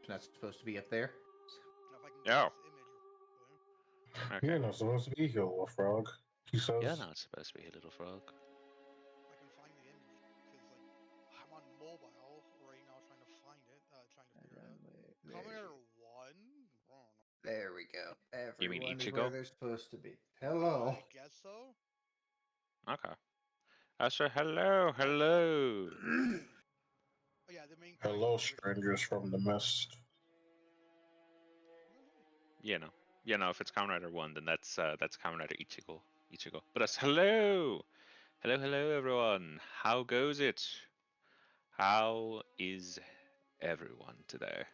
It's not supposed to be up there. Now, if I can get Oh, this image, okay. You're not supposed to be here, little frog. He You're says. not supposed to be a little frog. I can find the image because like I'm on mobile right now trying to find it, trying to figure it out. Come here, one. Oh, no. There we go. You mean Everyone is where Ichigo? they're supposed to be. Hello. I guess so. Okay. I say hello, hello. Oh yeah, the main quest Hello, is everything. strangers from the mist. You know, if it's Kamen Rider 1, then that's Kamen Rider Ichigo. Ichigo. But that's hello, hello, hello, everyone. How goes it? How is everyone today?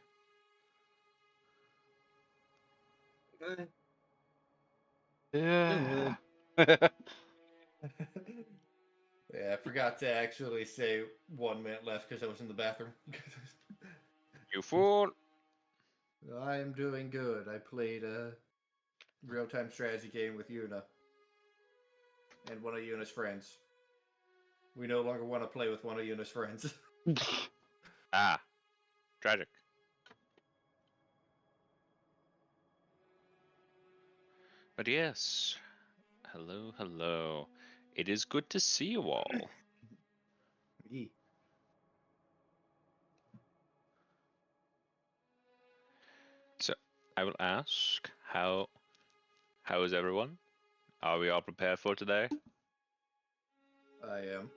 Yeah. Yeah, I forgot to actually say 1 minute left because I was in the bathroom. You fool! I am doing good. I played a real-time strategy game with Yuna and one of Yuna's friends. We no longer want to play with one of Yuna's friends. Ah, tragic. But yes, hello, hello. It is good to see you all. Yee. So, I will ask, how is everyone? Are we all prepared for today? I am.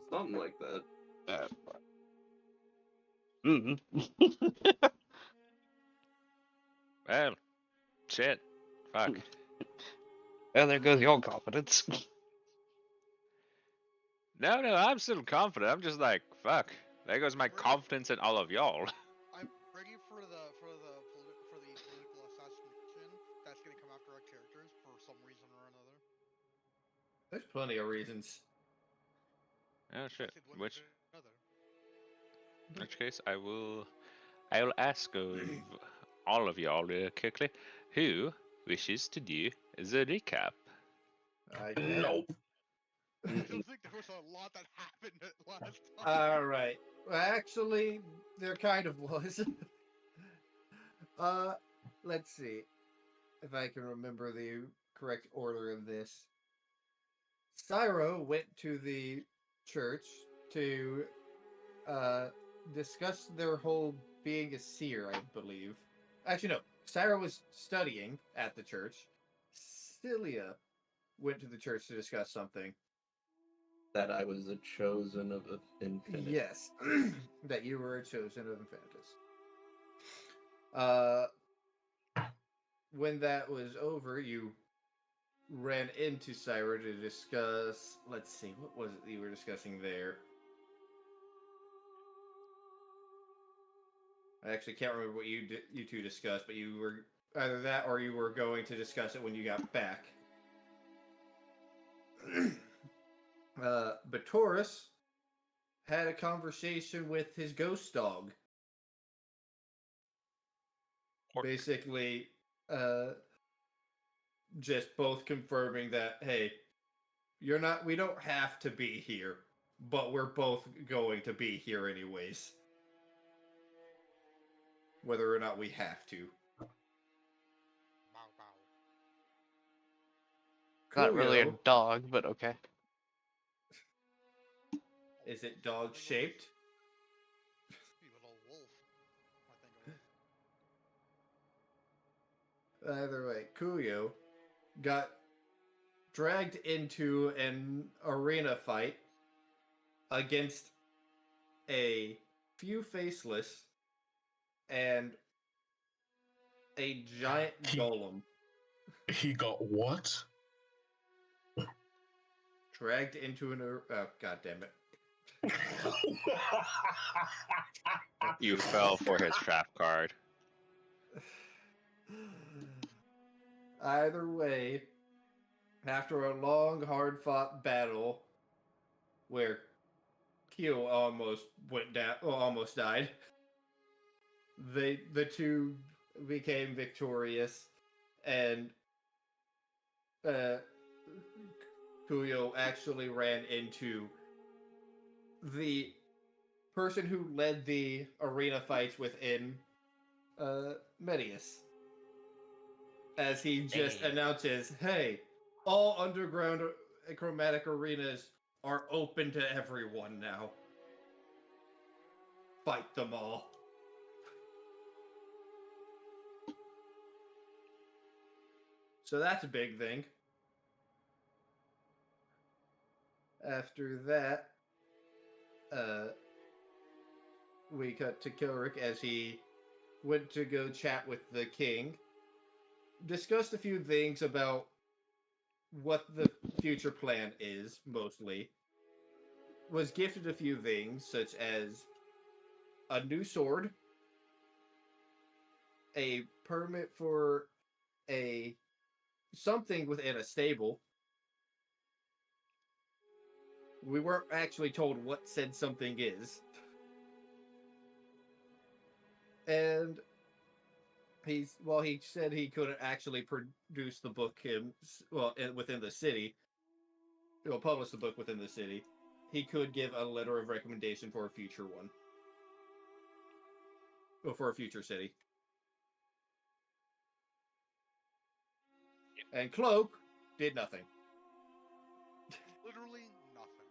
Something like that. Mm. Well, shit. Fuck. And there goes your confidence. No, I'm still confident. I'm just like, fuck. There goes my confidence in all of y'all. I'm ready for the political assassination that's gonna come after our characters for some reason or another. There's plenty of reasons. Oh shit. Especially one way or another. In which case, I will ask of all of y'all real quickly, who wishes to do the recap? I can. Nope. I don't think there was a lot that happened last time. All right. Well, actually, there kind of was. Let's see if I can remember the correct order of this. Cyro went to the church to uh, discuss their whole being a seer, I believe. Actually, no. Cyro was studying at the church. Cilia went to the church to discuss something. That I was a chosen of infinite. Yes, that you were a chosen of Infinitus. Uh, when that was over, you ran into Cyro to discuss. Let's see, what was it that you were discussing there? I actually can't remember what you two discussed, but you were either that or you were going to discuss it when you got back. But Taurus had a conversation with his ghost dog. Basically, just both confirming that, hey, we don't have to be here, but we're both going to be here anyways. Whether or not we have to. Bow bow. Not really a Kuyo, dog, but okay. is it dog shaped? You little wolf. I think it was. Either way, Kuyo got dragged into an arena fight against a few faceless and a giant golem. He got what? Dragged into an oh, god damn it. You fell for his trap card. Either way, after a long, hard-fought battle where Kyo almost went down, well, almost died, the two became victorious, and Kuyo actually ran into the person who led the arena fights within Medius. As he just announces, hey, all underground chromatic arenas are open to everyone now. Fight them all. So that's a big thing. After that, we cut to Kilrick as he went to go chat with the king. Discussed a few things about what the future plan is, mostly. Was gifted a few things, such as a new sword, a permit for something within a stable. We weren't actually told what said something is. And he said he couldn't actually produce the book within the city. Publish the book within the city. He could give a letter of recommendation for a future one. Or for a future city. And Cloak did nothing. Literally nothing.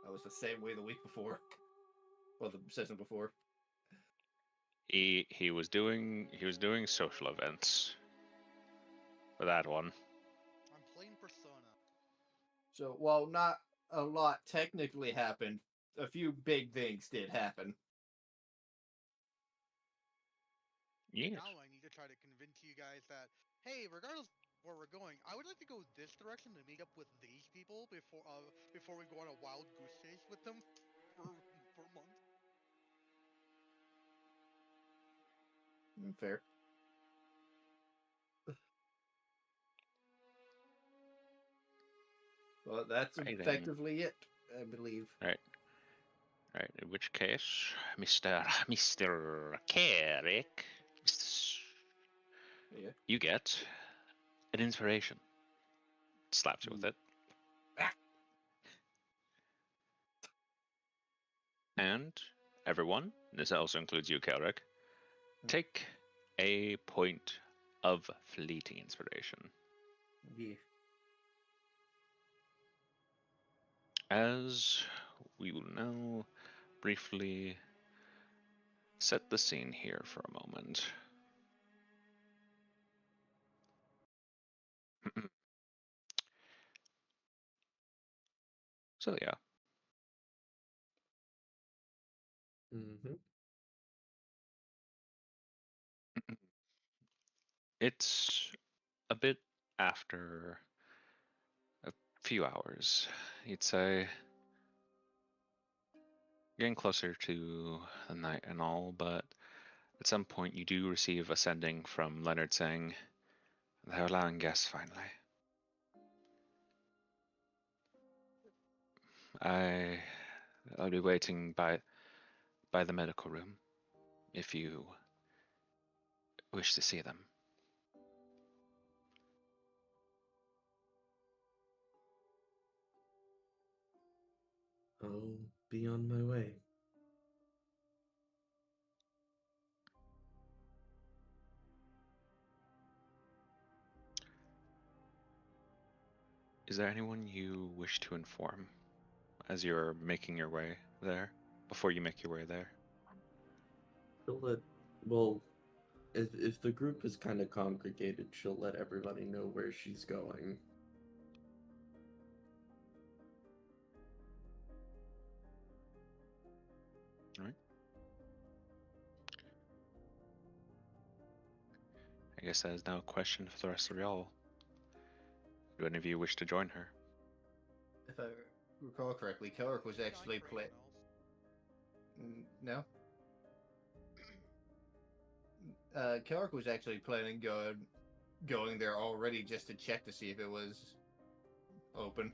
That was the same way the week before. Well, the season before. He was doing social events for that one. I'm playing Persona. So while not a lot technically happened, a few big things did happen. Yes. Now I need to try to convince you guys that, hey, regardless of where we're going, I would like to go this direction to meet up with these people before we go on a wild goose chase with them for months. Fair. Well, that's effectively it, I believe. Right. In which case, Mr. Carrick, Yeah. you get an inspiration. Slaps you with it. And everyone, this also includes you, Carrick, take a point of fleeting inspiration. Yeah. As we will now briefly set the scene here for a moment. So yeah. Mm-hmm. It's a bit after a few hours, you'd say. Getting closer to the night and all, but at some point you do receive a sending from Leonard saying, they're allowing guests finally. I'll be waiting by the medical room if you wish to see them. I'll be on my way. Is there anyone you wish to inform as you're making your way there, before you make your way there? If the group is kind of congregated, she'll let everybody know where she's going. All right. I guess that is now a question for the rest of y'all. Do any of you wish to join her? If I recall correctly, Kellrick was actually No? Kellrick was actually planning going there already just to check to see if it was open.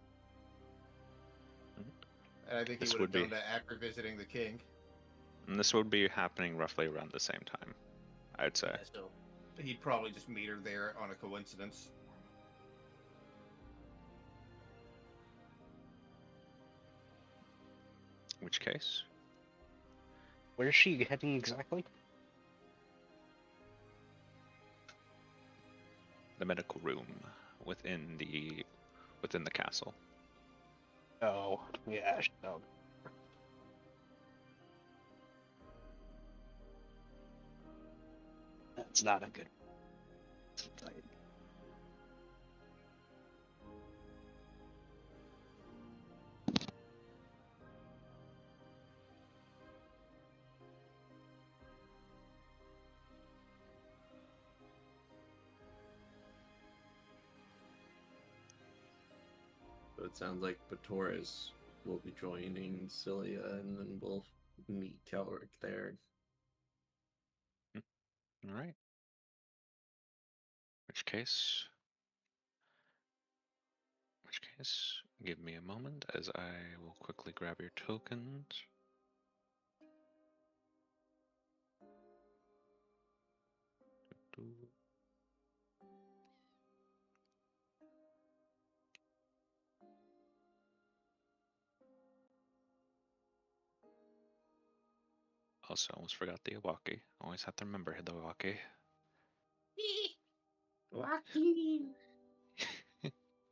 And I think he would have done that after visiting the king. And this would be happening roughly around the same time, I'd say. Yeah, so he'd probably just meet her there on a coincidence. which case, Where is she heading exactly? the medical room within the castle. Oh, yeah. No. That's not a good fight. So it sounds like Batoris will be joining Cilia, and then we'll meet Kelric there. All right. Which case, give me a moment as I will quickly grab your tokens. Also, almost forgot the Iwaki. Always have to remember the Iwaki. Lucky.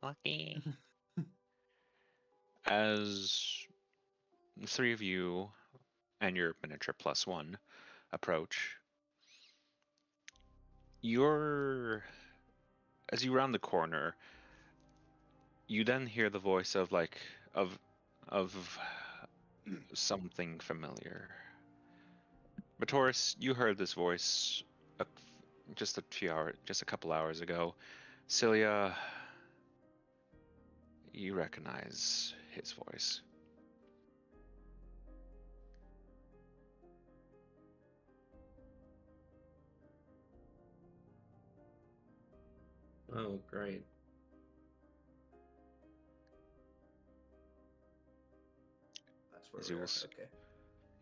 Lucky. As the three of you and your miniature +1 approach, as you round the corner, you then hear the voice of of something familiar. But Taurus, you heard this voice just a couple hours ago. Cilia, you recognize his voice. Oh, great. That's where As we you are. will Okay.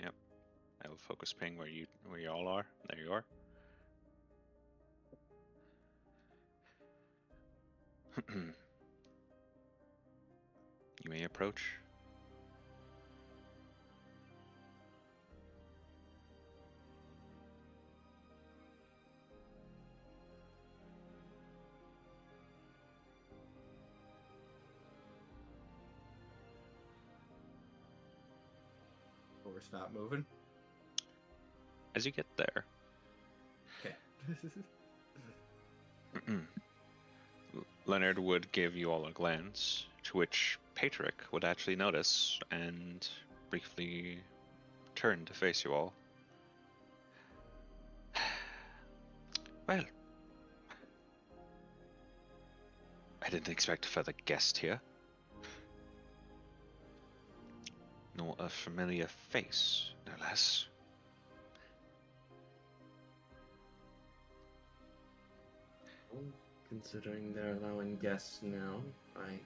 Yep. I will focus ping where you all are. There you are. You may approach. We're not moving. As you get there, Okay. Leonard would give you all a glance, to which Patrick would actually notice and briefly turn to face you all. Well, I didn't expect a further guest here. Nor a familiar face, no less. Well, considering they're allowing guests now, I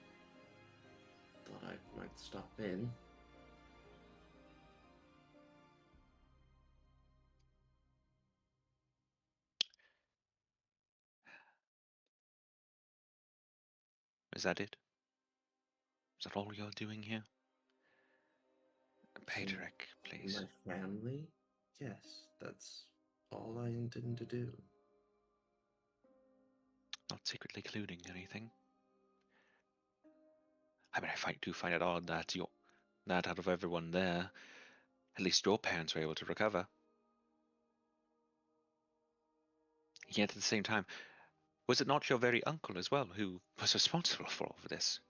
thought I might stop in. Is that it? Is that all you're doing here? Patrick, please. My family? Yes, that's all I intend to do. Not secretly colluding anything. I mean, I do find it odd that that out of everyone there, at least your parents were able to recover. Yet at the same time, was it not your very uncle as well who was responsible for all of this?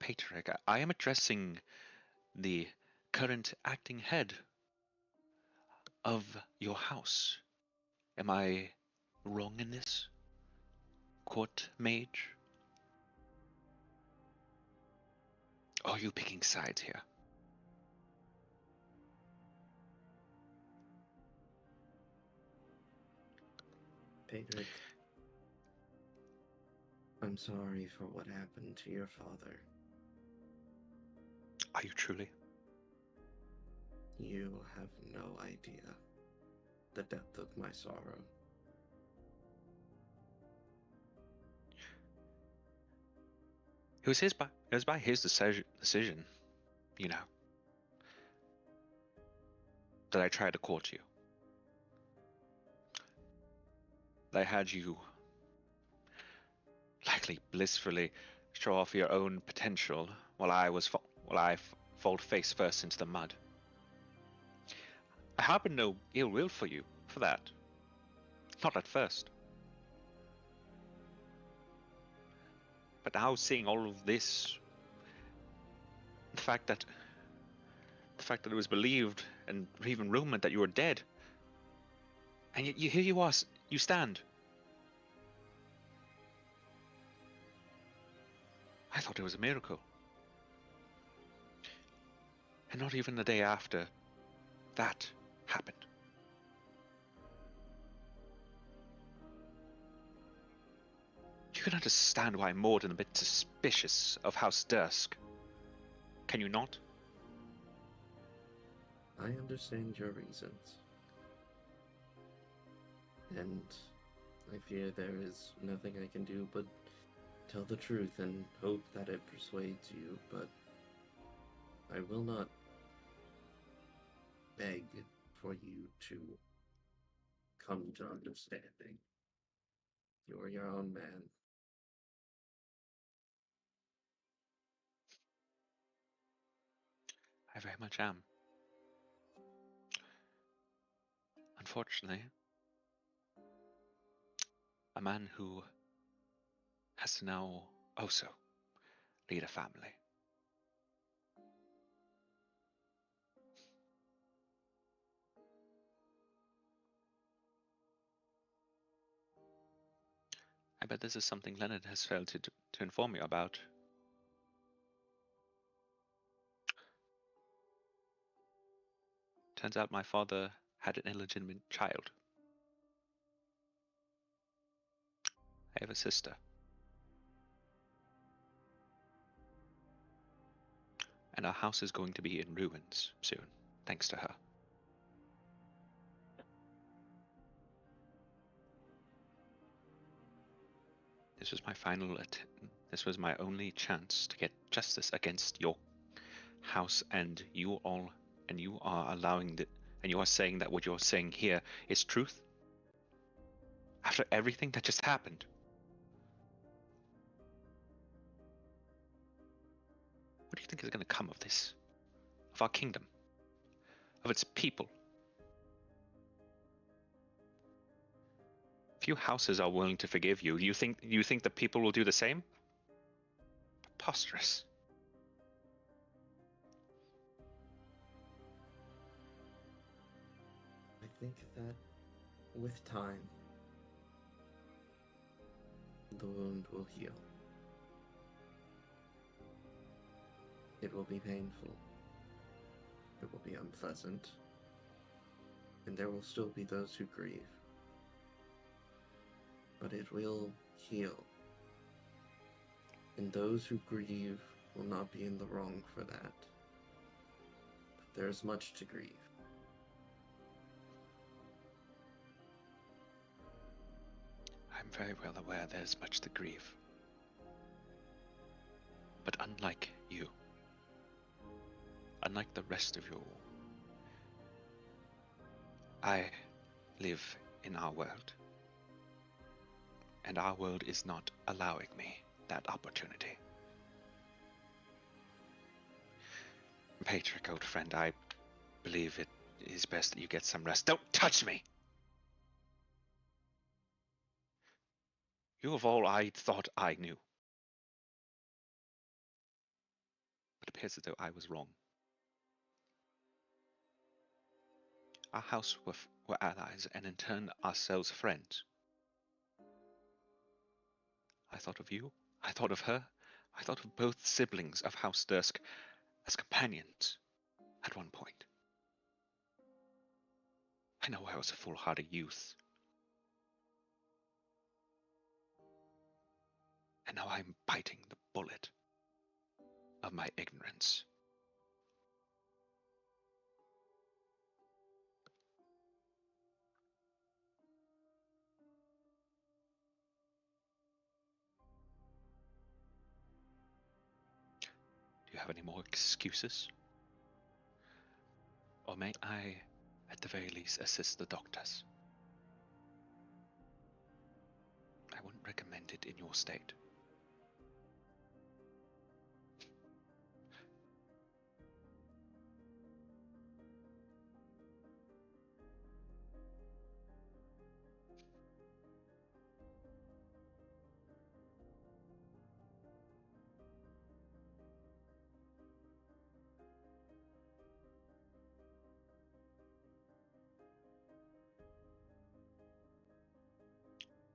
Patrick, I am addressing the current acting head of your house. Am I wrong in this? Court mage? Or are you picking sides here? Patrick, I'm sorry for what happened to your father. Are you truly? You have no idea the depth of my sorrow. It was by his decision, you know. that I tried to court you. That I had you likely blissfully show off your own potential while I fall face first into the mud. I harbored no ill will for you for that. Not at first. But now seeing all of this, the fact that it was believed and even rumored that you were dead, and yet here you are, you stand. I thought it was a miracle. And not even the day after that happened. You can understand why I'm more than a bit suspicious of House Dusk. Can you not? I understand your reasons. And I fear there is nothing I can do but tell the truth and hope that it persuades you, but I will not beg for you to come to understanding. You're your own man. I very much am. Unfortunately, a man who has to now also lead a family. I bet this is something Leonard has failed to inform you about. Turns out my father had an illegitimate child. I have a sister. And our house is going to be in ruins soon, thanks to her. This was my this was my only chance to get justice against your house, and you are and you are saying that what you're saying here is truth? After everything that just happened? What do you think is going to come of this? Of our kingdom? Of its people? Few houses are willing to forgive you. You think the people will do the same? Preposterous. I think that with time, the wound will heal. It will be painful. It will be unpleasant. And there will still be those who grieve. But it will heal. And those who grieve will not be in the wrong for that. But there is much to grieve. I'm very well aware there's much to grieve. But unlike you, unlike the rest of you, I live in our world. And our world is not allowing me that opportunity. Patrick, old friend, I believe it is best that you get some rest. Don't touch me! You of all I thought I knew. But it appears as though I was wrong. Our house were allies, and in turn ourselves friends. I thought of you, I thought of her, I thought of both siblings of House Dusk as companions at one point. I know I was a foolhardy youth. And now I'm biting the bullet of my ignorance. Do you have any more excuses? Or may I at the very least, assist the doctors. I wouldn't recommend it in your state.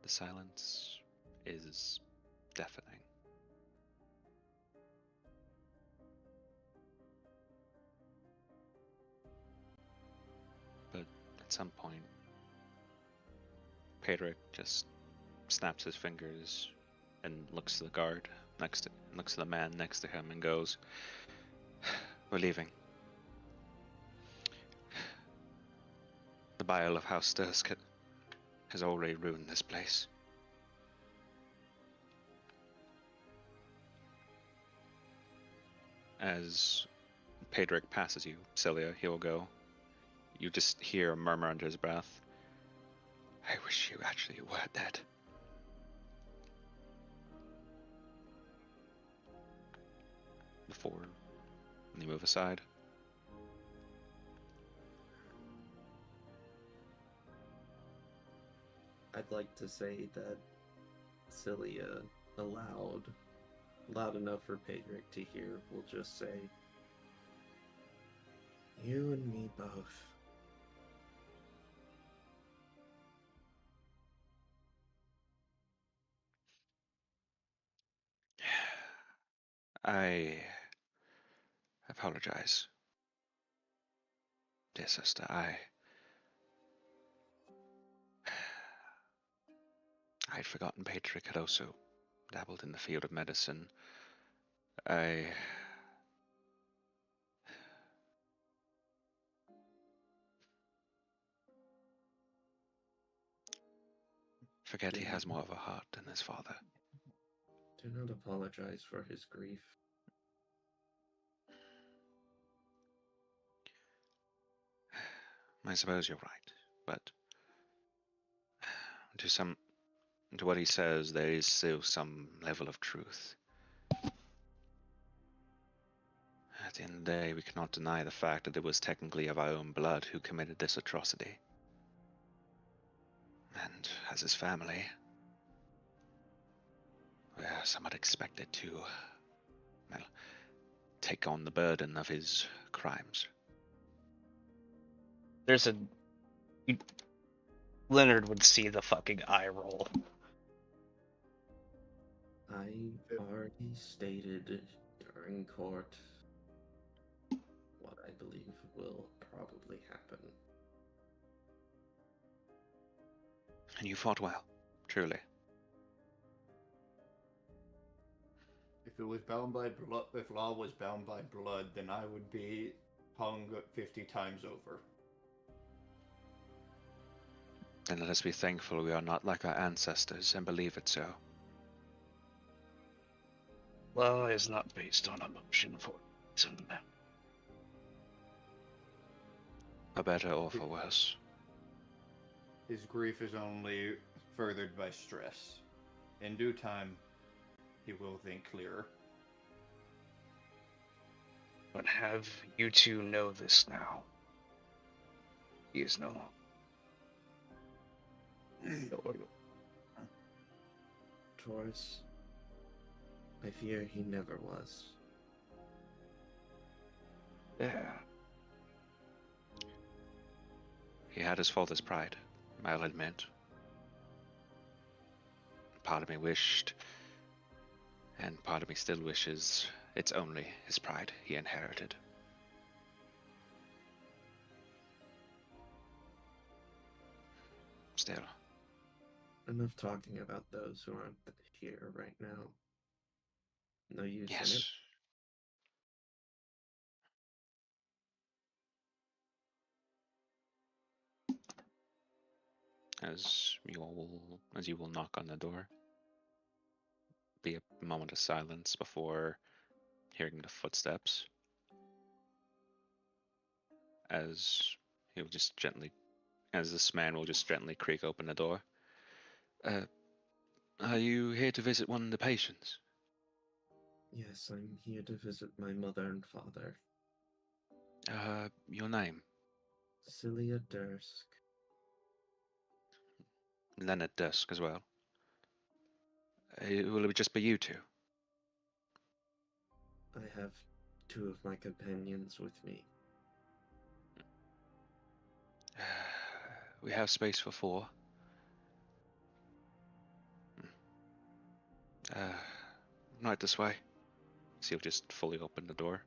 The silence is deafening. But at some point, Pedrick just snaps his fingers and looks to the guard looks to the man next to him and goes, "We're leaving. The bile of House Dursk has already ruined this place." As Pedrick passes you, Celia, he will go. You just hear a murmur under his breath. "I wish you actually were dead." Before you move aside. I'd like to say that Cilia aloud, loud enough for Pedrick to hear, will just say, "You and me both." I apologize, dear sister. I'd forgotten Patrick had also dabbled in the field of medicine. I forget he has more of a heart than his father. Do not apologize for his grief. I suppose you're right, but to what he says, there is still some level of truth. At the end of the day, we cannot deny the fact that it was technically of our own blood who committed this atrocity. And as his family, we are somewhat expected to, well, take on the burden of his crimes. There's a... Leonard would see the fucking eye roll. I already stated during court what I believe will probably happen. And you fought well, truly. If it was bound by blood, if law was bound by blood, then I would be hung 50 times over. Then let us be thankful we are not like our ancestors and believe it so. Law is not based on emotion for reason. For better or for worse. His grief is only furthered by stress. In due time, he will think clearer. But have you two know this now? He is no longer. Taurus, I fear he never was. Yeah. He had his father's pride, I'll admit. Part of me wished, and part of me still wishes, it's only his pride he inherited. Still. Enough talking about those who aren't here right now. No use in it. Yes. As you will knock on the door, be a moment of silence before hearing the footsteps. As He'll just gently, as this man will just gently creak open the door. Are you here to visit one of the patients? Yes, I'm here to visit my mother and father. Your name? Cilia Dursk. Leonard Dusk as well. Will it just be you two? I have two of my companions with me. We have space for 4. Right this way. So you'll just fully open the door.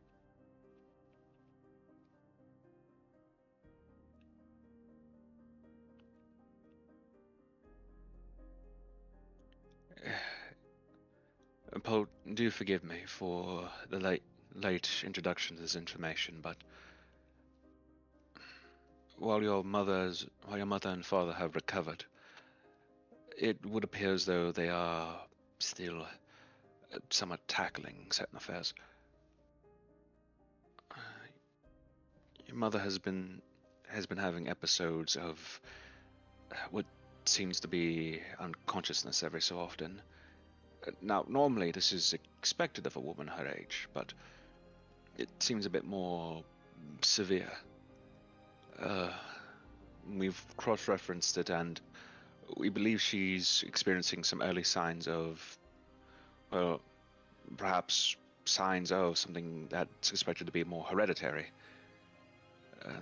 Poe, do forgive me for the late introduction to this information, but while your mother and father have recovered, it would appear as though they are still somewhat tackling certain affairs. Your mother has been having episodes of what seems to be unconsciousness every so often. Now, normally this is expected of a woman her age, but it seems a bit more severe. We've cross-referenced it, and we believe she's experiencing some early signs of, well, perhaps signs of something that's expected to be more hereditary.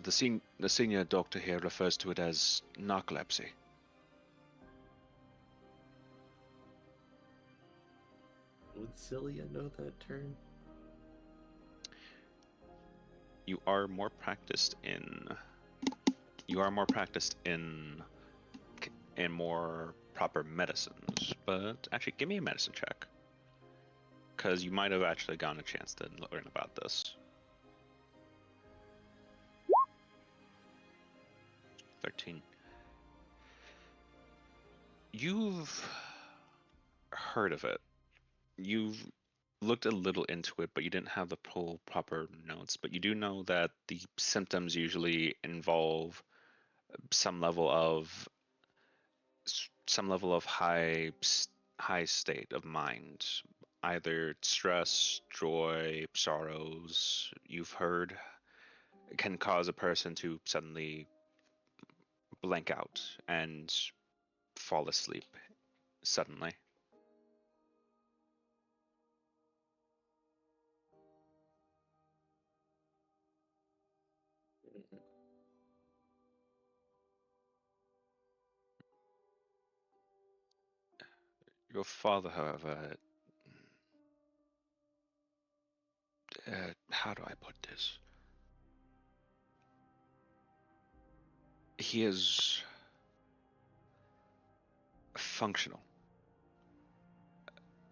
The senior doctor here refers to it as narcolepsy. Would Cilia know that term? You are more practiced in more proper medicines, but actually give me a medicine check, because you might have actually gotten a chance to learn about this. 13. You've heard of it. You've looked a little into it, but you didn't have the full proper notes. But you do know that the symptoms usually involve some level of high state of mind, either stress, joy, sorrows. You've heard can cause a person to suddenly blank out and fall asleep suddenly. Your father, however, how do I put this? He is functional.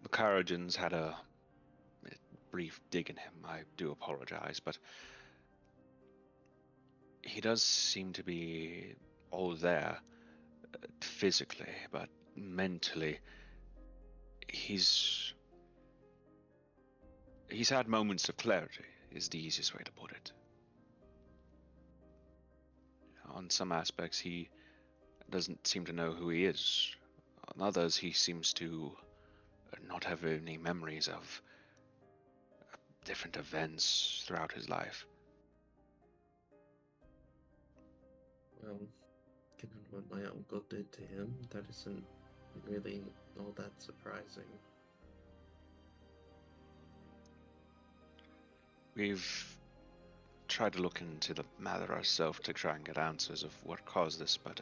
The Karajan's had a brief dig in him. I do apologize, but he does seem to be all there physically, but mentally, he's had moments of clarity, is the easiest way to put it. On some aspects, he doesn't seem to know who he is. On others, he seems to not have any memories of different events throughout his life. Well, given what my uncle did to him, that isn't really all that surprising. We've tried to look into the matter ourselves to try and get answers of what caused this, but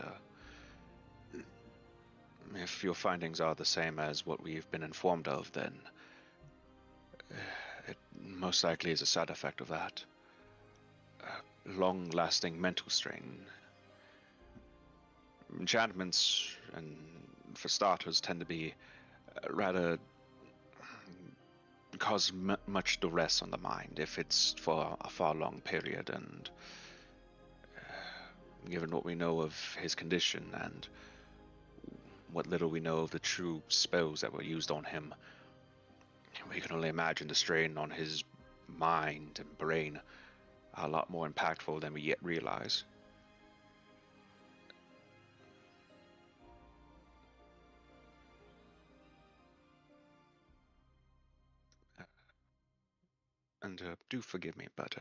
if your findings are the same as what we've been informed of, then it most likely is a side effect of that. Long-lasting mental strain. Enchantments, and for starters, tend to be rather cause much duress on the mind if it's for a far long period, and given what we know of his condition and what little we know of the true spells that were used on him, we can only imagine the strain on his mind and brain are a lot more impactful than we yet realize. and do forgive me, but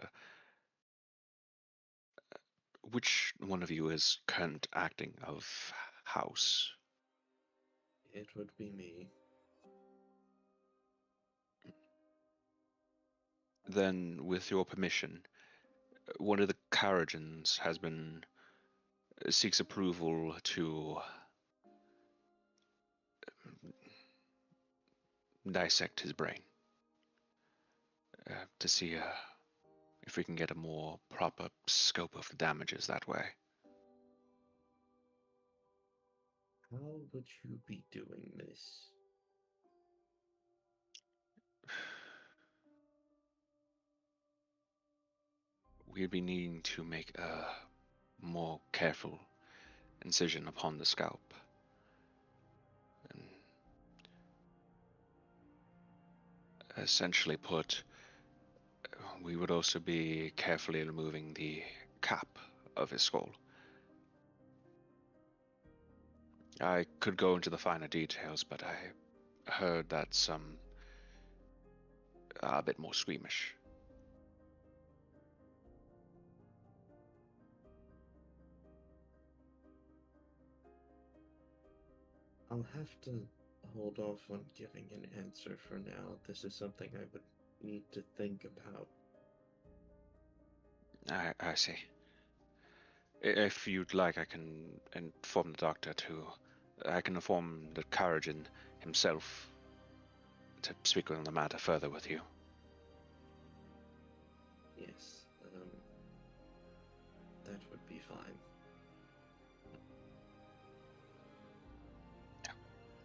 which one of you is current acting of house? It would be me. Then, with your permission, one of the Carrigens has been seeks approval to dissect his brain to see if we can get a more proper scope of the damages that way. How would you be doing this? We'd be needing to make a more careful incision upon the scalp. And essentially put, we would also be carefully removing the cap of his skull. I could go into the finer details, but I heard that some a bit more squeamish. I'll have to hold off on giving an answer for now. This is something I would need to think about. I see. If you'd like, I can inform the doctor to. I can inform the Carrigan himself to speak on the matter further with you. Yes, that would be fine.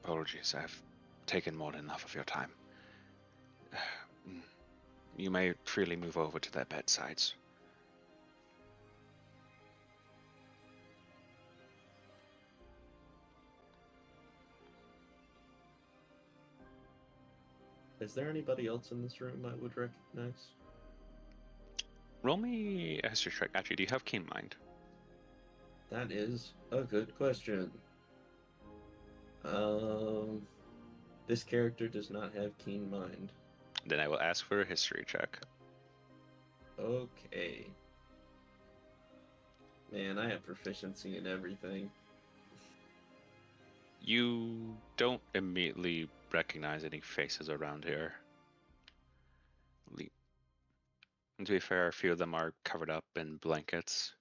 Apologies, I've taken more than enough of your time. You may freely move over to their bedsides. Is there anybody else in this room I would recognize? Roll me a history check. Actually, do you have keen mind? That is a good question. This character does not have keen mind. Then I will ask for a history check. Okay. Man, I have proficiency in everything. You don't immediately recognize any faces around here. And to be fair, a few of them are covered up in blankets.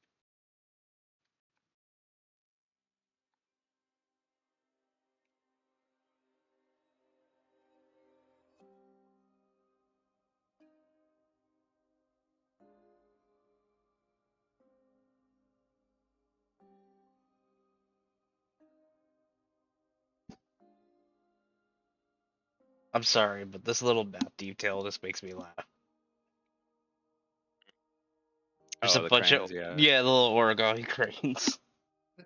I'm sorry, but this little map detail just makes me laugh. There's Oh, a the bunch cranes, of yeah. the little origami cranes.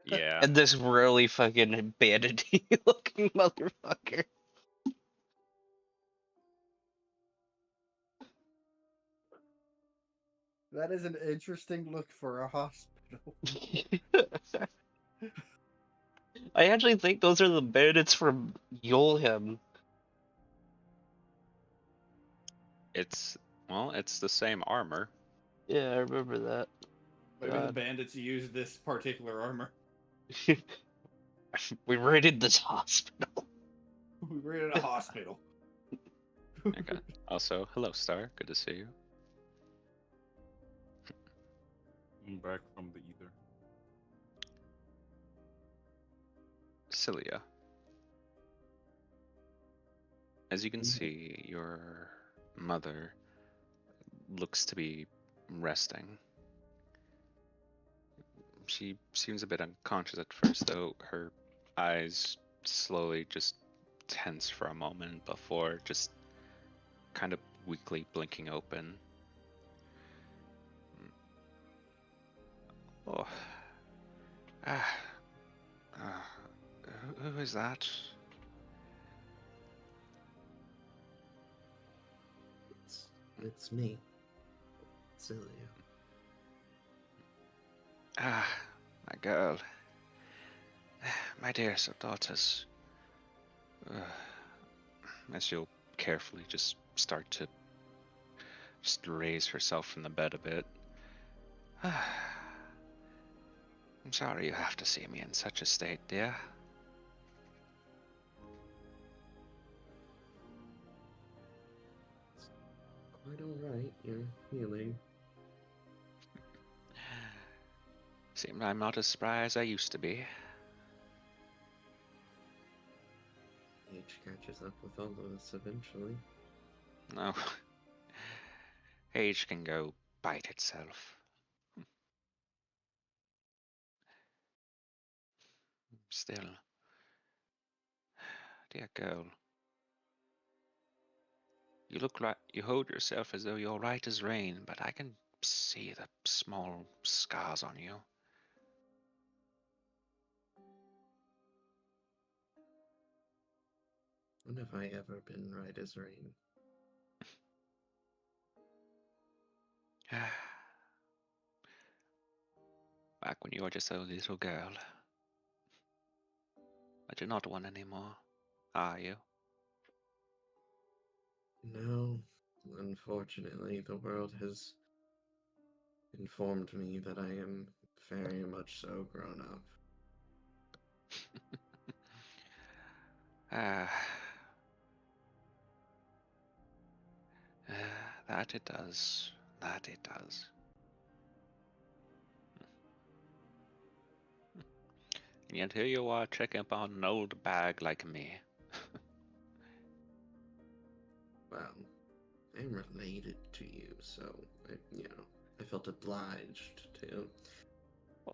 Yeah. And this really fucking bandity looking motherfucker. That is an interesting look for a hospital. I actually think those are the bandits from Yolhim. It's the same armor. Yeah, I remember that. Maybe the God. bandits use this particular armor. We raided this hospital. We were in a hospital. Okay. Also, hello, Star. Good to see you. I'm back from the ether. Cilia. As you can see, your mother looks to be resting. She seems a bit unconscious at first, though. Her eyes slowly just tense for a moment before just kind of weakly blinking open. Oh. Who is that? It's me, Celia. Ah, my girl. My dearest of daughters. As you'll carefully just start to just raise herself from the bed a bit. I'm sorry you have to see me in such a state, dear. Quite alright, you're healing. Seems I'm not as spry as I used to be. Age catches up with all of us eventually. No. Age can go bite itself. Still. Dear girl. You look like you hold yourself as though you're right as rain, but I can see the small scars on you. When have I ever been right as rain? Back when you were just a little girl. But you're not one anymore, are you? No, unfortunately, the world has informed me that I am very much so grown up. Ah, that it does. That it does. And yet here you are checking upon an old bag like me. Well, I'm related to you, so, I felt obliged to.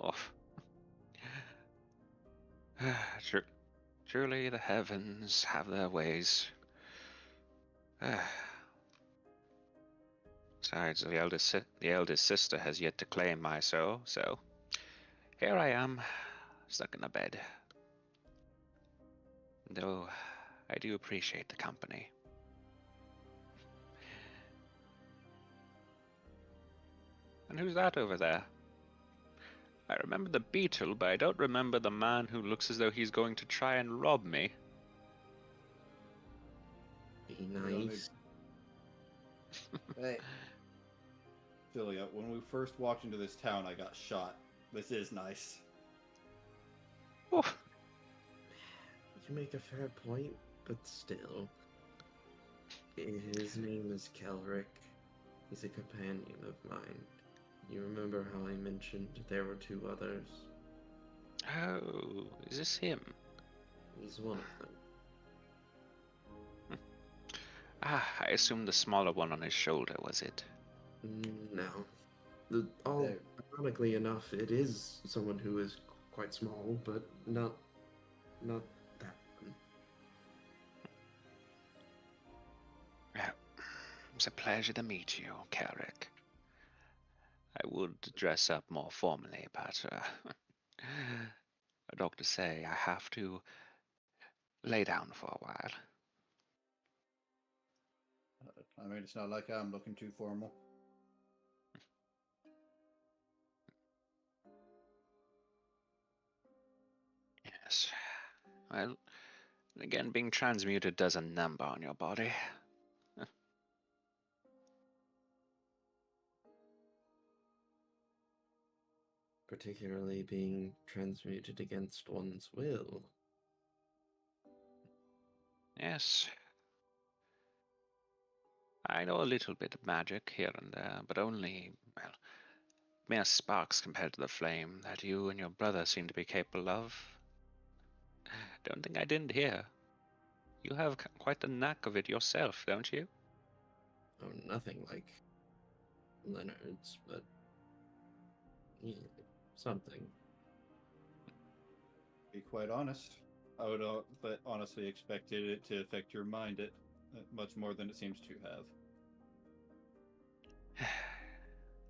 Oh. Truly the heavens have their ways. Besides, the eldest sister has yet to claim my soul, so here I am, stuck in a bed. Though I do appreciate the company. And who's that over there? I remember the beetle, but I don't remember the man who looks as though he's going to try and rob me. Be nice. Hey, Julia, when we first walked into this town, I got shot. This is nice. Oh, You make a fair point, but still. His name is Kelric. He's a companion of mine. You remember how I mentioned there were two others? oh, is this him? He's one of them. Ah, I assume the smaller one on his shoulder was it. No. There. Ironically enough, it is someone who is quite small, but not that one. Well, it's a pleasure to meet you, Kelric. I would dress up more formally, but doctors say I have to lay down for a while. I mean, it's not like I'm looking too formal. Yes. Well, again, being transmuted does a number on your body. Particularly being transmuted against one's will. Yes. I know a little bit of magic here and there, but only, well, mere sparks compared to the flame that you and your brother seem to be capable of. Don't think I didn't hear. You have quite the knack of it yourself, don't you? Oh, nothing like Leonard's, but yeah, something. Be quite honest. I would, but honestly, expected it to affect your mind much more than it seems to have.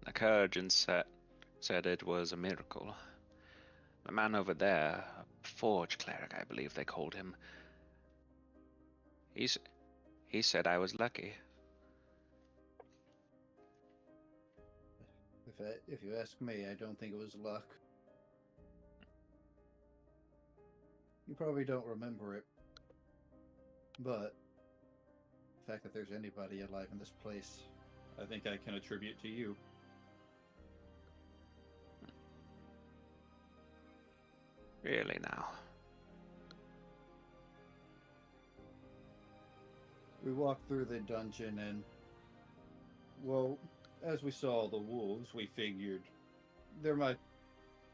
The Kurgan said it was a miracle. The man over there, a forge cleric, I believe they called him, he said I was lucky. If you ask me, I don't think it was luck. You probably don't remember it, but the fact that there's anybody alive in this place I think I can attribute to you. Really now? We walked through the dungeon and, well, as we saw the wolves, we figured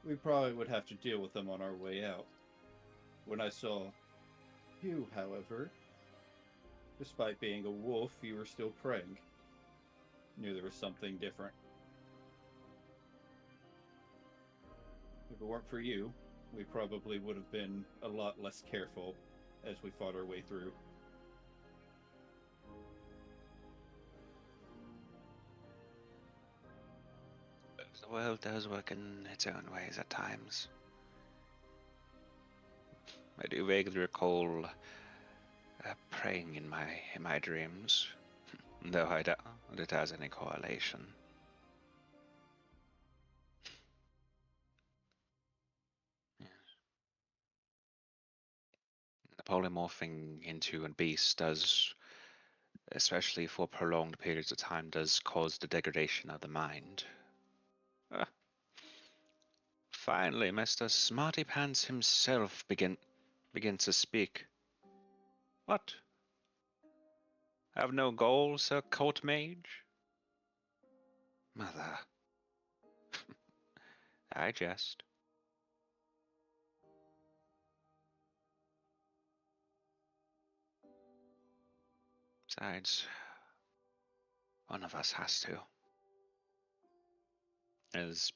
we probably would have to deal with them on our way out. When I saw you, however, despite being a wolf, you were still praying. Knew there was something different. If it weren't for you, we probably would have been a lot less careful as we fought our way through. The world does work in its own ways at times. I do vaguely recall praying in my dreams, though I doubt it has any correlation. Yes. The polymorphing into a beast does, especially for prolonged periods of time, does cause the degradation of the mind. Ah, finally, Mr. Smarty Pants himself begins to speak. What? Have no goal, Sir Court Mage? Mother. I jest. Besides, one of us has to. As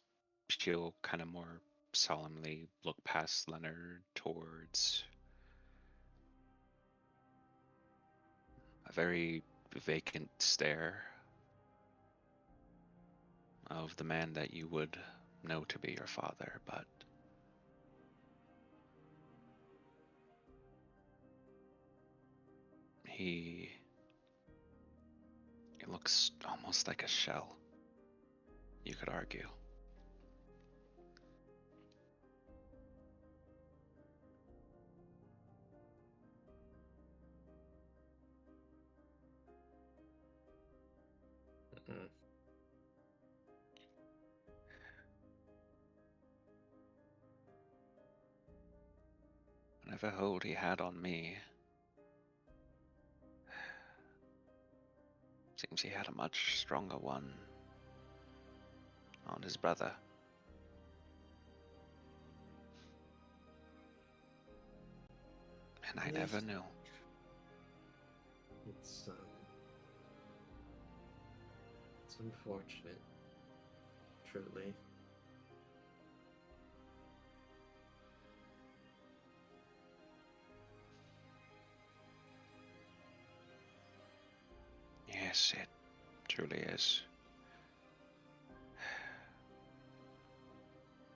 she'll kind of more solemnly look past Leonard towards a very vacant stare of the man that you would know to be your father, but he looks almost like a shell, you could argue. Mm. Whatever hold he had on me, seems he had a much stronger one on his brother. And I never Yes. knew. It's unfortunate, truly. Yes, it truly is.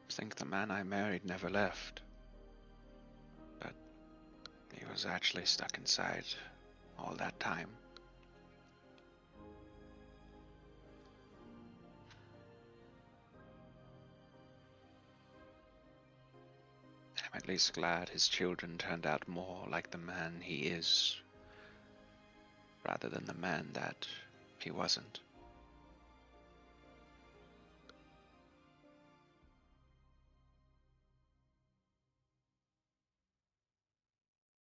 I think the man I married never left. But he was actually stuck inside all that time. I'm at least glad his children turned out more like the man he is, rather than the man that he wasn't.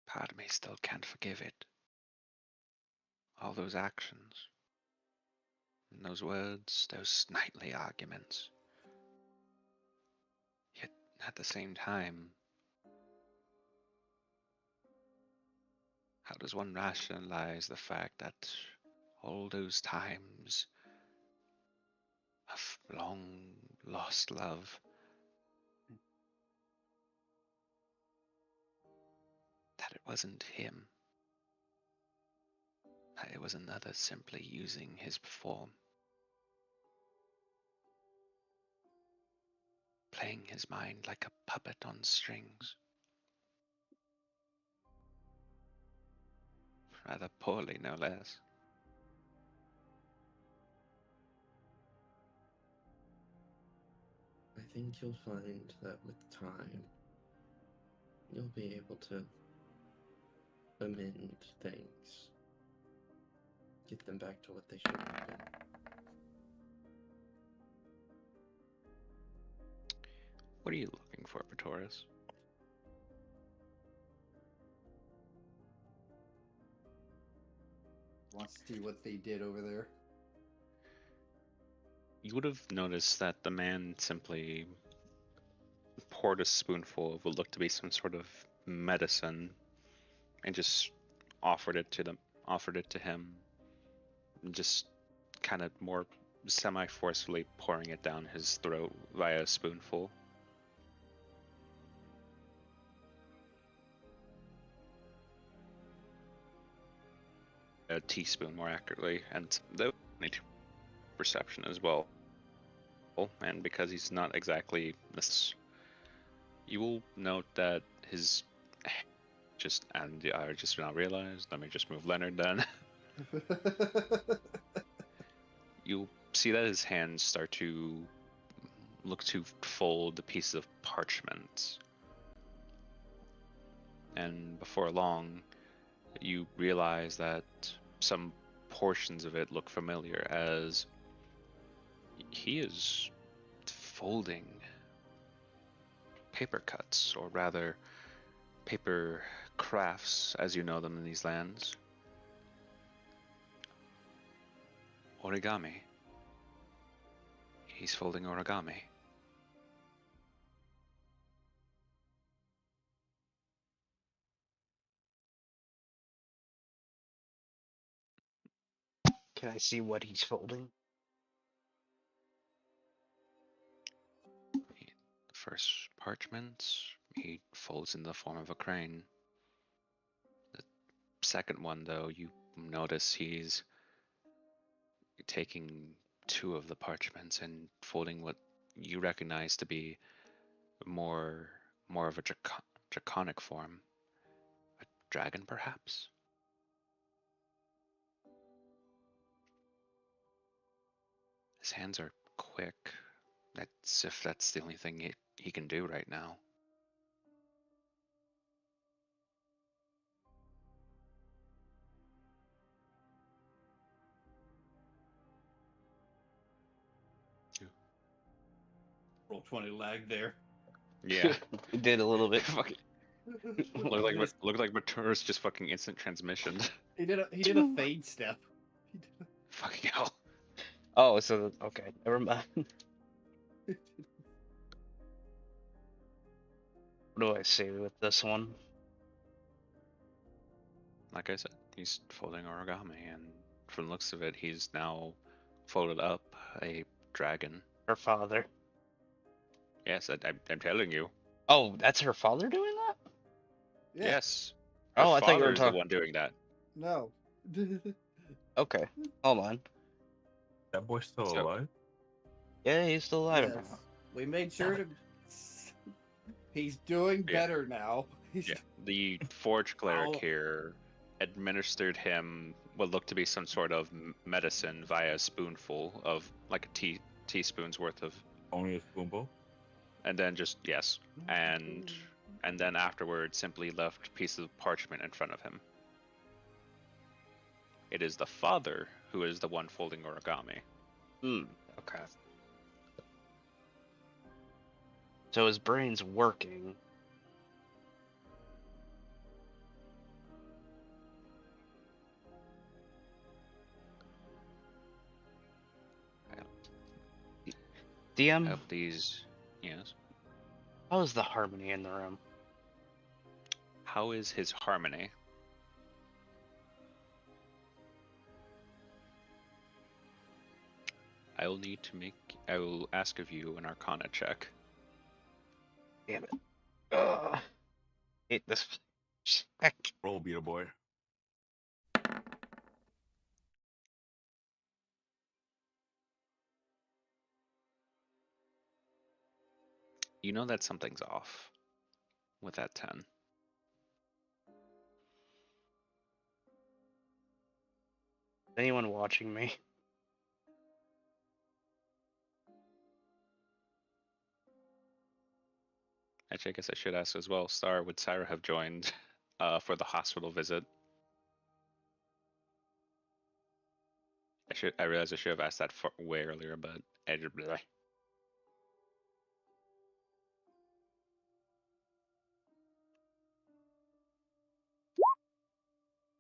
Part of me still can't forgive it. All those actions, and those words, those nightly arguments. Yet, at the same time, how does one rationalize the fact that all those times of long lost love, that it wasn't him, that it was another simply using his form, playing his mind like a puppet on strings, rather poorly no less. I think you'll find that with time, you'll be able to amend things, get them back to what they should have been. What are you looking for, Pretorius? Wants to see what they did over there. You would have noticed that the man simply poured a spoonful of what looked to be some sort of medicine and just offered it to him, just kind of more semi-forcefully pouring it down his throat via a spoonful. A teaspoon, more accurately, and that would need perception as well. And because he's not exactly this, you will note that his I just now realized. Let me just move Leonard then. You'll see that his hands start to look to fold a piece of parchment. And before long, you realize that some portions of it look familiar, as he is folding paper cuts, or rather paper crafts as you know them in these lands. Origami. He's folding origami. Can I see what he's folding? The first parchment he folds in the form of a crane. The second one, though, you notice he's taking two of the parchments and folding what you recognize to be more of a draconic form. A dragon, perhaps? His hands are quick. That's if that's the only thing he can do right now. Roll 20 lag there. Yeah. It did a little bit. Fucking looked like Mature's just fucking instant transmission. He did a fade step. Fucking hell. Oh, so okay, never mind. What do I say with this one? Like I said, he's folding origami, and from the looks of it, he's now folded up a dragon. Her father. Yes, I'm telling you. Oh, that's her father doing that? Yeah. Yes. Her Oh, I thought you father were is the talking. one doing that. No. Okay, hold on. That boy's still So- alive? Yeah, he's still alive. Yes. We made sure to. He's doing Yeah. better now. Yeah. The forge cleric Ow. here administered him what looked to be some sort of medicine via a spoonful of like a teaspoon's worth of, Only a spoonful? and then just yes, and then afterwards simply left pieces of parchment in front of him. It is the father who is the one folding origami. Okay. So his brain's working. DM, Of these, yes. how is the harmony in the room? How is his harmony? I will ask of you an Arcana check. Damn it. Ugh. Hate this. Check. Roll, beat a boy. You know that something's off with that 10. Anyone watching me? Actually, I guess I should ask as well. Star, would Syra have joined for the hospital visit? I realized I should have asked that way earlier, but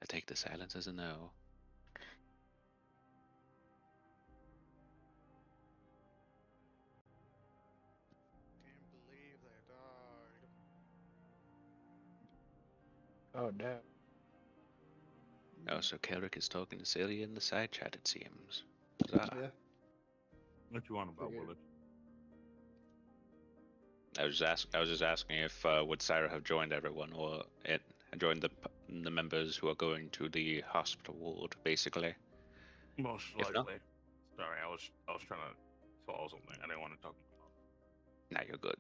I take the silence as a no. Can't believe they died. Oh no. Oh, so Kelric is talking to Celia in the side chat, it seems. Huzzah. Yeah. What you want about Figured. Willard? I was just asking if would Syra have joined everyone, or it joined the members who are going to the hospital ward, basically. Most If not- likely. Sorry, I was trying to swallow something. I didn't want to talk. Now you're good.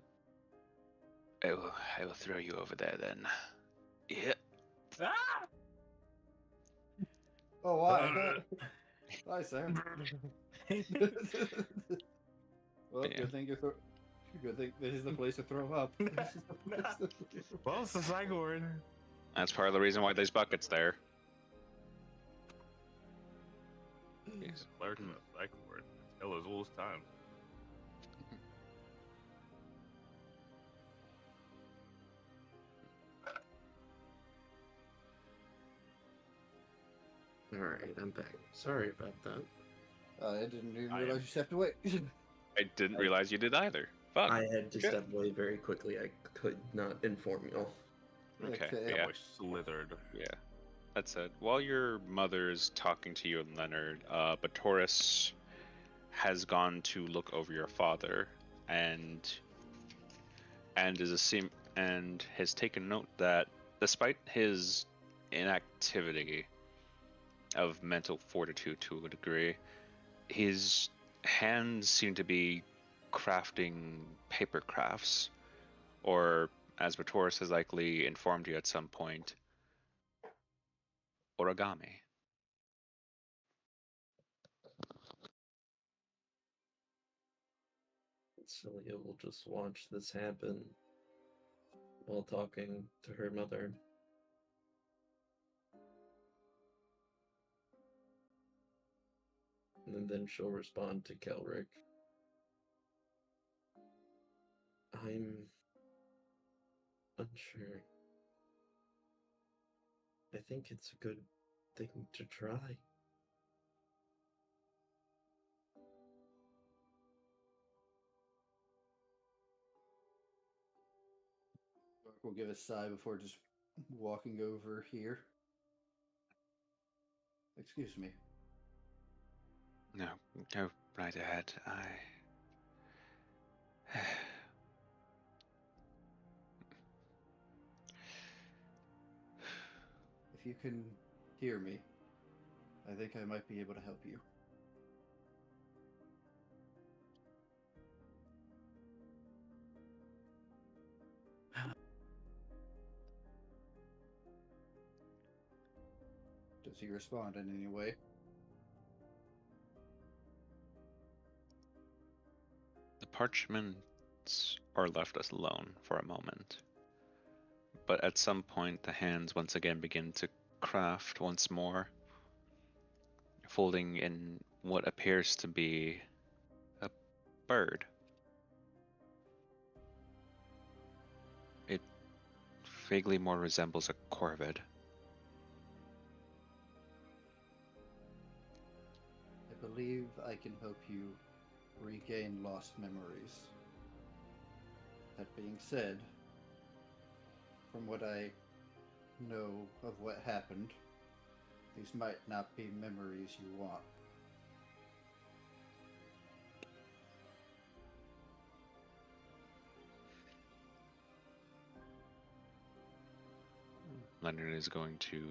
I will throw you over there then. Yeah. Ah! Oh, why? Hi, Sam. Well, Yeah. good thing good thing this is the place to throw up. This is the place to Well, it's the cycle word. That's part of the reason why there's buckets there. Yes. Learn the cycle word. Hell as old as time. Alright, I'm back. Sorry about that. I didn't even I realize am- you stepped away. I didn't realize you did either. Fuck. I had to Shit. step away very quickly. I could not inform y'all. Okay. Okay. That Yeah. boy slithered. Yeah. That's it. While your mother is talking to you and Leonard, Batoris has gone to look over your father and has taken note that despite his inactivity of mental fortitude to a degree, his hands seem to be crafting paper crafts, or as Batoris has likely informed you at some point, origami. Celia will just watch this happen while talking to her mother. And then she'll respond to Kelric. I'm unsure. I think it's a good thing to try. We'll give a sigh before just walking over here. Excuse me. No, go right ahead. If you can hear me, I think I might be able to help you. Does he respond in any way? The parchments are left us alone for a moment. But at some point, the hands once again begin to craft once more, folding in what appears to be a bird. It vaguely more resembles a corvid. I believe I can help you regain lost memories. That being said, from what I know of what happened, these might not be memories you want. Leonard is going to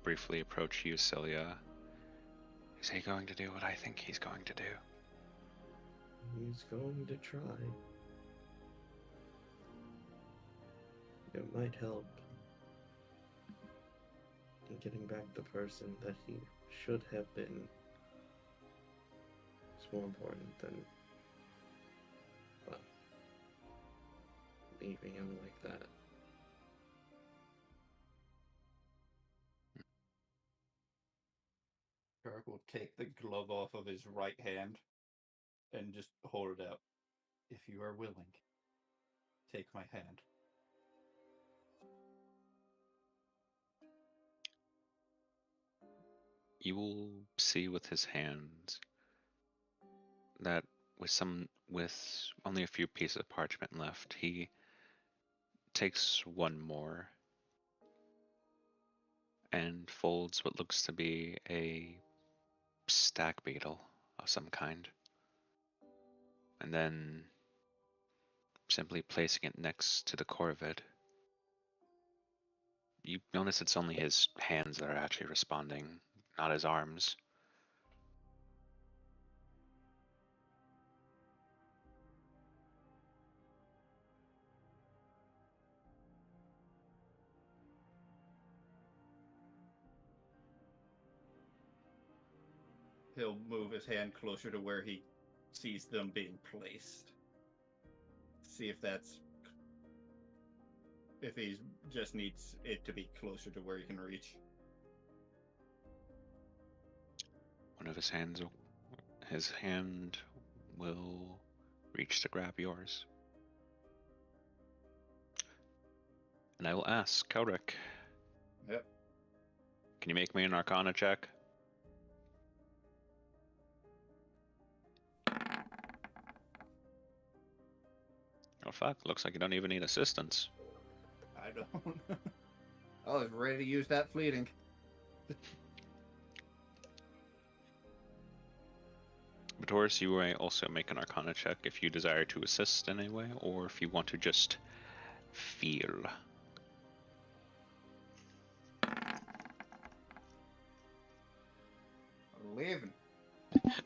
briefly approach you, Celia. Is he going to do what I think he's going to do? He's going to try. It might help in getting back the person that he should have been. It's more important than, well, leaving him like that. Kirk will take the glove off of his right hand and just hold it out. If you are willing, take my hand. you will see with his hand that with only a few pieces of parchment left, he takes one more and folds what looks to be a stag beetle of some kind, and then simply placing it next to the corvid. You notice it's only his hands that are actually responding, not his arms. He'll move his hand closer to where he sees them being placed. See if he just needs it to be closer to where he can reach. One of his hand will reach to grab yours. And I will ask, Kelric. Yep. Can you make me an Arcana check? Oh fuck, looks like you don't even need assistance. I don't. I was ready to use that fleeting. But Taurus, you may also make an Arcana check if you desire to assist in any way, or if you want to just feel. 11.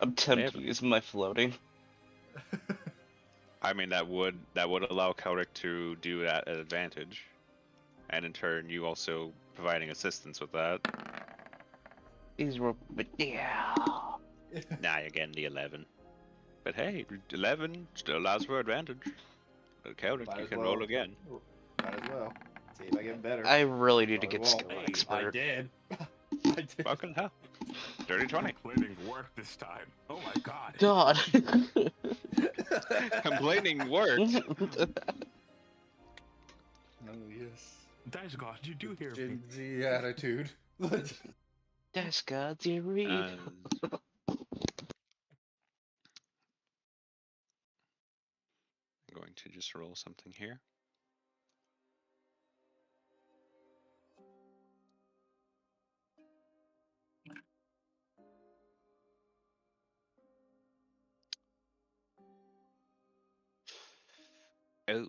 I'm tempted to use my floating. I mean, that would allow Kelric to do that at advantage, and in turn, you also providing assistance with that. These were, but yeah. Nah, you're getting the 11. But hey, 11 still allows for advantage. Kelric, Might you as can well. roll again. Might as well. See if I get better. I really need to Probably get won't. skill I expert. did. I did. Fucking hell. Dirty 20. Complaining worked this time. Oh my god. God. Complaining worked. Oh yes. Dice God, you do hear me. Gingy attitude. That's God's read. And I'm going to just roll something here. Oh.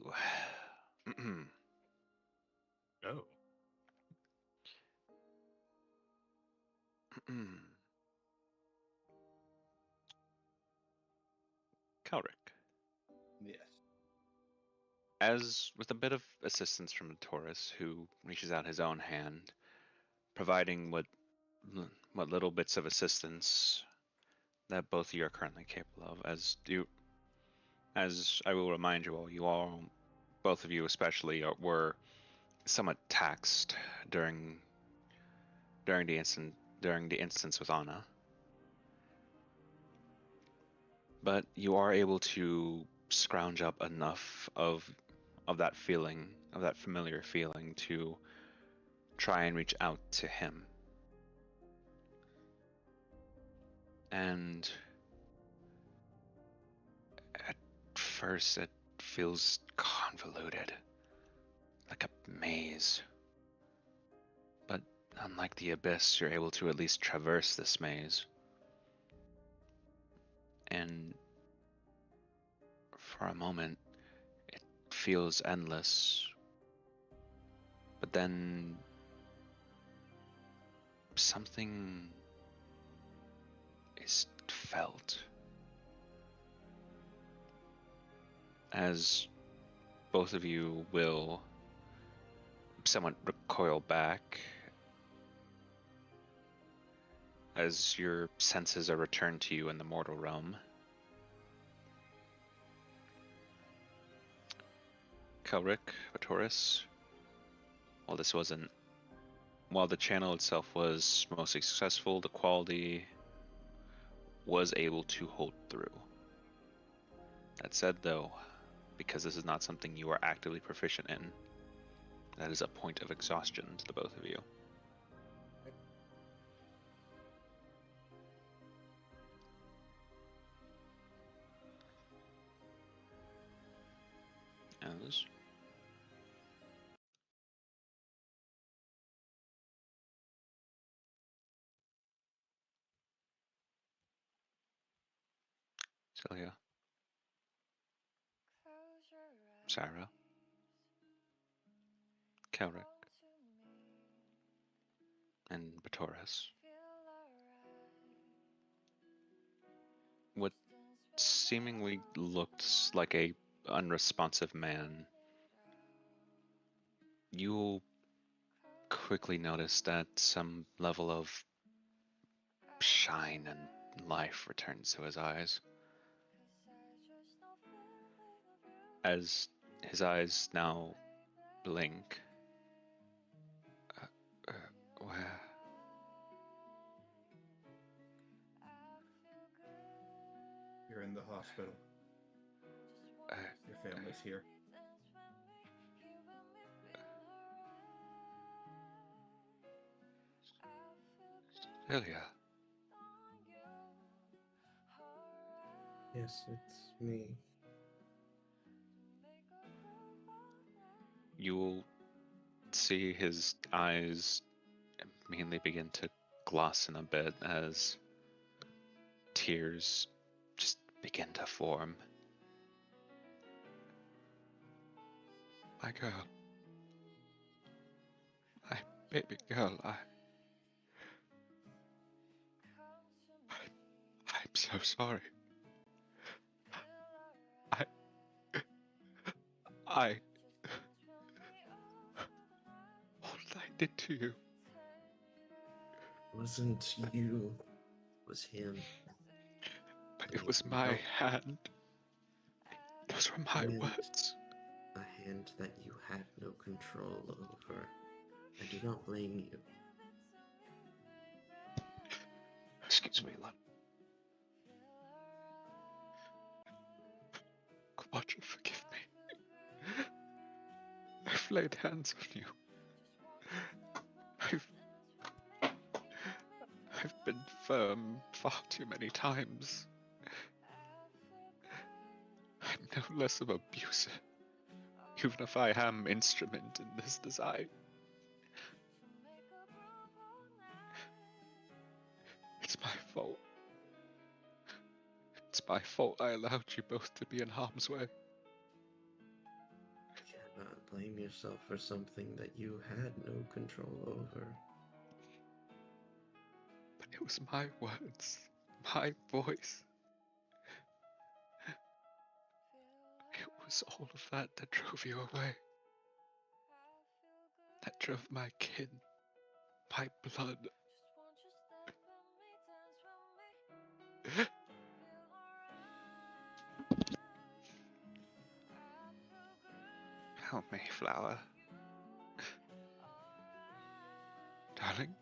Oh. Kelric. Yes. As with a bit of assistance from Taurus, who reaches out his own hand, providing what little bits of assistance that both of you are currently capable of. As I will remind you all, both of you especially, were somewhat taxed during the instance with Anna. But you are able to scrounge up enough of that feeling, of that familiar feeling, to try and reach out to him. And at first it feels convoluted, like a maze. But unlike the abyss, you're able to at least traverse this maze. And for a moment, it feels endless. But then something is felt as both of you will somewhat recoil back as your senses are returned to you in the mortal realm. Kelric, Taurus, while the channel itself was mostly successful, the quality was able to hold through. That said, though, because this is not something you are actively proficient in, that is a point of exhaustion to the both of you. suppose. Celia, Sarah, Kelric, and Batoris. What seemingly looked like a unresponsive man, you'll quickly notice that some level of shine and life returns to his eyes. As his eyes now blink, where? You're in the hospital. Your family's here. Celia, Yes, it's me. you'll see his eyes immediately begin to glossen a bit as tears just begin to form. My girl. My baby girl, I'm so sorry. I what did I did to you? It wasn't you. It was him. But it was my hand. Those were my And words. a hand that you had no control over. I do not blame you. Excuse me, love. God, you forgive me. I've laid hands on you. I've been firm far too many times. I'm no less of an abuser, even if I am instrument in this design. It's my fault. It's my fault I allowed you both to be in harm's way. You cannot blame yourself for something that you had no control over. But it was my words, my voice. It was all of that that drove you away. That drove my kin, my blood. Oh, Mayflower. Darling,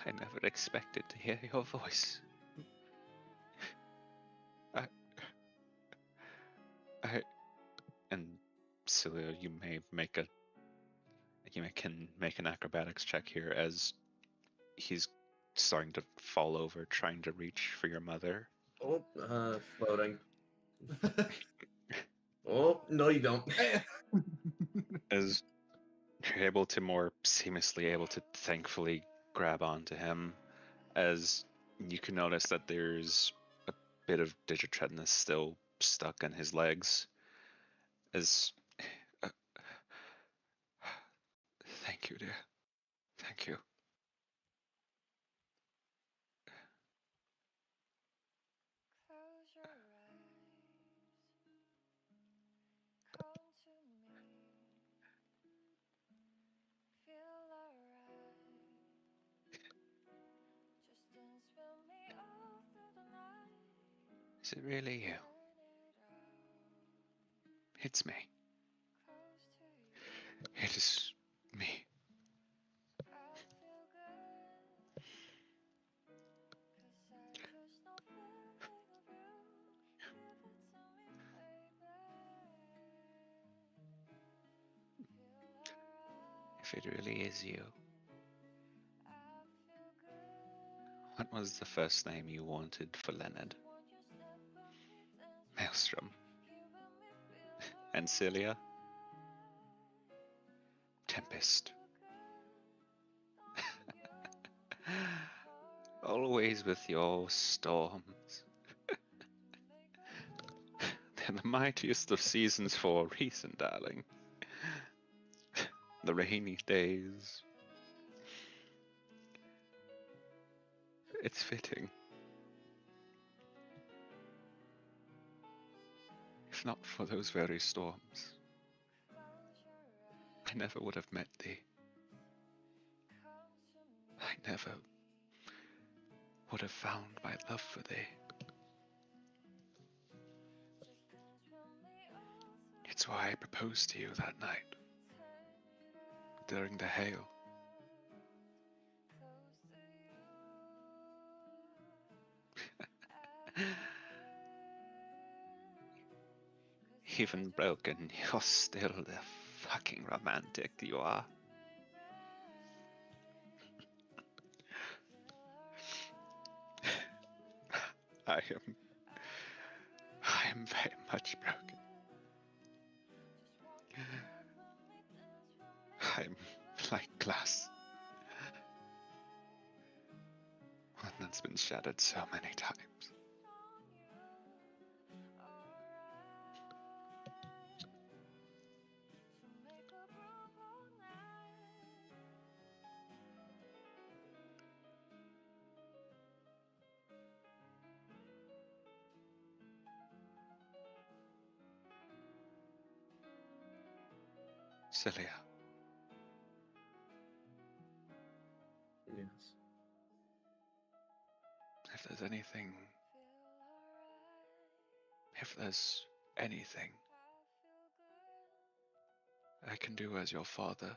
I never expected to hear your voice. And Celia, you can make an acrobatics check here as he's starting to fall over, trying to reach for your mother. Oh, floating. Oh, no you don't. As you're able to more seamlessly able to thankfully grab onto him, as you can notice that there's a bit of digitredness still stuck in his legs. As thank you, dear. Thank you. Is it really you? It's me. It is me. If it really is you, what was the first name you wanted for Leonard? Maelstrom. And Cilia? Tempest. Always with your storms. They're the mightiest of seasons for a reason, darling. The rainy days. It's fitting. If not for those very storms, I never would have met thee. I never would have found my love for thee. It's why I proposed to you that night, during the hail. Even broken, you're still the fucking romantic you are. I am very much broken. I'm like glass. One that's been shattered so many times. Celia, Yes. if there's anything I can do as your father,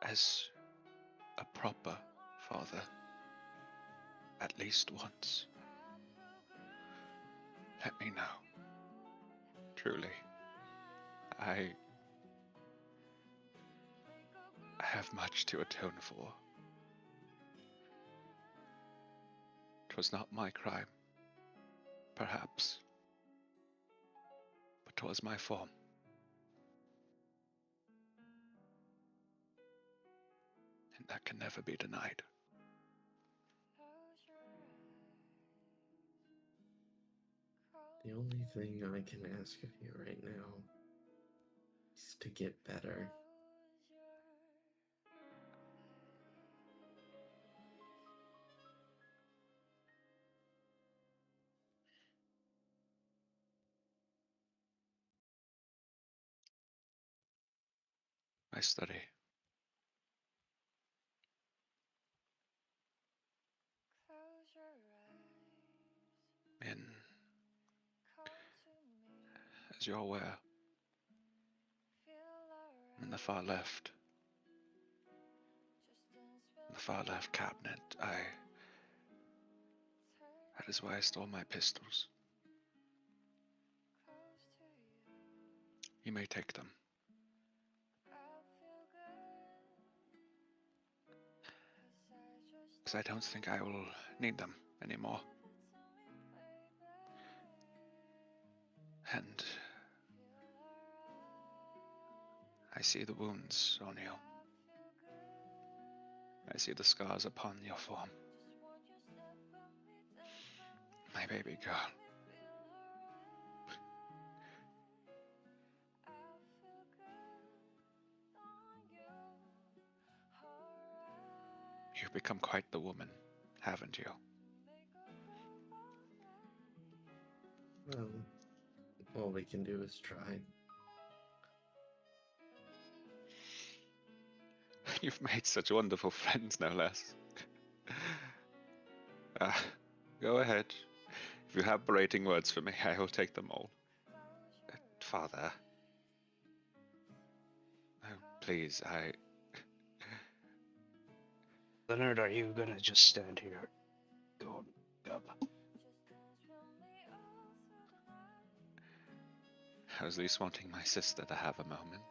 as a proper father, at least once, let me know. Truly, I have much to atone for. 'Twas not my crime, perhaps, but 'twas my form. And that can never be denied. The only thing I can ask of you right now is to get better. I study. In, as you're aware, in the far left cabinet, that is where I store my pistols. You may take them. Because I don't think I will need them anymore. And I see the wounds on you. I see the scars upon your form. My baby girl. You've become quite the woman, haven't you? Well, all we can do is try. You've made such wonderful friends, no less. Go ahead. If you have berating words for me, I will take them all. Father. Oh, please, Leonard, are you gonna just stand here going up? I was at least wanting my sister to have a moment.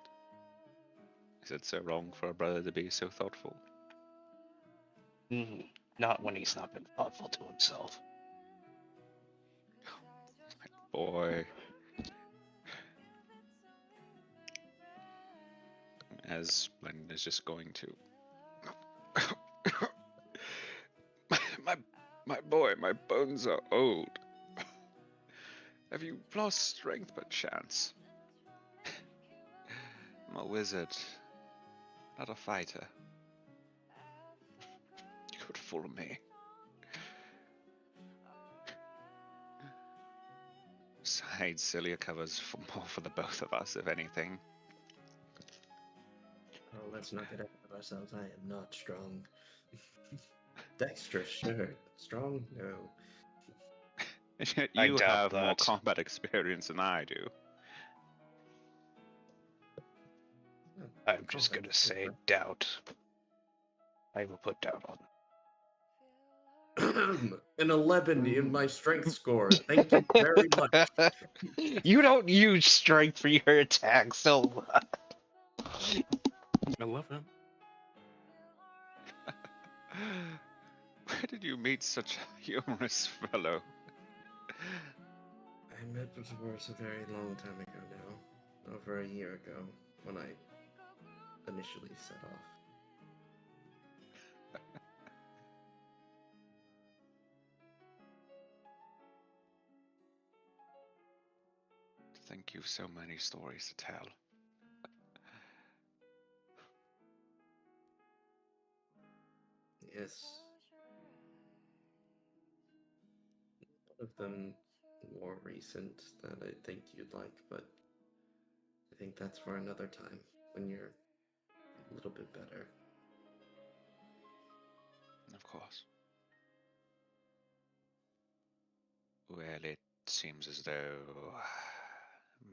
Is it so wrong for a brother to be so thoughtful? Not when he's not been thoughtful to himself. Boy, as Blendon is just going to. my, my boy, my bones are old. Have you lost strength by chance? I'm a wizard, not a fighter. You could fool me. Besides, Celia covers more for the both of us, if anything. Oh, let's not get ahead of ourselves. I am not strong. Dexterous, sure. Strong, no. You doubt have more that. combat experience than I do. I'm just gonna say doubt. I will put doubt on. An 11 in my strength score. Thank you very much. You don't use strength for your attacks, so I love him. Where did you meet such a humorous fellow? I met Boris a very long time ago now. Over a year ago, when I initially set off. Think you've so many stories to tell. Yes. One of them more recent that I think you'd like, but I think that's for another time when you're a little bit better. Of course. Well, it seems as though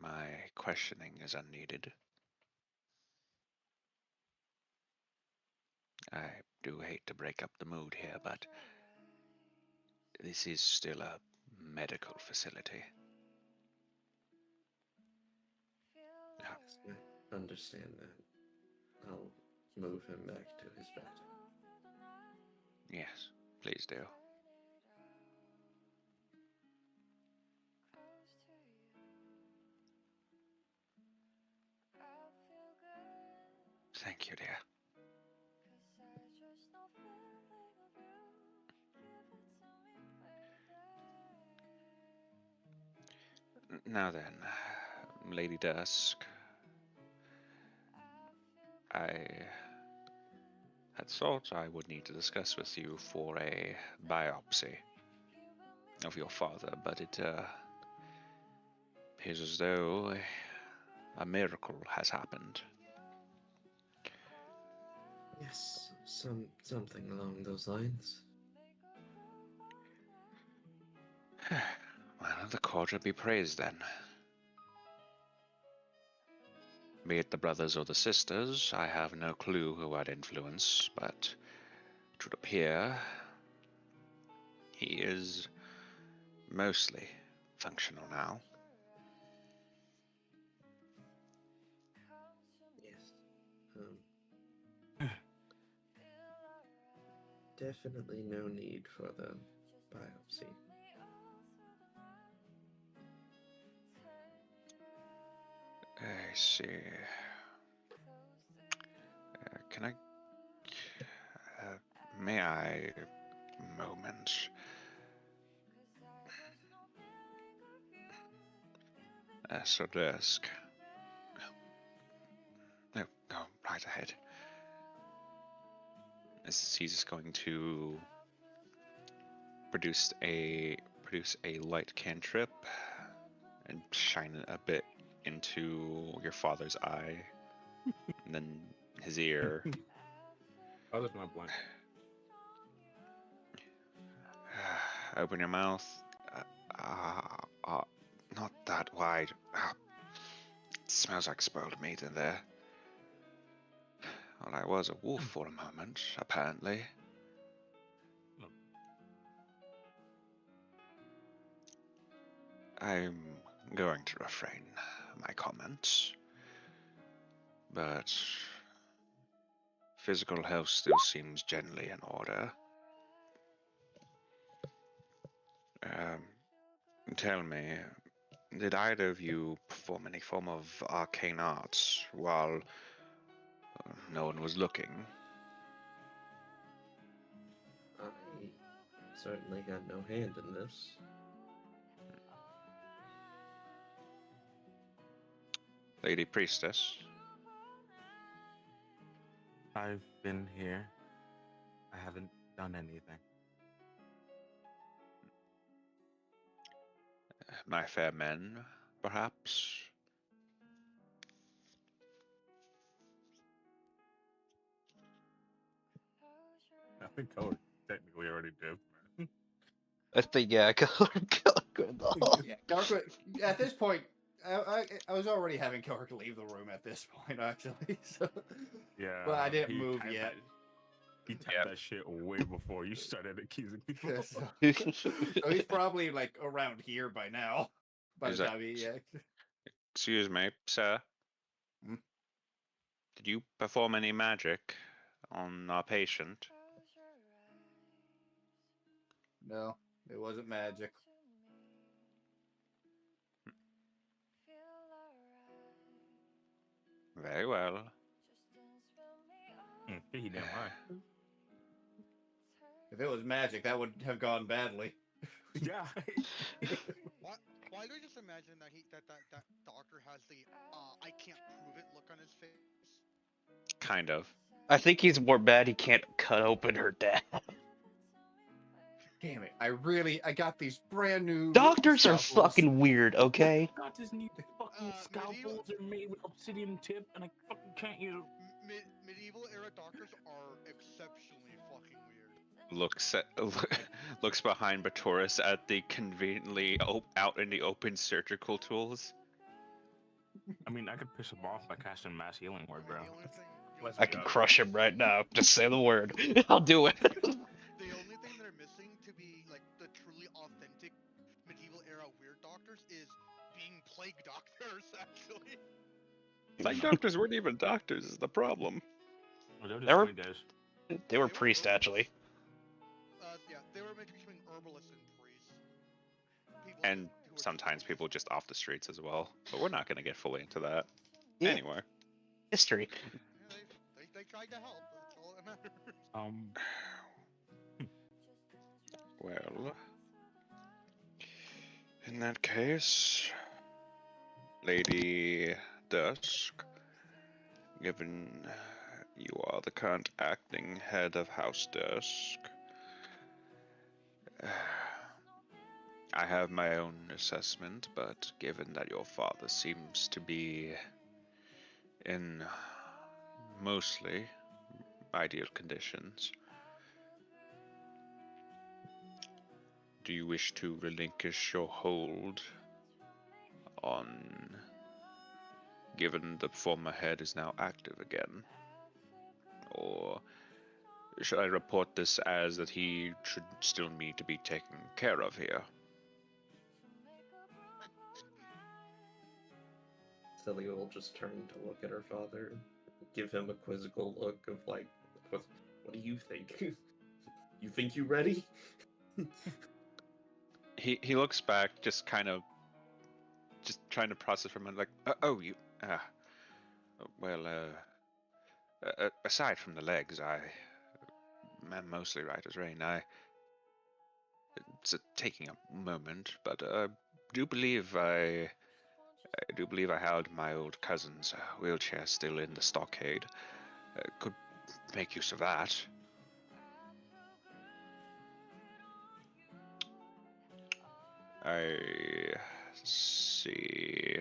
my questioning is unneeded. I do hate to break up the mood here, but this is still a medical facility. Yes, I understand that. I'll move him back to his bed. Yes, please do. Thank you, dear. Now then, Lady Dusk, I had thought I would need to discuss with you for a biopsy of your father, but it appears as though a miracle has happened. Yes, something along those lines. Well, the Quadra be praised then. Be it the brothers or the sisters, I have no clue who had influence, but it would appear he is mostly functional now. Yes. Definitely no need for the biopsy. I see. Can I... may I... moment? Sir Dusk. No, go right ahead. He's just going to produce a light cantrip and shine it a bit into your father's eye, and then his ear. Father's not blind. Open your mouth. Not that wide. It smells like spoiled meat in there. Well, I was a wolf for a moment, apparently. No. I'm going to refrain my comments, but physical health still seems generally in order. Tell me, did either of you perform any form of arcane arts while no one was looking. I certainly had no hand in this. Lady Priestess, I've been here. I haven't done anything. my fair men, perhaps? I think Color technically already did. I think yeah, good. Yeah, Gark. At this point, I was already having Gark leave the room at this point, actually. So, Yeah. but I didn't he move typed yet. He typed that shit way before you started accusing people. So, so he's probably like around here by now. By Is the that- time he, Excuse me, sir. Hmm? Did you perform any magic on our patient? no, it wasn't magic. Very well. He damn right. If it was magic, that would have gone badly. Yeah. Why do I just imagine that that doctor has the I can't prove it look on his face? Kind of. I think he's more mad he can't cut open her dad. Damn it! I got these brand new. Doctors are scalpels. fucking weird, okay? Got this new fucking scalpels are made with obsidian tip, and I fucking can't use them. Medieval era doctors are exceptionally fucking weird. Looks behind Batoris at the conveniently out in the open surgical tools. I mean, I could piss him off by casting mass healing word, bro. The only thing, Let's I be can honest. crush him right now. Just say the word. I'll do it. the only thing they're missing to be like the truly authentic medieval era weird doctors is being plague doctors, actually. Like doctors weren't even doctors is the problem. Well, they're just They were- weird guys. They were priests, actually. Yeah, they were made between herbalists and priests. People And who were sometimes just- people just off the streets as well. But we're not going to get fully into that. Yeah. Anyway. History. Yeah, they tried to help. That's all that matters. Well, in that case, Lady Dusk, given you are the current acting head of House Dusk, I have my own assessment, but given that your father seems to be in mostly ideal conditions, do you wish to relinquish your hold on, given the former head is now active again? Or should I report this as that he should still need to be taken care of here? Celia will just turn to look at her father, give him a quizzical look of like, what do you think? You think you ready? He looks back, just kind of, just trying to process for a moment, like, oh, you, well, aside from the legs, I am mostly right as rain. It's taking a moment, but I do believe I held my old cousin's wheelchair still in the stockade. Could make use of that. I see.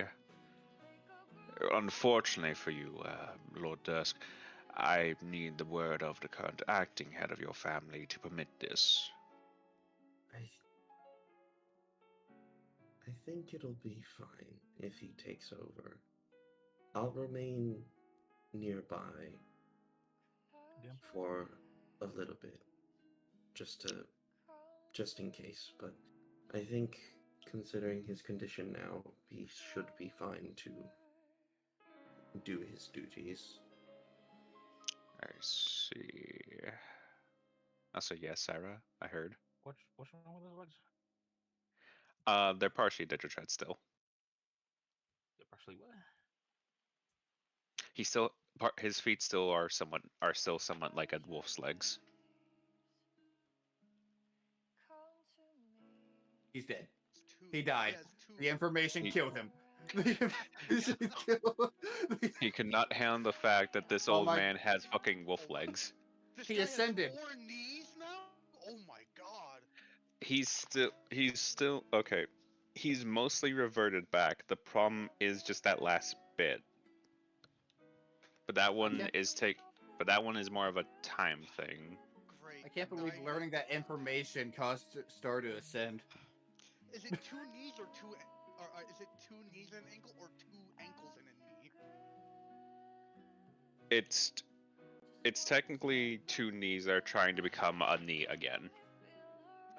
Unfortunately for you, Lord Dusk, I need the word of the current acting head of your family to permit this. I think it'll be fine if he takes over. I'll remain nearby for a little bit, just in case, but I think considering his condition now, he should be fine to do his duties. I see. Also, yes, Sarah, I heard. What's wrong with his legs? They're partially digitread still. They're partially what? He still, his feet still are somewhat like a wolf's legs. He's dead. It's two, He died. it's two. The information He- killed him. The information killed. He cannot handle the fact that this Oh old my- man has fucking wolf legs. This He guy ascended. has 4 knees now? Oh my god. He's still okay. He's mostly reverted back. The problem is just that last bit. But that one can't- is more of a time thing. Great. I can't believe learning that information caused Star to ascend. Is it 2 knees or is it 2 knees and an ankle or 2 ankles and a knee? It's technically 2 knees that are trying to become a knee again.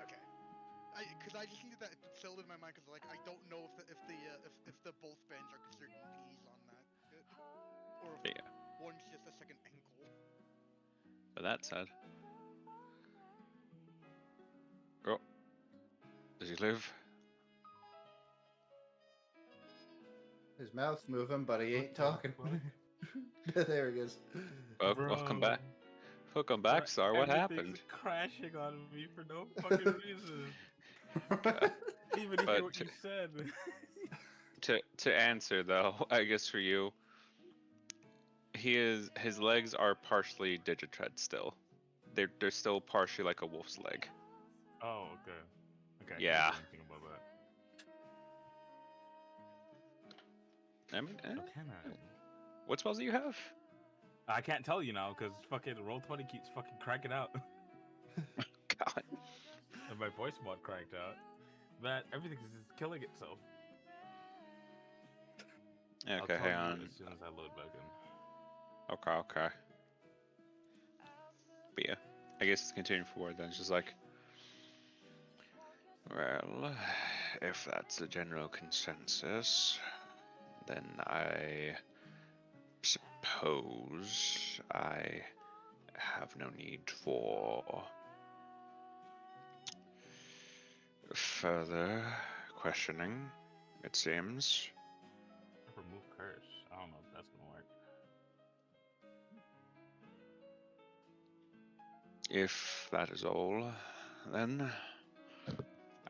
Okay. Because I just needed that settled in my mind because like I don't know if the both bends are considered knees on that, or if Yeah. one's just a second ankle. But that said, oh, does he live? His mouth's moving, but he ain't talking. There he is. Welcome back. Welcome back, Star. What happened? Crashing on me for no fucking reason. Even to But hear what you said. To answer though, I guess for you, his legs are partially digitread still. They're still partially like a wolf's leg. Oh, okay. Okay. I Yeah. can't do anything about that. I mean, How can I? what spells do you have? I can't tell you now because fucking Roll20 keeps fucking cranking out. God. And my voice mod cranked out. That everything is just killing itself. I'll Okay, tell hang you on. as soon as I load back in. Okay. But yeah, I guess it's continuing forward then. It's just like, well, if that's the general consensus, then I suppose I have no need for further questioning, it seems. Remove curse. I don't know if that's gonna work. If that is all, then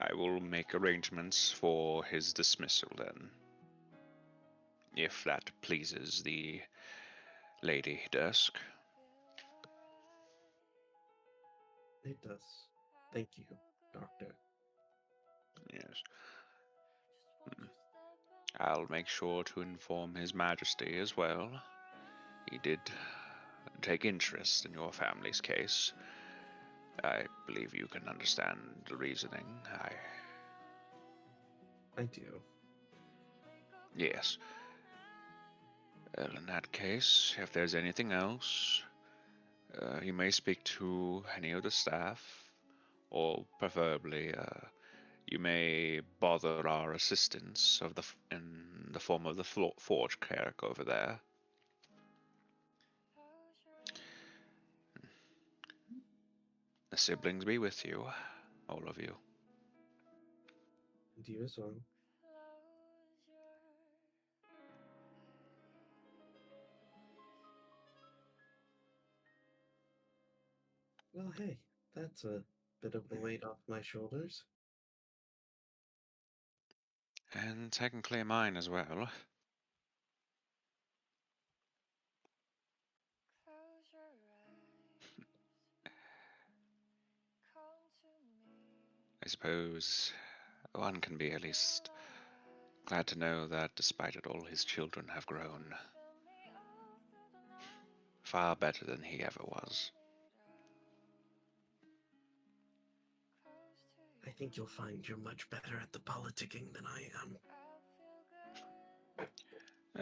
I will make arrangements for his dismissal then. If that pleases the Lady Dusk. It does. Thank you, Doctor. Yes. I'll make sure to inform His Majesty as well. He did take interest in your family's case. I believe you can understand the reasoning. I do. Yes. Well, in that case, if there's anything else, you may speak to any of the staff, or preferably, you may bother our assistants in the form of the forge cleric over there. The siblings be with you, all of you. And you as well. Well, hey, that's a bit of a weight off my shoulders. And technically mine as well. I suppose one can be at least glad to know that despite it all, his children have grown far better than he ever was. I think you'll find you're much better at the politicking than I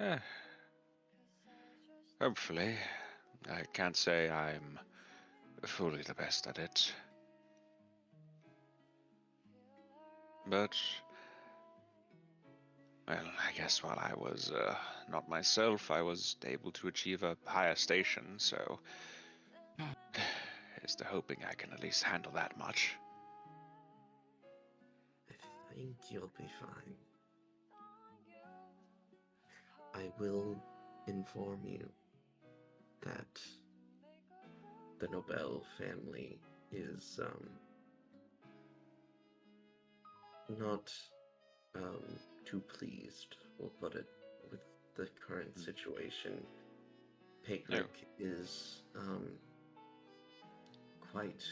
am. Hopefully. I can't say I'm fully the best at it. But, well, I guess while I was not myself, I was able to achieve a higher station, so it's the hoping I can at least handle that much. I think you'll be fine. I will inform you that the Nobel family is not too pleased, we'll put it, with the current situation. Patrick is quite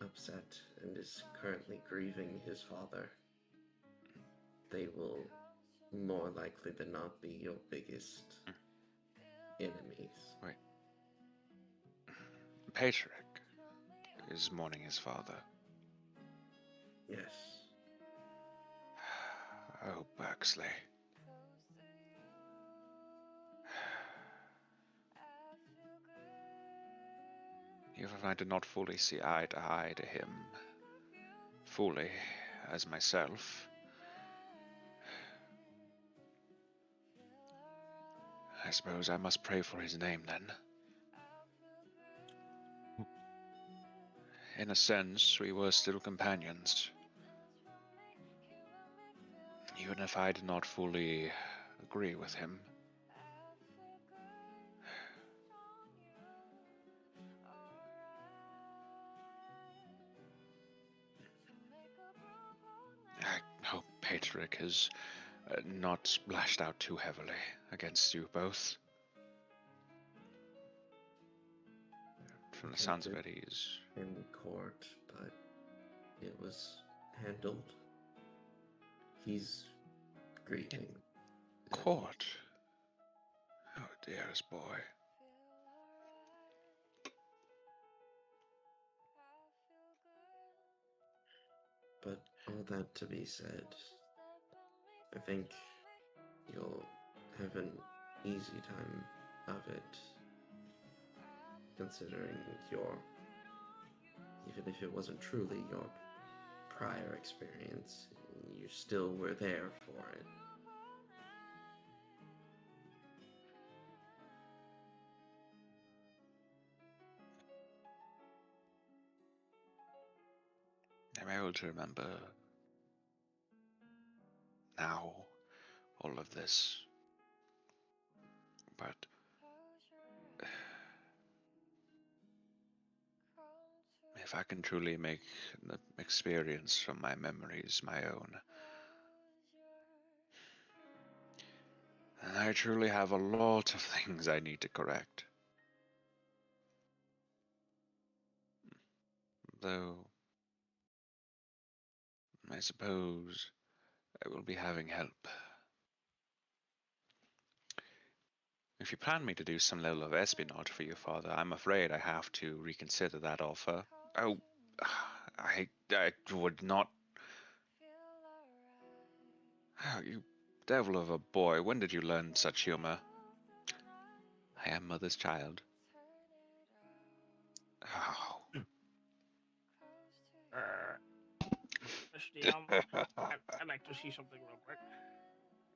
upset and is currently grieving his father. They will more likely than not be your biggest enemies. Wait. Patrick is mourning his father. Yes. Oh, Berksley. Even if I did not fully see eye to him, fully as myself, I suppose I must pray for his name then. In a sense, we were still companions. Even if I did not fully agree with him. I hope Patrick has not lashed out too heavily against you both. From the sounds of it, he's in court, but it was handled. He's grieving. Court. Oh, dearest boy. But all that to be said, I think you'll have an easy time of it, considering your, even if it wasn't truly your prior experience, you still were there for it. I'm able to remember now all of this, but if I can truly make the experience from my memories my own, then I truly have a lot of things I need to correct. Though, I suppose I will be having help. If you plan me to do some level of espionage for your father, I'm afraid I have to reconsider that offer. Oh, I would not. Oh, you devil of a boy, when did you learn such humor? I am mother's child. Oh. I'd like to see something real quick.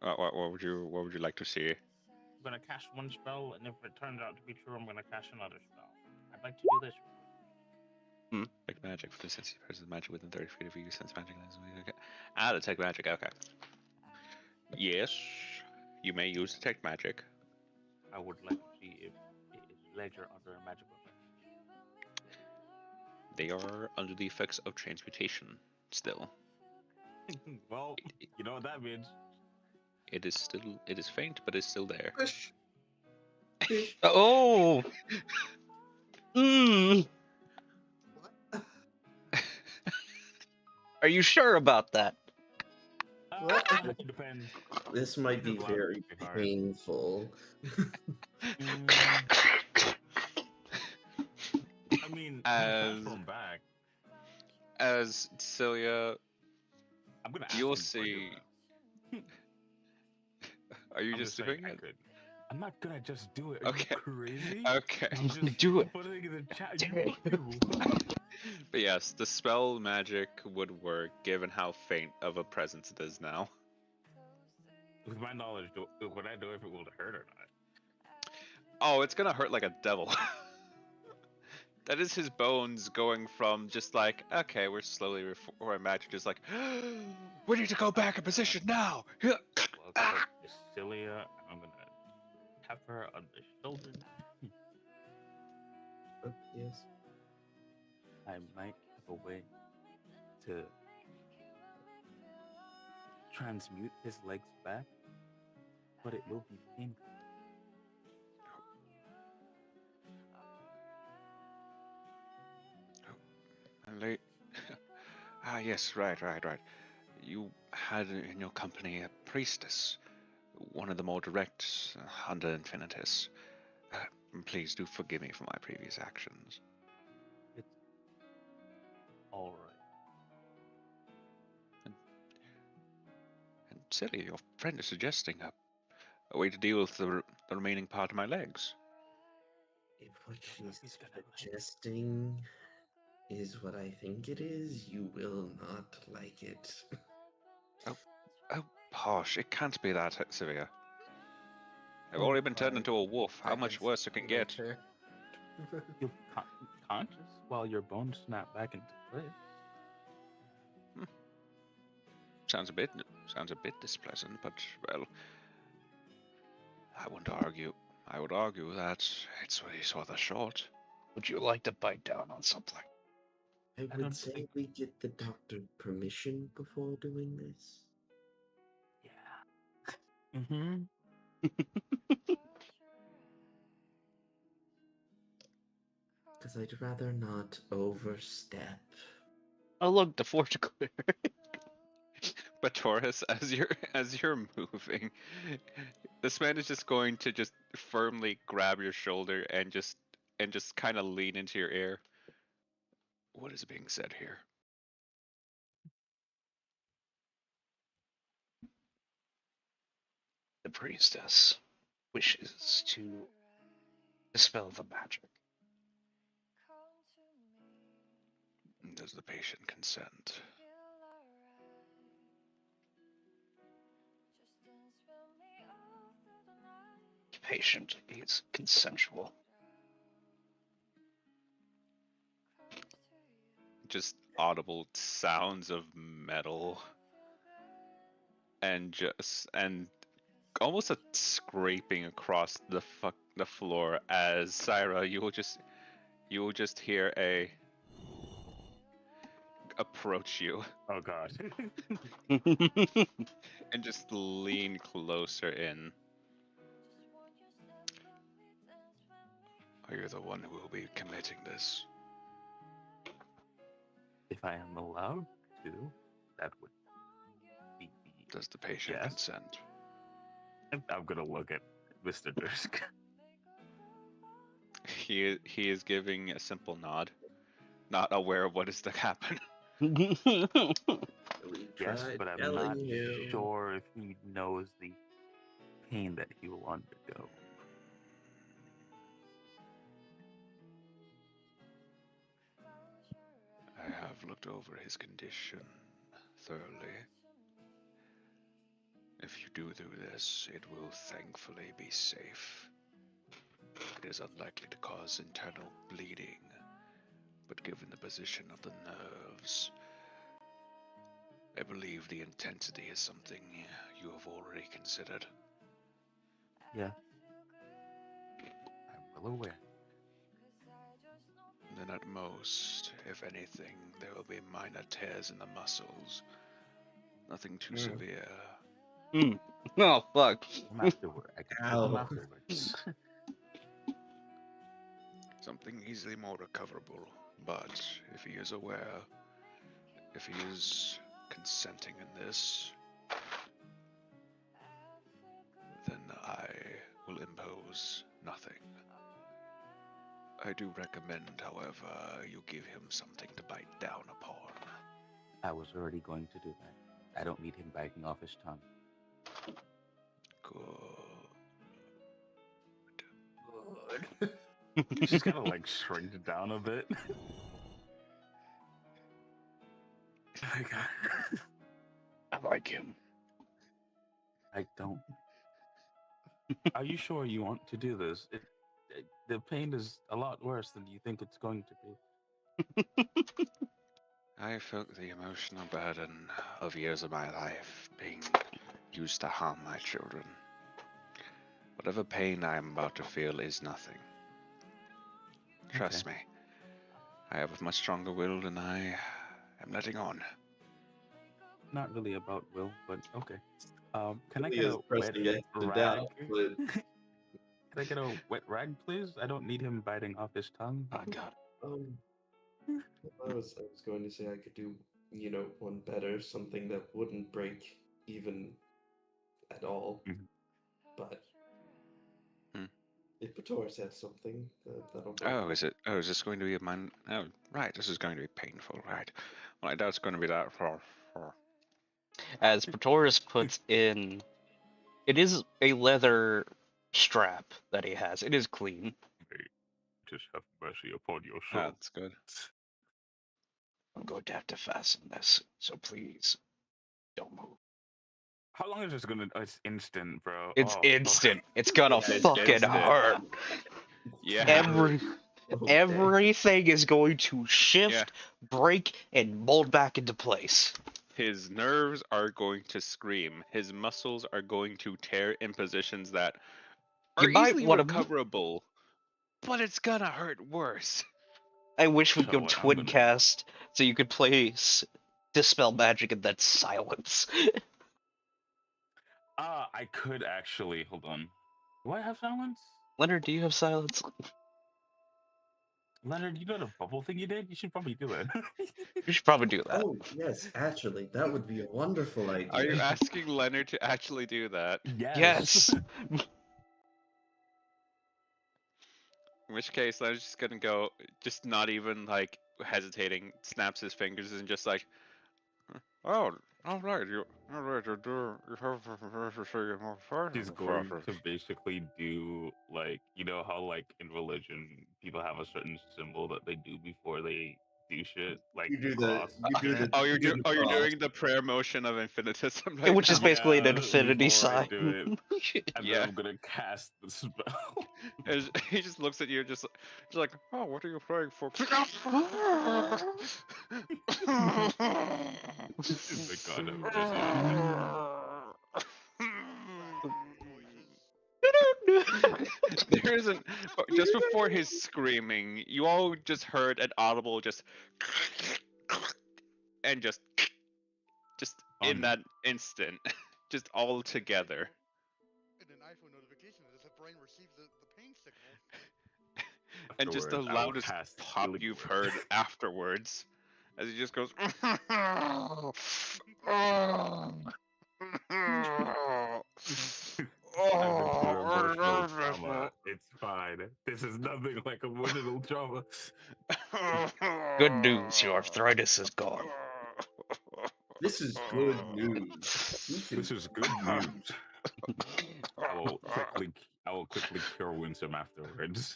What would you like to see? I'm gonna cast one spell, and if it turns out to be true, I'm gonna cast another spell. I'd like to do this. Detect magic for the sense of magic within 30 feet of you. Sense magic. Okay. Detect magic. Okay. Yes, you may use detect magic. I would like to see if it is ledger under a magic weapon. They are under the effects of transmutation still. Well, you know what that means. It is faint, but it's still there. Oh! Mm. Are you sure about that? What? It depends. This might be very painful. I mean, as back. As Celia, I'm gonna. You'll see. Are you just doing it? I'm not gonna just do it. Are Okay. you crazy? Okay. Just Do it. put it in the chat. Do You. But yes, the spell magic would work given how faint of a presence it is now. With my knowledge, would I know if it will hurt or not? Oh, it's gonna hurt like a devil. That is his bones going from just like, okay, we're slowly reforming magic, just like, we need to go back in position now. Well, Cilia, I'm gonna tap her on the shoulder. Yes. I might have a way to transmute his legs back, but it will be painful. And they... Ah, yes, right. You had in your company a priestess, one of the more direct under Infinitus. Please do forgive me for my previous actions. It's all right. And silly, your friend is suggesting a way to deal with the remaining part of my legs. If what she's He's gonna like suggesting is what I think it is, you will not like it. Oh, posh, it can't be that severe. I've Oh already been turned my into a wolf. How much seconds worse it can get? later. you're conscious while your bones snap back into place. Sounds a bit displeasant, but well, I wouldn't argue. I would argue that it's rather short. Would you like to bite down on something? I I would don't say think- we get the doctor permission before doing this. Yeah. Mm-hmm. Because I'd rather not overstep. Oh look, the forge clear. But Taurus, as you're moving, this man is just going to just firmly grab your shoulder and just kind of lean into your ear. What is being said here? The priestess wishes to dispel the magic. Does the patient consent? The patient is consensual. Just audible sounds of metal and almost a scraping across the floor as Syra, you will just hear a approach you Oh god. and just lean closer in. Are you the one who will be committing this? If I am allowed to, that would be Does the patient yes. consent? I'm gonna look at Mr. Dursk. He is giving a simple nod, not aware of what is to happen. We Yes, tried but I'm telling not you. sure if he knows the pain that he will undergo. I have looked over his condition thoroughly. If you do this, it will thankfully be safe. It is unlikely to cause internal bleeding, but given the position of the nerves, I believe the intensity is something you have already considered. Yeah. I'm well aware. Then at most, if anything, there will be minor tears in the muscles. Nothing too severe. Oh fuck. I'm afterward. I can feel them Ow. afterwards. Something easily more recoverable. But if he is aware, if he is consenting in this, then I will impose nothing. I do recommend, however, you give him something to bite down upon. I was already going to do that. I don't need him biting off his tongue. Good. She's kind of like shrinked down a bit. Oh my god. I like him. I don't. Are you sure you want to do this? The pain is a lot worse than you think it's going to be. I felt the emotional burden of years of my life being used to harm my children. Whatever pain I am about to feel is nothing. Trust me. I have a much stronger will than I am letting on. Not really about will, but okay. Can I Really get is a wet pressing it to rag? doubt, but Can I get a wet rag, please? I don't need him biting off his tongue. Oh god. um, I was going to say I could do, one better, something that wouldn't break even at all. Mhm. But Hmm. if Patoris has something, that'll work. Oh, is it? Oh, is this going to be a man? Oh, right. This is going to be painful, right? Well, I doubt it's going to be that far. As Pretorius puts in, it is a leather strap that he has. It is clean. May just have mercy upon your soul. That's good. I'm going to have to fasten this, so please don't move. How long is this gonna? It's instant, bro. It's Oh, instant. It's gonna It's fucking instant. hurt. Yeah. Everything is going to shift, break, and mold back into place. His nerves are going to scream. His muscles are going to tear in positions that are You might easily want to. recoverable, but it's gonna hurt worse. I wish we could So go what I'm twin gonna do- cast so you could play dispel magic and then silence. I could actually. Hold on. Do I have silence? Leonard, do you have silence? Leonard, you know the bubble thing you did? You should probably do it. You should probably do that. Oh, yes, actually, that would be a wonderful idea. Are you asking Leonard to actually do that? Yes. In which case, Leonard's just gonna go, just not even like hesitating, snaps his fingers and just like, oh, all right, you have She's going to basically do like how like in religion people have a certain symbol that they do before they do shit, like You the do cross. the Oh, you do the you're cross. doing the prayer motion of infinitism right Which is now? basically an Yeah, infinity before I sign. do it, and Yeah. then I'm gonna cast the spell. He just looks at you, just like, oh, what are you praying for? It's like, God have mercy. There isn't. Just before his screaming, you all just heard an audible just, and just in that instant, just all together. And an iPhone notification as the brain receives the pain signal. And just the Afterwards, I will loudest cast pop healing you've word. heard afterwards, as he just goes. I've been through emotional trauma. It's fine. This is nothing like emotional trauma. Good news, your arthritis is gone. This is good news. This is good news. I will quickly cure Winsome afterwards.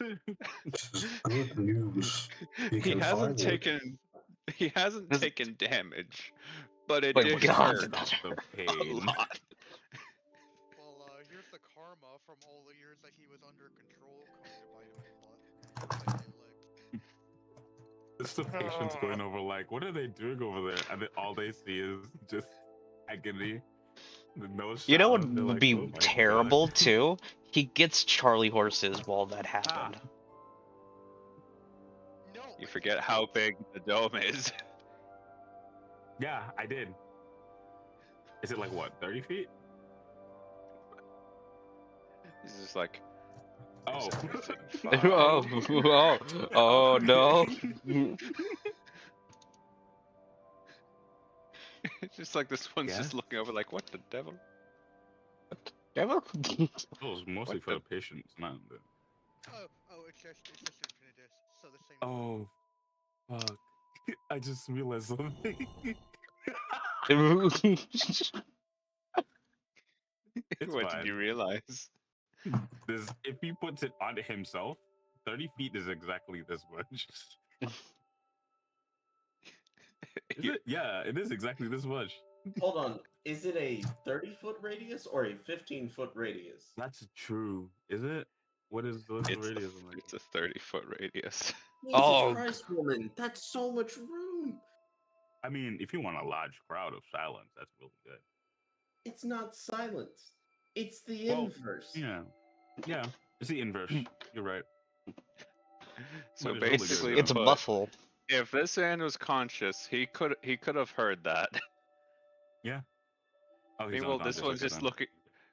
This is good news. You He can hasn't finally. taken damage, but it But did God, hurt Stop the a pain. lot. Well, here's the karma from all the years that he was under control coming to bite him in the butt. Bite my leg. It's the patients going over like, what are they doing over there? And then all they see is just agony. No sound. You know what They're would like, be oh my terrible God. too? He gets Charlie horses while that happened. No. You forget how big the dome is. Yeah, I did. Is it like what, 30 feet? He's just like, Oh. is everything Oh, fine? oh no. It's just like this one's Yes? just looking over like, what the devil? Devil? It was mostly What for the- the patients, not the. It's just infinitus. So the same. Oh, fuck. I just realized something. It's What fine. did you realize? If he puts it on himself, 30 feet is exactly this much. Is it? Yeah, it is exactly this much. Hold on. Is it a 30-foot radius or a 15-foot radius? That's true. Is it? What's the radius? It's a 30-foot radius. Jesus Oh, Christ, woman. That's so much room. I mean, if you want a large crowd of silence, that's really good. It's not silence. It's the Well, inverse. Yeah. Yeah. It's the inverse. You're right. So But it's really good, basically, It's put, muffled. if this man was conscious, he could have heard that. Yeah. Oh, he's Meanwhile, this unconscious. one's Okay, just then. looking.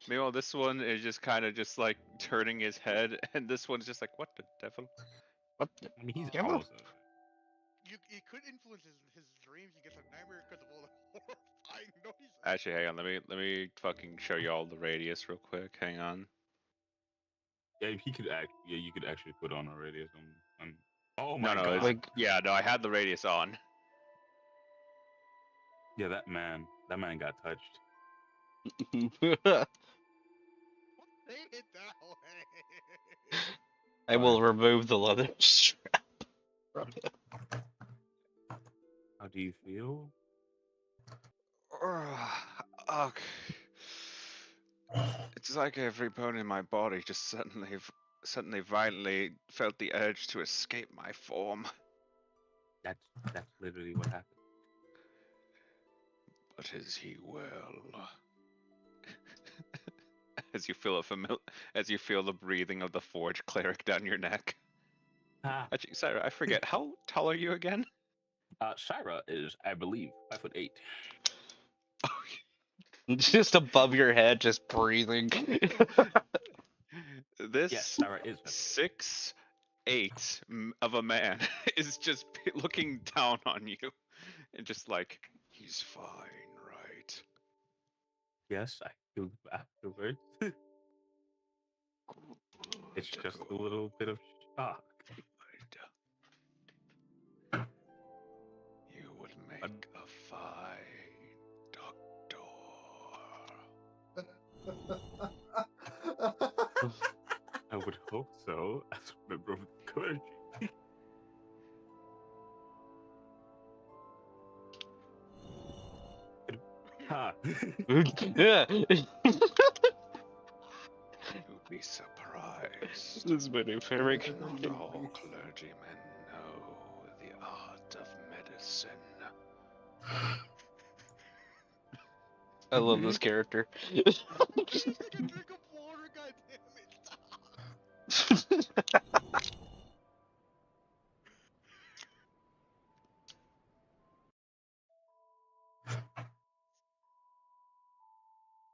Meanwhile, this one is just kind of just like turning his head, and this one's just like, what the devil? What? I mean, he's Yeah, well, almost. He could influence his dreams. He gets a nightmare because of all the horrifying noises. Actually, hang on. Let me fucking show you all the radius real quick. Hang on. Yeah, he could act. Yeah, you could actually put on a radius on. Oh No, my no, god. like, yeah, no, I had the radius on. Yeah, that man got touched. Say it that way. I will remove the leather strap from him. How do you feel? Okay. It's like every bone in my body just suddenly violently felt the urge to escape my form. That's literally what happened. But is he well? As you feel the breathing of the forge cleric down your neck. Ah. Actually, Sarah, I forget. How tall are you again? Shira is, I believe, 5'8". Just above your head, just breathing. This Yes, Shira is 6'8" of a man is just looking down on you and just like, he's fine, right? Yes, I feel afterwards. It's just a little bit of shock. You would make a fine doctor. I would hope so, as a member of the clergy. Ha! Yeah. You'd be surprised. This is my new favorite. Not all clergymen know the art of medicine. I love this character. Please take a drink of water, goddammit.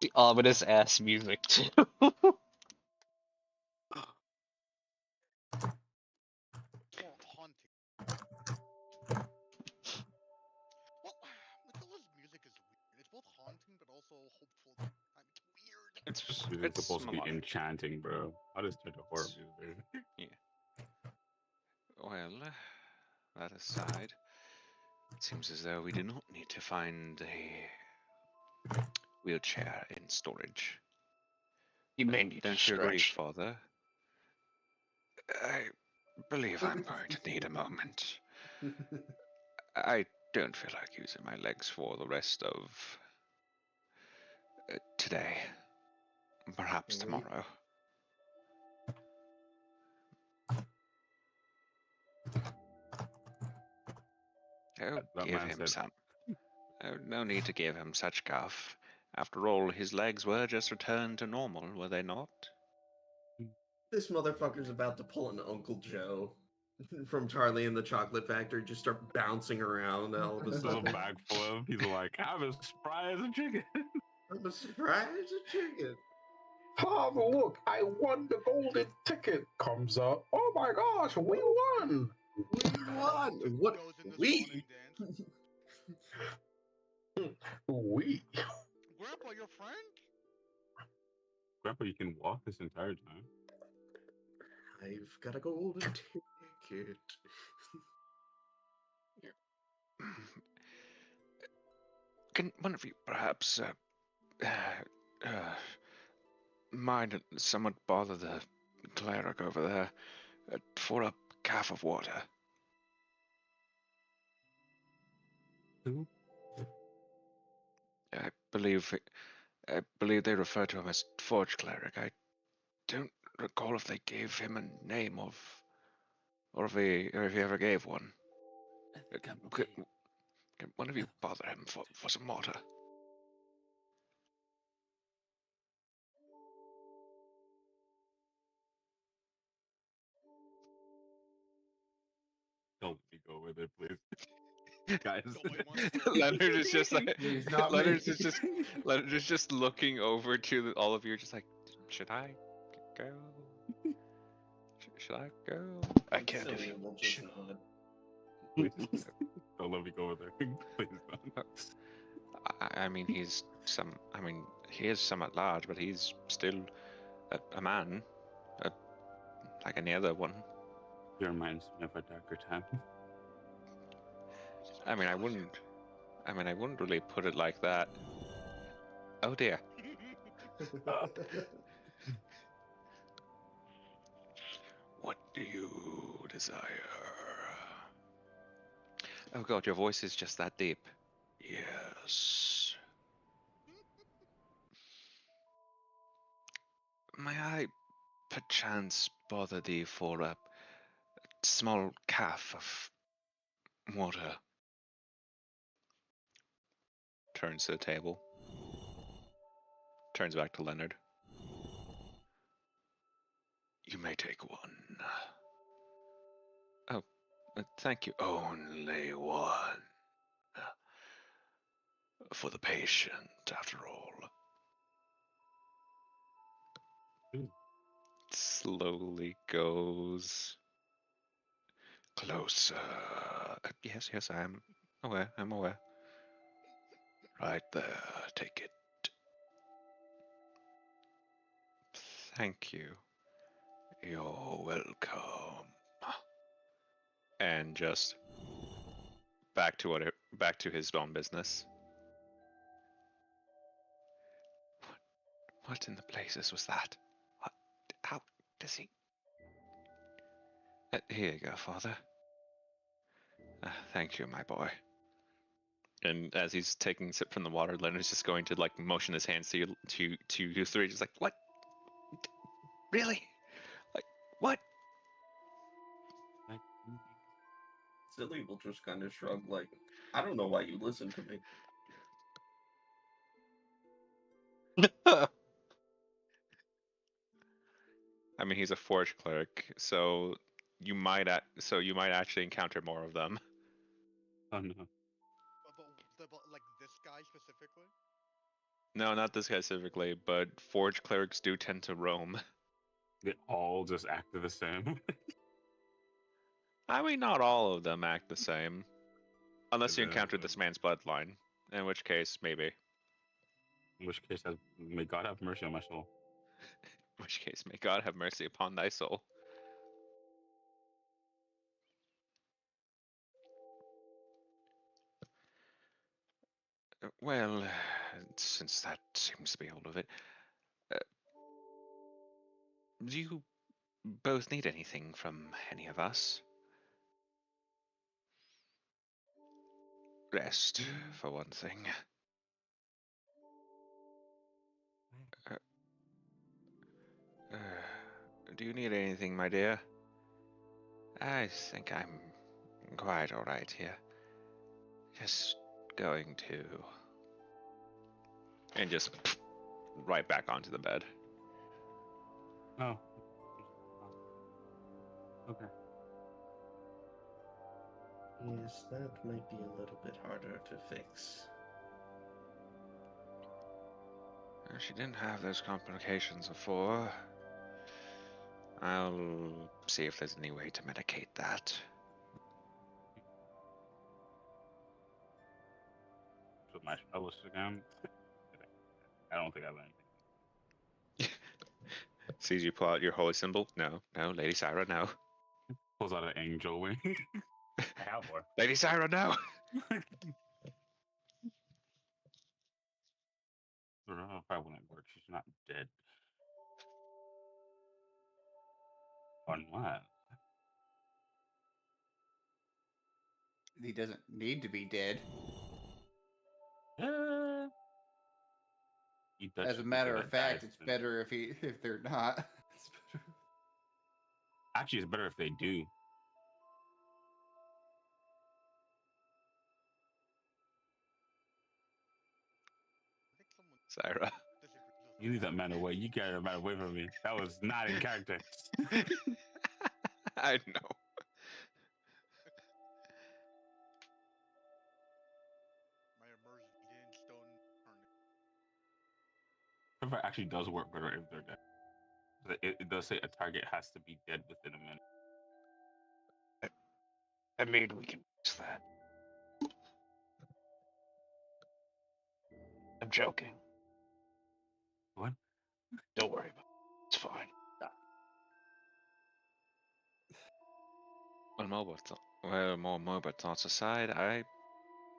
The ominous ass music too. Or haunting. Well, Matilda's music is weird. It's both haunting but also hopeful. It's weird. It's supposed to be melodic. enchanting, bro. How does turn to horror music? Yeah. Well, that aside, it seems as though we do not need to find a wheelchair in storage. You may need to Don't you agree, stretch. Father? I believe I'm going to need a moment. I don't feel like using my legs for the rest of today. Perhaps tomorrow. Oh, That give man him said- some. Oh, no need to give him such guff. After all, his legs were just returned to normal, were they not? This motherfucker's about to pull an Uncle Joe from Charlie and the Chocolate Factory, just start bouncing around all of a This is a sudden. backflip. He's like, I'm as spry as a chicken. I'm a surprise a chicken. Father, look, I won the golden ticket. Comes up. Oh my gosh, we won. We won. What? Goes in the We? spawning dance. We. Grandpa, your friend? Grandpa, you can walk this entire time. I've got a golden ticket. Can one of you perhaps mind someone bother the cleric over there for a calf of water? Who? I believe they refer to him as Forge Cleric. I don't recall if they gave him a name or if he ever gave one. Can one of you bother him for some water? go with it, please. Guys. Nobody wants to. Leonard is just like Please, not Leonard me. is just looking over to all of you, just like, should I go? Should I go? I can't. If Silly you will just should. nod. Please. Don't let me go with her. Please don't. I mean, he's some. I mean, he is some at large, but he's still a man, like any other one. He reminds me of a darker time. I mean, I wouldn't really put it like that. Oh dear. What do you desire? Oh god, your voice is just that deep. Yes. May I perchance bother thee for a small calf of water? Turns to the table. Turns back to Leonard. You may take one. Oh, thank you. Only one. For the patient, after all. Slowly goes closer. Yes, I am aware. I'm aware. Right there. Take it. Thank you. You're welcome. And just back to his own business. What in the places was that? What? How does he? Here you go, Father. Thank you, my boy. And as he's taking a sip from the water, Leonard's just going to like motion his hands to you three, just like, what? Really? Like, what? Silly will just kind of shrug, like, I don't know why you listen to me. I mean, he's a forge cleric, so you might actually encounter more of them. Oh no. But like this guy specifically? No, not this guy specifically, but forge clerics do tend to roam. They all just act the same. I mean, not all of them act the same. Unless you Yeah, encountered this man's bloodline, in which case, maybe. In which case, may God have mercy on my soul. In which case, may God have mercy upon thy soul. Well, since that seems to be all of it, do you both need anything from any of us? Rest, for one thing. Do you need anything, my dear? I think I'm quite alright here. Just going to... And just right back onto the bed. Oh. Okay. Yes, that might be a little bit harder to fix. She didn't have those complications before. I'll see if there's any way to medicate that. With my spells again. I don't think I have anything. Sees you pull out your holy symbol. No, Lady Syra, no. Pulls out an angel wing. I have one. Lady Syra, no! I don't know if I wouldn't work. She's not dead. Unless. He doesn't need to be dead. As a matter of fact, it's better if they're not. Actually, it's better if they do. I think someone Syra. disagrees with You leave that man away. You get that man away from me. That was not in character. I know. It actually does work better if they're dead. It does say a target has to be dead within a minute. I mean, we can fix that. I'm joking. What? Don't worry about it. It's fine. More mobile thoughts aside,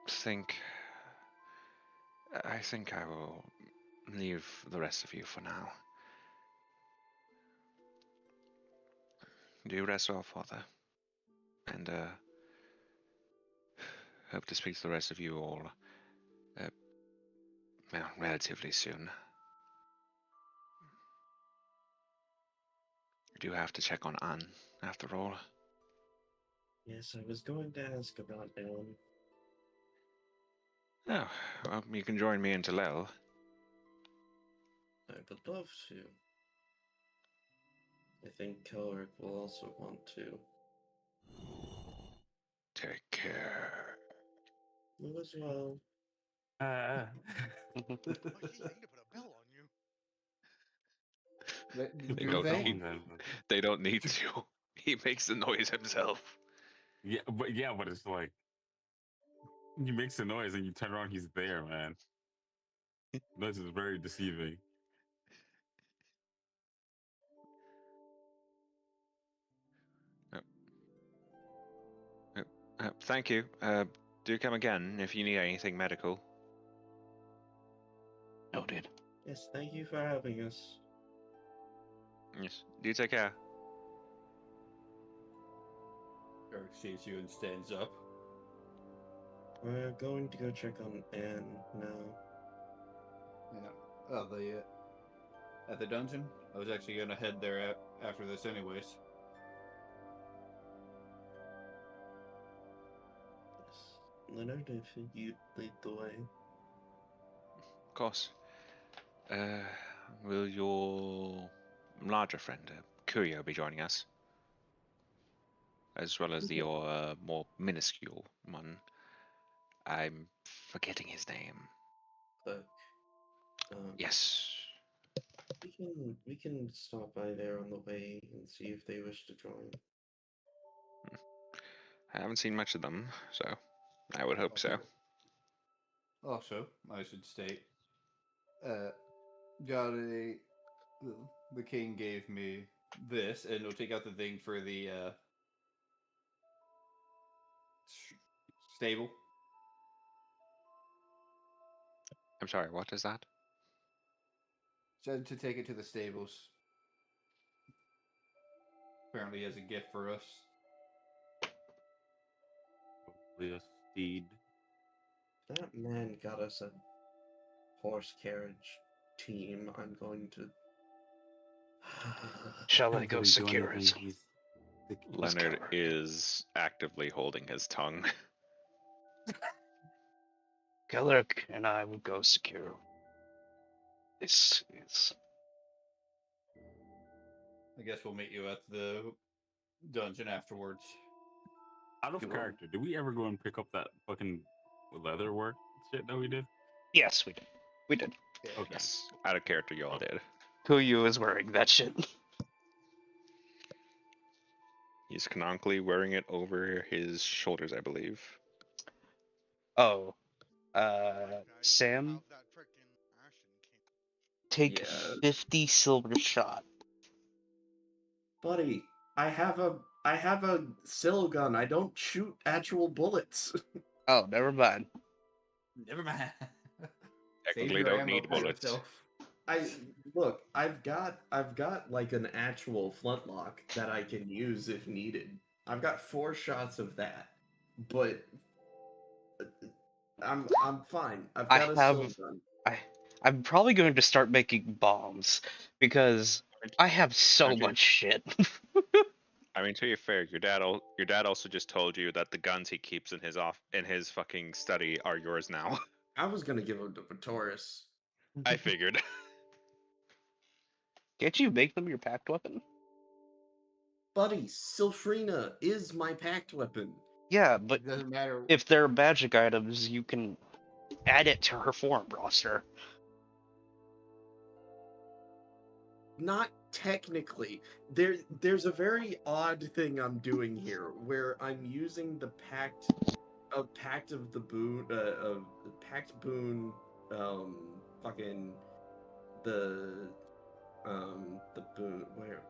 think I think I will leave the rest of you for now. Do you rest well, Father, and hope to speak to the rest of you all, relatively soon. I do have to check on Anne, after all. Yes, I was going to ask about Ellen. Oh, well, you can join me in Talel. I would love to. I think Kelric will also want to. Take care. You as well. Oh, he seemed to put a bell on you. They Do don't they? need. They don't need to. He makes the noise himself. Yeah, but it's like he makes the noise and you turn around, he's there, man. This is very deceiving. Thank you. Do come again if you need anything medical. Noted. Yes, thank you for having us. Yes. Do take care. Eric sees you and stands up. We're going to go check on Anne now. Yeah. Oh, at the dungeon? I was actually going to head there after this anyways. Yes. Leonard, if you'd lead the way. Of course. Will your larger friend, Curio, be joining us? As well as your more minuscule one. I'm forgetting his name. Clerk. Yes. We can stop by there on the way and see if they wish to join. I haven't seen much of them, so I would hope so. Also, I should state, got a. The king gave me this, and he'll take out the thing for the stable. I'm sorry, what is that? Said to take it to the stables. Apparently, as a gift for us. Probably a steed. That man got us a horse carriage team. I'm going to. Shall I Can't go really do secure anything, it? Leonard covered. is actively holding his tongue. Kelric and I will go secure. This is. I guess we'll meet you at the dungeon afterwards. Out of You will- character, did we ever go and pick up that fucking leather work shit that we did? Yes, we did. We did. Okay. Yes, out of character, you all did. Kuyu is wearing that shit. He's canonically wearing it over his shoulders, I believe. Oh. Guys, Sam, have that frickin' Ashen King. take Yeah. 50 silver shot. Buddy, I have a sil gun. I don't shoot actual bullets. Oh, never mind. Never mind. Technically don't need bullets. I've got like an actual flintlock that I can use if needed. I've got 4 shots of that, but I'm fine. I've got a sil gun. I'm probably going to start making bombs because I have so Aren't you? much shit. I mean, to be fair, your dad also just told you that the guns he keeps in his fucking study are yours now. I was gonna give them to Pretorius. I figured. Can't you make them your packed weapon? Buddy, Sylphrina is my packed weapon. Yeah, but It doesn't matter. if they're magic items, you can add it to her form roster. Not technically. There's a very odd thing I'm doing here where I'm using the pact of the boon of pact boon fucking the the boon where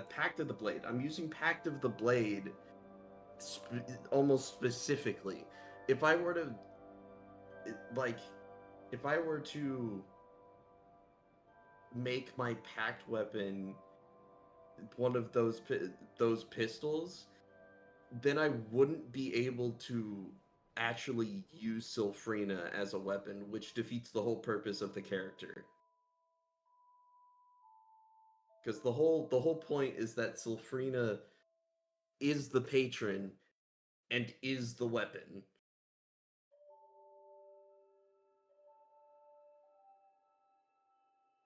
pact of the blade. I'm using pact of the blade almost specifically. If I were to like if I were to make my pact weapon one of those pistols, then I wouldn't be able to actually use Sylphrina as a weapon, which defeats the whole purpose of the character. Because the whole point is that Sylphrina is the patron and is the weapon.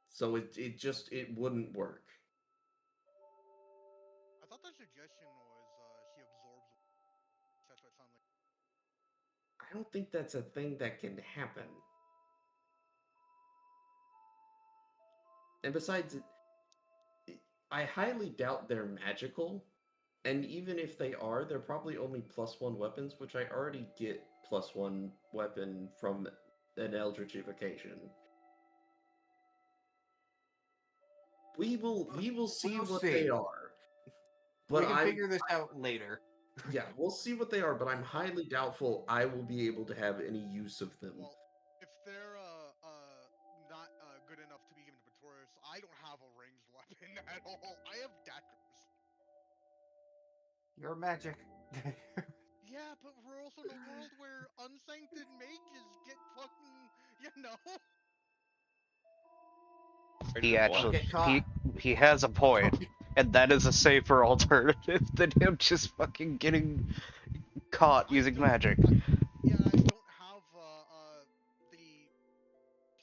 So it wouldn't work. I thought the suggestion was she absorbs. That's what it sounded like. I don't think that's a thing that can happen. And besides, I highly doubt they're magical. And even if they are, they're probably only +1 weapons, which I already get +1 weapon from an Eldritch Evocation. We will see We'll what see. they are. But we can figure this out later. Yeah, we'll see what they are, but I'm highly doubtful I will be able to have any use of them. Well, if they're not good enough to be given to Pretorius, I don't have a ranged weapon at all. I have daggers. Your magic. Yeah, but we're also in a world where unsanctioned mages get fucking, He actually get caught. he has a point, and that is a safer alternative than him just fucking getting caught using magic. Yeah, I don't have the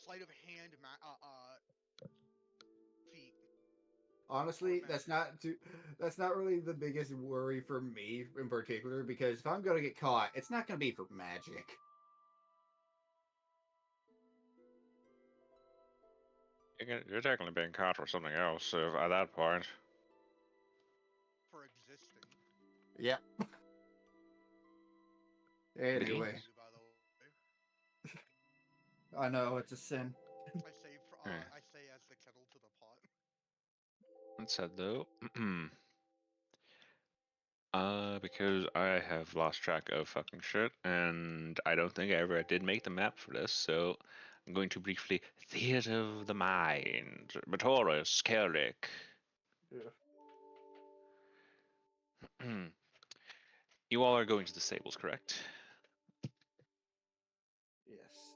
sleight of hand feat. Honestly, that's not really the biggest worry for me in particular, because if I'm gonna get caught, it's not gonna be for magic. You're technically being caught for something else so at that point. For existing. Yep. Anyway, By the way, I know it's a sin. I say as the kettle to the pot. That said though, because I have lost track of fucking shit, and I don't think I ever did make the map for this, so I'm going to briefly Theater of the Mind, Matoris, Kelric. You all are going to the stables, correct? Yes.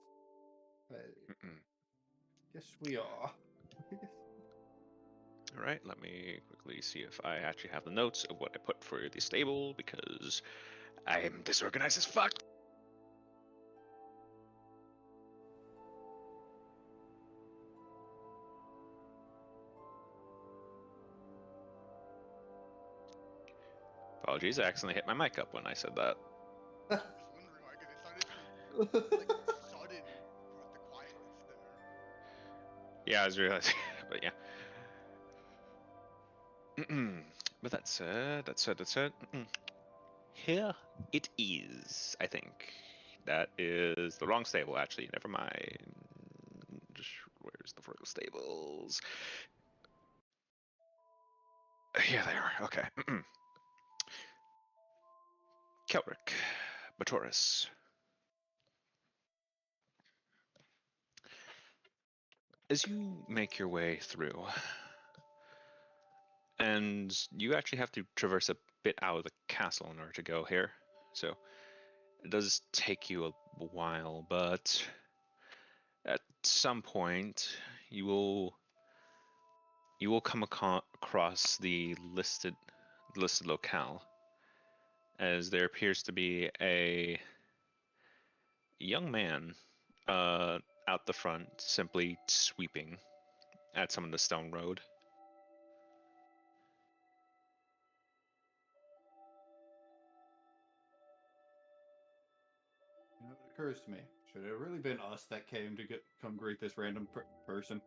Yes, we are. Alright, let me quickly see if I actually have the notes of what I put for the stable, because I am disorganized as fuck. Apologies, I accidentally hit my mic up when I said that. I was wondering why, because it sounded too sudden with the quietness there. Yeah, I was realizing, but yeah. But that said. Here it is, I think. That is the wrong stable, actually. Never mind. Where's the real stables? Here they are. Okay. Kelric, Batoris. As you make your way through, and you actually have to traverse a bit out of the castle in order to go here, so it does take you a while, but at some point you will come across the listed locale, as there appears to be a young man out the front, simply sweeping at some of the stone road. You know, it occurs to me, should it have really been us that came to come greet this random person?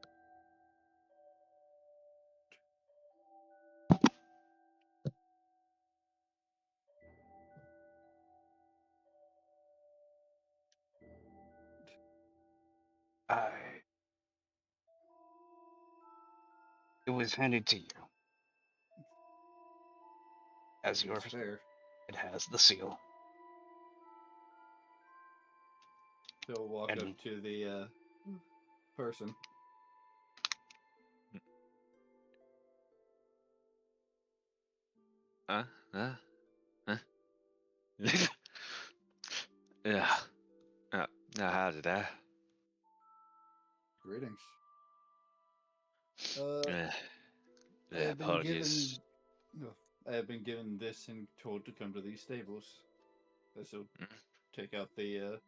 It was handed to you as your. That's fair. It has the seal. He'll walk And- up to the person. Huh? Huh? Huh? Yeah. How did I? Greetings. Yeah, I have been given. apologies. No, I have been given this and told to come to these stables. So take out the.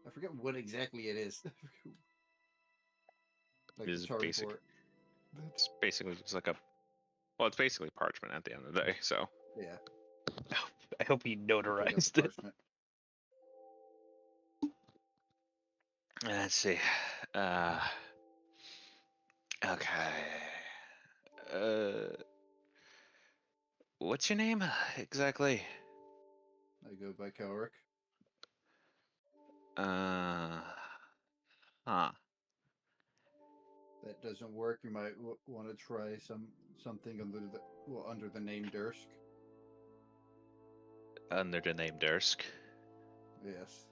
I forget what exactly it is. Like This the is charting basic. for it. It's basically just like a. Well, it's basically parchment at the end of the day. So Yeah. I hope he Take out the notarized it. parchment. let's see. Okay. What's your name exactly? I go by Calric. Huh. That doesn't work. You might want to try something under the name Dursk. Under the name Dursk. Yes.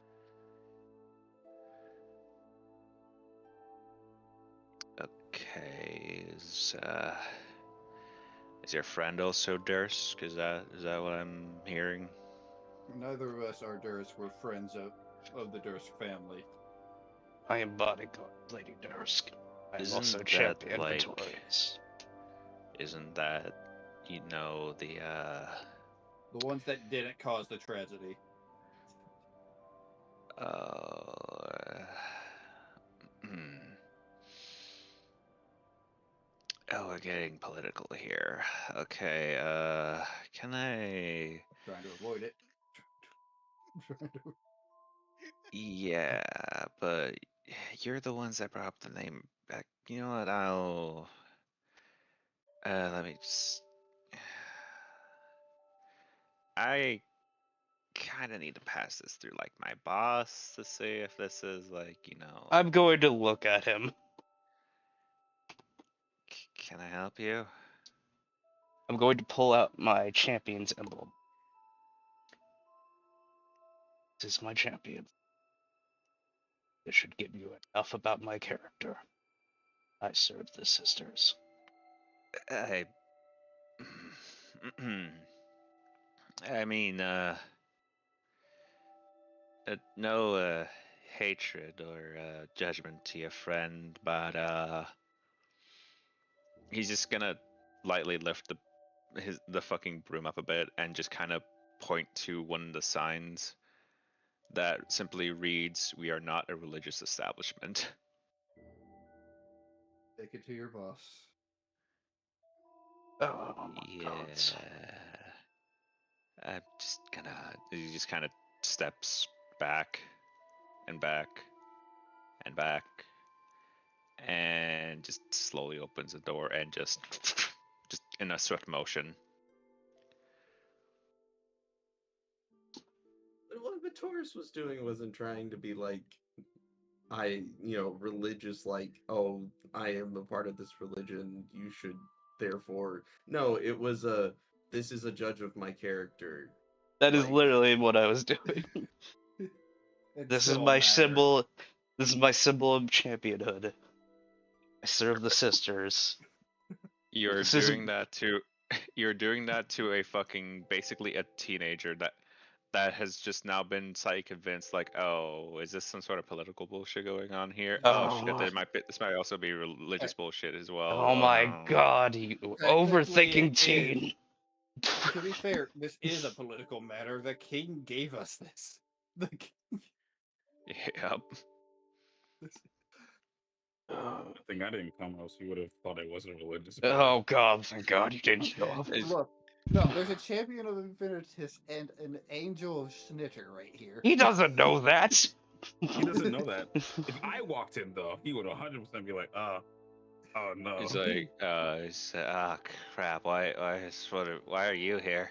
Okay. Is your friend also Dursk? Is that what I'm hearing? Neither of us are Dursk. We're friends of the Dursk family. I am bodyguard, Lady Dursk. I am Isn't also that champion like- Pretorius. Isn't that the The ones that didn't cause the tragedy. hmm. Oh, we're getting political here. Okay, can I? Trying to avoid it. Yeah, but you're the ones that brought up the name back. You know what? Let me just. I kind of need to pass this through like my boss to see if this is like, I'm going to look at him. Can I help you? I'm going to pull out my champion's emblem. This is my champion. This should give you enough about my character. I serve the sisters. I I mean, no hatred or judgment to your friend, but he's just gonna lightly lift the fucking broom up a bit and just kind of point to one of the signs that simply reads, "We are not a religious establishment." Take it to your boss. Oh my Yeah. god. I'm just gonna. He just kind of steps back and back and back and just slowly opens the door and just in a swift motion. What Taurus was doing wasn't trying to be like, religious, like, oh, I am a part of this religion, you should therefore. No, it was this is a judge of my character. That is Like- literally what I was doing. It This is still my matters. symbol. This is my symbol of championhood. I serve the sisters. You're This doing isn't- that to. You're doing that to a fucking basically a teenager that has just now been slightly convinced, like, oh, is this some sort of political bullshit going on here? Oh, Oh shit, my- this might also be religious bullshit as well. Oh my no. god, you overthinking it teen. To be fair, this is a political matter. The king gave us this. The king. Yep. I think I didn't come, else you would have thought it wasn't religious. Oh god, thank god you didn't show up. Look, no, there's a champion of Infinitus and an angel of Schnitter right here. He doesn't know that. He doesn't know that. If I walked in, though, he would 100% be like, oh no. He's like, crap. Why are you here?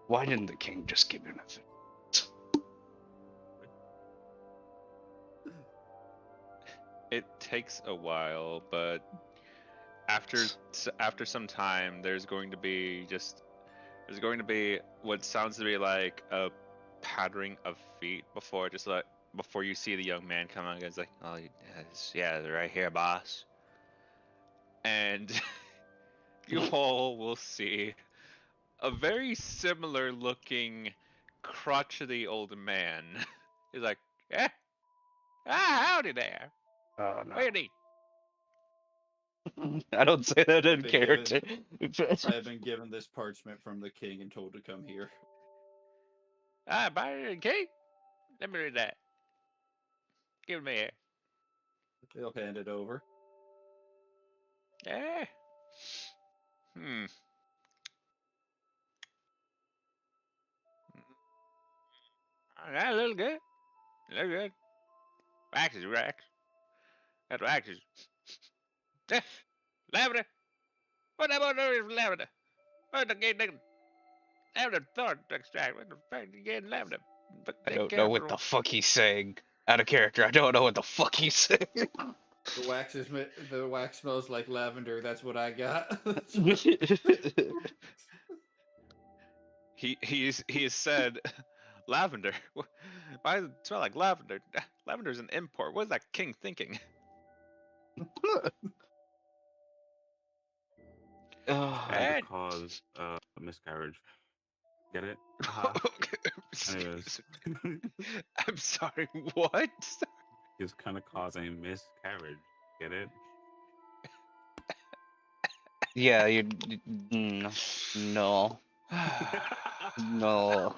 Why didn't the king just give you nothing? takes a while, but after some time, there's going to be what sounds to be like a pattering of feet before you see the young man come out. It's like, oh yes, yeah, they're right here, boss. And you all will see a very similar looking crotchety old man. He's like, yeah, howdy there. Oh What do you need? no. I don't say that in Been character. I have been given this parchment from the king and told to come here. Buy a key? Let me read that. Give it me here. They'll hand it over. Yeah. A little good. A little good. Waxes, wax. That's waxes. Lavender. What about lavender? What the gate nigga? Lavender thorn extract. What the fuck you getting lavender? But I take don't care know of what it. the fuck he's saying. Out of character. I don't know what the fuck he's saying. The wax smells like lavender. That's what I got. He has said lavender. Why does it smell like lavender? Lavender's an import. What is that king thinking? Trying Eh? to cause a miscarriage. Get it? Uh-huh. Anyways, I'm sorry, what? he's kind of causing a miscarriage. Get it? Yeah, no. No.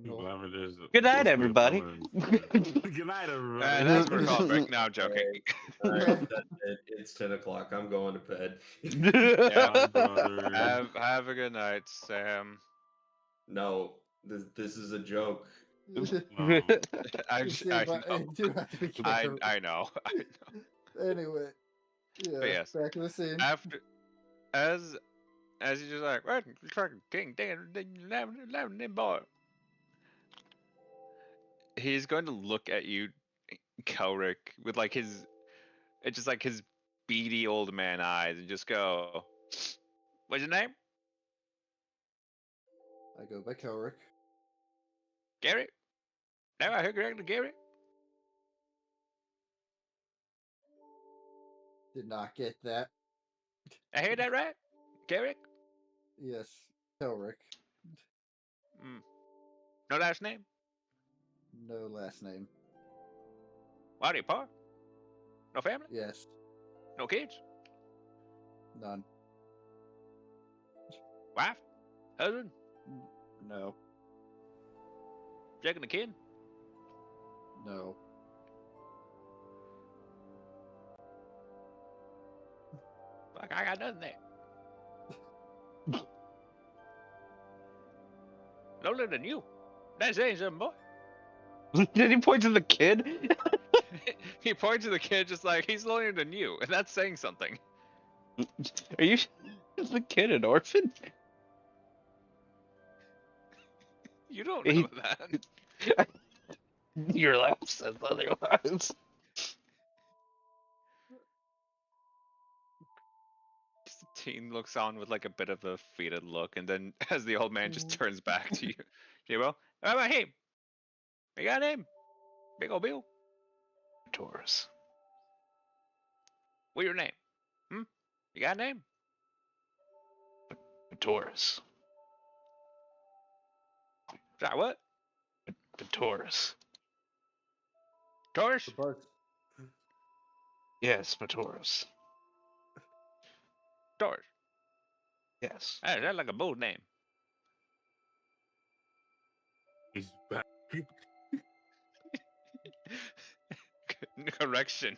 No. Lavender's Good night, supposed to be a everybody. permanent- Good night, everybody. That's where call break. No, I'm joking. Alright, that's it. It's 10 o'clock. I'm going to bed. Yeah. Bye, brother. Have a good night, Sam. No, this is a joke. No. See, but I do have to be careful. I know. Anyway, yeah. But yes, Back to the scene. after as he's just like, right, fucking king, damn, lavender boy. He's going to look at you, Kelrick, with like it's just like his beady old man eyes, and just go, "What's your name?" I go by Kelrick. Gary. Now I heard correctly, Gary. Did not get that. I heard that right, Gary. Yes, Kelrick. No last name. No last name. Why do you poor? No family. Yes, No kids. none. Wife. Husband. No, Checking the kid. no. Fuck, I got nothing there. No older than you. That's saying something, boy. Did he point to the kid? He points to the kid just like he's older than you, and that's saying something. Are you? Is the kid an orphan? You don't know that. Your laugh says otherwise. Just the teen looks on with like a bit of a faded look, and then as the old man just turns back to you, you will. How about him? You got him? Big old Bill. Taurus. What's your name? You got a name? Taurus. Sorry, what? Taurus. Taurus? The parts. Yes, Taurus. Taurus. Yes. Hey, that's like a bold name. He's back. Correction.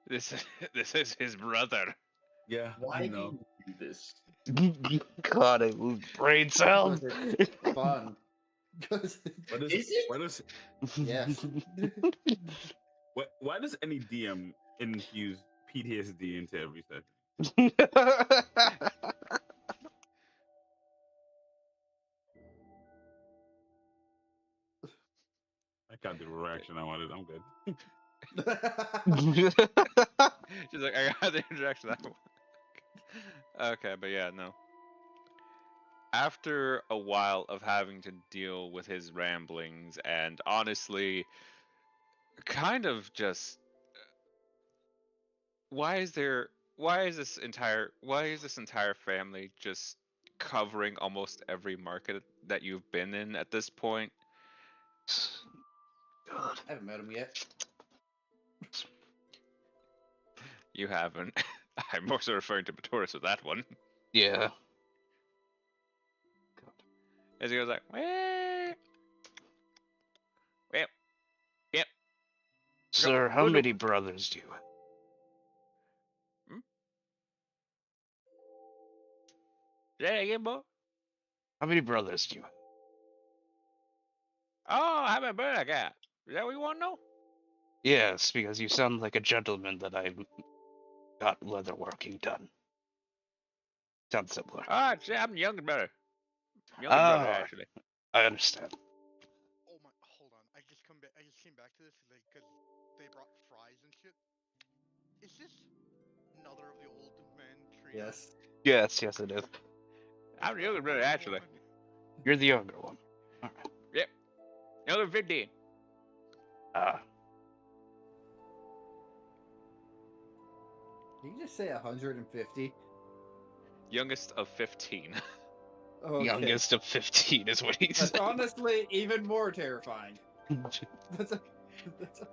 This is his brother. Yeah, Why I do know. you do this? God, I lose brain cells. Fun. What is it? Why does Yes. why does any DM infuse PTSD into every session? I got the reaction I wanted. I'm good. She's like, I got the introduction. Okay, but yeah, no. After a while of having to deal with his ramblings and honestly, kind of just why is there why is this entire family just covering almost every market that you've been in at this point? God. I haven't met him yet. You haven't. I'm also referring to Batoris with that one. Yeah. As he goes like, well, yep. Sir, how Go to- many brothers do you have? Yeah, yeah, boy. How many brothers do you have? Oh, how many bird I got? Is that what you want to know? Yes, because you sound like a gentleman that I got leatherworking done. Sounds similar. I'm the youngest brother. Younger brother, Ah, actually. I understand. Oh my, hold on. I just came back to this because they brought fries and shit. Is this another of the old man trio? Yes. Yes, yes, it is. I'm the youngest brother, actually. You're the younger one. Alright. Yep. Younger 15. Ah, Did you just say 150? Youngest of 15. Okay. youngest of 15 is what he That's said. honestly even more terrifying. That's a, that's a,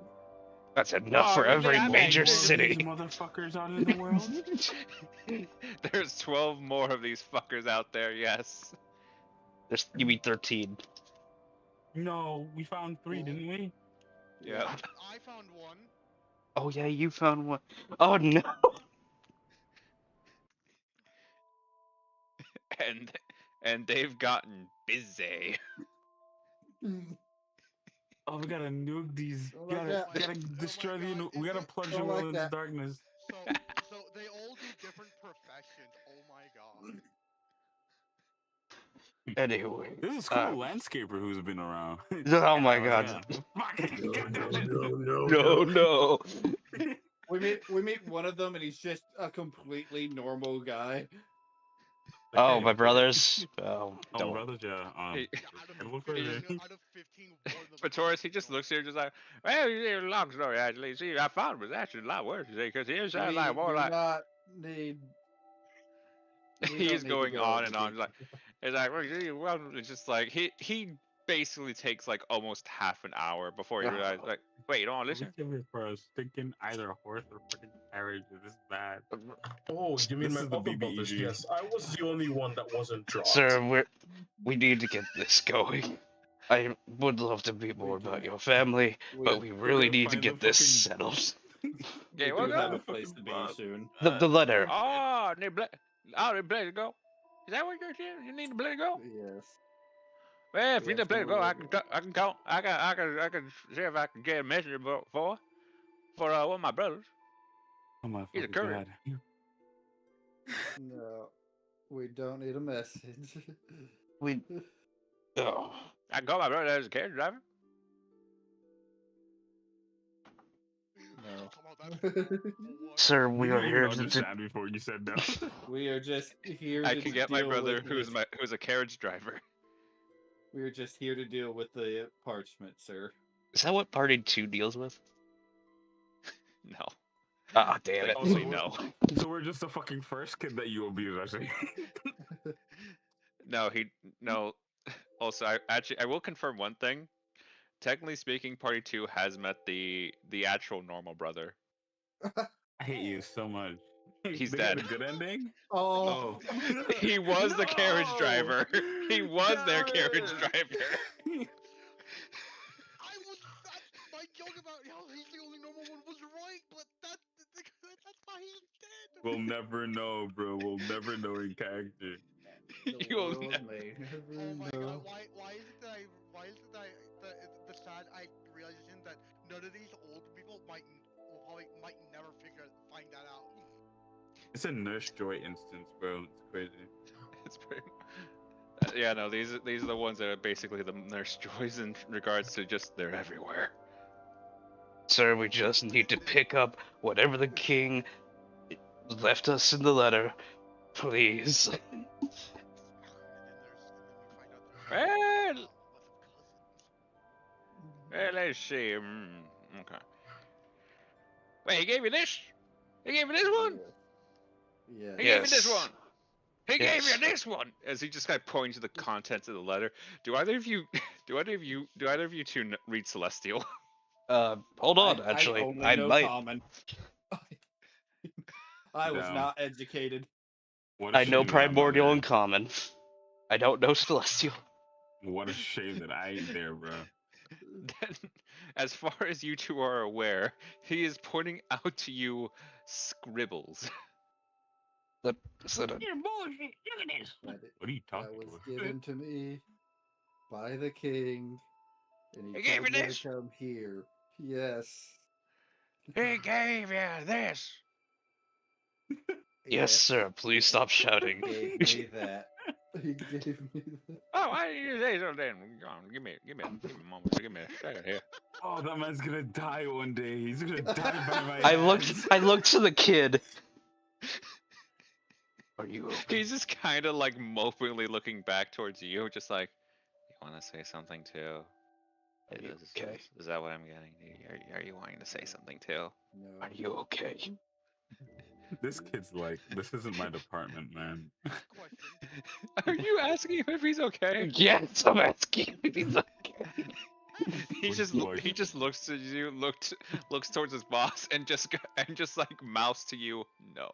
That's enough Oh, for really? every I major mean, These city. motherfuckers out in the world. There's 12 more of these fuckers out there, yes. You mean 13. No, we found 3, didn't we? Yeah. I found one. Oh yeah, you found one. Oh no. And they've gotten busy. Oh, we gotta nuke these. Don't We like gotta, that. gotta Oh my destroy the. God, We gotta it- plunge Don't them like all into that. darkness. So they all do different professions. Oh my god. Anyway. This is cool landscaper who's been around. Oh my Yeah, god. Fuck. No, God no, damn it. no, No, no. we meet one of them and he's just a completely normal guy. Oh, Hey, my brothers. Oh, Oh, don't. brothers, yeah. He- Yeah, Animal Cruiser. out of 15, one of them. But Taurus, he just looks here just like, well, it's a long story, actually. See, I found it was actually a lot worse, because he sounds like more do like... not need. We He's don't need to going go on into and on. It's like, well, it's just like, he basically takes like almost half an hour before he realizes, like, wait, you don't want to listen? Look at me for a stinking either a horse or freaking carriage. This is bad. Oh, you mean This my is the other brothers? BBEG. Yes, I was the only one that wasn't dropped. Sir, we need to get this going. I would love to be more about your family, but we really gotta need to find get the this fucking- settled. Yeah, We well, do have go. a place to be Fuck. soon. The letter. Oh, they play to go. Is that what you're saying? You need to play to go? Yes. Well, if We you need have to play to some go, more- I can call. I can see if I can get a messenger for one of my brothers. Oh my He's a fucking courier. god. No, we don't need a message. We. Oh. I can call my brother as a carriage driver. No. Come on, that's Sir, we You are didn't here even to. understand before you said no. We are just here I to can get my deal brother with this- who's a carriage driver. We are just here to deal with the parchment, sir. Is that what Party 2 deals with? No. Ah, damn it. Thankfully, Also, no. So we're just the fucking first kid that you abuse, I think. No. Also, I will confirm one thing. Technically speaking, Party 2 has met the actual normal brother. I hate you so much. He's They dead. got a good ending? Oh, He was the carriage No! driver. He was their Damn carriage it! driver. my joke about how he's the only normal one was right, but that's why he's dead. We'll never know, bro. We'll never know in character. the You will world never- may never Oh my know. god, why is it that the sad realization that none of these old people might never find that out. It's a Nurse Joy instance, bro. It's crazy. It's pretty. Yeah, no, these are the ones that are basically the nurse joys in regards to just they're everywhere. Sir, we just need to pick up whatever the king left us in the letter, please. And then we find out there's Well, a bunch of cousins. well, let's see. Okay. Wait, he gave you this? He gave you this one? Yes. He gave me this Yes. one. He gave Yes. you this one. As he just kind of points to the contents of the letter. Do either of you two read Celestial? Hold on, I actually. only I know might. common. I was Damn. not educated. What a I know shame that I'm not Primordial there. and Common. I don't know Celestial. What a shame that I ain't there, bro. Then, as far as you two are aware, he is pointing out to you scribbles. Is that a... You're bullshit. Look at this. That, What are you that talking was about? given to me by the king, and He he gave told you me this? to come here. Yes. He gave you this. Yes, sir. Please stop shouting. He gave me that. He gave me that. Oh, why didn't you say something? Go on, give me a moment. Give me a second here. Oh, that man's gonna die one day. He's gonna die by my I hands. looked to the kid. Are you okay? He's just kind of like mopingly looking back towards you, just like, you want to say something too? Are you Is, okay? is that what I'm getting? Are you wanting to say something too? No. Are you okay? This kid's like, this isn't my department, man. Question. Are you asking him if he's okay? Yes, I'm asking if he's okay. He just looks to you, looks towards his boss, and just like mouths to you, no.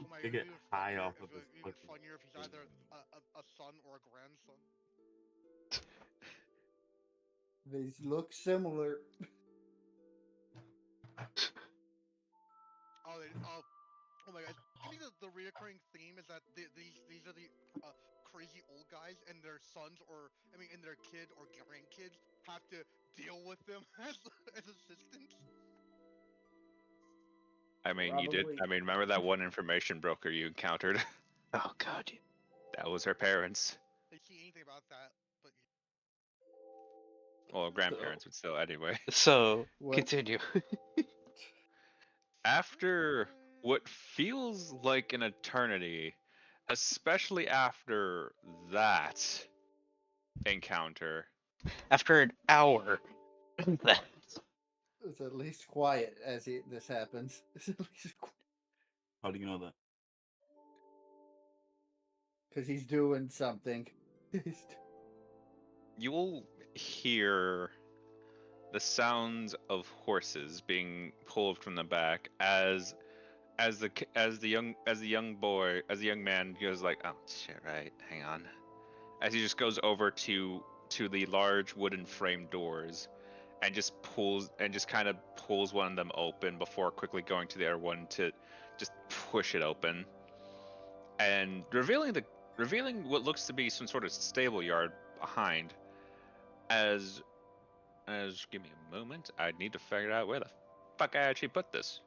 Oh my They God, get even high funnier off if of this even fucking funnier if he's thing. either a son or a grandson. They look similar. Oh my God! Give me the reoccurring theme is that these are the crazy old guys and their sons and their kid or grandkids have to deal with them as assistants. I mean, you did. Probably. I mean, remember that one information broker you encountered? Oh God. That was her parents. They see anything about that, but Well, grandparents, but still, anyway. So What? continue. After what feels like an eternity, especially after that encounter, After an hour. It's at least quiet as this happens. It's at least How do you know that? because he's doing something. you will hear the sounds of horses being pulled from the back as the young man goes like, oh shit, right, hang on, as he just goes over to the large wooden frame doors and just kind of pulls one of them open before quickly going to the other one to just push it open and revealing what looks to be some sort of stable yard behind. As give me a moment, I need to figure out where the fuck I actually put this.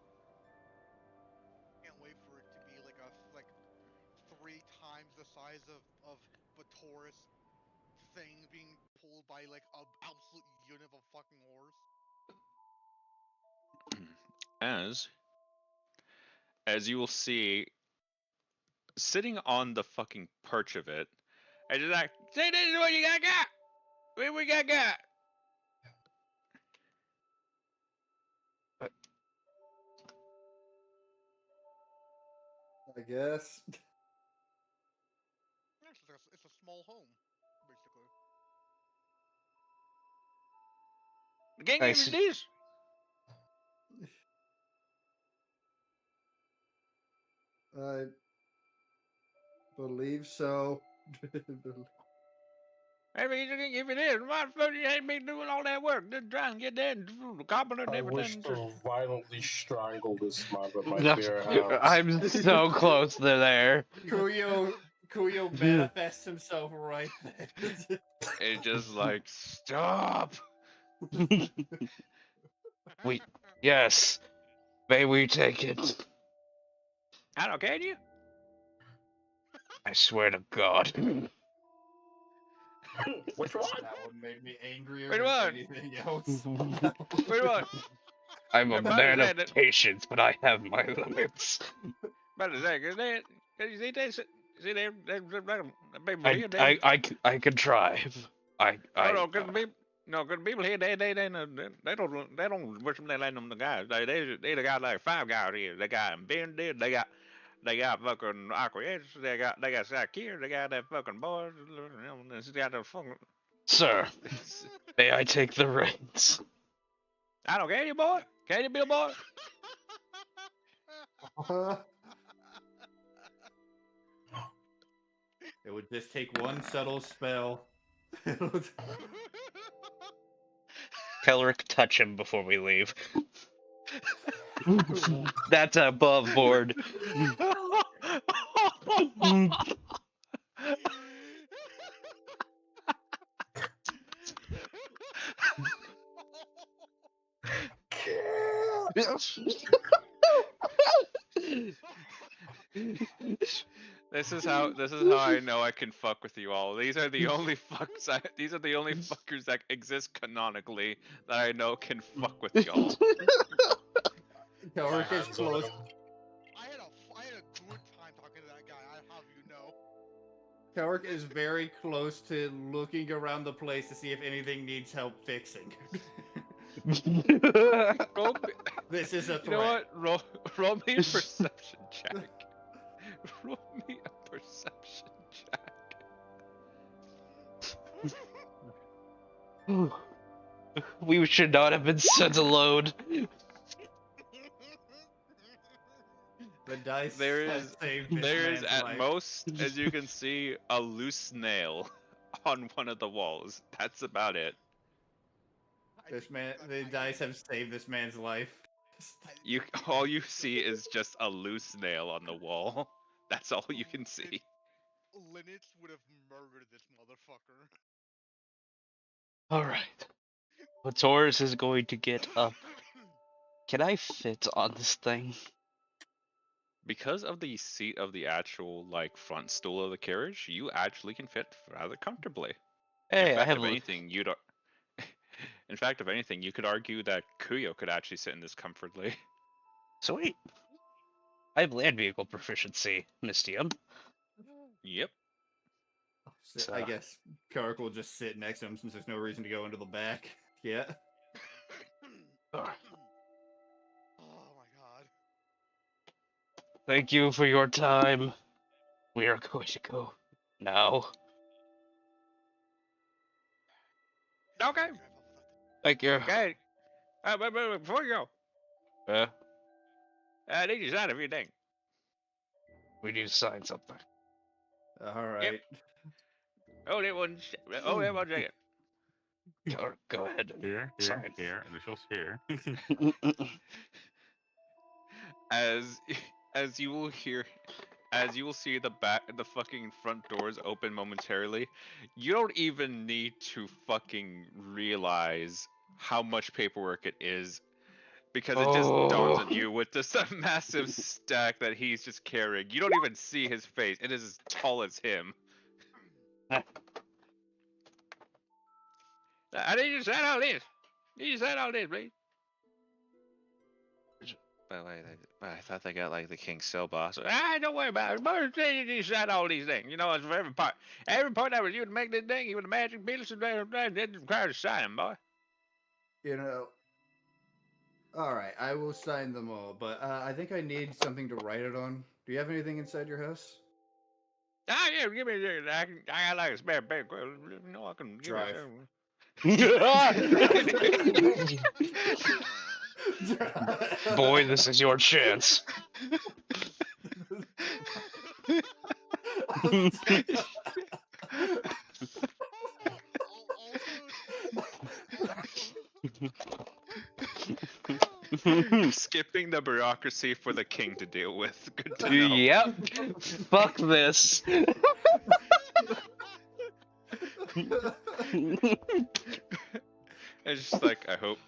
can't wait for it to be like 3 times the size of Batoris thing being pulled by like an absolute unit of a fucking horse. As you will see, sitting on the fucking perch of it, and just like, say this is what you got. What we got. I guess. It's a small home, basically. The gang I gave me see. these. I believe so. Maybe you didn't give me this. Why the fuck you ain't me doing all that work? Just trying to get there and gobbling and I wish everything. to violently strangle this man with my No, bare hands. I'm so close to there. Kuyo manifests himself right there. It's just like, stop. We yes. May we take it? I don't care, you. I swear to God. Which one? That one made me angrier Which than one? anything else. Wait, what? I'm a Yeah, man of that- patience, but I have my limits. But see there, people here, I contrive. no, good people here, they don't worship their land on the guys. They got like 5 guys here. They got Bendy, they got fucking Aquarius, they got Sakir, they got that fucking boy, they got the fucking. Sir, may I take the reins? I don't care, you boy. Can you be a boy? It would just take one subtle spell. Kelric, touch him before we leave. That's above board. This is how I know I can fuck with you all. These are the only these are the only fuckers that exist canonically that I know can fuck with y'all. Kelric is close. I had a good time talking to that guy. I have you know. Kelric is very close to looking around the place to see if anything needs help fixing. Roll, This is a threat. you know what? Roll me a perception check. Roll me a perception check. We should not have been sent alone. The dice There has is saved this there is man's at life. most, as you can see, a loose nail on one of the walls. That's about it. The dice have saved this man's life. All you see is just a loose nail on the wall. That's all you can see. Linux would have murdered this motherfucker. Alright. Taurus is going to get up. Can I fit on this thing? Because of the seat of the actual front stool of the carriage, you actually can fit rather comfortably. Hey, In I fact, have if anything, in fact, if anything, you could argue that Kuyo could actually sit in this comfortably. Sweet. I have land vehicle proficiency, Mystium. Yep. I guess Kelric will just sit next to him since there's no reason to go into the back. Yeah. Oh my god. Thank you for your time. We are going to go now. Okay. Thank you. Okay. But before you go, I need you to sign a few things. We need to sign something. All right. Hold it one second. Go ahead and Here, sign. initials here. As you will hear, as you will see the fucking front doors open momentarily, you don't even need to fucking realize how much paperwork it is, because it just dawns on you with just a massive stack that he's just carrying. You don't even see his face. It is as tall as him. I need you to sign all this. Need you to sign all this, please. But wait, I thought they got the King Cell boss. Don't worry about it. But you sign all these things. You know, it's for every part. Every part that was you to make this thing, even the magic pieces, it requires a sign, boy. You know. All right, I will sign them all, but I think I need something to write it on. Do you have anything inside your house? Yeah, give me I got a spare bed. You know, I can Drive. Boy, this is your chance. Skipping the bureaucracy for the king to deal with. Good to know. Yep. Fuck this. It's just I hope.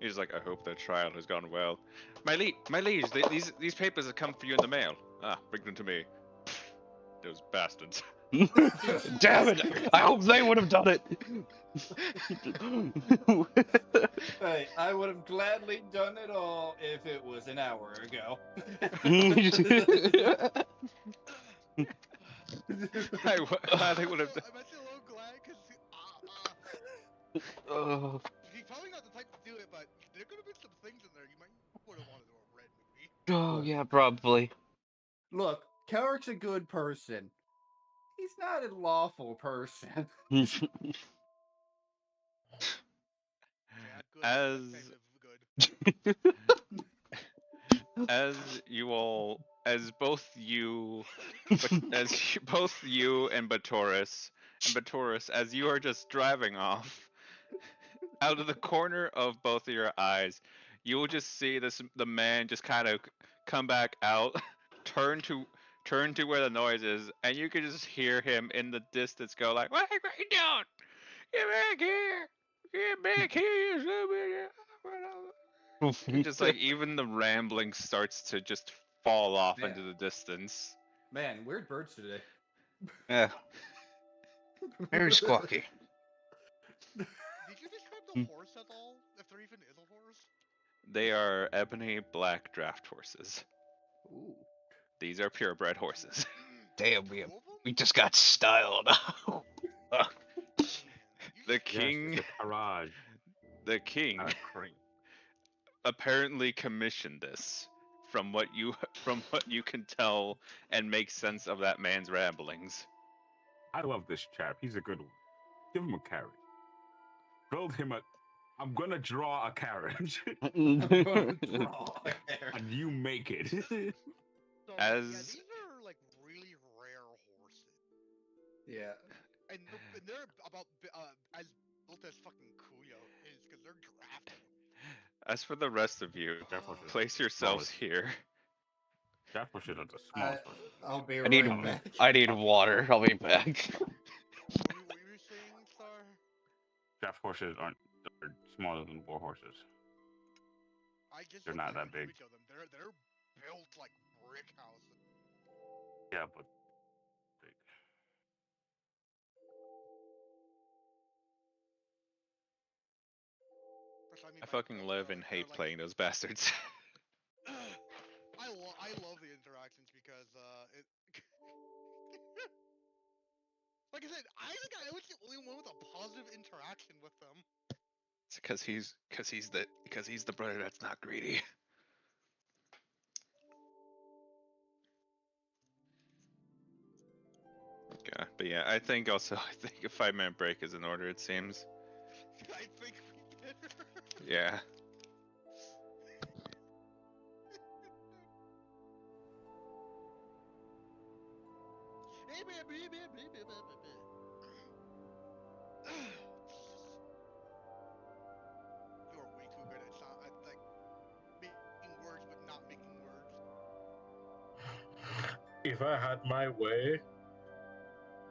He's I hope that trial has gone well. My liege, these papers have come for you in the mail. Bring them to me. Those bastards. Damn it! I hope they would have done it. Hey, I would have gladly done it all if it was an hour ago. Gladly would have. I'm actually a little glad because Oh. he's probably not the type to do it, but there could have been some things in there you might would have wanted to have read movie. Oh Look. yeah, probably. Look, Carrick's a good person. He's not a lawful person. Yeah, good. As Good. as you all, as both you and Batoris, as you are just driving off, out of the corner of both of your eyes, you will just see the man just kind of come back out, turn to where the noise is, and you can just hear him in the distance go like, "What are you doing? Get back here! Get back here, you stupid!" And just like even the rambling starts to just fall off Yeah. into the distance. Man, weird birds today. Yeah, very squawky. Did you describe the horse at all? If there even is a horse? They are ebony black draft horses. Ooh. These are purebred horses. Damn, Two of them? we just got styled. Man, The you king, Yes, it's a garage. the king Not a crate. apparently commissioned this from what you can tell and make sense of that man's ramblings. I love this chap. He's a good one. Give him a carrot. Build him a. I'm gonna draw a carriage, I'm gonna draw a carrot. and you make it. So, yeah, As- these are like really rare horses, Yeah. and they're about as built as fucking Kuyo is because they're drafted. As for the rest of you, Draft horses. place yourselves here. Draft horses are the smallest horses. I'll be I right need back. I need water. I'll be back. What were you saying, Star? Draft horses aren't. They're smaller than war horses. I just They're looked not at that an big. image of them. They're built like brick houses. Yeah, but big. That's what I by fucking built, live though. and They're hate like- playing those bastards. I love the interactions because it. Like I said, I think I was the only one with a positive interaction with them. It's because he's the brother that's not greedy. Okay, but yeah, I think a 5-minute break is in order. It seems. I think we did. Yeah. You're way too good at like making words but not making words. If I had my way,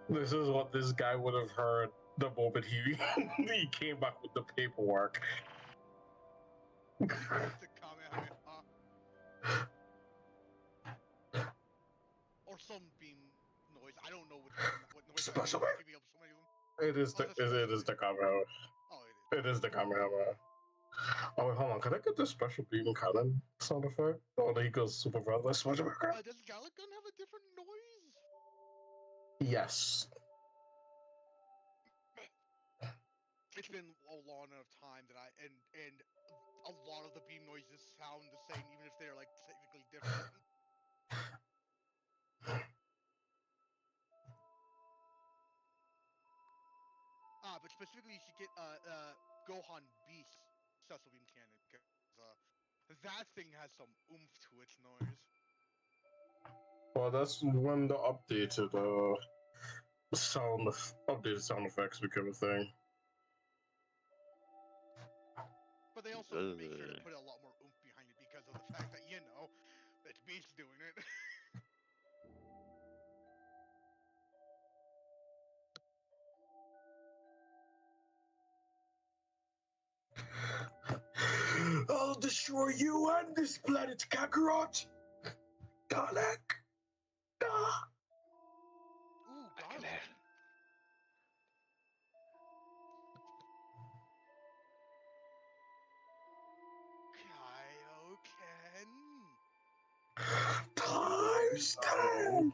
this is what this guy would have heard the moment he he came back with the paperwork. The Kamehameha. Or some beam noise. I don't know what noise. Special that is. Give me up so many of them. It is the it is the Kamehameha. Oh, it is. It is the Kamehameha. Oh wait, hold on. Can I get the special beam cannon sound effect? Oh, he goes super fast. Like special. Does Galagun have a different noise? Yes. It's been a long enough time that and a lot of the beam noises sound the same, even if they're like technically different. But specifically, you should get Gohan Beast Cecil Beam Cannon because that thing has some oomph to its noise. Well, that's when the updated updated sound effects became a thing. But they also make sure to put a lot more oomph behind it because of the fact that that Beast doing it. I'll destroy you and this planet, Kakarot! Dalek! Ah. Ooh, Garlic. first time.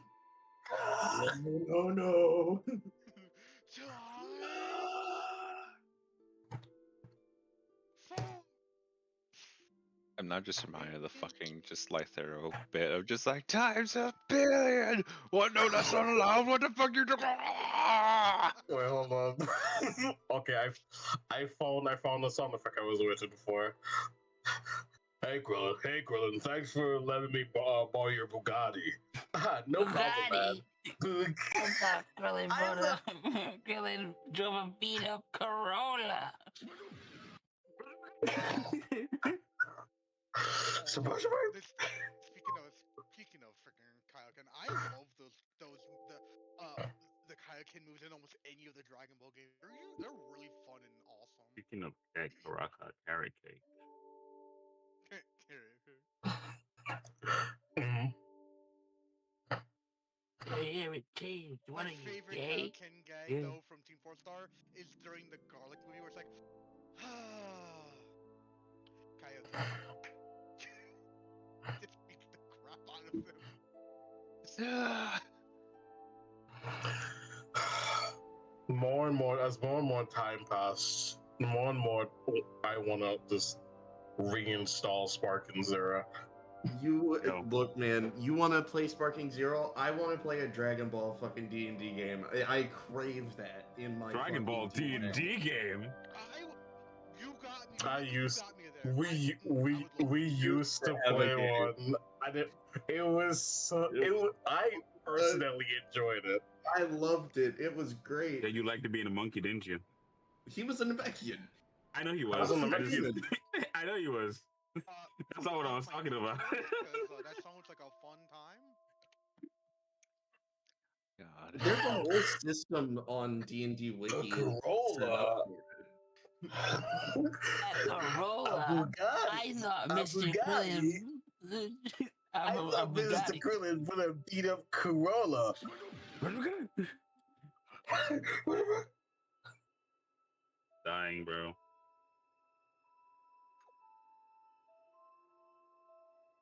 No. I'm not just admiring the fucking just Lythero bit of just like times a billion. What? No, that's not allowed. What the fuck you doing? Wait, hold on. Okay, I found the sound effect I was waiting for. Hey Krillin, thanks for letting me borrow your Bugatti. No problem, man. I thought Krillin drove a beat up Corolla. Speaking of freaking Kaioken, I love the Kaioken moves in almost any of the Dragon Ball games. They're really fun and awesome. Speaking of cake, Baraka, carrot cake. Carrot cake. My favorite Kaioken gag though from Team 4 Star is during the garlic movie where it's like, Kaioken. Just beats the crap out of them. More and more, as more and more time passes, more and more I want to just reinstall Sparking Zero. Look, man. You want to play Sparking Zero? I want to play a Dragon Ball fucking D&D game. I crave that in my Dragon Ball D&D game. You got me. I used. You got me there. We used to play one. It was. I personally enjoyed it. I loved it. It was great. Yeah, you liked to be in a monkey, didn't you? He was a Namekian. I know he I was. was a Namekian. I know he was. That's not what I was talking about. That sounds like a fun time. God. There's a whole system on D&D Wiki. Corolla. Corolla. I thought Mr. Krillin. I thought Mr. Krillin would have beat up Corolla. Dying, bro.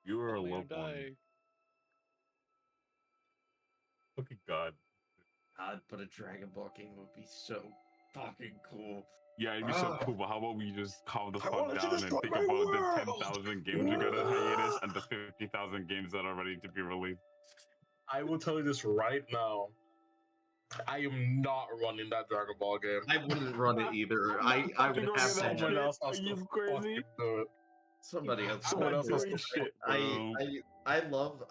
You are a loved one. Look at God. God, but a Dragon Ball game would be so fucking cool. Yeah, it'd be so cool, but how about we just calm the fuck wanted to down and destroy think my about world. the 10,000 games we got on hiatus and the 50,000 games that are ready to be released? I will tell you this right now. I am not running that Dragon Ball game. I wouldn't run it either. I would have Someone else has Are to you crazy? fucking do it. somebody else. Someone else has to shit, bro. I love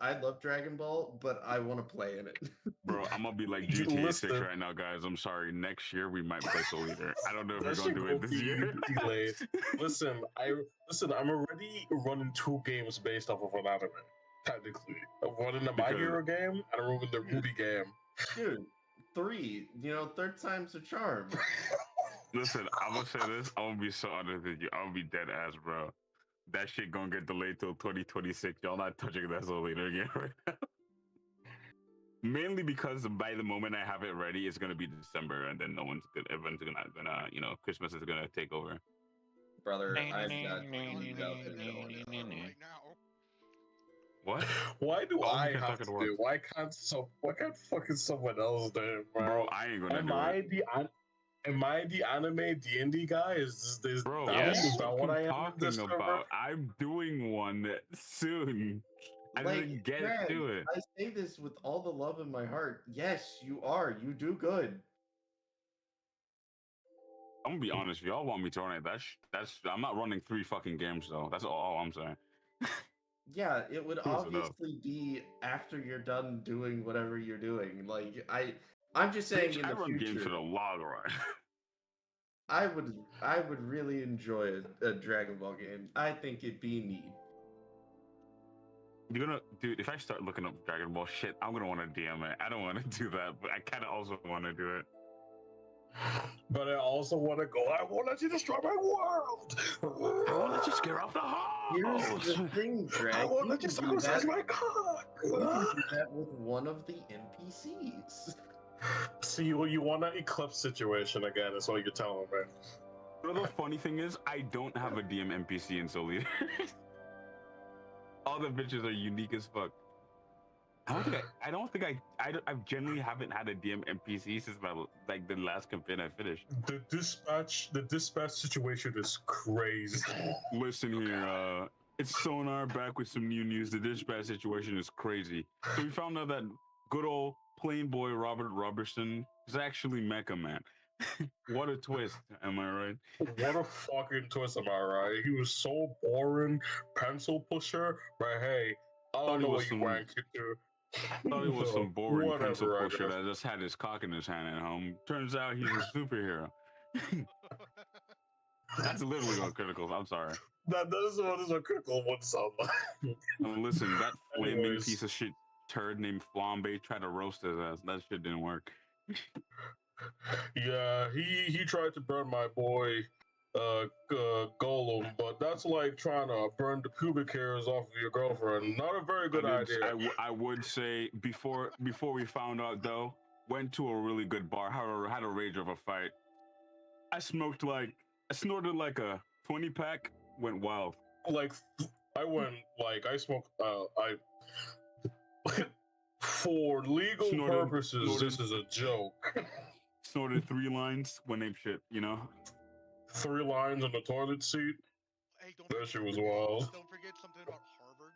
Dragon Ball, but I want to play in it. Bro, I'm gonna be like You GTA 6 listen. right now, guys. I'm sorry. Next year we might play Soul Eater. I don't know if That we're gonna shit do gonna it this be year. delayed. Listen, I'm already running 2 games based off of an anime. Technically, I'm running the My Because- Hero game and I'm running the Ruby game. Dude, 3. Third time's a charm. Listen, I'm gonna say this. I'm gonna be so honest with you. I'm gonna be dead ass, bro. That shit gonna get delayed till 2026. Y'all not touching that Soul Eater again right now. Mainly because by the moment I have it ready, it's gonna be December, and then everyone's gonna, Christmas is gonna take over. Brother, I've got Right now. What? Why do Oh, I we can have talk to at do once. it? Why can't fucking someone else do it, bro? Bro, I ain't gonna Am do I it. am I the anime D&D guy? Is Bro, Yes. is that what I am? in talking this server? about? I'm doing one soon. I didn't get Greg, to it. I say this with all the love in my heart. Yes, you are. You do good. I'm gonna be honest. If y'all want me to run it, that's I'm not running 3 fucking games though. That's all I'm saying. Yeah, it would Close enough. obviously be after you're done doing whatever you're doing. Like I'm just saying Bitch, in I the run games future, for the log run. I would really enjoy a Dragon Ball game. I think it'd be neat. Dude, if I start looking up Dragon Ball shit, I'm gonna want to DM it. I don't want to do that, but I kind of also want to do it. But I also want to go. I want to let you destroy my world. I want to just get off the Here's house. the thing, Drag. I want You to just can do that- exercise my cock. you can do that with one of the NPCs. So you want an eclipse situation again? Is what you're telling me. You know the funny thing is, I don't have a DM NPC in Soul Eater. All the bitches are unique as fuck. I don't think I generally haven't had a DM NPC since like the last campaign I finished. The dispatch situation is crazy. Listen here, it's Sonar back with some new news. The dispatch situation is crazy. So we found out that good old plain boy Robert Robertson is actually Mecha Man. What a twist, am I right? What a fucking twist, am I right? He was so boring, pencil pusher, but hey, I Thought don't he know was what you some- rank it to. Thought he was some boring pencil Whatever, I pusher guess. that just had his cock in his hand at home. Turns out he's a superhero. That's literally uncritical. I'm sorry. That is what is a critical one sound like. Listen, that flaming Anyways. piece of shit turd named Flambe tried to roast his ass. That shit didn't work. Yeah, he tried to burn my boy Golem, but that's like trying to burn the pubic hairs off of your girlfriend. Not a very good idea. I would say before we found out though, went to a really good bar, had a rage of a fight. I snorted like a 20 pack, went wild. Like I smoked for legal purposes, this is a joke. Snorted 3 lines, went ape shit, you know? 3 lines on the toilet seat. Hey, don't That forget, shit was wild. Don't forget something about Harvard.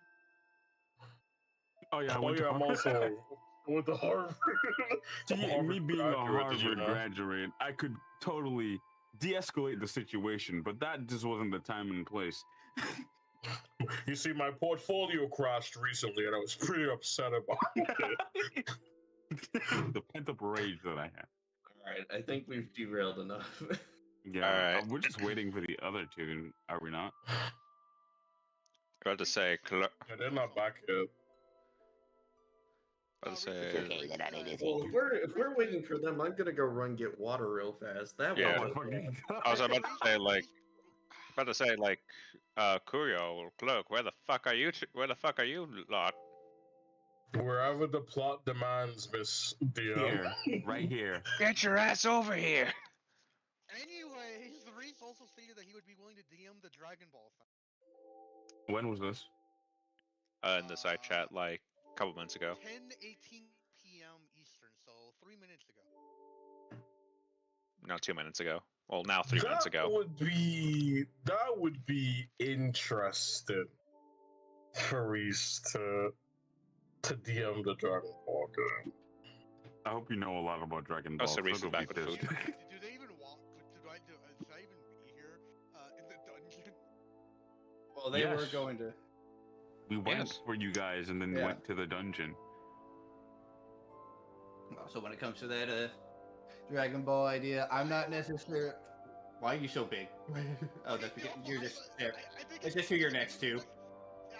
Oh yeah, I'm also with the Harvard. See, me being a graduate, Harvard graduate, I could totally de-escalate the situation, but that just wasn't the time and place. You see, my portfolio crashed recently, and I was pretty upset about it. The pent-up rage that I had. All right, I think we've derailed enough. Yeah, Alright. we're just waiting for the other two, are we not? About to say, Yeah, they're not back yet. about to say, Well, if we're waiting for them, I'm gonna go run get water real fast. That Yeah. way. I was about to say like, Kurio, Cloak, where the fuck are you? Where the fuck are you lot? Wherever the plot demands, Miss DM. Here, right here. Get your ass over here! Anyways, Reese also stated that he would be willing to DM the Dragon Ball thing. When was this? In the side chat like a couple minutes ago. 10:18 p.m. Eastern, so 3 minutes ago. No, 2 minutes ago. Well, now 3 minutes ago. That would be interesting for Reese to DM the Dragon Ball game. I hope you know a lot about Dragon Ball. so Reese is don't back be with pissed. food. Do they even walk? Should I even be here in the dungeon? Well, they were Yes. going to. We went Yes. for you guys and then Yeah. went to the dungeon. So when it comes to that Dragon Ball idea, I'm not necessarily. Why are you so big? Oh, that's because you're just there. I think It's just who you're next to.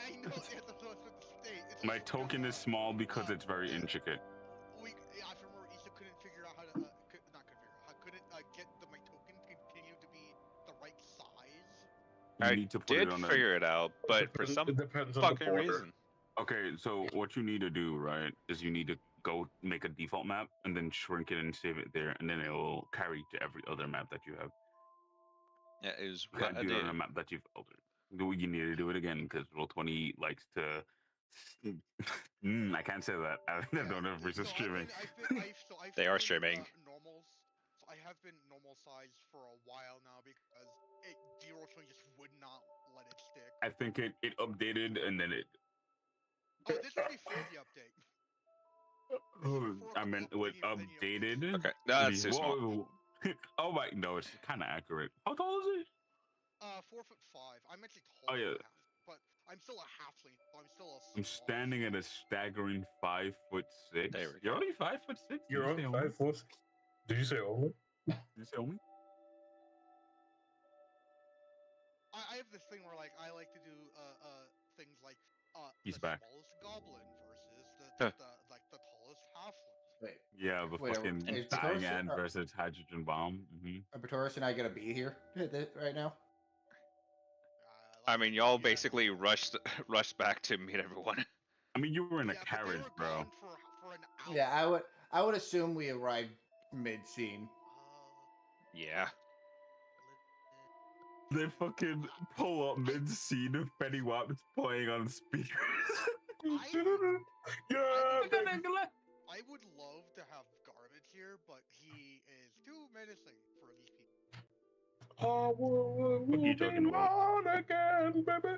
I know. That's what I was going to say. It's My just token is small because it's very intricate. I remember Issa couldn't figure out how to couldn't get my token to continue to be the right size. You I need to put did it on figure it out, but for some It depends on the fucking border. reason. Okay, so what you need to do, right, is you need to go make a default map and then shrink it and save it there, and then it will carry to every other map that you have. Yeah, it was You what can't I do it did. on a map that you've altered. You need to do it again because Roll20 likes to. I can't say that. I don't know if we're just streaming. They are streaming. Normals. So I have been normal size for a while now because Zero just would not let it stick. I think it updated and then it. Oh, this is before the update. I meant it updated. Okay, no, that's too small. Whoa. Oh my, no, it's kind of accurate. How tall is it? 4'5". I'm actually Oh, taller yeah. than half, but I'm still a halfling. So I'm still a. I'm standing at a staggering 5'6". There we You're go. only 5'6". You're Did you say on only? 5'4". Did you say only? Did you say only? I have this thing where I like to do things like He's the back. smallest goblin versus Huh. the tallest halfling. Wait, Yeah, the Wait, fucking is dying Pretorius- ant versus hydrogen bomb. are Pretorius and I gonna be here right now? I mean, y'all basically rushed back to meet everyone. I mean, you were in a Yeah, but they carriage, were bro. gone for an hour. Yeah, I would assume we arrived mid-scene. Yeah. They fucking pull up mid-scene of Fetty Wap's playing on speakers. Yeah, would, baby. I would love to have Garbage here, but he is too menacing for these people. I will What are you be talking about? mine again, baby.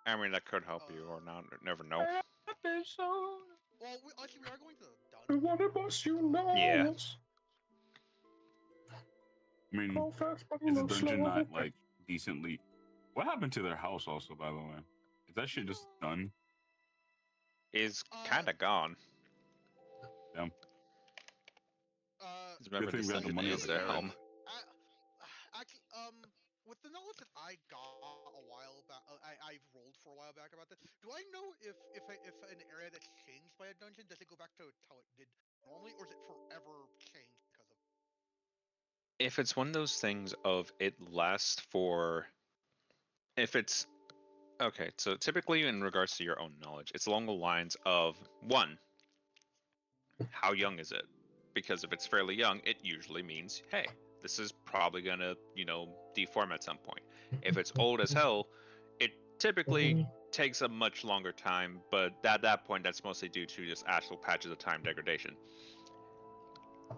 I mean, that could help you or not. Never know. Well, actually, we are going to the We dungeon. wanna bust you know. Yeah. I mean, Go fast, but is the no dungeon slow. not like decently? What happened to their house? Also, by the way, is that shit just done? Is kind of gone. Damn. 'Cause remember, Good thing this we had the dungeon money on is the their card. home. Actually, with the knowledge that I got a while back, I've rolled for a while back about this. Do I know if an area that's changed by a dungeon, does it go back to how it did normally, or is it forever changed because of? If it's one of those things of it lasts for, if it's okay, so typically in regards to your own knowledge, it's along the lines of one, how young is it? Because if it's fairly young, it usually means, hey, this is probably gonna, deform at some point. If it's old as hell, it typically takes a much longer time, but at that point, that's mostly due to just actual patches of time degradation.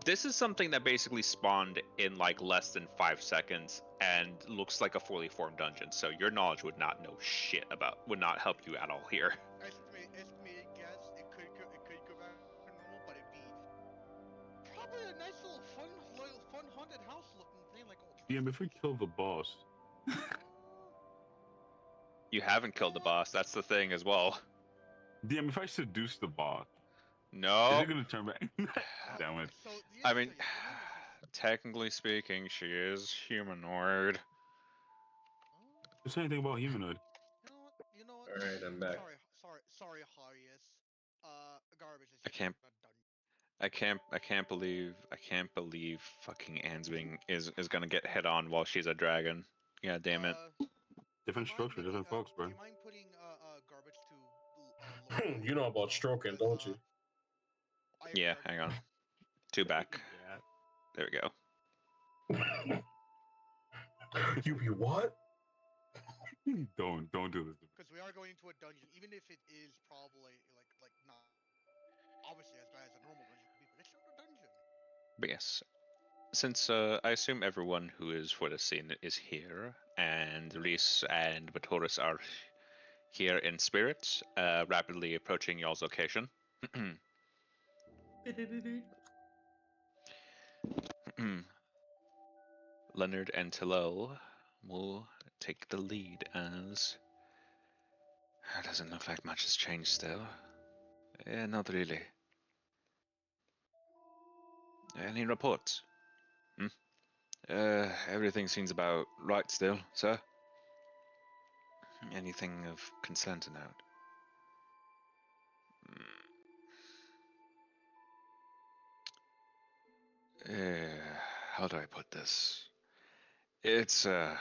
This is something that basically spawned in like less than 5 seconds and looks like a fully formed dungeon, so your knowledge would not know shit would not help you at all here. Estimated guess, it could go back to normal, but it'd be probably a nice little fun haunted house looking thing, like old. Yeah, if we kill the boss, You haven't killed the boss, that's the thing as well. DM, if I seduce the boss, is No. it gonna turn back? Damn it. So I mean, technically speaking, she is humanoid. Just anything about humanoid. You know what? All right, I'm back. Sorry, Harius. Garbage is I can't- done. I can't believe fucking Answing is gonna get hit on while she's a dragon. Yeah, damn it. Different structure, different folks, bro. Do you mind putting Garbage to lower? You know about stroking, don't you? Yeah, hang on. 2 back. There we go. You be what? Don't do this. Because we are going into a dungeon, even if it is probably like not obviously as bad as a normal dungeon could be, but it's still a dungeon. But yes, since I assume everyone who is for the scene is here, and Reese and Batoris are here in spirit, rapidly approaching y'all's location. Leonard and Tillel will take the lead as it doesn't look like much has changed still. Not really. Any reports? Everything seems about right still, sir. Anything of concern to note? How do I put this? It's a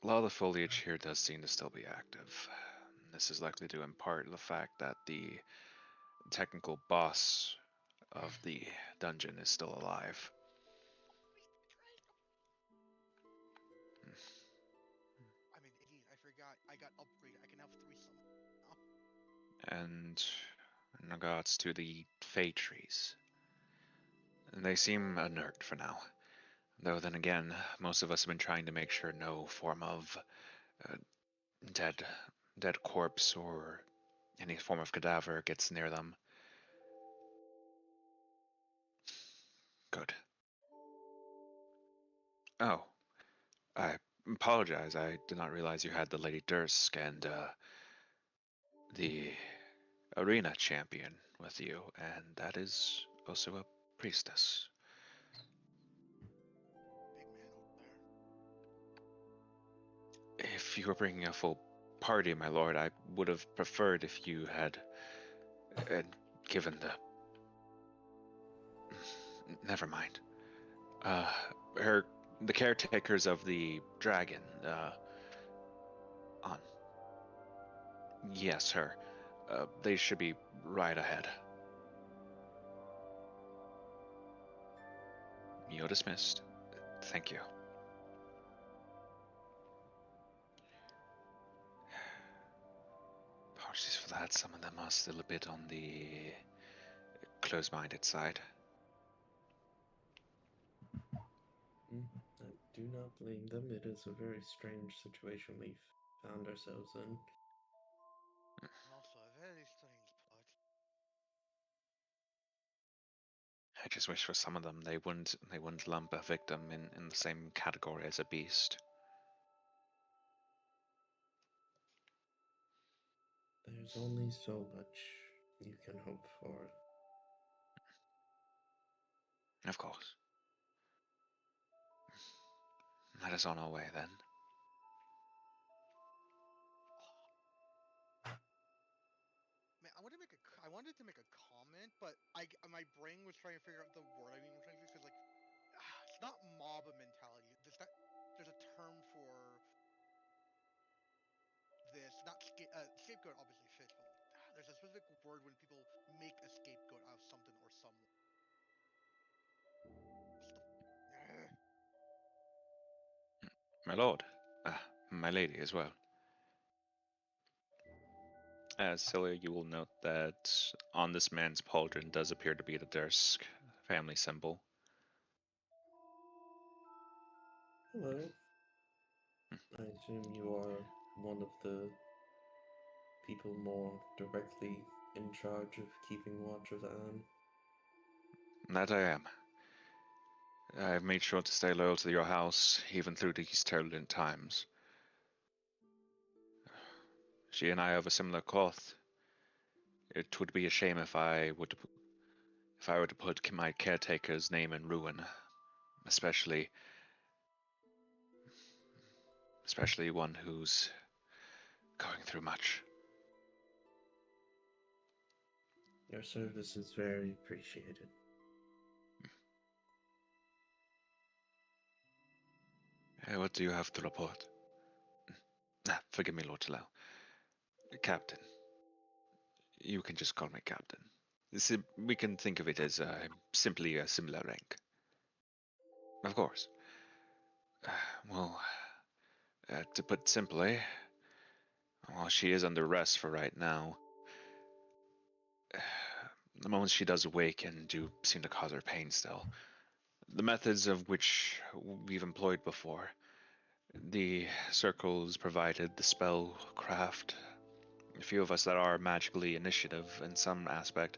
lot of the foliage here does seem to still be active. This is likely due in part to the fact that the technical boss of the dungeon is still alive. I mean, I forgot. I got upgraded. I can have 3 summons now. And in regards to the Fey trees, they seem inert for now. Though then again, most of us have been trying to make sure no form of dead corpse or any form of cadaver gets near them. Good. Oh, I apologize. I did not realize you had the Lady Dursk and the arena champion with you, and that is also a priestess. Big man over there. If you were bringing a full party, my lord, I would have preferred if you had given the... Never mind. The caretakers of the dragon, on. Yes, her. They should be right ahead. You're dismissed. Thank you. that some of them are still a bit on the close-minded side. I do not blame them. It is a very strange situation we've found ourselves in. Also, a very strange plot. I just wish for some of them they wouldn't lump a victim in the same category as a beast. There's only so much you can hope for. Of course. Let us on our way then. Man, I wanted to make a comment, but my brain was trying to figure out the word I was trying to use because it's not mob mentality. There's a term for this, not scapegoat obviously fits, but there's a specific word when people make a scapegoat out of something or someone. My lord. My lady as well. As Celia, you will note that on this man's pauldron does appear to be the Dursk family symbol. Hello. I assume you are one of the people more directly in charge of keeping watch of Anne. That I am. I've made sure to stay loyal to your house, even through these turbulent times. She and I have a similar cloth. It would be a shame if I were to put my caretaker's name in ruin, especially one who's going through much. Your service is very appreciated. What do you have to report? Forgive me, Lord Talal. Captain. You can just call me Captain. We can think of it as simply a similar rank. Of course. Well, to put simply, while she is under rest for right now, the moments she does awaken do seem to cause her pain still. The methods of which we've employed before, the circles provided, the spell craft, a few of us that are magically initiative in some aspect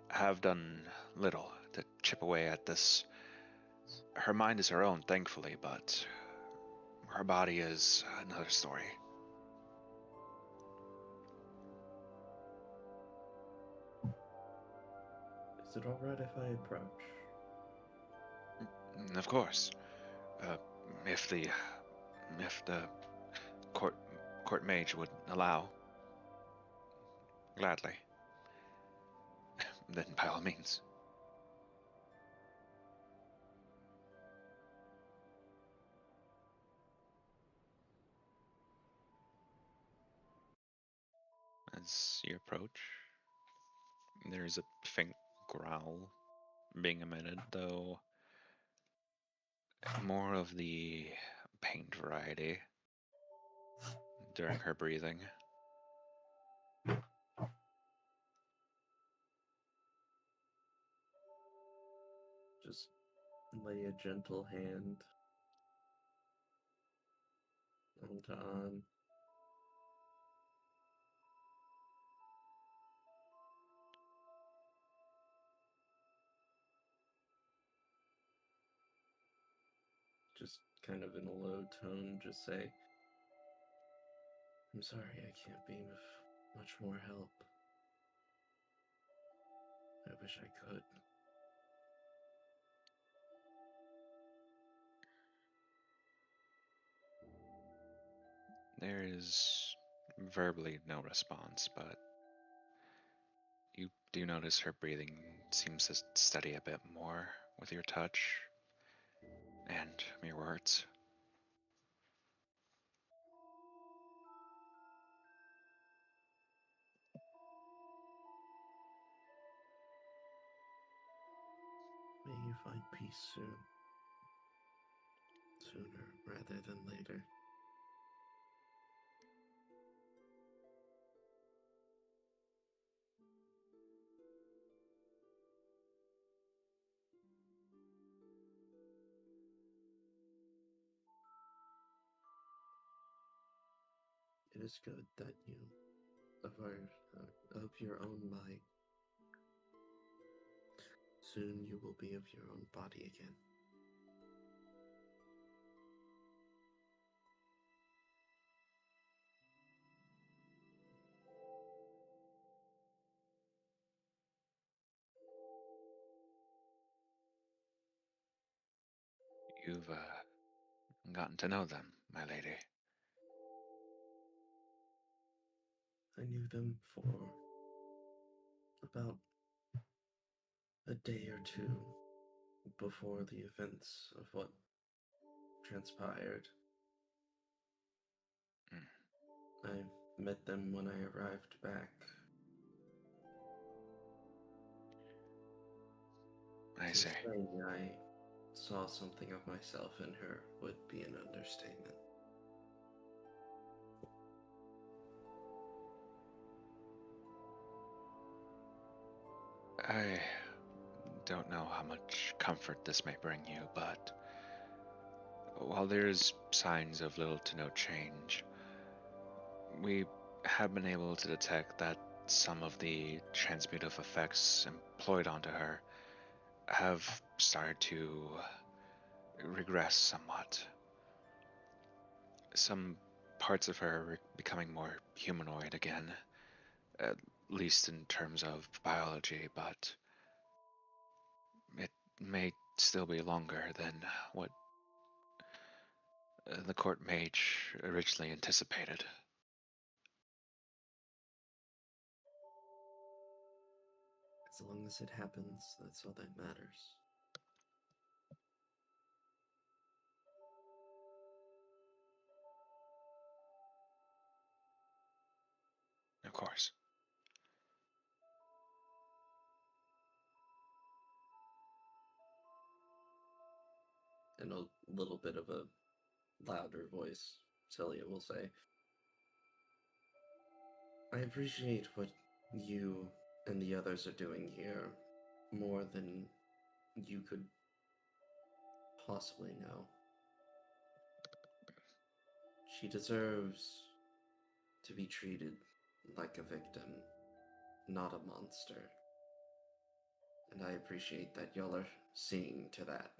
have done little to chip away at this. Her mind is her own, thankfully, but her body is another story. Is it alright if I approach? Of course. If the court mage would allow. Gladly. Then by all means. As you approach, there is a faint growl being emitted, though more of the pained variety during her breathing. Just lay a gentle hand onto Anne. Just kind of in a low tone, just say, I'm sorry I can't be of much more help. I wish I could. There is verbally no response, but you do notice her breathing seems to steady a bit more with your touch and your words. May you find peace soon. Sooner rather than later. is good that you are of your own mind. Soon you will be of your own body again. You've gotten to know them, my lady. I knew them for about a day or two before the events of what transpired. I met them when I arrived back. I To see. say I saw something of myself in her would be an understatement. I don't know how much comfort this may bring you, but while there's signs of little to no change, we have been able to detect that some of the transmutive effects employed onto her have started to regress somewhat. Some parts of her are becoming more humanoid again, at least in terms of biology, but it may still be longer than what the court mage originally anticipated. As long as it happens, that's all that matters. Of course. In a little bit of a louder voice, Celia will say, I appreciate what you and the others are doing here more than you could possibly know. She deserves to be treated like a victim, not a monster. And I appreciate that y'all are seeing to that.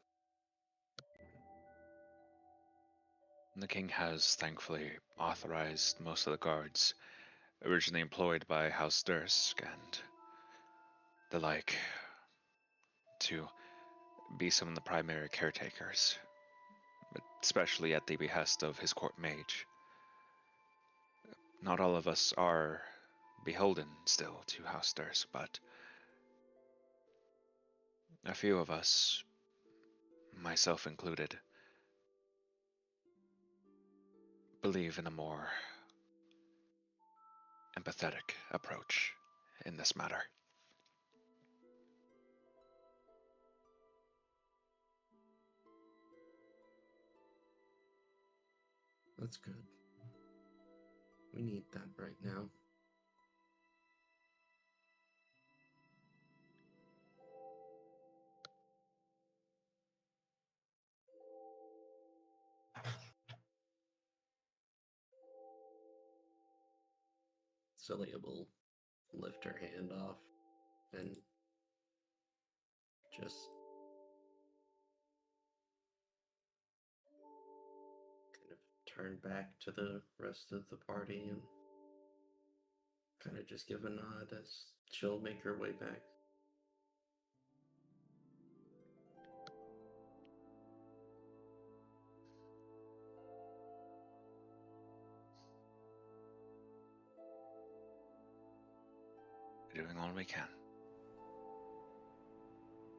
The king has thankfully authorized most of the guards originally employed by House Dursk and the like to be some of the primary caretakers, but especially at the behest of his court mage. Not all of us are beholden still to House Dursk, but a few of us, myself included, believe in a more empathetic approach in this matter. That's good. We need that right now. Celia will lift her hand off and just kind of turn back to the rest of the party and kind of just give a nod as she'll make her way back. We're doing all we can.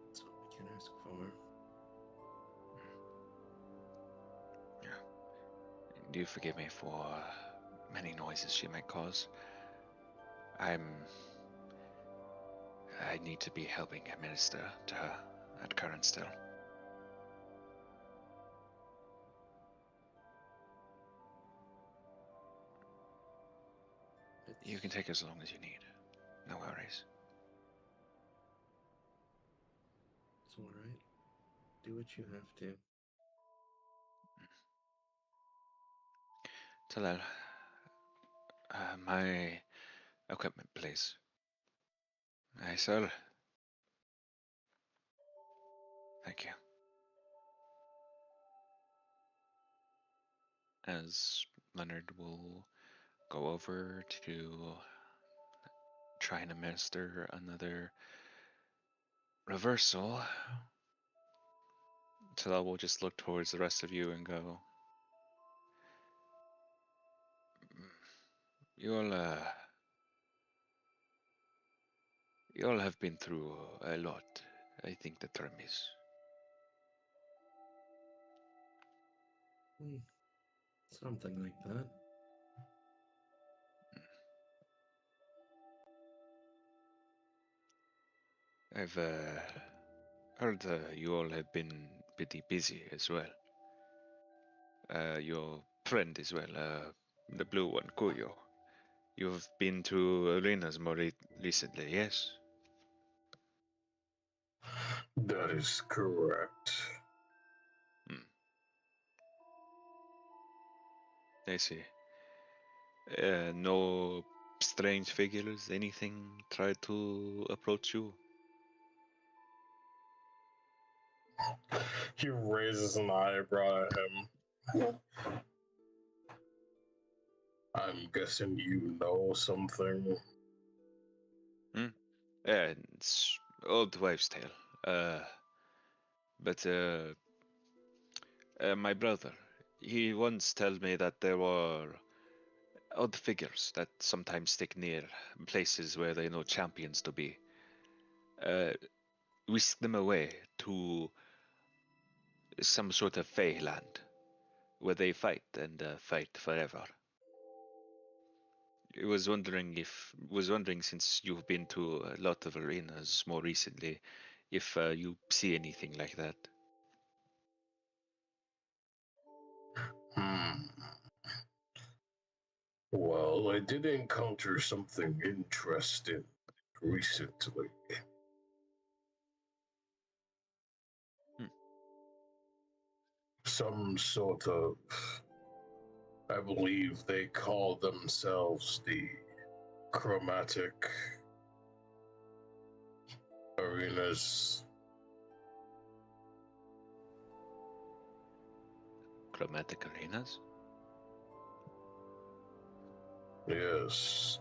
That's all we can ask for. Do forgive me for many noises she might cause. I need to be helping administer to her at current still. You can take as long as you need. No worries. It's alright. Do what you have to. Talal, My equipment, please. Aye, sir. Thank you. As Leonard will go over to trying to master another reversal, so I will just look towards the rest of you and go, you all have been through a lot, I think the term is. Something like that. I've heard you all have been pretty busy as well. Your friend as well, the blue one, Kuyo. You've been to arenas more recently, yes? That is correct. I see. No strange figures, anything try to approach you? He raises an eyebrow at him. I'm guessing you know something. It's old wives' tale. But my brother, he once told me that there were odd figures that sometimes stick near places where they know champions to be. Whisk them away to some sort of fey land where they fight and fight forever. I was wondering since you've been to a lot of arenas more recently, if you see anything like that. Well, I did encounter something interesting recently. Some sort of, I believe they call themselves the chromatic arenas. Chromatic arenas? Yes.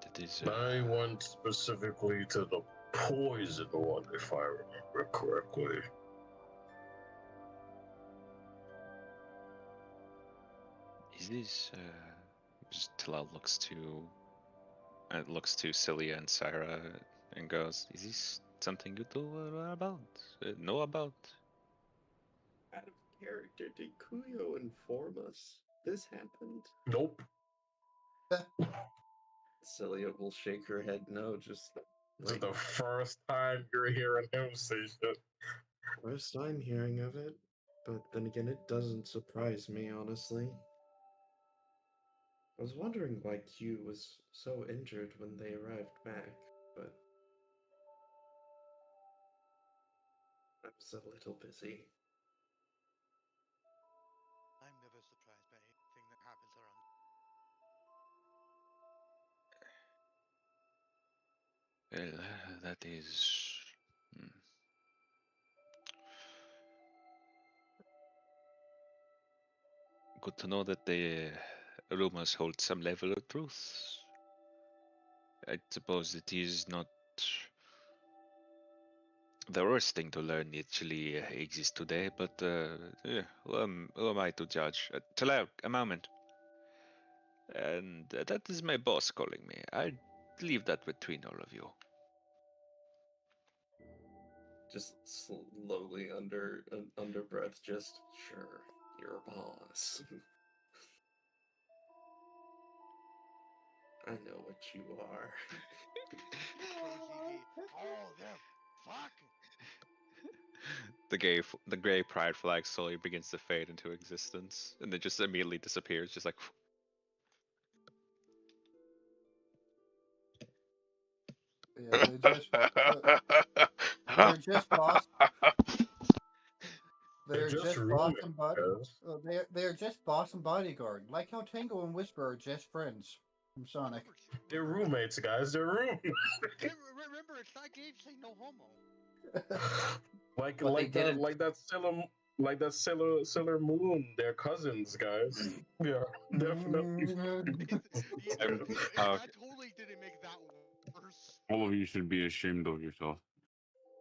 That is. I went specifically to the poison one, if I remember correctly. Is this? Just Talal looks to Celia and Sarah and goes, "Is this something you know about?" Out of character, did Kuyo inform us this happened? Nope. Celia will shake her head no, just This is the first time you're hearing him say shit. First time hearing of it, but then again, it doesn't surprise me, honestly. I was wondering why Q was so injured when they arrived back, but I was a little busy. I'm never surprised by anything that happens around. Well, that is. Good to know that the rumors hold some level of truth. I suppose it is not the worst thing to learn actually exists today, but who am I to judge? Talal, a moment. And that is my boss calling me. I leave that between all of you. Just slowly under breath, just sure, you're a boss. I know what you are. All them. Fuck. The gray pride flag slowly begins to fade into existence, and then just immediately disappears, just like. Yeah, they're just boss. They're just just boss roommates, and body. guys. They're just boss and bodyguard, like how Tango and Whisper are just friends from Sonic. They're roommates, guys. They're roommates. Remember, it's not gay to say no homo. like But they like that didn't. like that Sailor Moon. They're cousins, guys. Yeah, definitely. I'm- That totally didn't make that worse. All of you should be ashamed of yourself.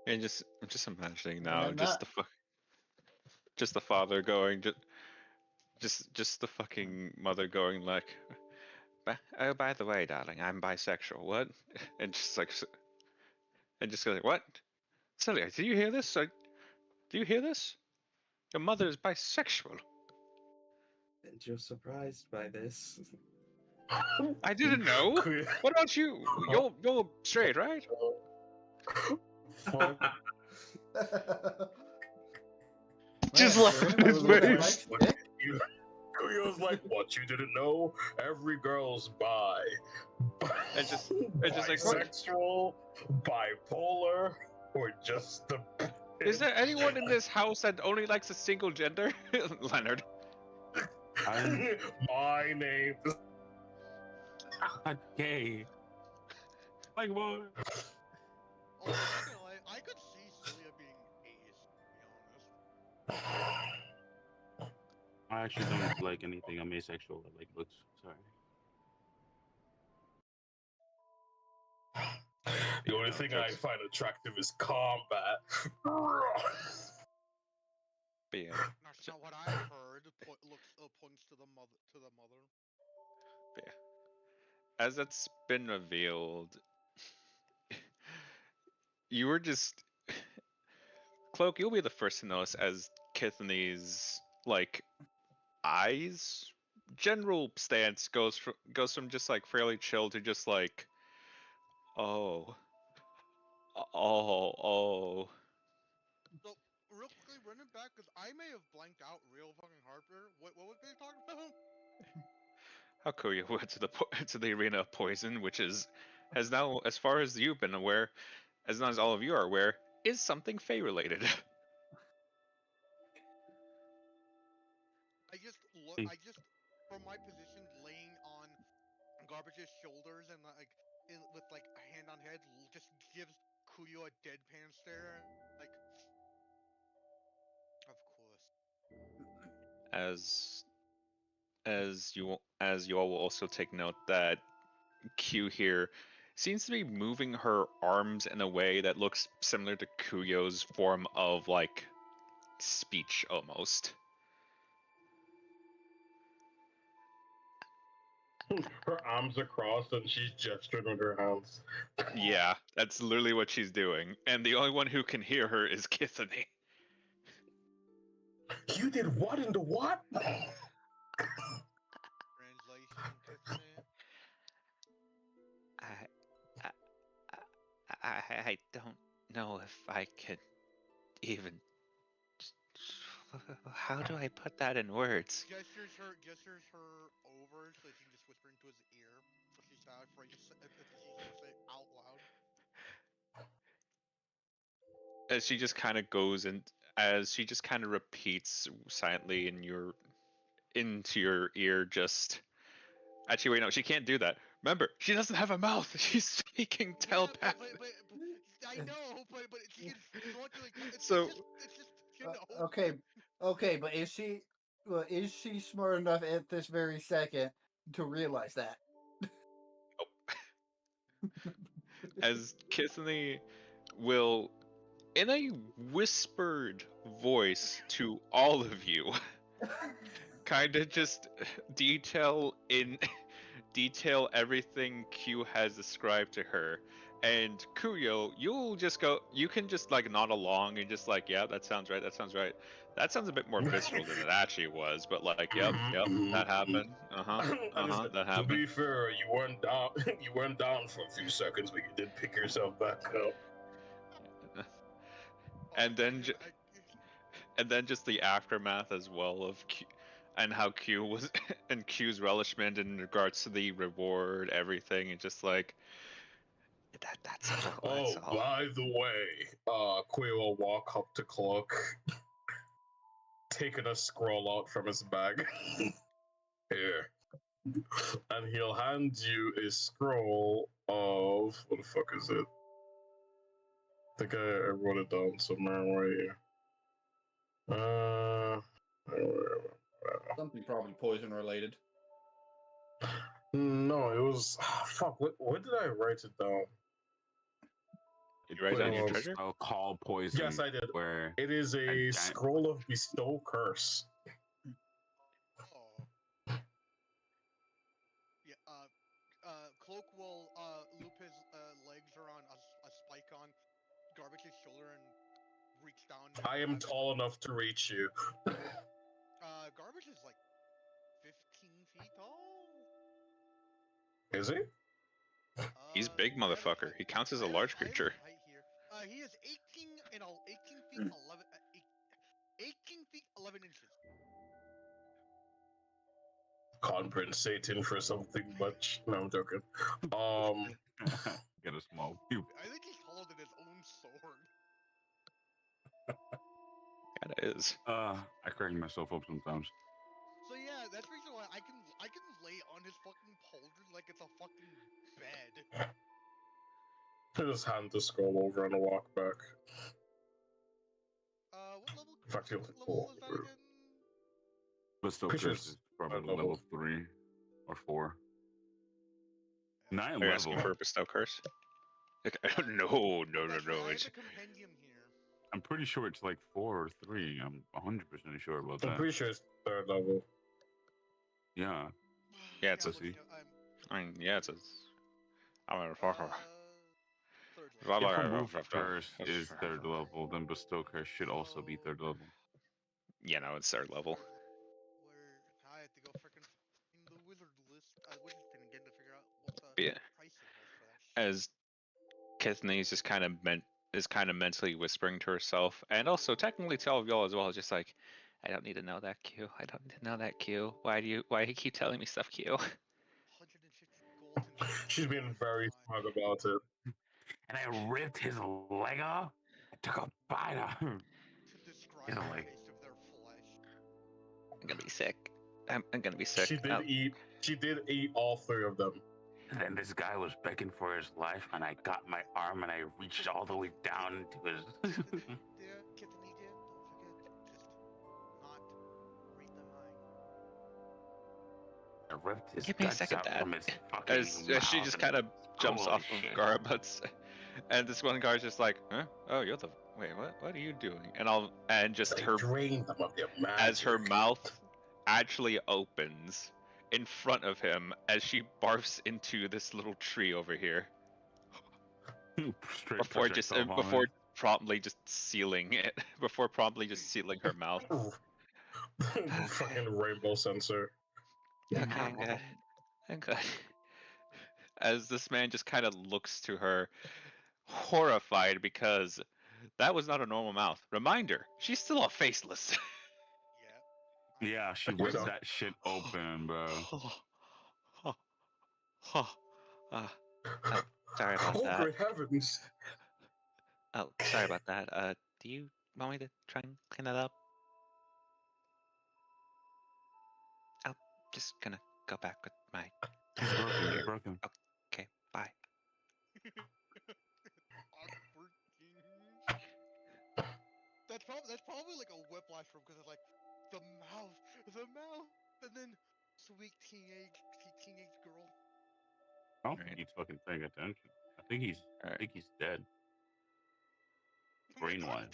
And I'm just imagining Well, now, I'm just not. just the father going, just the fucking mother going like, oh, by the way, darling, I'm bisexual. What? And just like, and just like, what? Celia, do you hear this? Do you hear this? Your mother is bisexual. And you're surprised by this. I didn't know. What about you? You're straight, right? Fuck. Just Man, like is there his anyone that face. likes dick? Kuyo's like, what you didn't know? Every girl's bi. And just like, what? Bisexual, bipolar, or just the. Is there anyone in this house that only likes a single gender? Leonard. My name is. Not gay. Like what? Oh, I'm not gonna lie, I could see Celia being ace, to be honest. I actually don't like anything. I'm asexual. I like books. Sorry. The only thing I find attractive is combat. But yeah, That's not what I heard. Points to the mother. as it's been revealed, you were just Cloak. You'll be the first to notice as Kithany's like eyes general stance goes from just like fairly chill to just like, oh, oh. So, real quickly, running back, because I may have blanked out real fucking hard there. What was they talking about? How Kuya went to to the arena of poison, which has now, as far as you've been aware, as not as all of you are aware, is something Fey related. I just from my position, laying on Garbage's shoulders and with like a hand on head, just gives Kuyo a deadpan stare. Like, of course. As you all will also take note that Q here seems to be moving her arms in a way that looks similar to Kuyo's form of like speech almost. Her arms are crossed and she's gesturing with her hands. Yeah, that's literally what she's doing, and the only one who can hear her is Kithany. You did what into what? Translation, Tiffany. I don't know if I could even. How do I put that in words? Gestures her over so she can just whisper into his ear. So she's sad for if she's gonna say it out loud. As she just kind of goes and as she just kind of repeats silently into your ear, just actually wait, no, she can't do that. Remember, she doesn't have a mouth. She's speaking telepathically. Yeah, but I know, but she can So it's just you know. Okay, but is she smart enough at this very second to realize that? as Kithany will, in a whispered voice to all of you, kind of just detail everything Q has described to her. And Kuyo, you can just like nod along and just like, yeah, that sounds right, that sounds right. That sounds a bit more visceral than it actually was, but like, yep, that happened. That happened. To be fair, you weren't down. You weren't down for a few seconds, but you did pick yourself back up. And then just the aftermath as well of Q, and how Q was and Q's relishment in regards to the reward, everything, and just like that's all. That's all. By the way, Quay will walk up to Cloak. taking a scroll out from his bag. Here. And he'll hand you a scroll of what the fuck is it? I think I wrote it down somewhere right here. Something probably poison related. No, it was fuck. What did I write it down? You write down your Well, treasure? I'll call poison. Yes, I did. Where It is a giant- scroll of bestow curse. Oh. Yeah. Cloak will loop his legs around a spike on Garbage's shoulder and reach down. And I am grab it. tall enough to reach you. Garbage is like 15 feet tall. Is he? He's big, I have his motherfucker. height- He counts as a I have large his- I have his creature. height here. He is 18 feet 11 18 feet 11 inches. Compensating for something much. No, I'm joking. Get a small cube. I think he's taller than his own sword. Kinda is. I crack myself up sometimes. So yeah, that's the reason why I can lay on his fucking pauldron like it's a fucking bed. I just hand the scroll over and walk back. What level? In fact, What level was that again? But still, Pretty sure curse it's is probably level. level 3 or 4. 9 Are you asking level. for a bestow curse? Okay. No, no, no, That's no. right, I have It's the compendium here. I'm pretty sure it's like 4 or 3. I'm 100% sure about I'm that. pretty sure it's 3rd level. Yeah. Yeah, it's I'm a- looking at- I'm- I mean, yeah, it's a. I'm a fucker. Third level. If remove curse is 3rd level, then bestow curse should also be 3rd level. You know, it's 3rd level. Where I have to go freaking in the wizard list, wizard thing again to figure out what the But yeah, pricing was for that. as Kathleen is kind of mentally whispering to herself, and also technically to all of y'all as well, just like, I don't need to know that Q. I don't need to know that Q. Why do you keep telling me stuff, Q? 150 gold and She's being very smart about it. And I ripped his leg off. I took a bite out. to describe Yeah, the like- taste of their flesh. I'm gonna be sick. I'm gonna be sick. She did eat all 3 of them. And then this guy was begging for his life, and I got my arm and I reached all the way down into his. Dear Kitten Media, don't forget, just not read the mind. I ripped his Give me a guts second, out Dad. from his fucking As she mouth just and- kind of jumps Holy off shit. of Garabut's, and this one guy's just like, huh? Oh, you're the. Wait, what are you doing? And just It's like, her drain them of their magic. as her mouth actually opens in front of him as she barfs into this little tree over here Straight before just projectile before vomit. promptly just sealing it before promptly just sealing her mouth. Fucking rainbow sensor. Okay, I'm good. I'm good. As this man just kind of looks to her, horrified because that was not a normal mouth. Reminder, she's still a faceless. Yeah. Yeah, she You ripped know. that shit open, bro. Sorry about Oh, that. great heavens. Oh, sorry about that. Do you want me to try and clean that up? I'm just gonna go back with my. He's broken. He's broken. Okay, bye. Awkward That's probably like a whiplash from because it's like the mouth, and then sweet teenage girl. I don't Right. think he's fucking paying attention. I think he's Alright. dead. Brain-wise.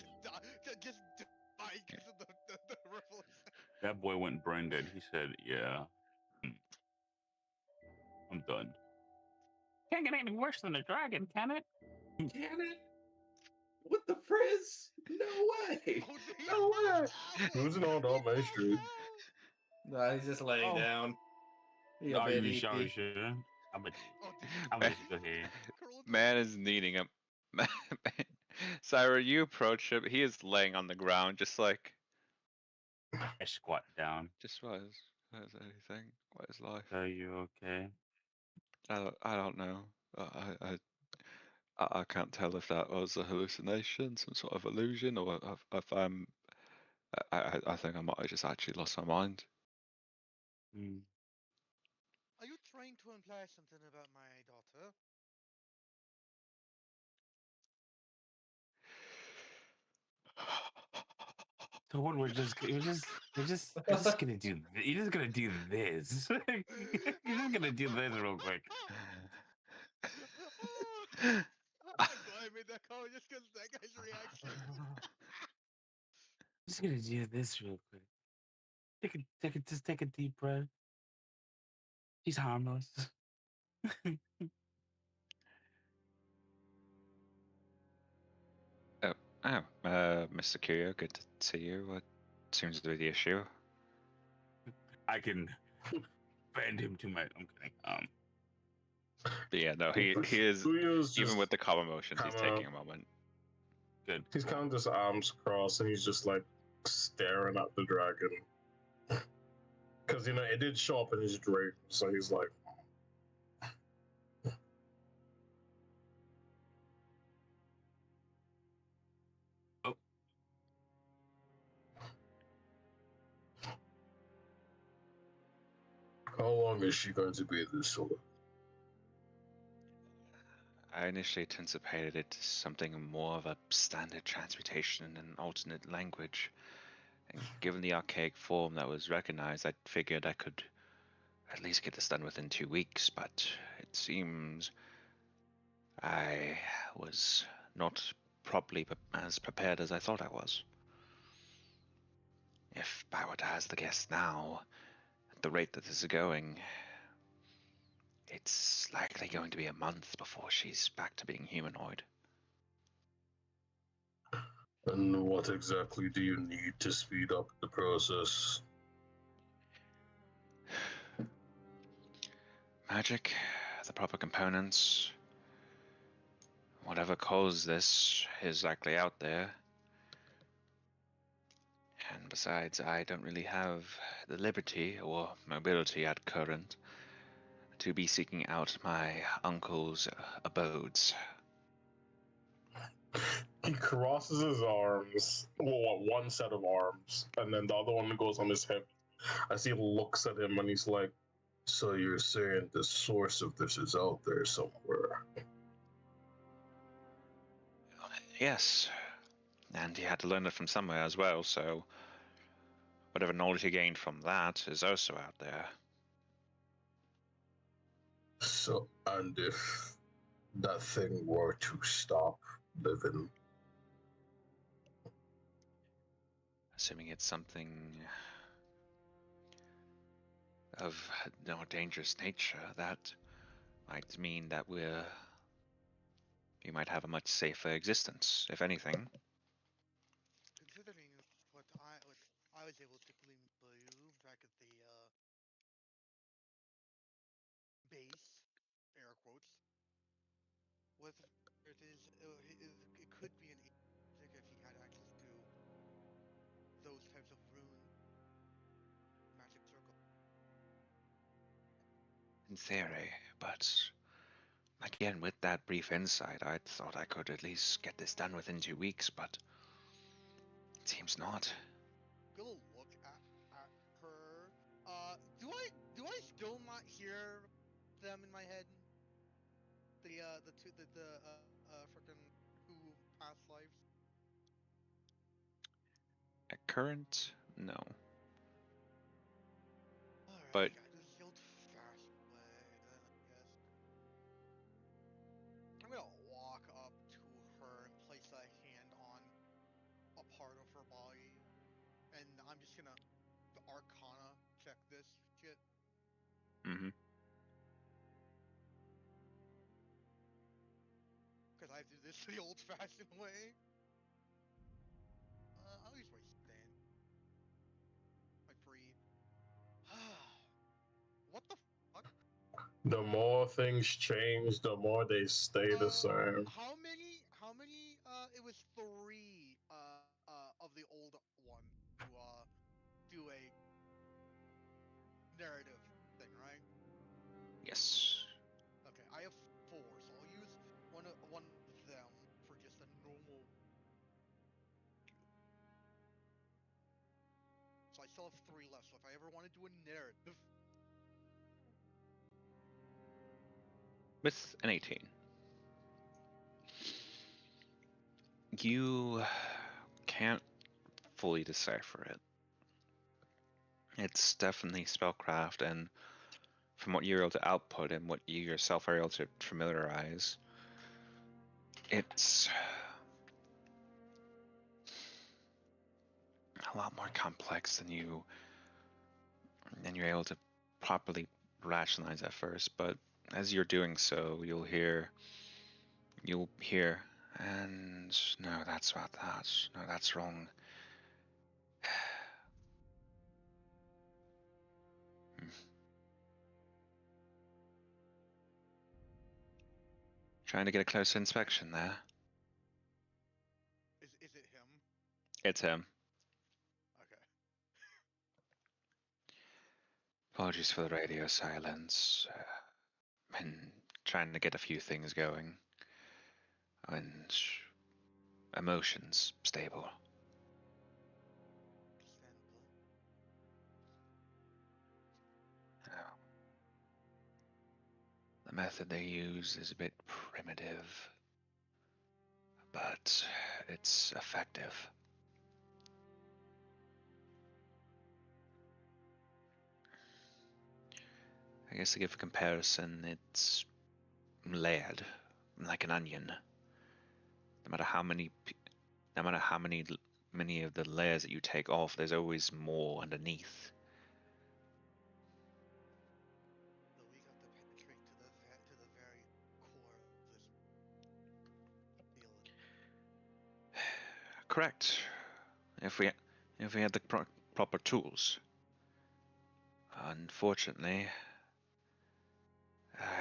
Just die because of the revelation. That boy went brain dead. He said, "Yeah, I'm done." Can't get any worse than a dragon, can it? Can it? What the frizz? No way. Oh, dear. No way. Losing all down Main Street. No, he's just laying Oh. down. He a Oh, bit you EP. sorry, shit. I'm Oh, I'm Man. just good here. Man is needing him. Syra, you approach him. He is laying on the ground, just like. I squat down. Just what is anything? What is life? Are you okay? I don't know. I can't tell if that was a hallucination, some sort of illusion, or if I'm I think I might have just actually lost my mind. Mm. Are you trying to imply something about my daughter? So what? We're just gonna do. You're just gonna do this. You're just gonna do this real quick. I'm glad I made that comment just because that guy's reaction. Just gonna do this real quick. Just take a deep breath. He's harmless. Mr. Curio, good to see you. What seems to be the issue? I can bend him to my. I'm kidding. But yeah, no, he is. Julio's Even just with the calm emotions, he's kinda- taking a moment. Good. He's kind of just arms crossed and he's just like staring at the dragon. Because, it did show up in his dream, so he's like, how long is she going to be this for? I initially anticipated it as something more of a standard transmutation in an alternate language. And given the archaic form that was recognized, I figured I could at least get this done within 2 weeks, but it seems I was not properly as prepared as I thought I was. If I were to ask the guest now, at the rate that this is going, it's likely going to be a month before she's back to being humanoid. And what exactly do you need to speed up the process? Magic, the proper components, whatever caused this is likely out there. And besides, I don't really have the liberty or mobility at current to be seeking out my uncle's abodes. He crosses his arms, well, one set of arms, and then the other one goes on his hip. As he looks at him and he's like, so you're saying the source of this is out there somewhere? Yes, and he had to learn it from somewhere as well, so whatever knowledge he gained from that is also out there. So, and if that thing were to stop living, Assuming it's something of no dangerous nature, that might mean that we might have a much safer existence, if anything. Considering what I was able to glean for you back at the base, air quotes, with it is it could be an magic if he had access to those types of rune magic circle. In theory, but again, with that brief insight, I thought I could at least get this done within 2 weeks, but it seems not. Gonna look at her. Do I still not hear them in my head? The two freaking two past lives. At current, no. Alright, But I do the old-fashioned way, then I guess. I'm gonna walk up to her and place a hand on a part of her body, and I'm just gonna Arcana check this shit. mm-hmm. Because I do this the old-fashioned way. I'll use my stand. My free. What the fuck? the more things change, the more they stay the same. How many? It was 3. Of the old one to do a narrative thing, right? Yes. Okay, I have 4, so I'll use one of them for just a normal. I still have 3 left, so if I ever want to do a narrative, With an 18. You can't fully decipher it. It's definitely spellcraft, and from what you're able to output and what you yourself are able to familiarize, it's a lot more complex than you're able to properly rationalize at first. But as you're doing so, you'll hear, and no, that's not that. No, that's wrong. Trying to get a closer inspection there. is it him? It's him. Okay. Apologies for the radio silence. Been trying to get a few things going. And emotions stable. Understandable. Now, the method they use is a bit primitive, but it's effective. I guess to give a comparison, it's layered like an onion. No matter how many many of the layers that you take off, there's always more underneath. So we got to penetrate to the very core of this deal. Correct. If we had the proper tools. Unfortunately,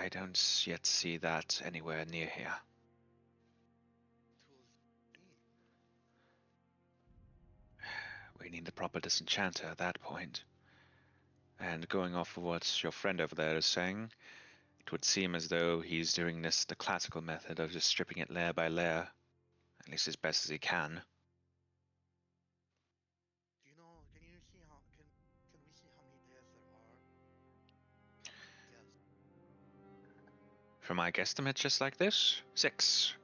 I don't yet see that anywhere near here. Tools need. We need the proper disenchanter at that point. And going off of what your friend over there is saying, it would seem as though he's doing this the classical method of just stripping it layer by layer, at least as best as he can. Do you know? Can you see how? Can we see how many layers there are? Yes. From my guesstimate, just like this, 6.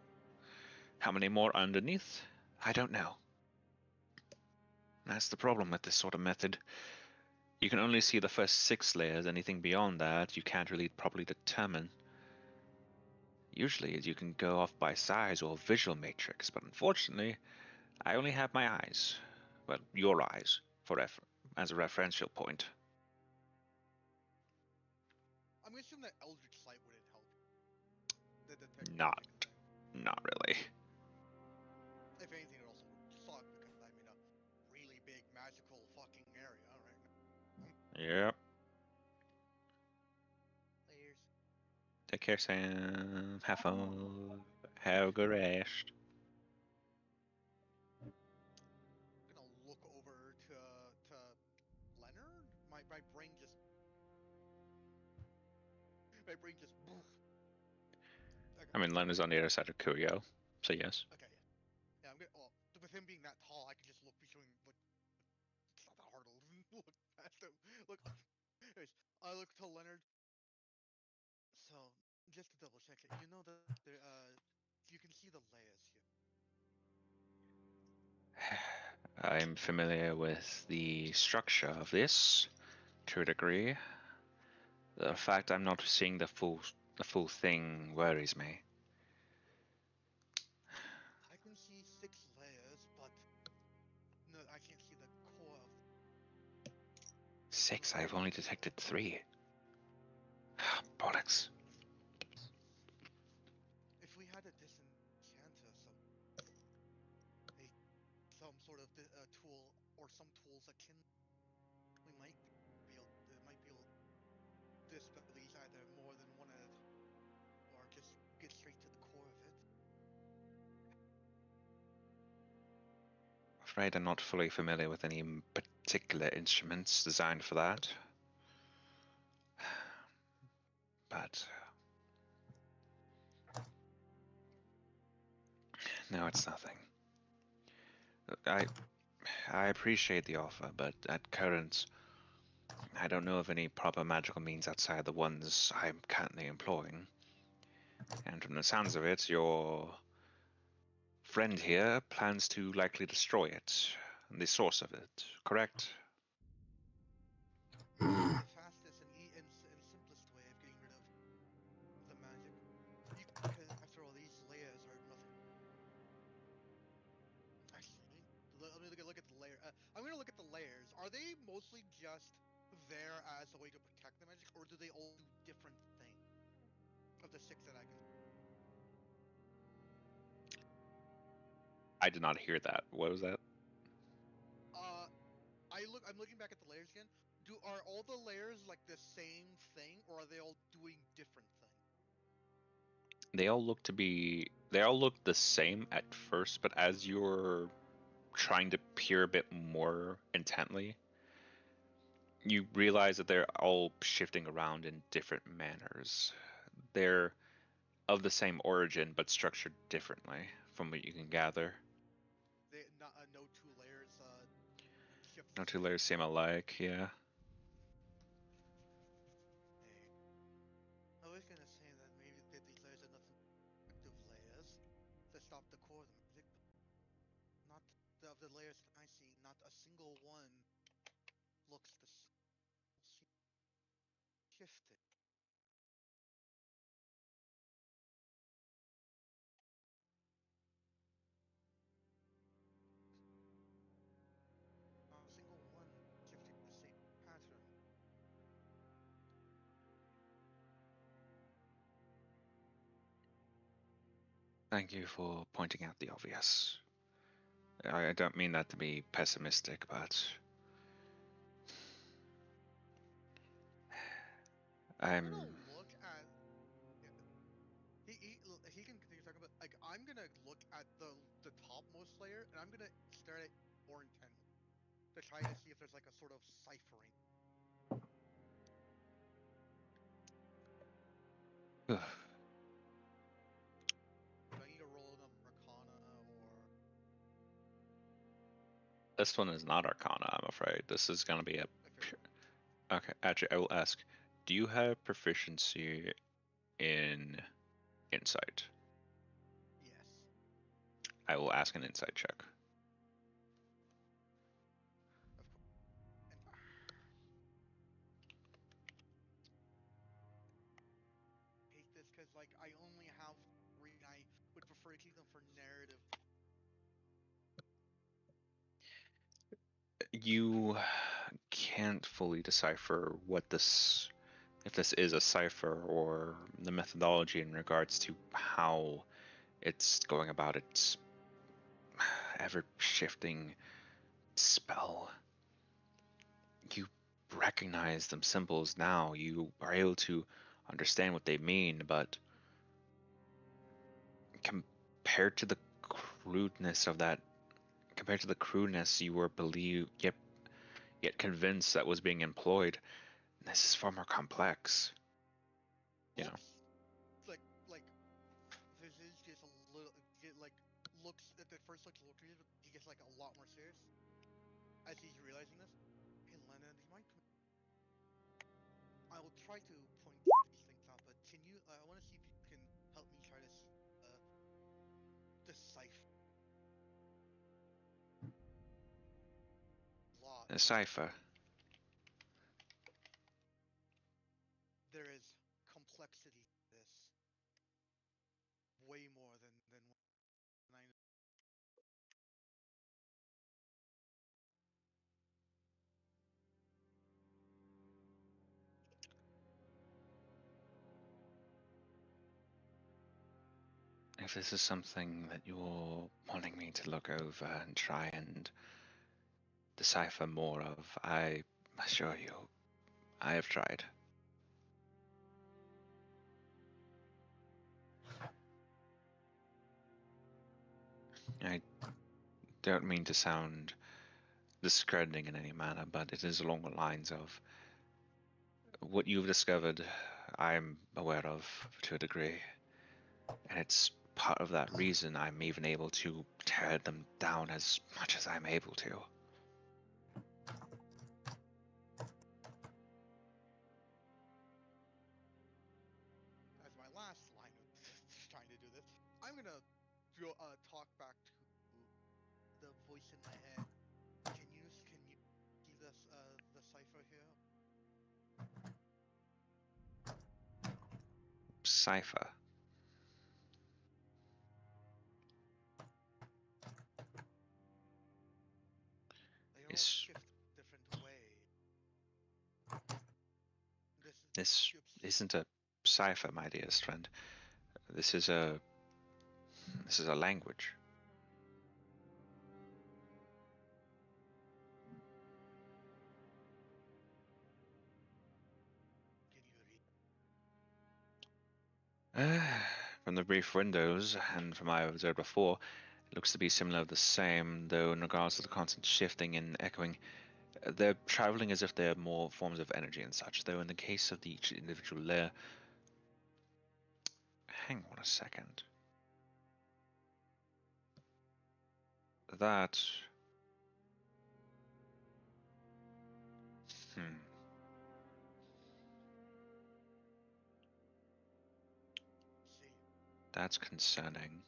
How many more underneath? I don't know. That's the problem with this sort of method. You can only see the first 6 layers. Anything beyond that, you can't really properly determine. Usually, you can go off by size or visual matrix, but unfortunately, I only have my eyes. Well, your eyes, as a referential point. I'm gonna assume that Eldritch Sight wouldn't help. The detective. Not really. If anything, it also would suck because I'm in a really big magical fucking area right now. Yep. Layers. Take care, Sam. Have fun. Have a good rest. I'm gonna look over to Leonard. My brain just. My brain just. Okay. I mean, Len is on the other side of Curio, so yes. Okay. Yeah, I'm gonna. Well, with him being that tall, I can just look between. Look, it's not that hard to look past him. Look. Anyways, I look to Leonard. So, just to double check it, you know that there, you can see the layers here. I'm familiar with the structure of this to a degree. The fact I'm not seeing the full thing worries me. I can see 6 layers, but no, I can't see the core of. 6. I've only detected 3. Bollocks. If we had a disenchanter, some sort of tool or some tools akin, we might be able. It might be able to dispel these either more than one at a time, or just get straight to the core of it. Afraid I'm not fully familiar with any particular instruments designed for that. But no, it's nothing. I appreciate the offer, but at current, I don't know of any proper magical means outside the ones I'm currently employing. And from the sounds of it, your friend here plans to likely destroy it, the source of it, correct? The fastest and simplest way of getting rid of the magic. Because after all, these layers are nothing. Actually, let me look at the layer. I'm gonna look at the layers. Are they mostly just there as a way to protect the magic, or do they all do different things? Of the six that I can. I did not hear that. What was that? I'm looking back at the layers again. Are all the layers like the same thing, or are they all doing different things? They all look the same at first, but as you're trying to peer a bit more intently, you realize that they're all shifting around in different manners. They're of the same origin, but structured differently, from what you can gather. They not no two layers shift. No two layers seem alike, yeah. Hey, I was gonna say that maybe that these layers are nothing but active layers to stop the core of the magic, but not of the layers that I see. Not a single one looks the shifted. Not a single one shifting the same pattern. Thank you for pointing out the obvious. I don't mean that to be pessimistic, but I'm I'm gonna look at. He can continue talking about like I'm gonna look at the topmost layer and I'm gonna stare at it more intently to try to see if there's like a sort of ciphering. ugh, Do I need to roll an Arcana or? this one is not Arcana, I'm afraid. This is gonna be a okay. Actually, I will ask: do you have proficiency in insight? Yes. I will ask an insight check. Of course. Hate this because like I only have three. And I would prefer to keep them for narrative. You can't fully decipher what this, if this is a cipher or the methodology in regards to how it's going about its ever shifting spell. You recognize them symbols now. You are able to understand what they mean, but compared to the crudeness of that, compared to the crudeness you were yet convinced that was being employed, this is far more complex. You know. Like this is just a little like looks at the first looks a little creative, but he gets like a lot more serious as he's realizing this. Hey, Lena, do you mind? I will try to point these things out, but can you? I want to see if you can help me try to decipher. Lot. A cipher. There is complexity to this. Way more than I. If this is something that you're wanting me to look over and try and decipher more of, I assure you, I have tried. I don't mean to sound discrediting in any manner, but it is along the lines of what you've discovered, I'm aware of to a degree. And it's part of that reason I'm even able to tear them down as much as I'm able to. As my last line of trying to do this, I'm gonna talk back to the voice in my head. Can you see this the cipher here? Cipher. They all Is shift different ways. this ship's isn't a cipher, my dearest friend. This is a language. Can you read? From the brief windows and from what I observed before, it looks to be similar, the same, though in regards to the constant shifting and echoing, they're traveling as if they're more forms of energy and such, though in the case of each individual layer. Hang on a second. That. Hmm. See. That's concerning.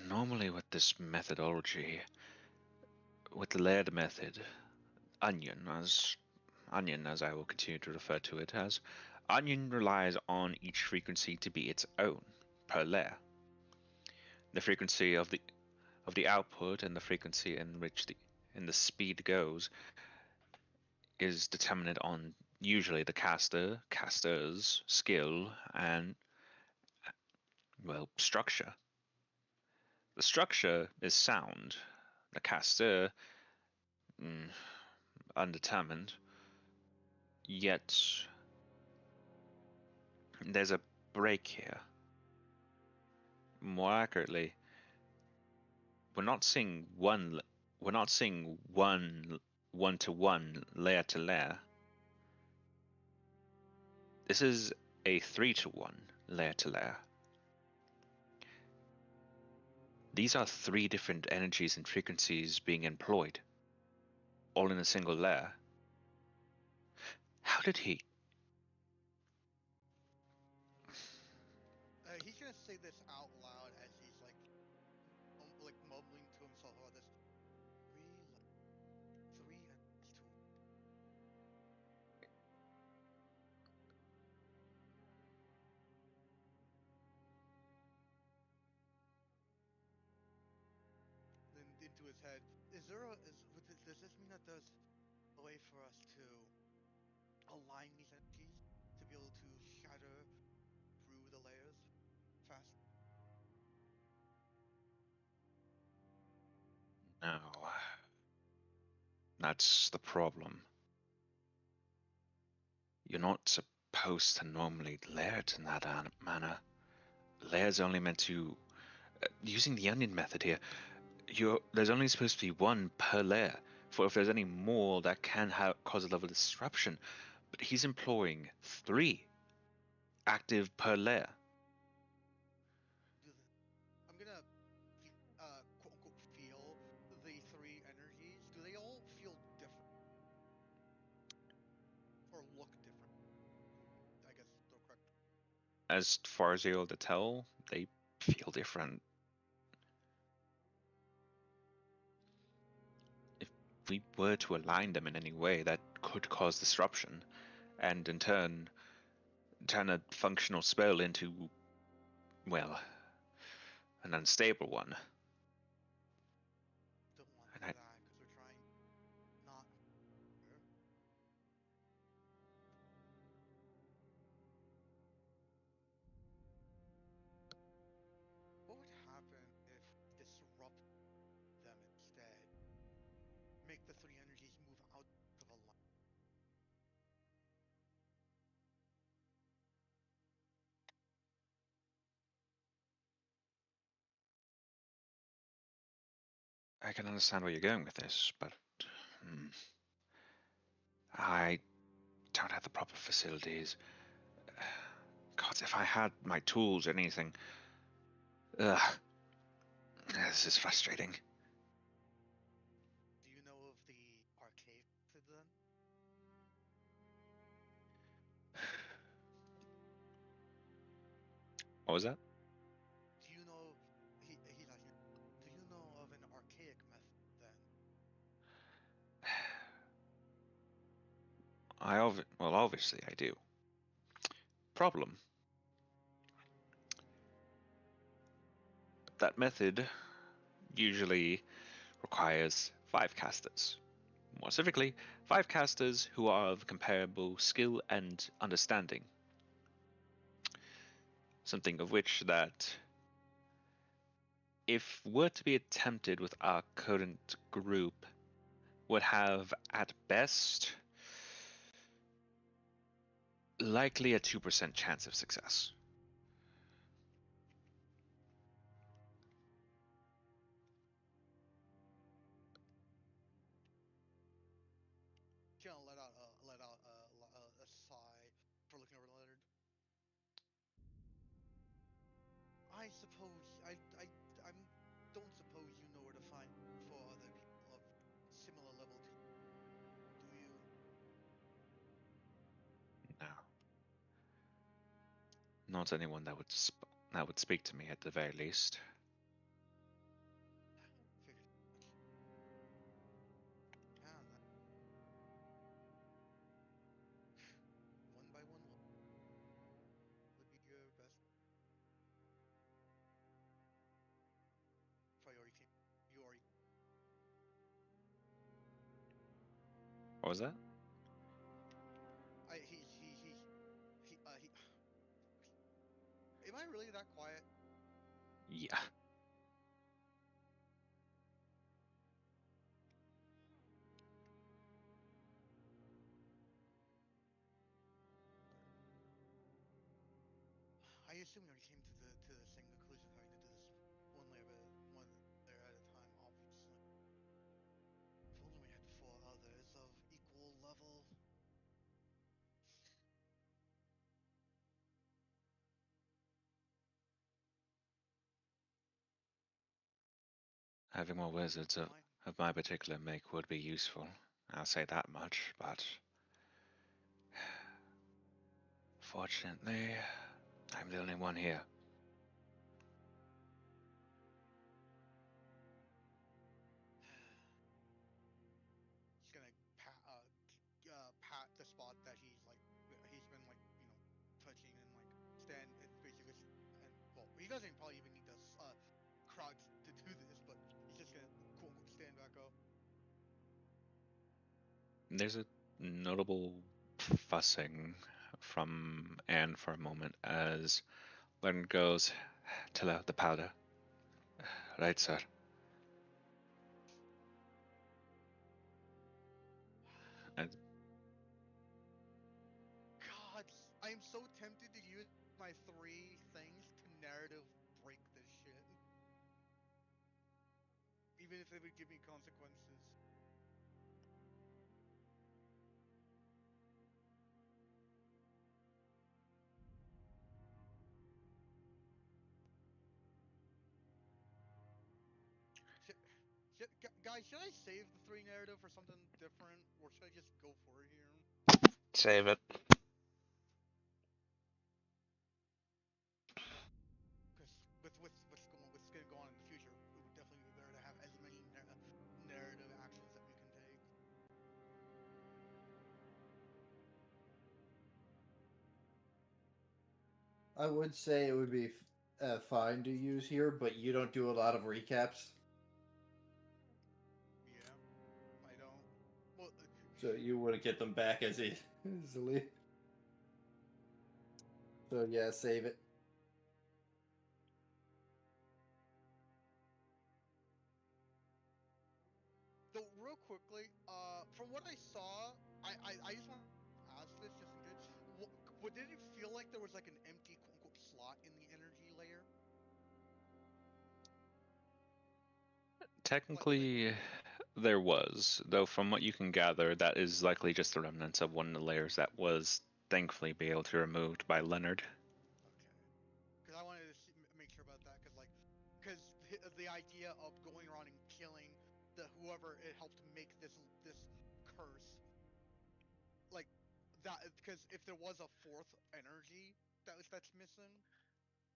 Normally, with this methodology, with the layered method, onion as I will continue to refer to it as, onion relies on each frequency to be its own per layer. The frequency of the output and the frequency in which the speed goes is determined on usually the caster's skill and, well, structure. The structure is sound. The caster, mm, undetermined. Yet there's a break here. More accurately, we're not seeing one. We're not seeing one to one, layer to layer. This is a 3-to-1, layer to layer. These are 3 different energies and frequencies being employed, all in a single layer. How did he? He's gonna say this out loud as he's like mumbling to himself about this. Three and two. Then into his head, does this mean that there's a way for us to align these energies to be able to shatter through the layers faster? No. That's the problem. You're not supposed to normally layer it in that manner. Layers only meant to. Using the onion method here, there's only supposed to be 1 per layer. For if there's any more, that can cause a level of disruption. But he's employing 3 active per layer. I'm gonna quote unquote feel the 3 energies. Do they all feel different or look different? I guess the correct. As far as you're able to tell, they feel different. If we were to align them in any way, that could cause disruption, and in turn a functional spell into, well, an unstable one. Don't want And that because we're trying not. What would happen if we disrupt them instead? Make the 3 energies move out of a line. I can understand where you're going with this, but I don't have the proper facilities. God, if I had my tools or anything. Ugh. This is frustrating. Do you know of the arcade then? What was that? Do you know he's asking, do you know of an archaic method then? Well, obviously I do. Problem. That method usually requires 5 casters. More specifically, 5 casters who are of comparable skill and understanding. Something of which that, if were to be attempted with our current group, would have at best likely a 2% chance of success. Kiana let out a sigh for looking over the letter. I suppose I don't suppose you know where to find 4 other people of similar level to you, do you? No. Not anyone that would speak to me at the very least. Figured as much. And one by one would be your best priority. You already. What was that? He. Am I really that quiet? Yeah. I assume you already came to the same conclusion, having to do this one layer at a time. Obviously, if only we had 4 others of equal level. Having more wizards Fine. of my particular make would be useful. I'll say that much, but fortunately, I'm the only one here. He's gonna pat the spot that he's been touching and stand and basically and well he doesn't probably even need the crowd to do this, but he's just gonna quote unquote stand back up. There's a notable fussing from Anne for a moment as Leonard goes, "Till out the powder." Right, sir. And God, I am so tempted to use my 3 things to narrative break this shit, even if it would give me consequences. Guys, should I save the 3 narrative for something different, or should I just go for it here? Save it. Because what's going to go on in the future, it would definitely be better to have as many narrative actions that we can take. I would say it would be fine to use here, but you don't do a lot of recaps, Yeah, I don't. Well, so you wouldn't get them back as easily. So yeah, save it. though, real quickly, from what I saw, I just want to ask this just in case. What did it feel like there was like an empty quote unquote slot in the energy layer? technically, there was, though from what you can gather, that is likely just the remnants of one of the layers that was thankfully be able to be removed by Leonard. whoever it helped make this curse, like that, because if there was a fourth energy that's missing,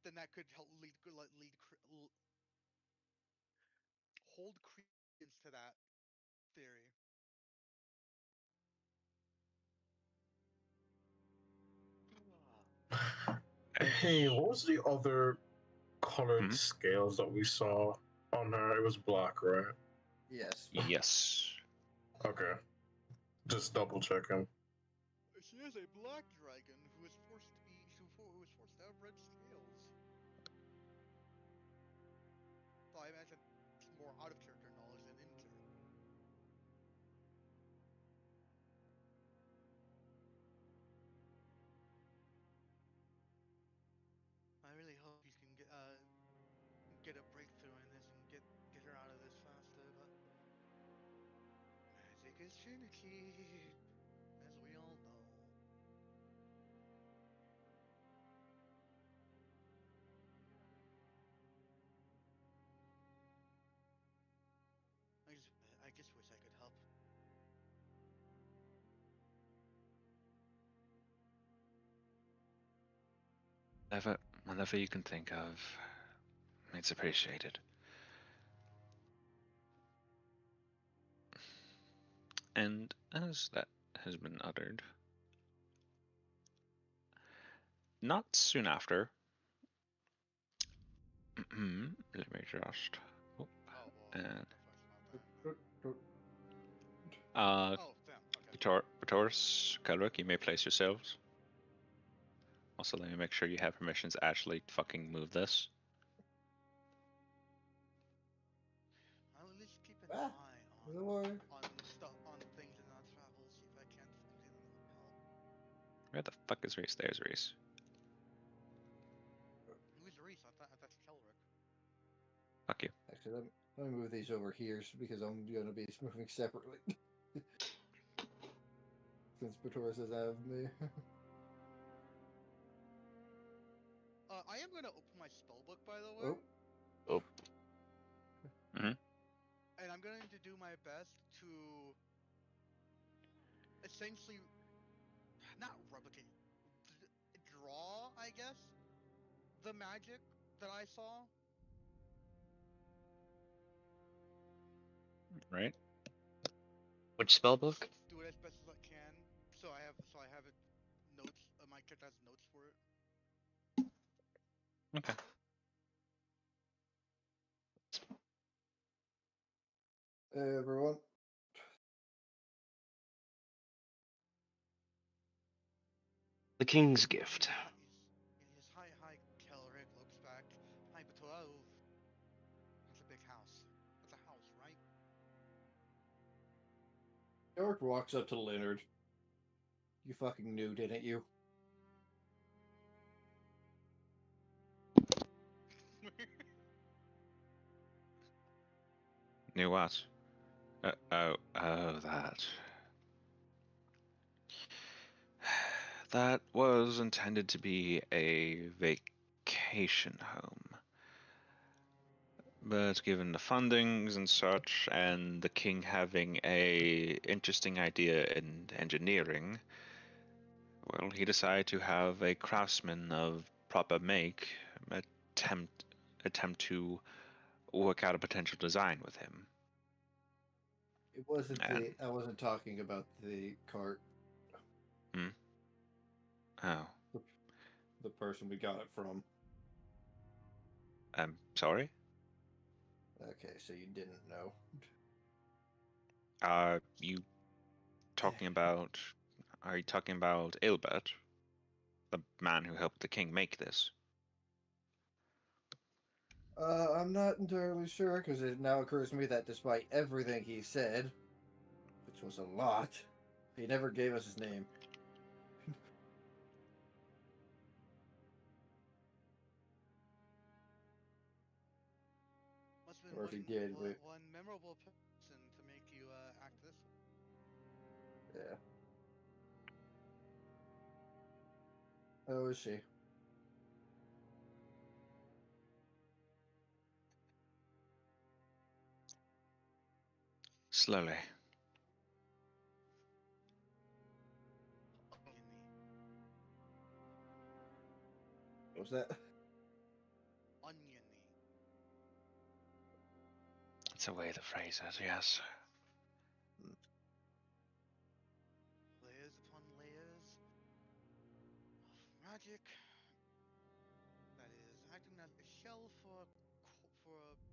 then that could help hold credence to that theory. Hey, what was the other colored Hmm? scales that we saw on her? It was black, right? Yes. Yes. Okay. Just double checking. She is a black dragon who was forced to have red scales. So I imagine it's more out of character knowledge than in character. I really hope you can get a breakthrough in this and get her out of this faster, but magic is finicky, as we all know. I just wish I could help. Whatever you can think of, it's appreciated. And as that has been uttered, not soon after, let me just. Oh, Oh well, and unfortunate about that. uh, Oh damn. Okay. Batoris, Kelrick, you may place yourselves. Also, let me make sure you have permissions to actually fucking move this. I'll at least keep an Ah, eye no worry. on things in our travels, see if I can't get them help. Where the fuck is Reese? There's Reese. Who's Reese? I thought that's Kelrick. Fuck you. Actually, let me move these over here because I'm going to be moving separately. Since Bator says I have me. I am gonna open my spellbook, by the way. Oh, Oh, And I'm going to do my best to essentially not replicate, draw, I guess, the magic that I saw. Right? which spellbook? Do it as best as I can. So I have it notes. My character has notes for it. Okay. hey everyone. The King's Gift. Yes, hi, Kelrick looks back. Hi, Bato. Oh, that's a big house. That's a house, right? York walks up to Leonard. You fucking knew, didn't you? Knew what? That. That was intended to be a vacation home. But given the fundings and such, and the king having a interesting idea in engineering, well, he decided to have a craftsman of proper make attempt to work out a potential design with him. It wasn't And I wasn't talking about the cart. oh, The person we got it from. I'm sorry. Okay, so you didn't know. You talking about? Are you talking about Ilbert, the man who helped the king make this? I'm not entirely sure because it now occurs to me that despite everything he said, which was a lot, he never gave us his name. Must have Or if he did, one memorable person to make you act this way. yeah. Oh, is she? Slowly. Oniony. What was that? Oniony. It's a way to phrase it, yes. Layers upon layers of magic that is acting as a shell for the core of it.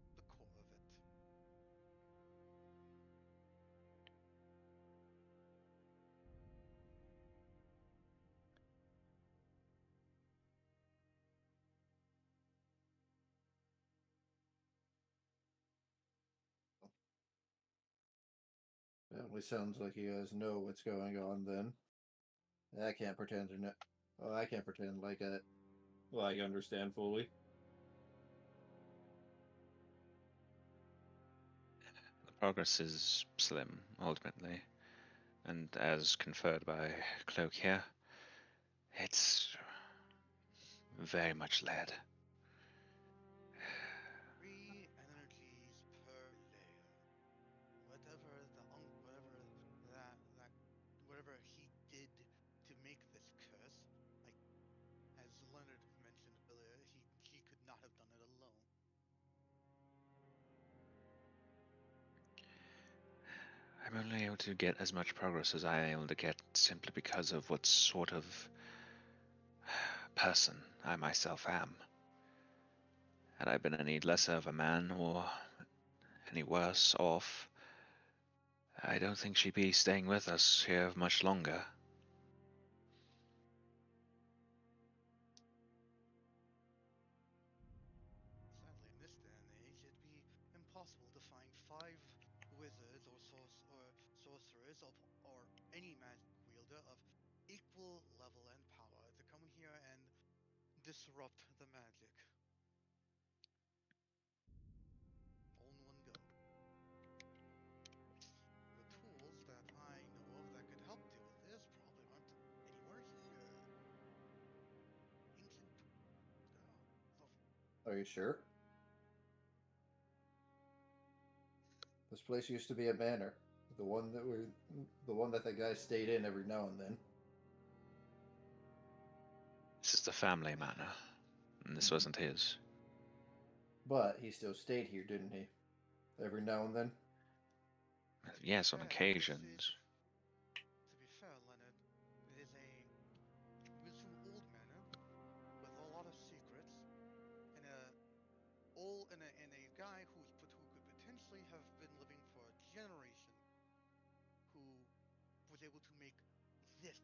Definitely sounds like you guys know what's going on then. I can't pretend to know. Oh, I can't pretend like I understand fully. The progress is slim, ultimately. And as conferred by Cloak here, it's very much led. 3 energies per layer. Whatever whatever he did to make this curse, like as Leonard mentioned earlier, he could not have done it alone. I'm only able to get as much progress as I am able to get simply because of what sort of person I myself am. Had I been any lesser of a man or any worse off, I don't think she'd be staying with us here much longer. Sadly, in this day and age, it'd be impossible to find 5 wizards or sorcerers or any magic wielder of equal level and power to come in here and disrupt the magic. All in one go. The tools that I know of that could help deal with this probably aren't anywhere here. Ancient tools, though. Are you sure? This place used to be a manor. The one that guy stayed in every now and then. This is the family manor, and this wasn't his. But he still stayed here, didn't he? Every now and then. Yes, on Fair, occasions. To be fair, Leonard, it is a old manor with a lot of secrets and a guy who could potentially have been living for a generation who was able to make this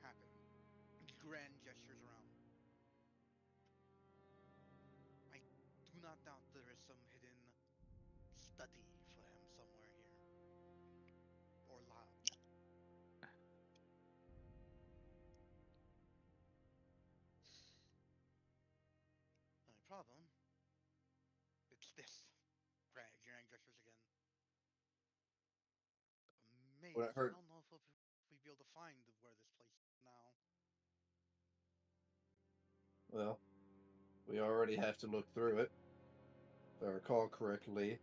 happen. Grand gestures around. I do not doubt there is some hidden study for him somewhere here. Or lab. Only problem, it's this. Grand gestures again. A maze. Wouldn't I hurt. don't know if we'd be able to find where this place is now. Well, we already have to look through it. If I recall correctly,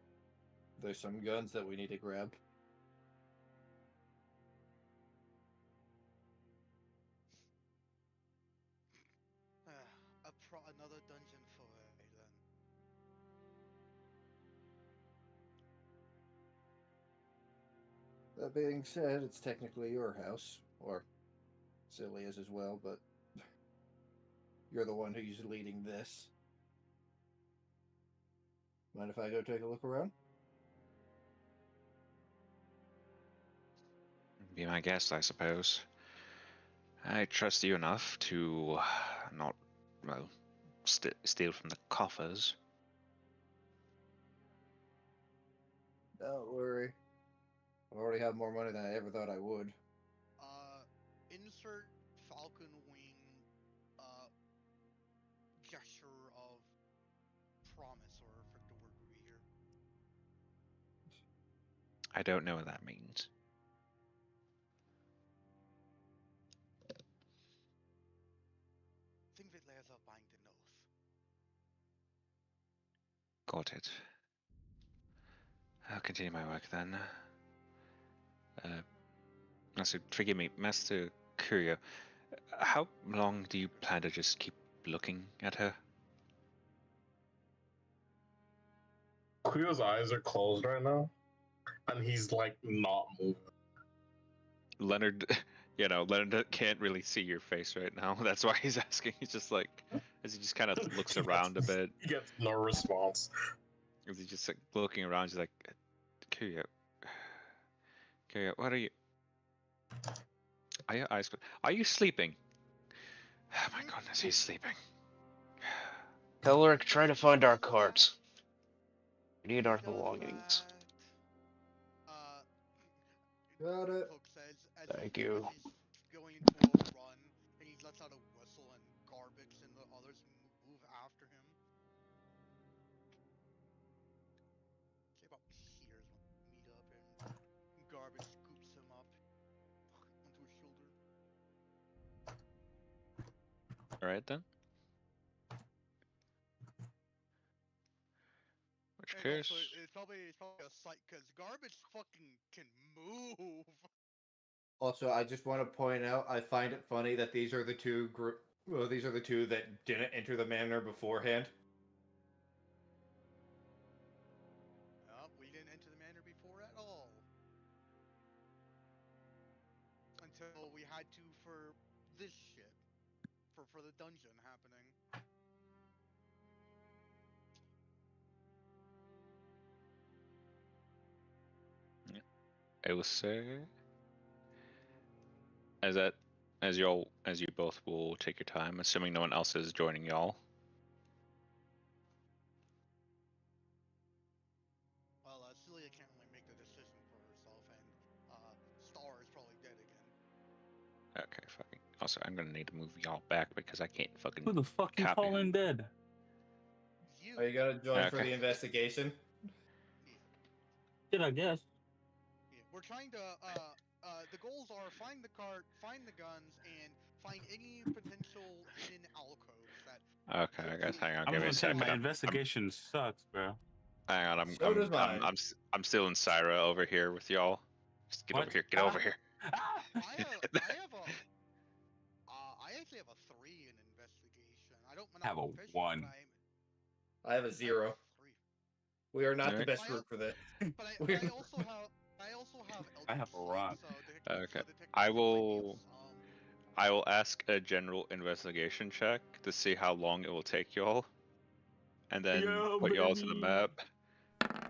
there's some guns that we need to grab. Another dungeon foray then. That being said, it's technically your house, or Celia's as well, but you're the one who's leading this. Mind if I go take a look around? Be my guest, I suppose. I trust you enough to not, well, steal from the coffers. Don't worry. I already have more money than I ever thought I would. Insert falcon wing gesture of promise, or I forget the word would be here. I don't know what that means. Think of it as a bind an oath. Got it. I'll continue my work then. So forgive me, Master Curio. How long do you plan to just keep looking at her? Cleo's eyes are closed right now, and he's like not moving. Leonard, Leonard can't really see your face right now. That's why he's asking. He's just like, as he just kind of looks around a bit. He gets no response. As he's just like looking around, he's like, Curio, what are you? Are your eyes? Are you sleeping? Oh my goodness, he's sleeping. Telric, try to find our carts. We need our belongings. Got it. Poke says as Thank he's you. going into a run, and he lets out a whistle, and Garbage and the others move after him. Say about here is when we meet up, and Garbage scoops him up onto his shoulder. All right then. Which And case, also, it's probably a sight because Garbage fucking can move. Also, I just want to point out, I find it funny that these are the two these are the two that didn't enter the manor beforehand. We didn't enter the manor before at all. Until we had to for this shit. For the dungeon happening. I will say, as you both will take your time, assuming no one else is joining y'all. Well, Celia can't really make the decision for herself, and Star is probably dead again. Okay, fucking. Also, I'm gonna need to move y'all back because I can't fucking. Who the fuck you copy. calling dead? You. Are you gonna join for Okay. the investigation? Did I guess? Yeah, we're trying to. The goals are find the cart, find the guns, and find any potential hidden alcoves that. Okay, I guess. Hang on, I'm give me a gonna say second. my investigation sucks, bro. Hang on, So does mine. I'm still in Syra over here with y'all. Just get What? over here. Get over here. I actually have a 3 in investigation. I don't Have a proficient, 1. but I have a I have 0. a 3. We are not the Alright. best group for this. But I also have. I also have. I have a Eldritch rock. Sleep, so Okay. detect I sleep might be of will- some. I will ask a general investigation check to see how long it will take y'all, and then Yo, put y'all to the baby. map.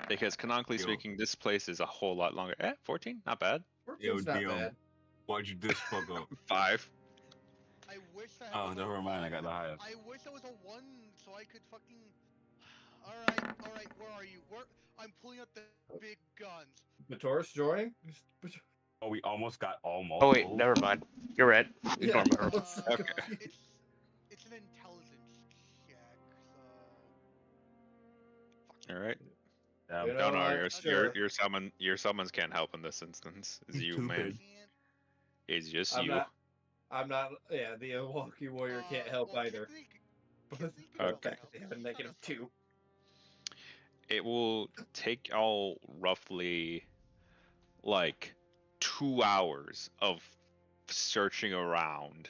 Because canonically Yo. speaking, this place is a whole lot longer. 14, not bad. 14's not bad. Why'd you this fuck up? 5. I wish I Oh, was a never mind. I 1. got the highest. I wish I was a 1 so I could fucking. Alright, where are you? I'm pulling out the big guns. Batoris joining? Oh, we almost got all Oh multiples. wait, never mind. You're right. Yeah. Ignore me. Okay. It's an intelligence check, so. All right. Damn. You No, know, no, I'm sure. your summons can't help in this instance. It's you, Stupid. man. It's just I'm you. not. Yeah, the Walkie Warrior can't help either. Okay. They have a -2. It will take y'all roughly like 2 hours of searching around,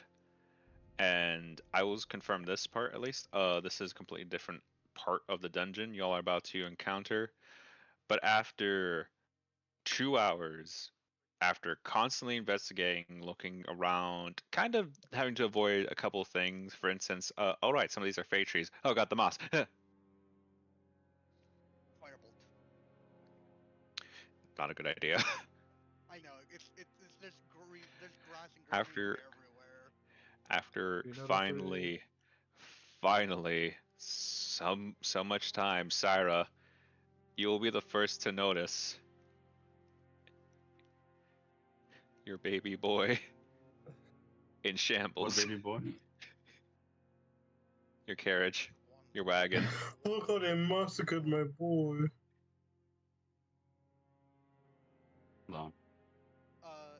and I will confirm this part at least. This is a completely different part of the dungeon y'all are about to encounter, but after 2 hours, after constantly investigating, looking around, kind of having to avoid a couple of things. For instance, oh right, some of these are fade trees. Oh god, the moss. Firebolt. Not a good idea. I know it's there's grass and green After everywhere. after You're not finally so much time, Syra, you will be the first to notice your baby boy in What shambles. baby boy? Your carriage, your wagon. Look how they massacred my boy. No.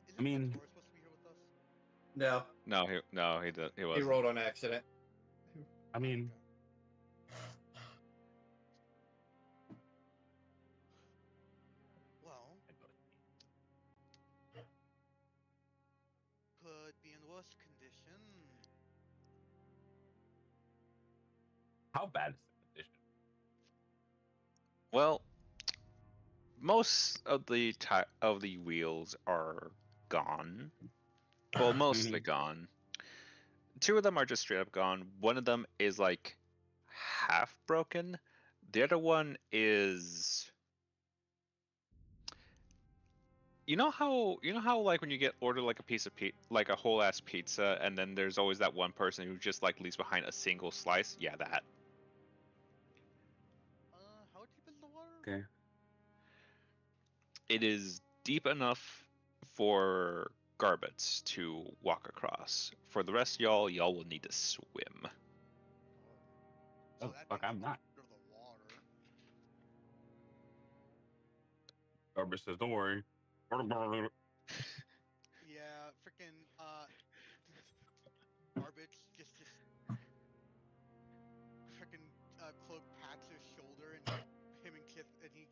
Isn't I mean- Ventura supposed to be here with us? No, He he wasn't. rolled on accident. I mean, Well, lowest condition. How bad is the condition? Well, most of the wheels are gone. Well, mostly gone. Two of them are just straight up gone. One of them is like half broken. The other one is, you know how like when you get ordered like a piece of like a whole ass pizza, and then there's always that one person who just like leaves behind a single slice. Yeah, that. How deep is the water? Okay. It is deep enough for Garbets to walk across. For the rest of y'all will need to swim. Oh, that fuck, thing's I'm not. under the water. Garbage says, "Don't worry." Yeah, freaking garbage just freaking Cloak pats his shoulder and him and Kith and he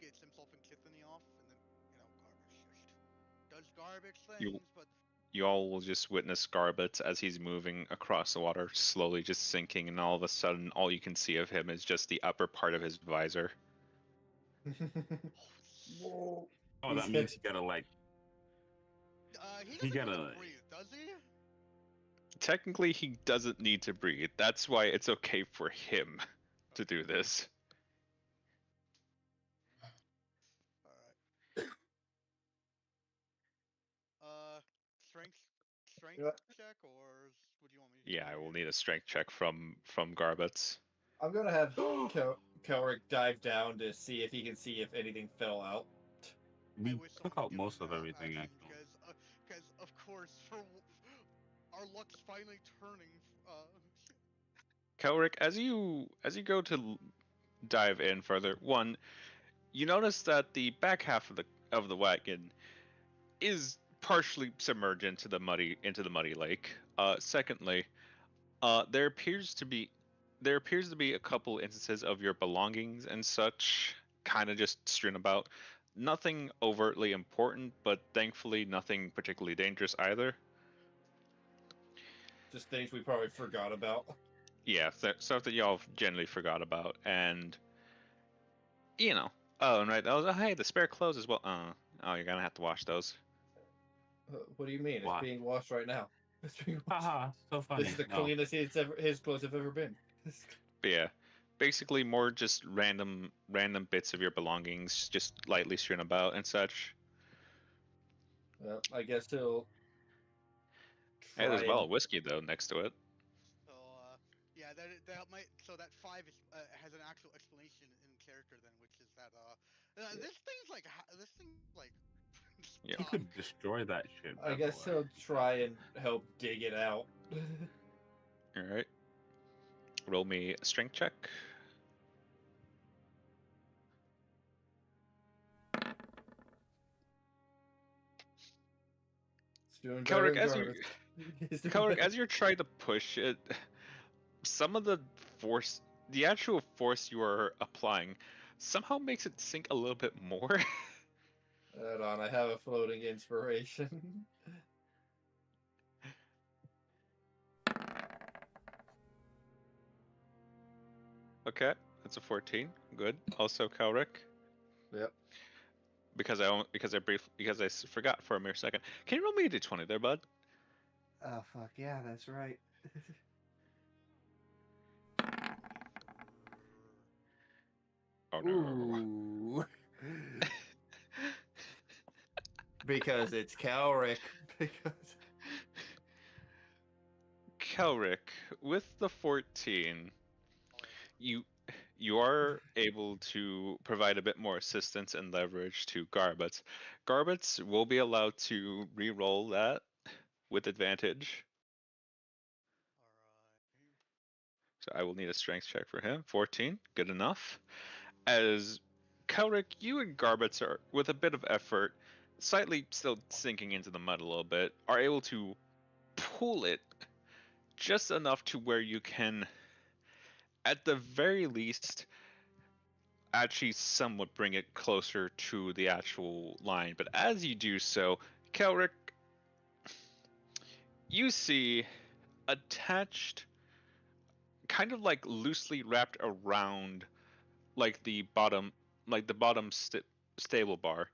gets himself and Kithany off and then garbage just does garbage You things, but y'all will just witness Garbets as he's moving across the water, slowly just sinking, and all of a sudden, all you can see of him is just the upper part of his visor. Whoa. Oh, that means he gotta like. he He doesn't need gotta. to breathe, does he? Technically, he doesn't need to breathe. That's why it's okay for him to do this. Alright. Strength You know what? check, or would you want me to Yeah, do I will it? need a strength check from Garbets. I'm gonna have Kelric dive down to see if he can see if anything fell out. We wish took someone out would give most me of that, everything, actually. because of course our luck's finally turning. Kelric, as you go to dive in further, one, you notice that the back half of the wagon is partially submerged into the muddy lake. Secondly, there appears to be a couple instances of your belongings and such kind of just strewn about. Nothing overtly important, but thankfully nothing particularly dangerous either. Just things we probably forgot about. Yeah, stuff that y'all generally forgot about, and oh, and right, hey, the spare clothes as well. Oh, you're gonna have to wash those. What do you mean? Why? It's being washed right now. It's being washed. Haha, so funny. This is the No. cleanest his clothes have ever been. But yeah, basically more just random bits of your belongings, just lightly strewn about and such. Well, I guess he'll Hey, try there's a bottle and of whiskey though next to it. So yeah, that might so that 5 is, has an actual explanation in character then, which is that this thing's like Yeah. You could destroy that shit. I by the guess way. he'll try and help dig it out. All right. Roll me a strength check. It's doing Kelric, better than Jarvis. Kelric, as you're trying to push it, some of the actual force you are applying, somehow makes it sink a little bit more. Hold on, I have a floating inspiration. Okay, that's a 14. Good. Also, Kelric. Yep. Because I forgot for a mere second. Can you roll me a d20 there, bud? Oh fuck yeah, that's right. Oh no. Ooh. Because it's Kelric. Because Kelric, with the 14, you are able to provide a bit more assistance and leverage to Garbets. Garbets will be allowed to re-roll that with advantage. So I will need a strength check for him. 14, good enough. As Kelric, you and Garbets are, with a bit of effort, slightly still sinking into the mud a little bit, are able to pull it just enough to where you can, at the very least, actually somewhat bring it closer to the actual line. But as you do so, Kelric, you see attached, kind of like loosely wrapped around, like the bottom, stable bar.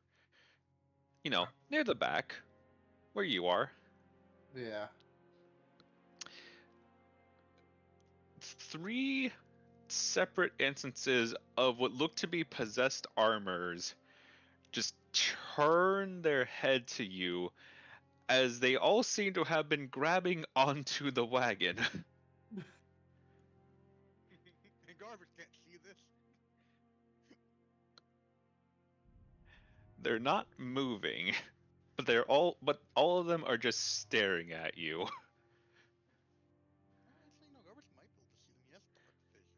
You know, near the back, where you are. Yeah. 3 separate instances of what look to be possessed armors just turn their head to you as they all seem to have been grabbing onto the wagon. And Garbage can't see this. They're not moving, but all of them are just staring at you. Actually, no, Garbage might be able to see them. He has dark vision.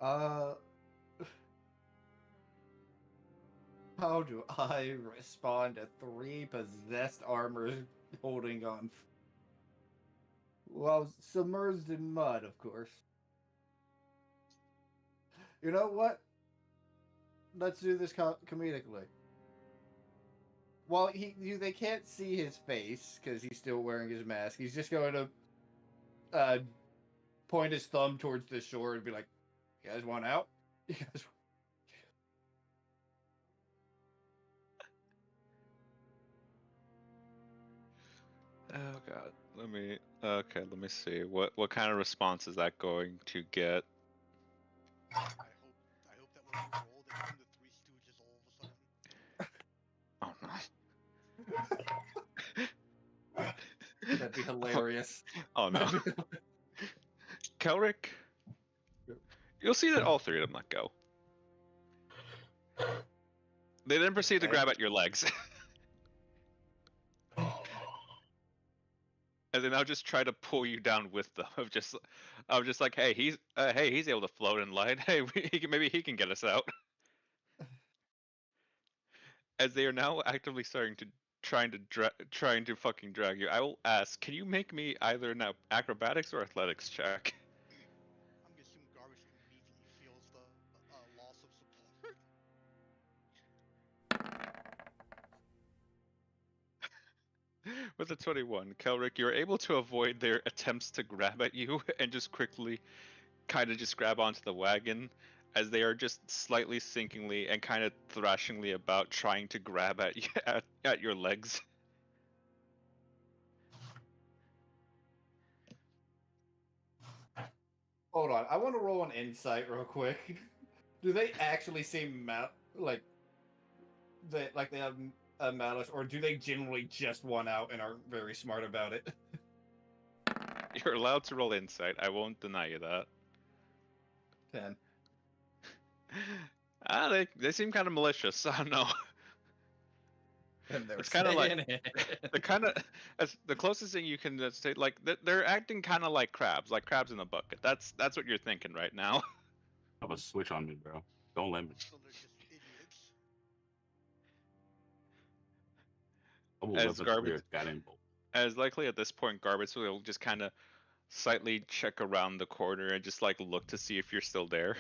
Uh, how do I respond to 3 possessed armors holding on? Well, submerged in mud, of course. You know what? Let's do this comedically. Well, they can't see his face because he's still wearing his mask. He's just going to point his thumb towards the shore and be like, "You guys want out? You guys?" Oh god, let me see. What kind of response is that going to get? I hope that when we roll, they become the Three Stooges all of a sudden. Oh no. That'd be hilarious. Oh no. Kelric, you'll see that all 3 of them let go. They then proceed to grab at your legs. And they now just try to pull you down with them. Of just like, hey, he's able to float in light. Hey, maybe he can get us out. As they are now actively trying to fucking drag you. I will ask, can you make me either an acrobatics or athletics check? I'm gonna assume Garbage immediately feels the loss of support. With a 21, Kelric, you're able to avoid their attempts to grab at you and just quickly kind of just grab onto the wagon as they are just slightly sinkingly and kind of thrashingly about trying to grab at you, at your legs. Hold on, I want to roll an insight real quick. Do they actually seem like they have malice, or do they generally just want out and are very smart about it? You're allowed to roll insight. I won't deny you that. 10. They seem kind of malicious. I don't know. And they're It's kind of like saying the kind of as the closest thing you can say. Like they're acting kind of like crabs in a bucket. That's what you're thinking right now. Have a switch on me, bro. Don't let me. So they're just idiots. I will As levitate garbage, a guiding bolt. as likely at this point, Garbage will just kind of slightly check around the corner and just like look to see if you're still there,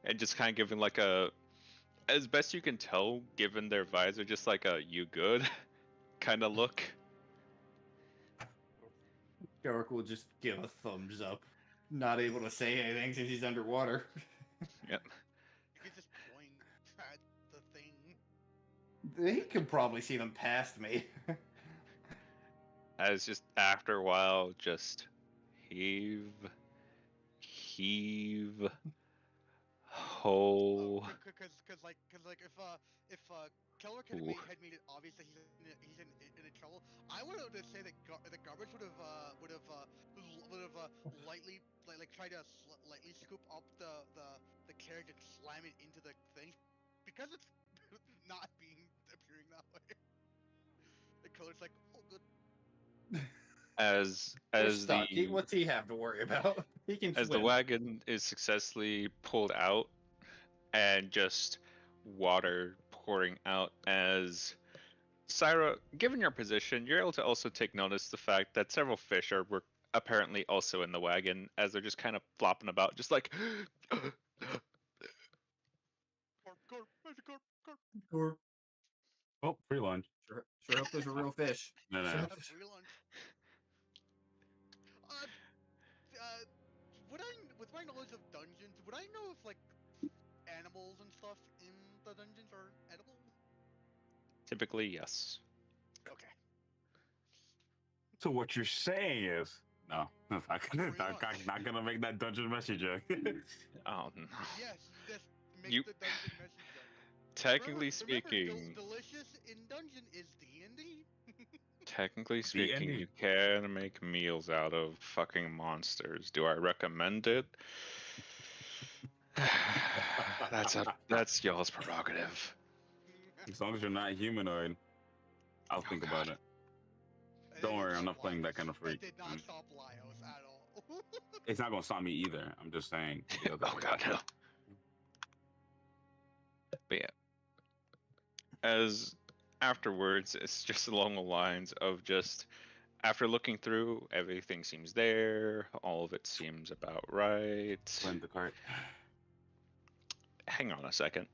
and just kind of giving like a, as best you can tell, given their visor, just like a "you good" kind of look. Garrick will just give a thumbs up, not able to say anything since he's underwater. Yep. You can just point at the thing. He can probably see them past me. As just after a while, just heave, ho. Because if Keller Ooh. had made it obvious that he's in trouble, I would have say that the garbage would have lightly tried to lightly scoop up the carriage and slam it into the thing, because it's not appearing that way. The Keller's like, oh good. As They're as stuck. the What's he have to worry about? He can as the swim. wagon is successfully pulled out and just water pouring out, as Syra, given your position, you're able to also take notice the fact that several fish were apparently also in the wagon, as they're just kind of flopping about, just like Or Oh, free lunch. sure hope there's a real fish. No, no. Sure I hope have there's- free lunch. Would I, with my knowledge of dungeons, would I know if like animals and stuff in the dungeons are edible? Typically, yes. Okay. So what you're saying is no, Free lunch. not gonna make that dungeon messenger. Oh no. Yes, you just make You- the dungeon message joke. Technically Remember, speaking, delicious in dungeon is D&D. technically The speaking, ending. you can make meals out of fucking monsters. Do I recommend it? That's y'all's prerogative. As long as you're not humanoid, I'll think about it. And Don't it did worry, I'm stop not playing that Laios. kind of freak. That did not stop Laios at all. It's not gonna stop me either. I'm just saying. The other Oh way. god, no. But yeah. As afterwards, it's just along the lines of just after looking through, everything seems there, all of it seems about right. Blend the cart. Hang on a second.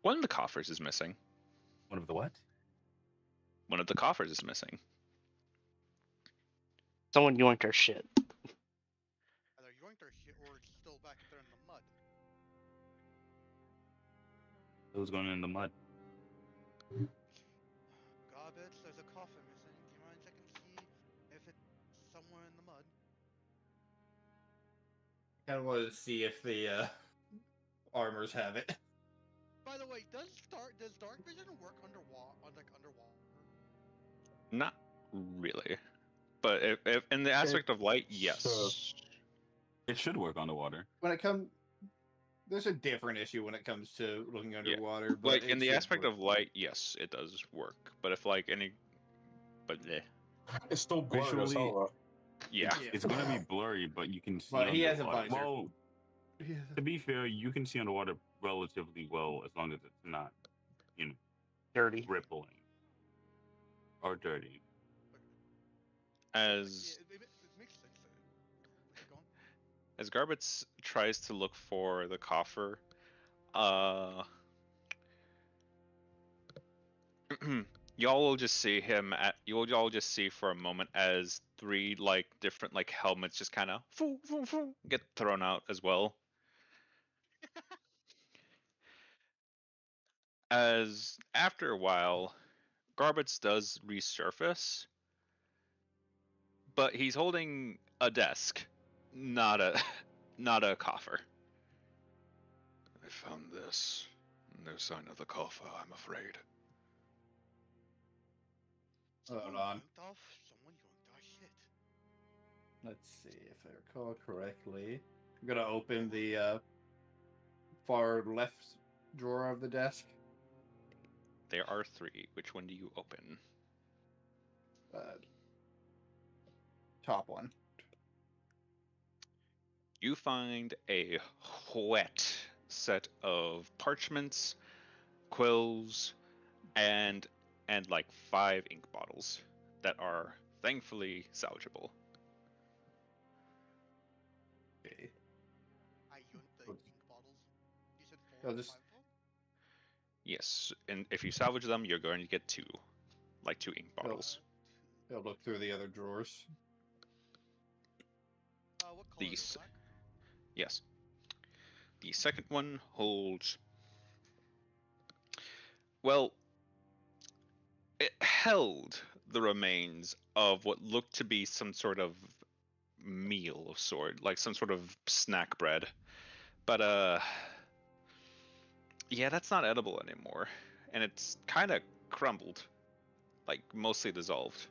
One of the coffers is missing. One of the what? One of the coffers is missing. Someone yoinked our shit. Either yoinked our shit or it's still back there in the mud. It was going in the mud. Garbage, there's a coffin missing. Do you mind checking to see if it's somewhere in the mud? Kind of wanted to see if the armors have it. By the way, does dark vision work underwater? Not really. But if in the aspect of light, yes. So- It should work underwater. When it comes, there's a different issue when it comes to looking underwater. But Like it in the should aspect work. of light, yes, it does work. But if like any, but It's still blurry as Visually- hell, though. yeah, Yeah. It's gonna be blurry, but you can see. But he has a underwater. visor. Well, to be fair, you can see underwater relatively well as long as it's not, Dirty. rippling or dirty. as Yeah, it makes sense. Keep going. as Garbitz tries to look for the coffer, y'all will just see him at you'll all just see for a moment as three like different like helmets just kind of get thrown out as well. As after a while, Garbitz does resurface, but he's holding a desk, not a not a coffer. I found this. No sign of the coffer, I'm afraid. Hold Someone on. Someone yoinked our shit. Let's see if I recall correctly. I'm gonna open the far left drawer of the desk. There are three. Which one do you open? Top one. You find a wet set of parchments, quills, and like 5 ink bottles that are thankfully salvageable. Okay. I yoinked the Oops. ink bottles. You said 4 I'll or just- 5 of them? Yes, and if you salvage them, you're going to get 2, like 2 ink bottles. I'll look through the other drawers. What color is These. it? Black? Yes. The second one holds. Well, it held the remains of what looked to be some sort of meal of sort, like some sort of snack bread. But yeah, that's not edible anymore. And it's kind of crumbled, like mostly dissolved.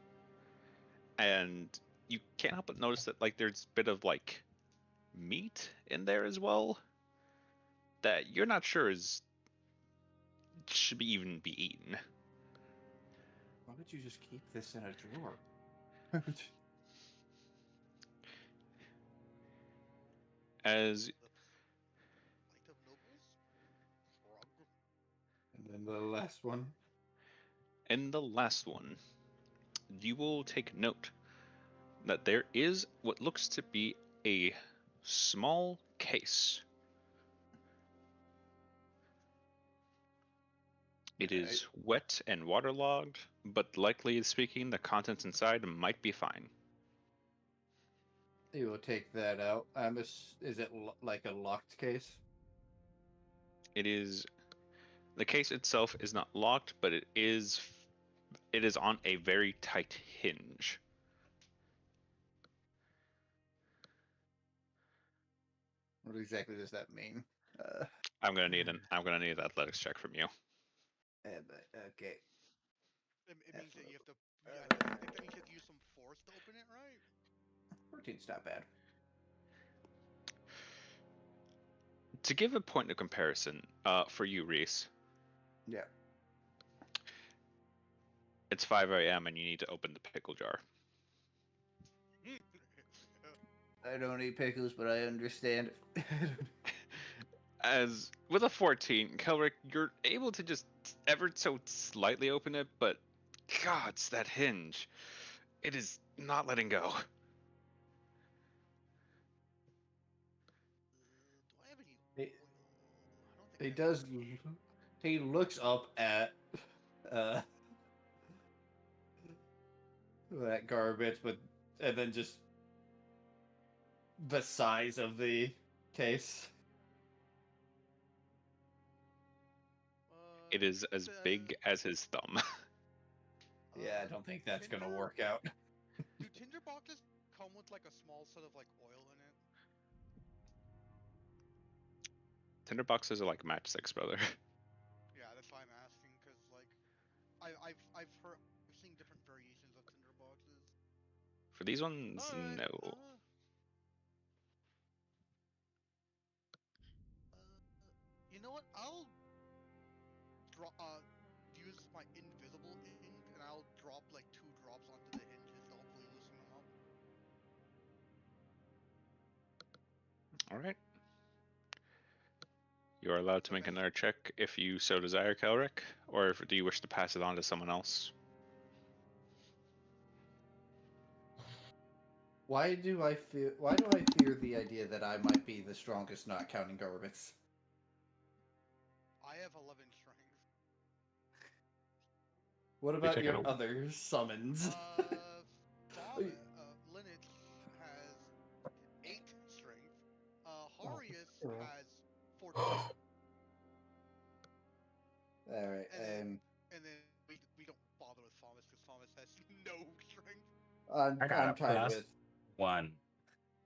And you can't help but notice that like there's a bit of like meat in there as well that you're not sure is should be even be eaten. Why would you just keep this in a drawer? As Light of Nobles? Frog? And then the last one. in the last one, you will take note that there is what looks to be a small case It is wet and waterlogged, but likely speaking, the contents inside might be fine. You will take that out. Is it like a locked case? It is. The case itself is not locked, but it is on a very tight hinge. What exactly does that mean? I'm gonna need an athletics check from you. Okay. It means that you have to. I think that means you have to use some force to open it, right? 14's not bad. To give a point of comparison, for you, Reese. Yeah. It's 5 a.m. and you need to open the pickle jar. I don't eat pickles, but I understand. As with a 14, Kelrick, you're able to just ever so slightly open it, but God, it's that hinge. It is not letting go. Do I have any He- oil? I don't think He I have does. any. He looks up at that garbage, and then just the size of the case. It is as big as his thumb. Yeah, I don't think that's gonna work out. Do tinder boxes come with like a small set of like oil in it? Tinderboxes are like matchsticks, brother. Yeah, that's why I'm asking, because like, I've seen different variations of tinder boxes. For these ones, Alright, no. You know what? I'll use my invisible ink, and I'll drop like 2 drops onto the hinges to hopefully loosen them up. All right. You are allowed to make another check if you so desire, Kelrick, or do you wish to pass it on to someone else? Why do I fear the idea that I might be the strongest, not counting garbage? I have 11 strength. What about check your it out. other summons? Lineage has 8 strength. Harius has 14. All right, And then we don't bother with Thomas because Thomas has no strength. I'm tied with 1.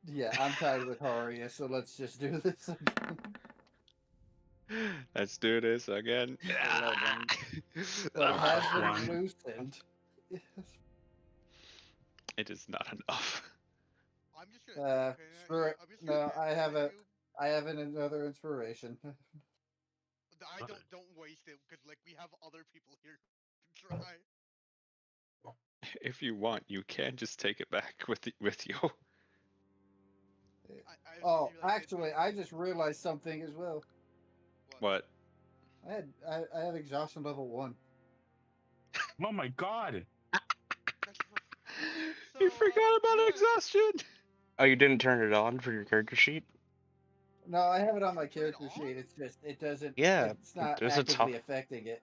Yeah, I'm tied with Haria, so let's just do this again. Let's do this again. 11. But it Ah, has been one. loosened. Yes. it is not enough. I'm just gonna No, I have another inspiration. don't waste it because like we have other people here to try. If you want, you can just take it back with you. Actually, I just realized something as well. What? I have exhaustion level 1. Oh my god! You forgot about exhaustion. Oh, you didn't turn it on for your character sheet? No, I have it on my character sheet. It's just it doesn't. Yeah, It's not there's a actively affecting it.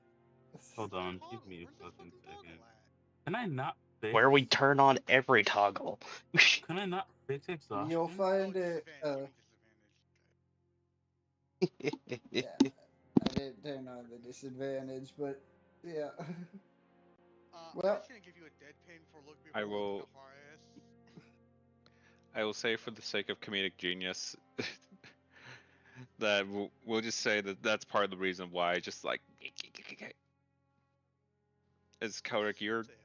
Hold on, give me a fucking second. Can I not fix? where we turn on every toggle. Can I not fix exhaustion? You'll find it. Yeah, I didn't turn on the disadvantage, but yeah. I'm just gonna give you a deadpan for look before looking at I will say, for the sake of comedic genius, that we'll just say that that's part of the reason why. Just like, as Kelrick,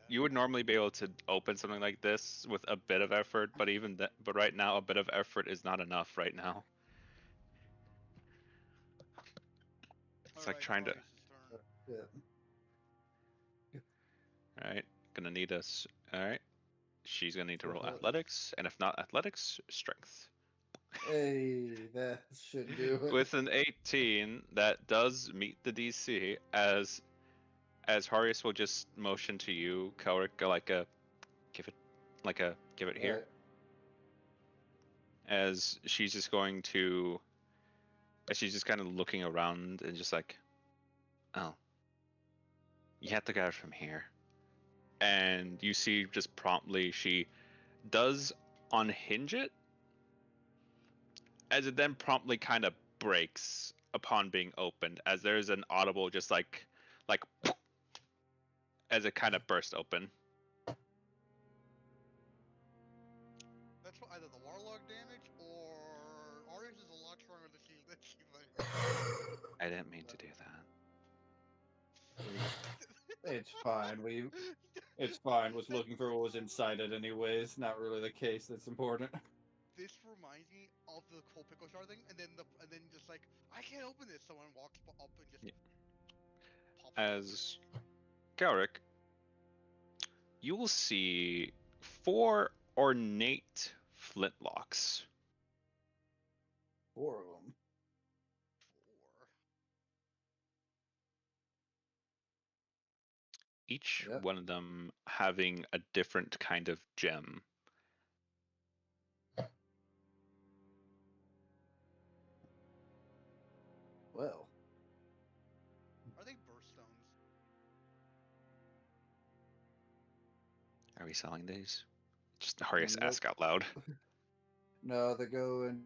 you would normally be able to open something like this with a bit of effort, but but right now a bit of effort is not enough right now. It's like trying to. Alright, gonna need us. Alright, she's gonna need to roll athletics, and if not athletics, strength. Hey, that should do it. With an 18, that does meet the DC. As Harius will just motion to you, Kelrick, give it here. Right. As she's just kind of looking around and just like, oh, You have to get it from here. And you see just promptly she does unhinge it, as it then promptly kind of breaks upon being opened, as there's an audible just like as it kind of burst open. That's either the warlock damage or Arius is a lot stronger than she thinks. I didn't mean to do that. It's fine. It's fine. Was looking for what was inside it anyways. Not really the case that's important. This reminds me of the whole pickle jar thing, and then just like I can't open this. Someone walks up and just Yeah. pops it open. As Gauric, you will see 4 ornate flintlocks. 4 of them. 4. Each Yep. one of them having a different kind of gem. Well, Are they birthstones? Are we selling these? Just Harius Nope. ask out loud. no, they're going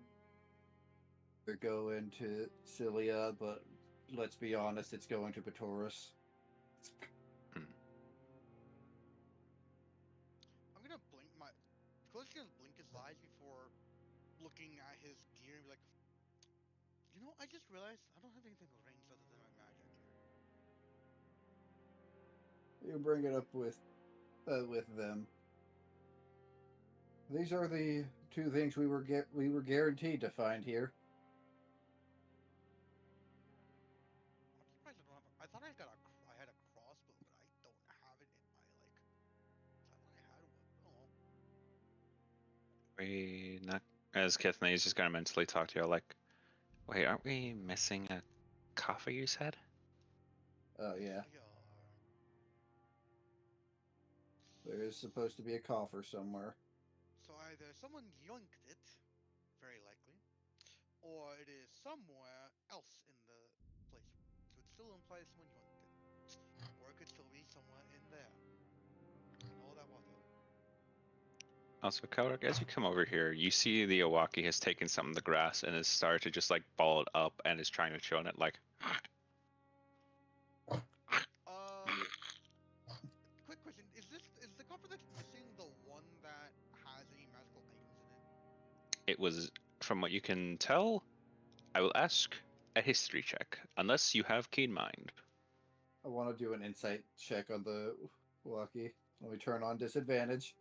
to Cilia, but let's be honest, it's going to Patoris. I'm gonna blink my. Cole's gonna blink his eyes before looking at his gear and be like, you know, I just realized I don't have anything ranged other than my magic here. You bring it up with them. These are the 2 things we were guaranteed to find here. I'm surprised I don't have. I thought I had a crossbow, but I don't have it in my like. I thought I had one. Oh. We not as Kithne is just gonna mentally talk to you like, wait, aren't we missing a coffer you said? Oh yeah, there is supposed to be a coffer somewhere. So either someone yoinked it, very likely, or it is somewhere else in the place. So it still implies someone yoinked it. Or it could still be somewhere in there. And all that water. Also, Kaurak, as you come over here, you see the Owaki has taken some of the grass and has started to just like ball it up and is trying to chew on it like. Quick question: is the copper that's missing the one that has any magical items in it? It was, from what you can tell, I will ask a history check, unless you have keen mind. I want to do an insight check on the walkie. Let me turn on disadvantage.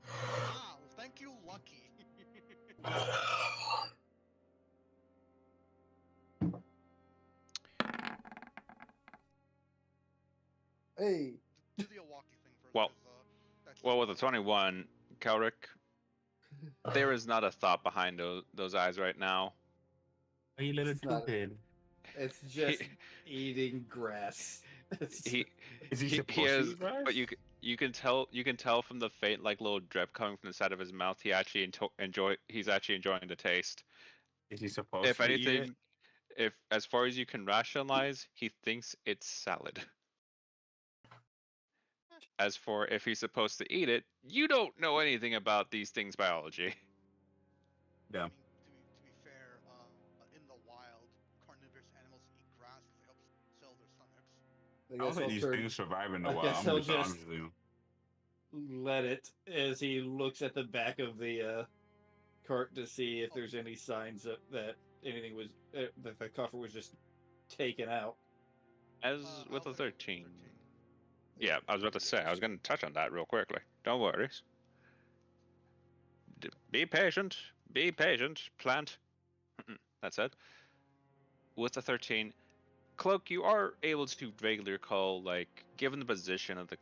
Wow, thank you, Lucky. Hey, Do the Owaki thing first. Well, 'cause, that's Well, with a 21, Kaurik, there is not a thought behind those eyes right now. Are you little It's not- stupid? it's just eating grass. He Is he he supposed to has, eat grass? but you can tell from the faint like little drip coming from the side of his mouth. He's actually enjoying the taste. Is he supposed If to eat it? anything, if as far as you can rationalize, he thinks it's salad. As for if he's supposed to eat it, you don't know anything about these things' biology. Yeah. I mean, to be fair, in the wild, carnivorous animals eat grass because it helps sell their stomachs. I I don't guess think I'll these turn, things survive in the I wild. guess I'm I'll just just- honest with you. let it as he looks at the back of the cart to see if there's any signs that anything was that the coffer was just taken out. As I with a also got 13. Yeah, I was about to say, I was going to touch on that real quickly. Don't worry. Be patient. Be patient, plant. That's it. With the 13, Cloak, you are able to vaguely recall, like, given the position of the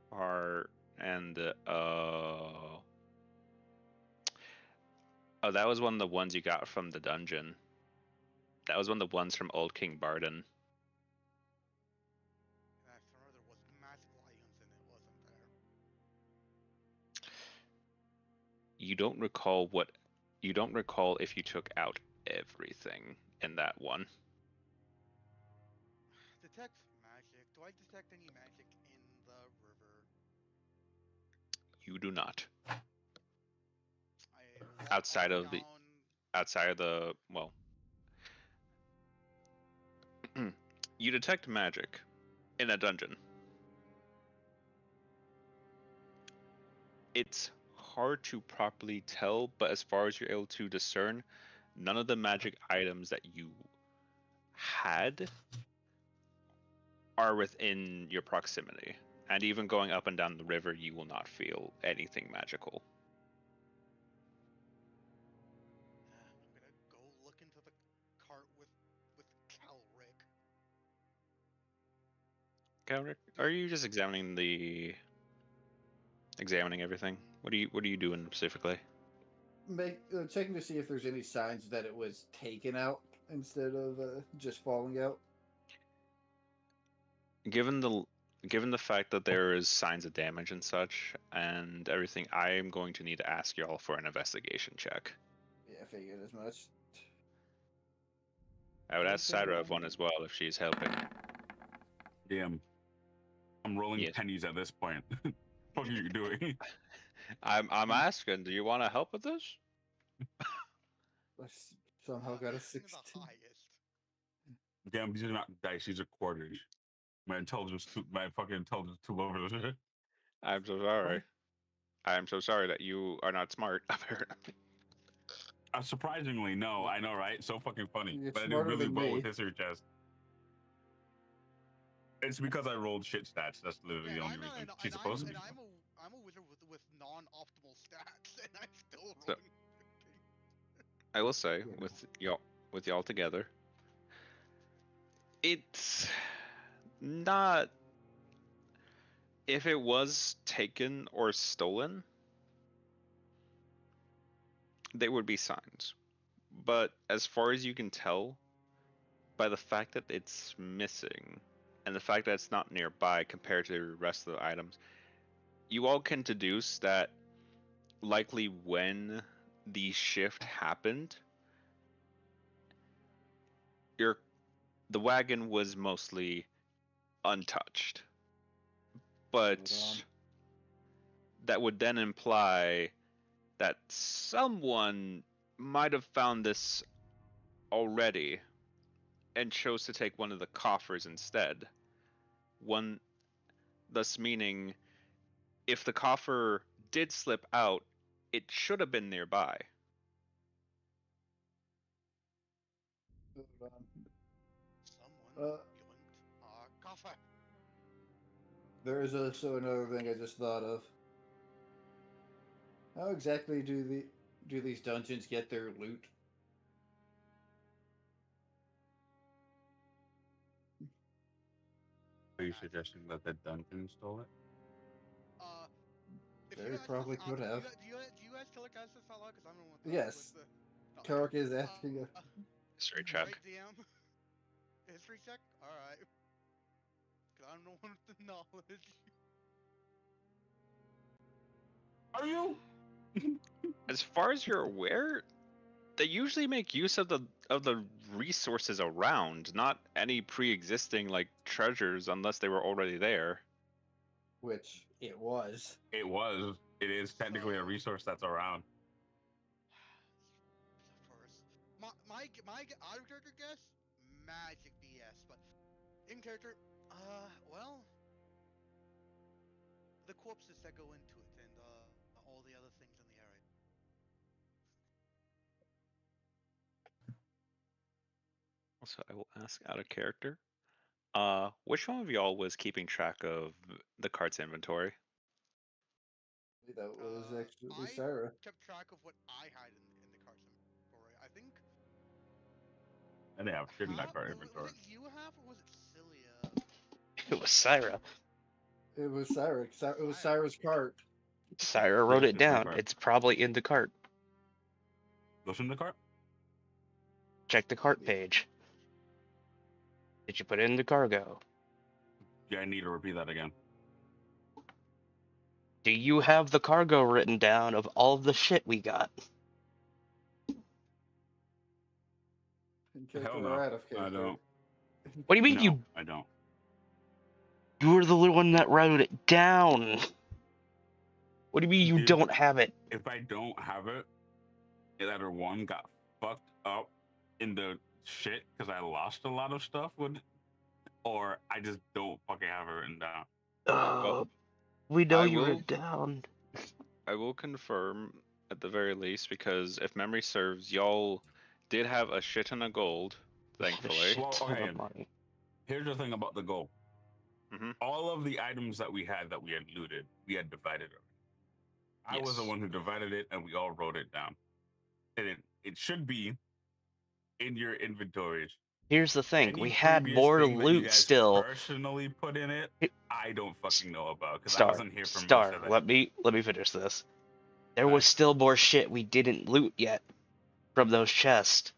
car and the, oh, that was one of the ones you got from the dungeon. That was one of the ones from Old King Barden. And I remember there was magical items in it, wasn't there? You don't recall if you took out everything in that one. Detect magic. Do I detect any magic in the river? You do not. I walk Outside up of and the down. outside of the well, you detect magic in a dungeon. It's hard to properly tell, but as far as you're able to discern, none of the magic items that you had are within your proximity. And even going up and down the river, you will not feel anything magical. I'm gonna go look into the cart with Calric. Galric, are you just examining everything? What are you doing specifically? Checking to see if there's any signs that it was taken out instead of just falling out. Given the fact that there is signs of damage and such and everything, I am going to need to ask y'all for an investigation check. Yeah, I figured as much. I would ask Okay. Syra of one as well if she's helping. Damn. I'm rolling Yes. pennies at this point. What are you doing? I'm asking, do you want to help with this? I somehow got a Anything the 16. highest. Damn, these are not dice, these are quarters. My fucking intelligence too low for this. I'm so sorry. I'm so sorry that you are not smart, apparently. Surprisingly, no. I know, right? So fucking funny. You're But I do smarter really than well me. with history chest. It's because I rolled shit stats. That's literally Yeah, the only and, reason. and, She's and supposed to be. I'm a wizard with non-optimal stats, and I'm still So- rolling. I will say, Yeah. with y'all together, it's not. If it was taken or stolen, there would be signs. But as far as you can tell, by the fact that it's missing and the fact that it's not nearby compared to the rest of the items, you all can deduce that likely when the shift happened, the wagon was mostly untouched. But that would then imply that someone might have found this already and chose to take one of the coffers instead. One, thus meaning if the coffer did slip out, it should have been nearby. Someone yoinked our coffer. There is also another thing I just thought of. How exactly do these dungeons get their loot? Are you suggesting that the dungeon stole it? If They you guys, probably could have. Do you guys telecast this out loud? Because I'm the one Yes. with the. Kark is asking you. History check. Right, DM. History check. All right. Because I'm the one with the knowledge. Are you? As far as you're aware, they usually make use of the resources around, not any pre-existing like treasures unless they were already there. Which it was. It was. It is technically a resource that's around. Of course. My out of character guess, magic BS, but in character, well, the corpses that go into it and all the other things in the area. Also, I will ask out of character. Which one of y'all was keeping track of the cart's inventory? That was actually I Sarah. kept track of what I had in the cart's inventory. I think. I didn't have shit in that card Was inventory. it you have or was it Cilia? It was Syra. It was Sarah. It was Sarah's cart. Syra wrote it It's in the down. cart. It's probably in the cart. What's in the cart? Check the cart page. Did you put it in the cargo? Yeah, I need to repeat that again. Do you have the cargo written down of all the shit we got? In character Hell no. or out of I character? don't. What do you mean No, you? I don't. You were the one that wrote it down. What do you mean you Dude. don't have it? If I don't have it, either one got fucked up in the shit because I lost a lot of stuff with, or I just don't fucking have it written down. We know I you will- wrote it down. I will confirm at the very least, because if memory serves, y'all did have a shit ton of gold, thankfully. Shit Well, ton okay. of money. Here's the thing about the goal. Mhm. All of the items that we had looted, we had divided it. I was the Yes. one who divided it, and we all wrote it down. And it should be in your inventories. Here's the thing, Any we had previous more thing that you loot guys still. personally put in it, I don't fucking know about because I Star, wasn't here for most Star, of that. let me finish this. There Aye. was still more shit we didn't loot yet from those chests.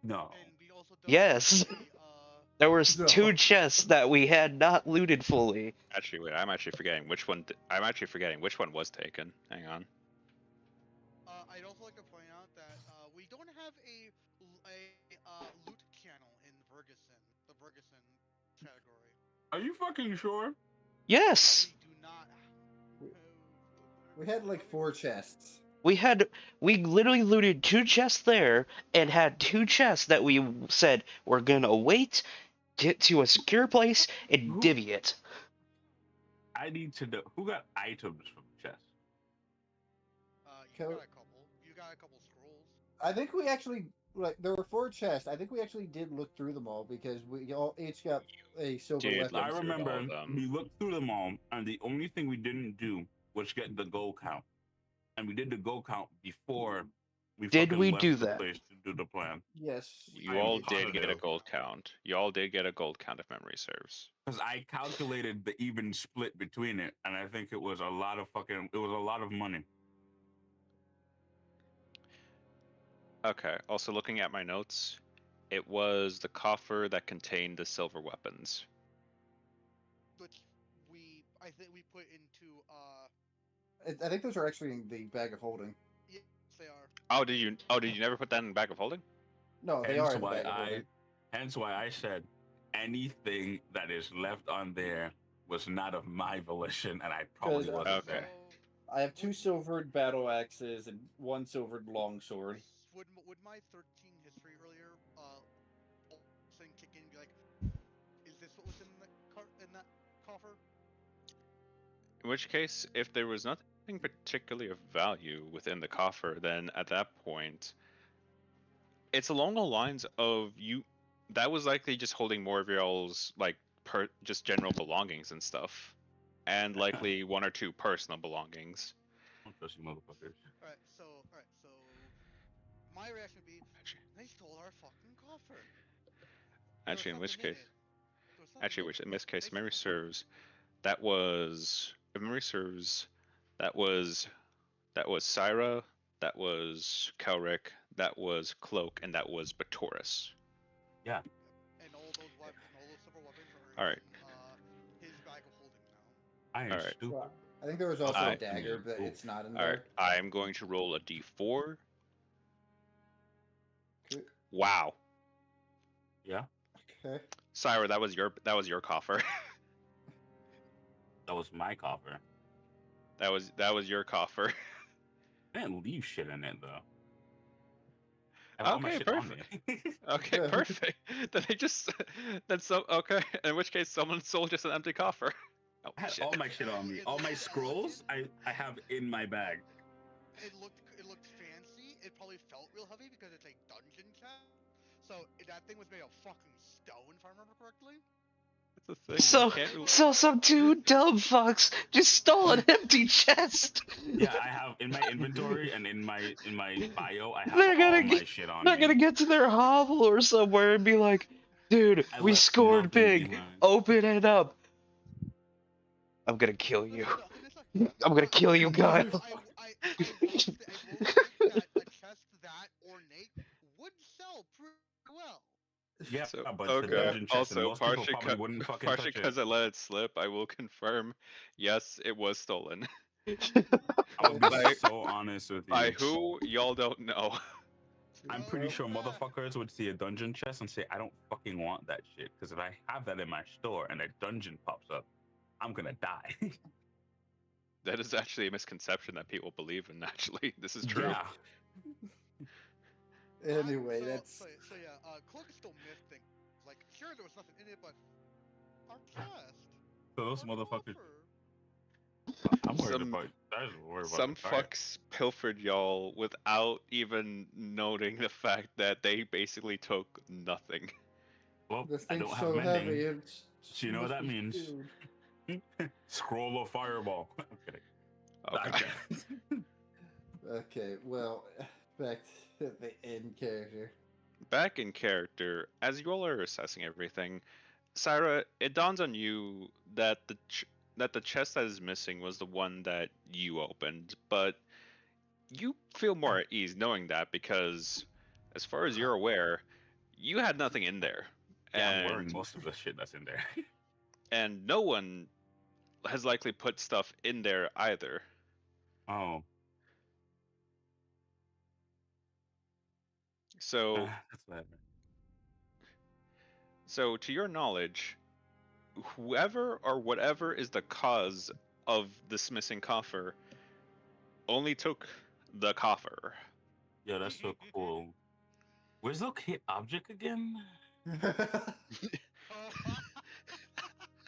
No. And we also don't Yes. have the, There was No. 2 chests that we had not looted fully. Actually, wait. I'm actually forgetting which one. I'm actually forgetting which one was taken. Hang on. I'd also like to point out that we don't have a loot channel in Vergessen, the Vergessen category. Are you fucking sure? Yes. We do not. We had like 4 chests. We literally looted 2 chests there and had 2 chests that we said we're gonna wait, get to a secure place, and Who- divvy it. I need to know who got items from chest. You Co- got a couple. You got a couple scrolls. I think we actually there were 4 chests. I think we actually did look through them all because we all each got a silver Did weapon. look I through all remember of them. we looked through them all, and the only thing we didn't do was get the gold count. And we did the gold count before we Did fucking we left do the that? place to do the plan. Yes. You I am all did get a positive. gold count. You all did get a gold count if memory serves. Because I calculated the even split between it, and I think it was a lot of money. Okay. Also, looking at my notes, it was the coffer that contained the silver weapons. Which I think we put into I think those are actually in the bag of holding. yes they are. Oh, did you? Oh, did you never put that in the bag of holding? No, they Hence are in the why bag of holding. hence why I said anything that is left on there was not of my volition, and I probably 'Cause, wasn't Okay. there. I have 2 silvered battle axes and 1 silvered longsword. Would my 13 history earlier thing kick in and be like, is this what was in that coffer? In which case, if there was nothing particularly of value within the coffer, then at that point, it's along the lines of you. That was likely just holding more of y'all's just general belongings and stuff, and likely 1 or 2 personal belongings. Don't trust you motherfuckers. Alright, so my reaction would be, they stole our fucking coffer. There was Actually, in which something in case, it. There was something in it. if They memory stole it. serves, that was Syra, that was Kelric, that was Cloak, and that was Batoris. And all those silver weapons are Alright. in his bag of holding now. I am Alright. stupid. Well, I think there was also I- a dagger, but it's not in All right, there. I'm going to roll a d4. Okay. Wow, Okay. Syra, that was your coffer. That was my coffer. that was your coffer. I didn't leave shit in it though. I have all my Okay, shit on me. Okay, Yeah. perfect. Then they just okay. In which case, someone sold just an empty coffer. Oh, I had shit. all my shit on me. All my scrolls I have in my bag. It looked fancy. It probably felt real heavy because it's a dungeon chest. So that thing was made of fucking stone, if I remember correctly. That's the thing. You can't really- So some 2 dumb fucks just stole an empty chest. Yeah, I have in my inventory and in my bio. I have They're gonna all my get- shit on They're me. gonna get to their hovel or somewhere and be like, dude, I we left scored nothing big. behind. Open it up. I'm gonna kill you. I'm gonna kill you, guys. I will say that a chest that ornate would sell pretty well. Yeah, So, but it's a okay. dungeon chest, and Also, most people probably wouldn't fucking partially touch because it. I let it slip, I will confirm. Yes, it was stolen. I will be By- so honest with you. By who, y'all don't know. I'm pretty sure Yeah. motherfuckers would see a dungeon chest and say, I don't fucking want that shit. Because if I have that in my store and a dungeon pops up, I'm gonna die. That is actually a misconception that people believe in. Actually, this is true. Yeah. Anyway, so, that's so yeah. Cloak is still myth thing. Like, sure, there was nothing in it, but our chest. So those our motherfuckers. coffer. I'm worried Some- about. I was worried about Some the fire. fucks pilfered y'all without even noting the fact that they basically took nothing. Well, this I thing's don't have so mending. heavy. It's So you know what must that be means. food. Scroll of fireball. I'm kidding. Okay. Okay, well, back to the end character. Back in character, as you all are assessing everything, Syra, it dawns on you that the chest that is missing was the one that you opened, but you feel more at ease knowing that because, as far as you're aware, you had nothing in there, Yeah, I'm and wearing most of the shit that's in there. and no one has likely put stuff in there either. Oh, So, that's bad. so to your knowledge, whoever or whatever is the cause of this missing coffer only took the coffer. Yo, that's so cool. Where's the hit object again?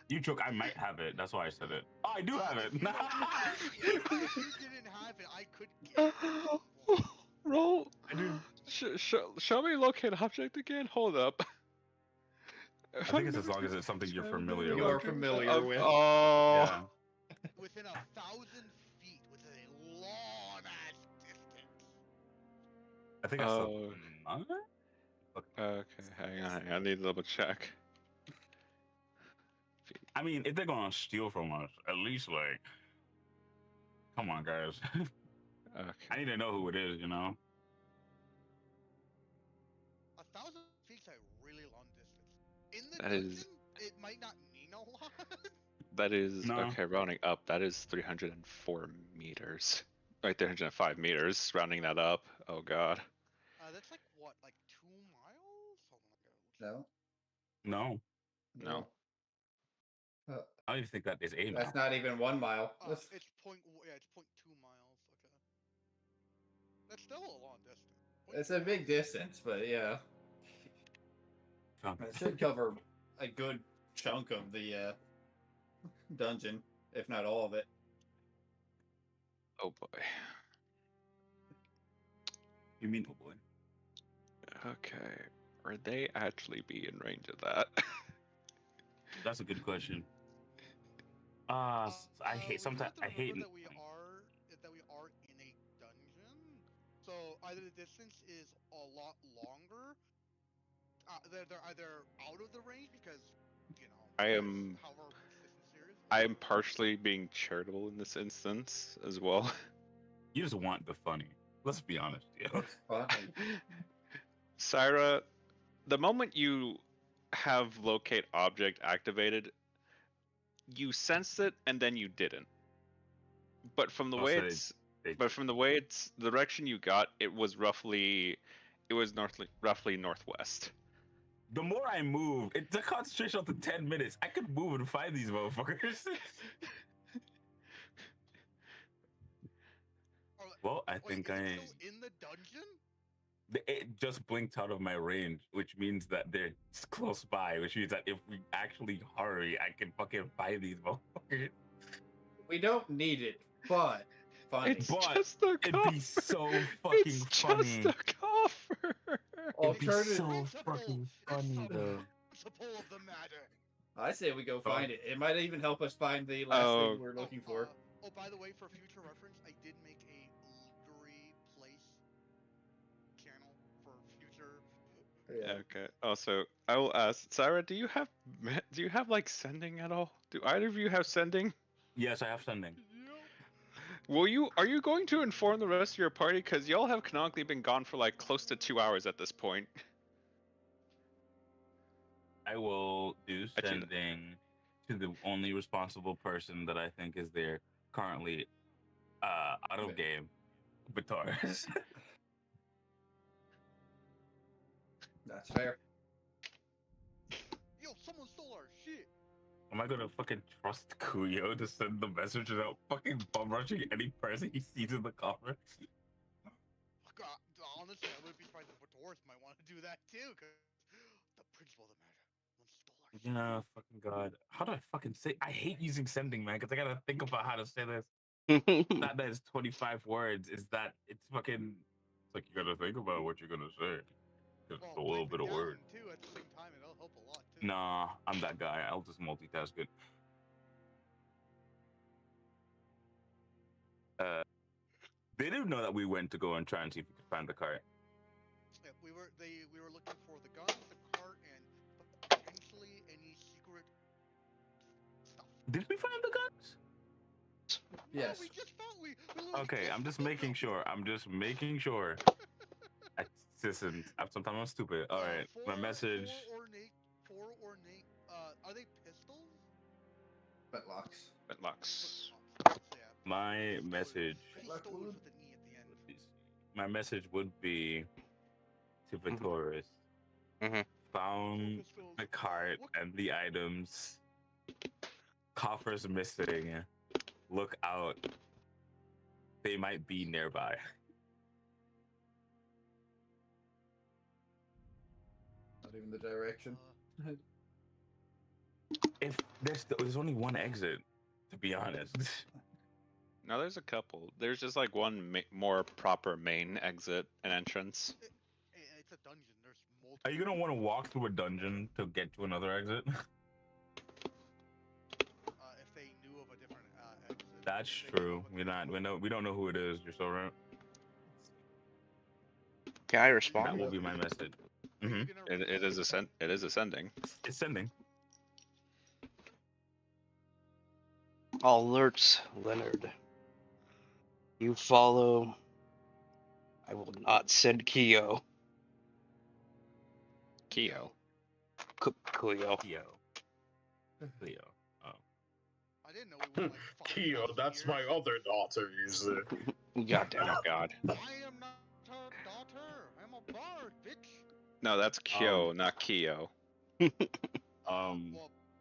You joke, I might have it. That's why I said it. Oh, I do have it. If you didn't have it, I could get it. Roll. I do. Show me locate object again. Hold up. I think it's as long as it's something you're familiar You with. are familiar with. Oh. Yeah. Within 1,000 feet, within a long ass distance. I think I Oh. saw. Okay, hang on. I need to double check. I mean, if they're gonna steal from us, at least like, come on, guys. Okay. I need to know who it is. You know. 1,000 feet's a really long distance. In the That dungeon, is- it might not mean a lot. That is No. okay. Rounding up, that is 304 meters. Right, 305 meters. Rounding that up. Oh god. That's like what, like 2 miles? Hold on, No, No, No. I don't even think that is a mile. That's not even 1 mile. That's, it's it's 0.2 miles. Okay. That's still a long distance. it's a big distance, but yeah, Found it it. should cover a good chunk of the dungeon, if not all of it. Oh boy. You mean, oh boy. Okay. Would they actually be in range of that? That's a good question. I hate sometimes. I hate. that we are in a dungeon. So either the distance is a lot longer. They're either out of the range because I am- how our distance here is. I am partially being charitable in this instance as well. You just want the funny. Let's be honest. Yeah. It's fine. Syra, the moment you have locate object activated, you sensed it and then you didn't. But from the Oh, way so it's they- the direction you got, it was roughly northwest. The more I move, the concentration up to 10 minutes. I could move and find these motherfuckers. Well, I think is it still in the dungeon? It just blinked out of my range, which means that they're close by, which means that if we actually hurry, I can fucking find these motherfuckers. We don't need it, but funny. It's But just a It'd coffer. be so fucking It's funny. just a coffer. It'd be Alternative. so fucking funny, though. Principle of the matter. I say we go find it. It might even help us find the last Oh. thing we're looking for. By the way, for future reference, I did make a literary place channel for future. Yeah. Okay. Also, I will ask Syra, do you have like sending at all? Do either of you have sending? Yes, I have sending. Are you going to inform the rest of your party? Because y'all have canonically been gone for like close to 2 hours at this point. I will do Actually- sending to the only responsible person that I think is there currently out of game, Batars. That's fair. Yo, someone stole our shit. Am I gonna fucking trust Kuyo to send the message without fucking bum rushing any person he sees in the coffer? God, honestly, I wouldn't be surprised if Taurus might want to do that too, because the principal of the matter once stole our shit. Yeah, fucking god. How do I fucking say? I hate using sending, man, because I gotta think about how to say this. Not that it's 25 words. Is that it's fucking. It's like you gotta think about what you're gonna say. It's Well, a little type bit it of down word. too at the same time, and it'll help a lot too. Nah, I'm that guy. I'll just multitask it. They didn't know that we went to go and try and see if we could find the cart. Yeah, we were looking for the guns, the cart, and potentially any secret stuff. Did we find the guns? Yes. Oh, we just found we literally Okay, I'm just found making them. sure. I'm just making sure. Listen, sometimes I'm stupid. All right, my message. Four ornate. Are they pistols? Fetlocks. Bentlocks. Yeah, My pistols. message. Pistols with an E at the end. My message would be to Vitoris. Found the cart and the items. Coffers missing. Look out. They might be nearby. Not even the direction. If there's only one exit, to be honest. No, there's a couple. There's just like one more proper main exit and entrance. It's a dungeon. There's multiple. Are you gonna want to walk through a dungeon to get to another exit? If they knew of a different exit. That's true. We don't know who it is. You're so right. Can I respond? That will be my message. Mm-hmm. It is ascending. It's sending. Alerts, Leonard. You follow. I will not send Kyo. Kyo. Kuyo. Leo. Oh. I didn't know we were like 'Kyo, that's my other daughter, usually. Goddamn. Oh God. I am not her daughter. I'm a bard, bitch. No, that's Kyo, not Kyo. Well,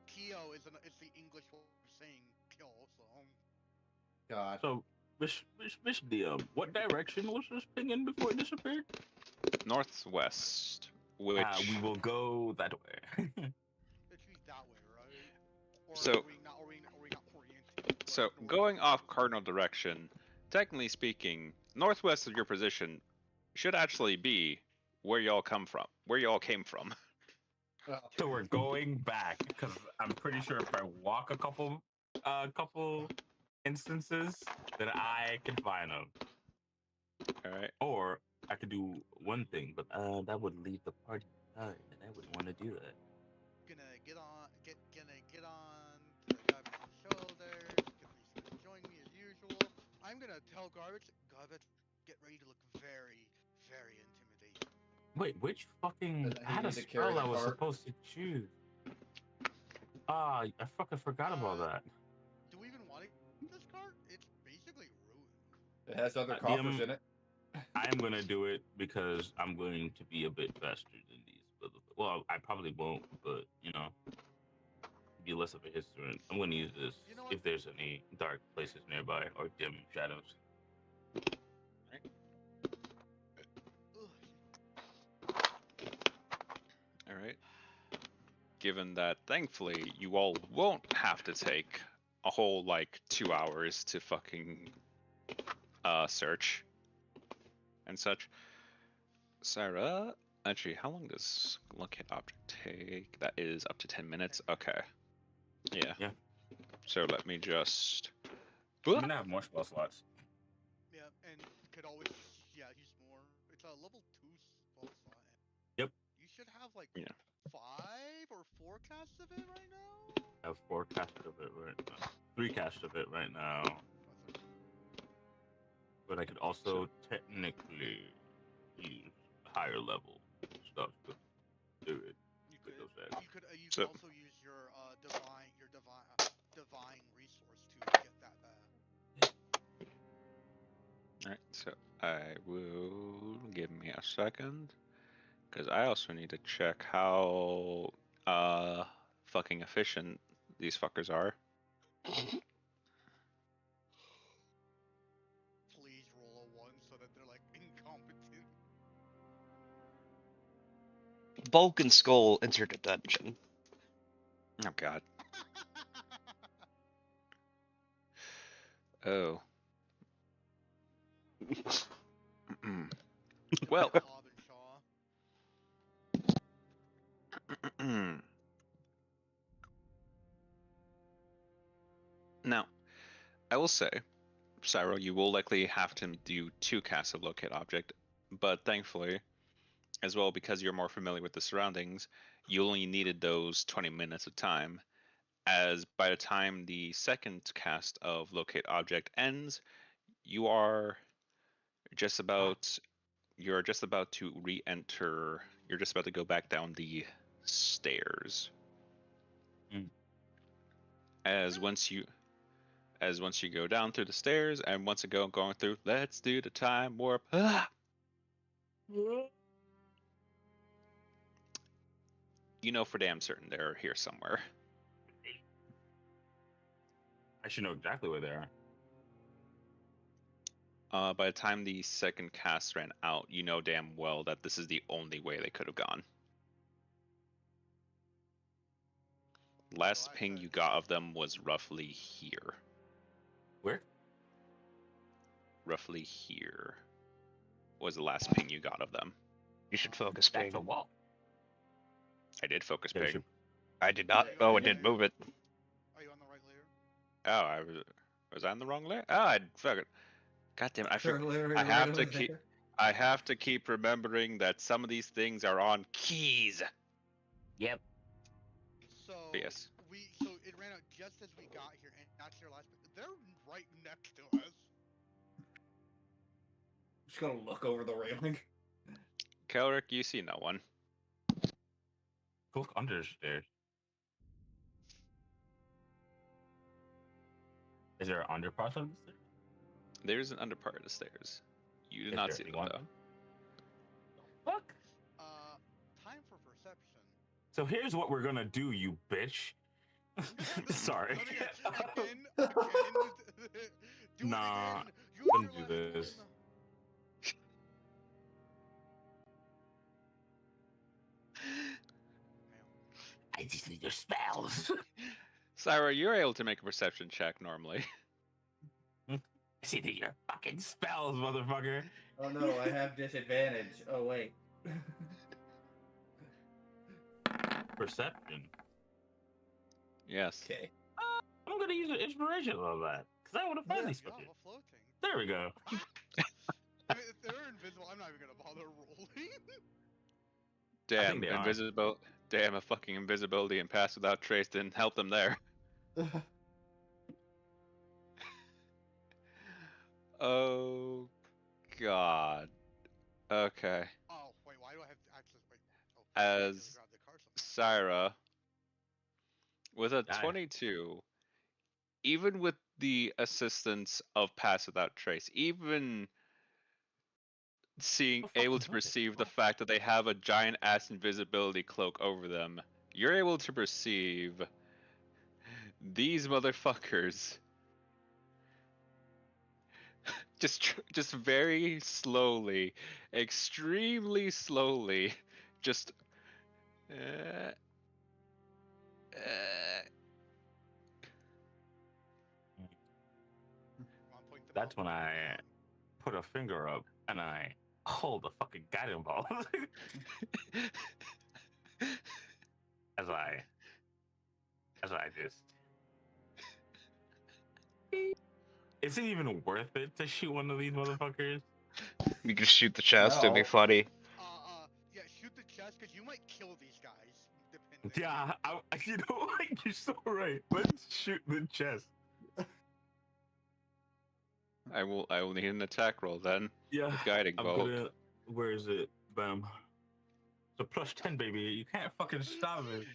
Kyo is the English way of saying kill, so. God. So, Miss DM, what direction was this thing in before it disappeared? Northwest. Which we will go that way. It's that way, right? Or So- are we not oriented? So North- going off cardinal direction, technically speaking, northwest of your position should actually be where y'all came from. Oh, So we're going back because I'm pretty sure if I walk a couple instances, then I can find them. All right. Or I could do one thing, but that would leave the party behind, and I wouldn't want to do that. Gonna get on to the garbage shoulders. Gonna join me as usual. I'm gonna tell garbage, get ready to look very, very intimidating. Wait, which fucking? Doesn't I he had a need to carry spell the I was cart? supposed to choose. I fucking forgot about that. Do we even want to get this cart? It's basically ruined. it has other Uh, coffers DM in it. I'm gonna do it because I'm going to be a bit faster than these. Well, I probably won't, but be less of a history. I'm gonna use this You know what? if there's any dark places nearby or dim shadows. All right. Given that, thankfully, you all won't have to take a whole like 2 hours to fucking search and such. Sarah, actually, how long does locate object take? That is up to 10 minutes. Okay. Yeah. Yeah. So let me just. I'm gonna have more spell slots. Yeah, and could always use more. It's a level 2 spell slot. Yep. You should have like Yeah. 5 or 4 casts of it right now. I have 4 casted of it right now. 3 cast of it right now. But I could also technically use higher level stuff to do it. You with could. those ads. You could. You So- could also use your divine resource to get that. Alright, so I will give me a second. Because I also need to check how fucking efficient these fuckers are. Please roll a 1 so that they're like incompetent. Bulk and Skull enter detention. Oh god. Oh. Well. Hob and Shaw. Now, I will say, Cyro, you will likely have to do 2 casts of Locate Object, but thankfully, as well because you're more familiar with the surroundings, you only needed those 20 minutes of time, as by the time the second cast of Locate Object ends, you are just about to re-enter. You're just about to go back down the stairs. Mm. As once you go down through the stairs, and once again going through, let's do the time warp. You know for damn certain they're here somewhere. I should know exactly where they are. By the time the second cast ran out, you know damn well that this is the only way they could have gone. Last ping you got of them was roughly here. Where? Roughly here was the last ping you got of them. You should focus That's ping. a wall. I did focus Yeah, you ping. should- I did not. Oh, I did move it. Are you on the right layer? Oh, was I on the wrong layer? Oh, I fucking. God damn it! I Literally have right to over keep. there. I have to keep remembering that some of these things are on keys. Yep. So Yes. so it ran out just as we got here, and that's your last. They're right next to us. Just gonna look over the railing. Kelric, you see no one. Look under the stairs. Is there an underpass on the stairs? There's an under part of the stairs. You did Is not there see them anyone? though. Fuck. Time for perception. So here's what we're gonna do, you bitch. Sorry. Again. Do Nah, it again. Use don't your do last this. one. I just need your spells. Syra, you're able to make a perception check normally. I see that your fucking spells, motherfucker. Oh no, I have disadvantage. Oh wait. Perception. Yes. Okay. I'm gonna use an inspiration on that because I want to find these Yeah, fuckers. well, floating. There we go. I mean, if they're invisible, I'm not even gonna bother rolling. Damn, they are. invisible. Damn, a fucking invisibility and pass without trace didn't help them there. Oh god. Okay. Oh wait, why do I have access? Wait. Oh, As grab the car somehow. Syra, with a Die. 22, even with the assistance of pass without trace, even The fuck able is to that? perceive the fact that they have a giant ass invisibility cloak over them, you're able to perceive these motherfuckers just very slowly, extremely slowly, just uh, Come on, point them That's out. when I put a finger up and I hold a fucking guiding ball as I just. Is it even worth it to shoot one of these motherfuckers? You can shoot the chest. It'd be No. funny. Yeah, shoot the chest because you might kill these guys. Depending. Yeah, you know what? You're so right. Let's shoot the chest. I will need an attack roll then. Yeah, With guiding I'm bolt. gonna. Where is it? Bam. So plus 10, baby. You can't fucking stop it.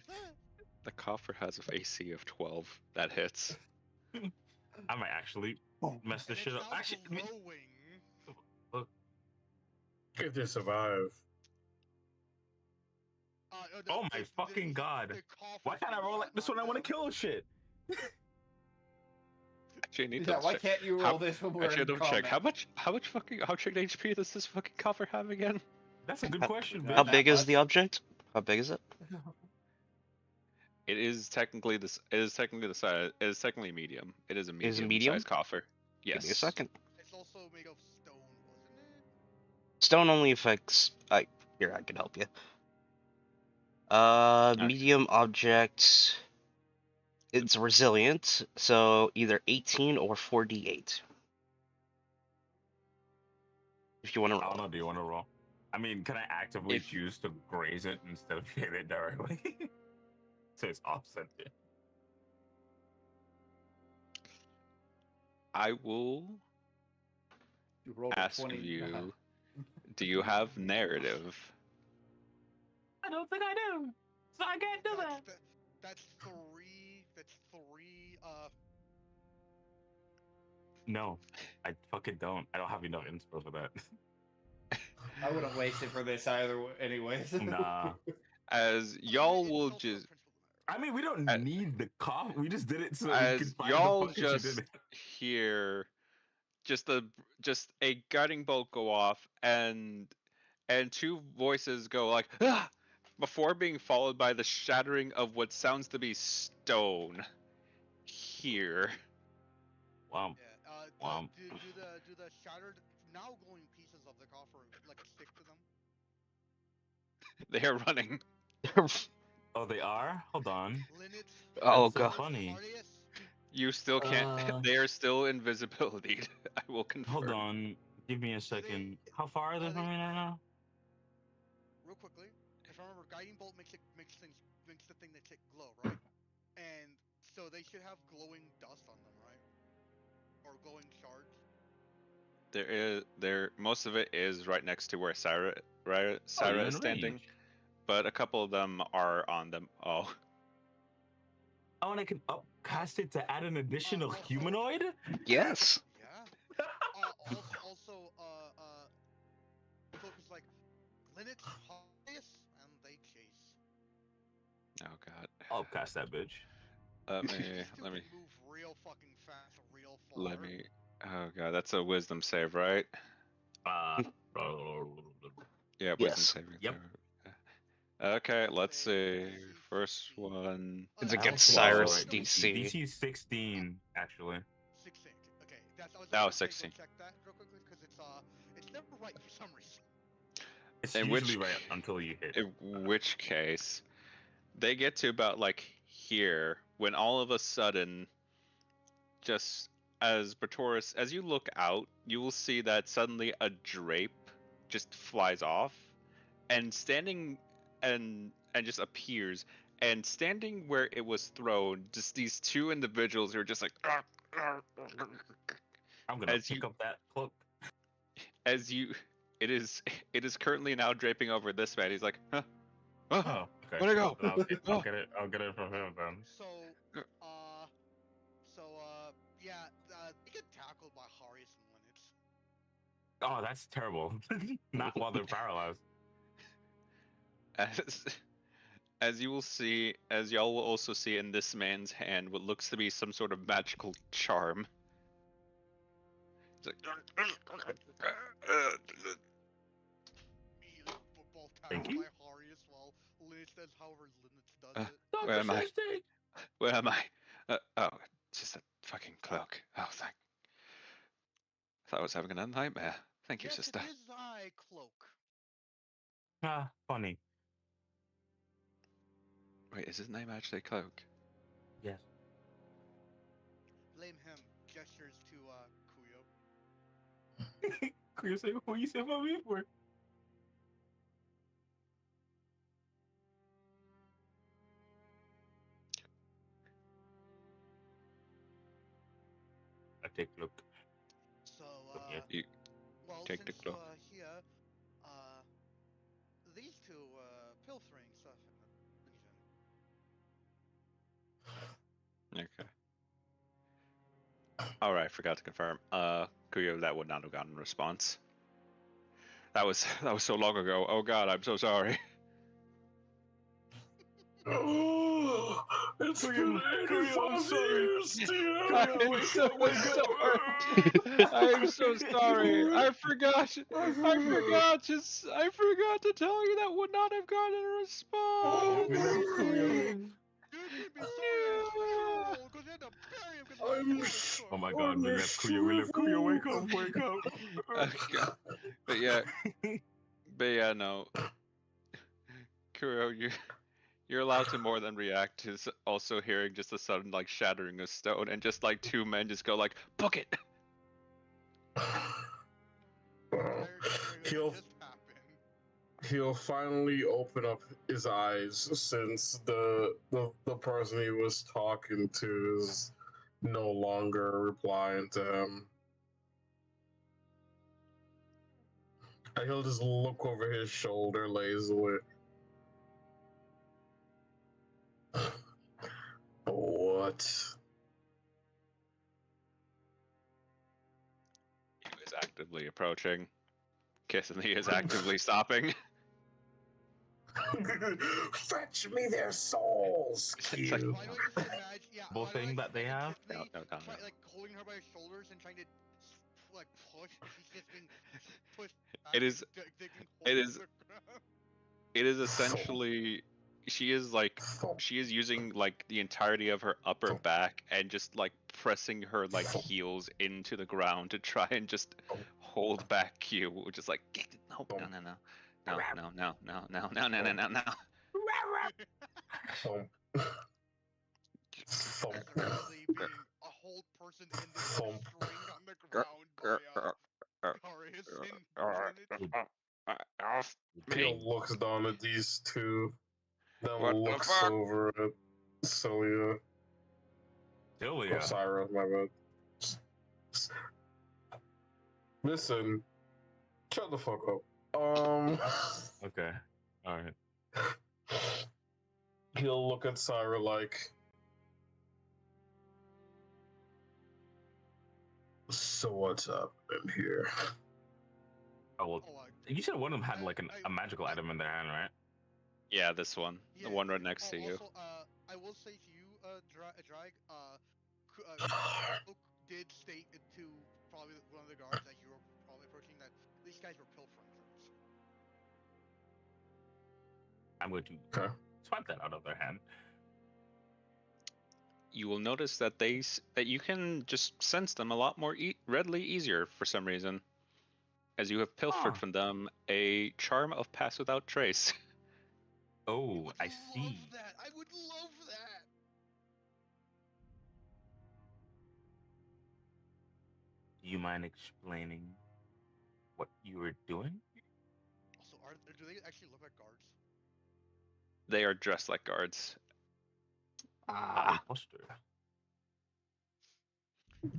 The coffer has an AC of 12. That hits. I might actually mess this shit up. Actually, glowing. I mean, look, If they survive. Oh my fucking god! Why can't I roll like this when I want to kill shit? Actually, I need Yeah, to why check. can't you roll this when we're Actually, I in don't check. combat? How much fucking object HP does this fucking coffer have again? That's a good How- question, Not How bitch. that big is the much. object? How big is it? It is technically this. It is technically the size. It is technically medium. It is a Is it medium? medium-sized coffer. Give me a Yes. second. It's also made of stone, wasn't it? Stone only affects. Here, I can help you. Okay. Medium object. It's resilient, so either 18 or 4d8. If you want to I roll. don't know. Do you want to roll? I mean, can I actively If- choose to graze it instead of hit it directly? So it's offset. I will You rolled a ask 20. you. Do you have narrative? I don't think I do. So I can't do that. That's three. That's three. No, I fucking don't. I don't have enough inspo for that. I wouldn't waste it for this either, anyways. Nah. As y'all will just. I mean, we don't Uh, need the cough. We just did it so we As could find y'all the fuckers who did just it. hear just a guiding bolt go off and two voices go like ah! Before being followed by the shattering of what sounds to be stone here. Wow. Yeah. Do the shattered now glowing pieces of the coffer like stick to them? They are running. Oh, they are? Hold on. Linnet. Oh, That's so God. funny. Marius? You still can't. They are still invisibility. I will confirm. Hold on. Give me a second. How far are they from me right now? Real quickly, if I remember, guiding bolt makes the thing that glow, right? And so they should have glowing dust on them, right? Or glowing shards. Most of it is right next to where Sarah you're is in standing, range. but a couple of them are on them. Oh, Oh, and I can upcast it to add an additional Also- humanoid? Yes. Yeah. Also, focus like Linnet, Marius, and they chase. oh God. I'll cast that bitch. Let me. These two Let me. can move real fucking fast, real far. Let me. Oh God, that's a wisdom save, right? Yeah, wisdom Yes. saving. Yep. throw. Okay, let's see. First one. It's Oh, against that's Cyrus right. DC. DC 16, actually. 16. Okay, that's. I was That gonna was say go 16. check that real quickly because it's never right for some reason. It's In usually which- right until you hit. In which case, they get to about like here when all of a sudden, just as Pretorius, as you look out, you will see that suddenly a drape just flies off, and standing and just appears, and standing where it was thrown, just these two individuals who are just like. I'm gonna as pick you- up that cloak. As you, it is currently now draping over this man. He's like, huh? Oh, Oh, okay. where'd it go? I'll get it. I'll get it from him then. So, yeah, they get tackled by Harius and Linnet. Oh, that's terrible. Not while they're paralyzed. As you will see, as y'all will also see in this man's hand, what looks to be some sort of magical charm. It's like, Immediately football Thank tackled you. by Harius while Linnet says however Linnet does it. Where am I? Where am I? Oh, it's just a fucking cloak. Oh, thank. I thought I was having a nightmare. Thank you, Yes, sister. it is I, cloak. Ah, funny. Wait, is his name actually Cloak? Yes. Blame him. Gestures to Kuyo. You say who you say for me for? I take a look. So, Yeah. You well, take the since cloak. here, these two pilfering stuff in the dungeon. Okay. All right, forgot to confirm. Kuyo, that would not have gotten a response. That was so long ago. Oh God, I'm so sorry. Oh, it's been Kuya, 85 I'm sorry. years, dear. I'm wake so up, wake sorry. I'm so sorry. I forgot. I forgot to tell you that would not have gotten a Oh, we left response. Kuya. You can be sorry as hell because you had to bury him because I'm my sh- Oh my son. god, we I'm left Kuya. We left Kuya. Wake up, wake up. Oh, God. But yeah, no. Kuro, you're allowed to more than react to also hearing just a sudden like shattering of stone and just like two men just go like book it. Well, Entire scenario he'll that just happened. he'll finally open up his eyes since the person he was talking to is no longer replying to him. And he'll just look over his shoulder lazily. What? He is actively approaching. Kissing is actively stopping. Fetch me their souls, It's like, Q. Why do I just imagine? Yeah. Bull why do I thing just that they imagine have? Tiffany no. like holding her by her shoulders and trying to like push, and she's just being pushed back. It is- and digging it holes is- in the ground. It is essentially she is using like the entirety of her upper back and just like pressing her like heels into the ground to try and just hold back Q, which is like no. Thump. Thump. Literally being a whole person in this Thump. string on the ground by Darius and Trinity. He'll looks down at these two, then What the looks fuck? over at Celia. Oh, Delia. Syra, my bad. Listen, shut the fuck up. Okay. Alright. He'll look at Syra like, so what's up in here? Oh well. Oh, You said one of them had like a magical item in their hand, right? Yeah, this one, the one right next to you. Also, I will say to you, Drag, Oak did state it to probably one of the guards that you were probably approaching that these guys were pilfering first. I'm going to Okay. swipe that out of their hand. You will notice that that you can just sense them a lot more readily easier for some reason, as you have pilfered from them a charm of pass without trace. Oh, I Love see. that. I would love that. Do you mind explaining what you were doing? Also, do they actually look like guards? They are dressed like guards. Imposter.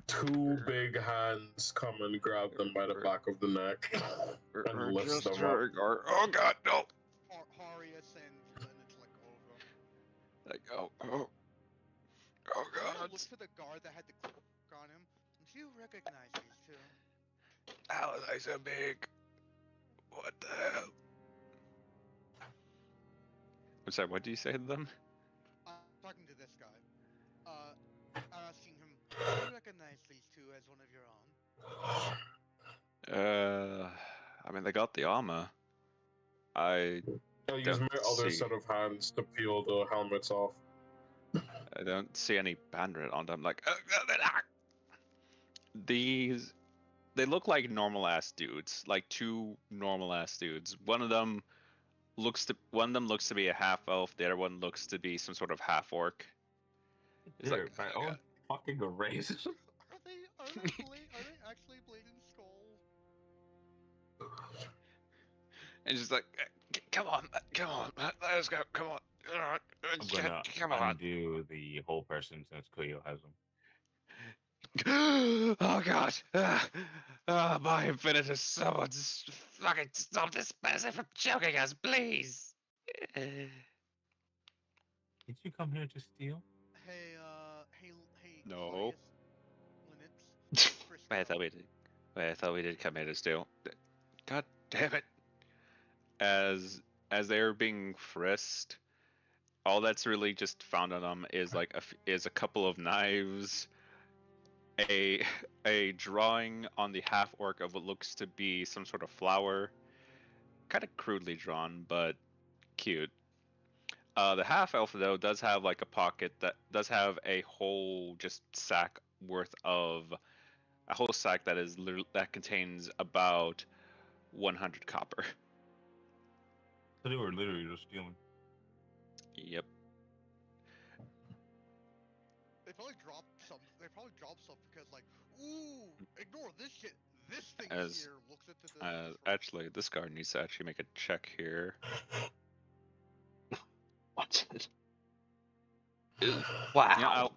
Two big hands come and grab them by the back of the neck and lift them up. Oh god, no! Harius and Flynn let go of them. Like, oh I god. looked to the guard that had the cloak on him. Do you recognize these two? How are they so big? What the hell? I'm sorry, what did you say to them? I'm talking to this guy. I'm asking him, do you recognize these two as one of your own? I mean, they got the armor. I I'll use my Don't other see. set of hands to peel the helmets off. don't see any bandit on them. Like, these, they look like normal ass dudes, like two normal ass dudes. One of them looks to be a half elf. The other one looks to be some sort of half orc. It's They're like, my own fucking race. Are they actually Blade and Skull? and just like, come on, let us go, come on. I'm gonna Come on. undo the whole person since Kuyo has them. Oh god! By infinitus, someone fucking stop this person from choking us, please! Did you come here to steal? Hey, No. Linux. Wait, I thought we did come here to steal. God damn it! As they are being frisked, all that's really just found on him is like is a couple of knives, a a drawing on the half orc of what looks to be some sort of flower, kind of crudely drawn but cute. The half elf though does have like a pocket that does have a whole just sack worth of a whole sack that is that contains about 100 copper. So they were literally just stealing. Yep. They probably dropped some. They probably dropped stuff because like, ooh, ignore this shit. This thing As here looks into the. actually, this guard needs to actually make a check here. What? Yeah, Wow.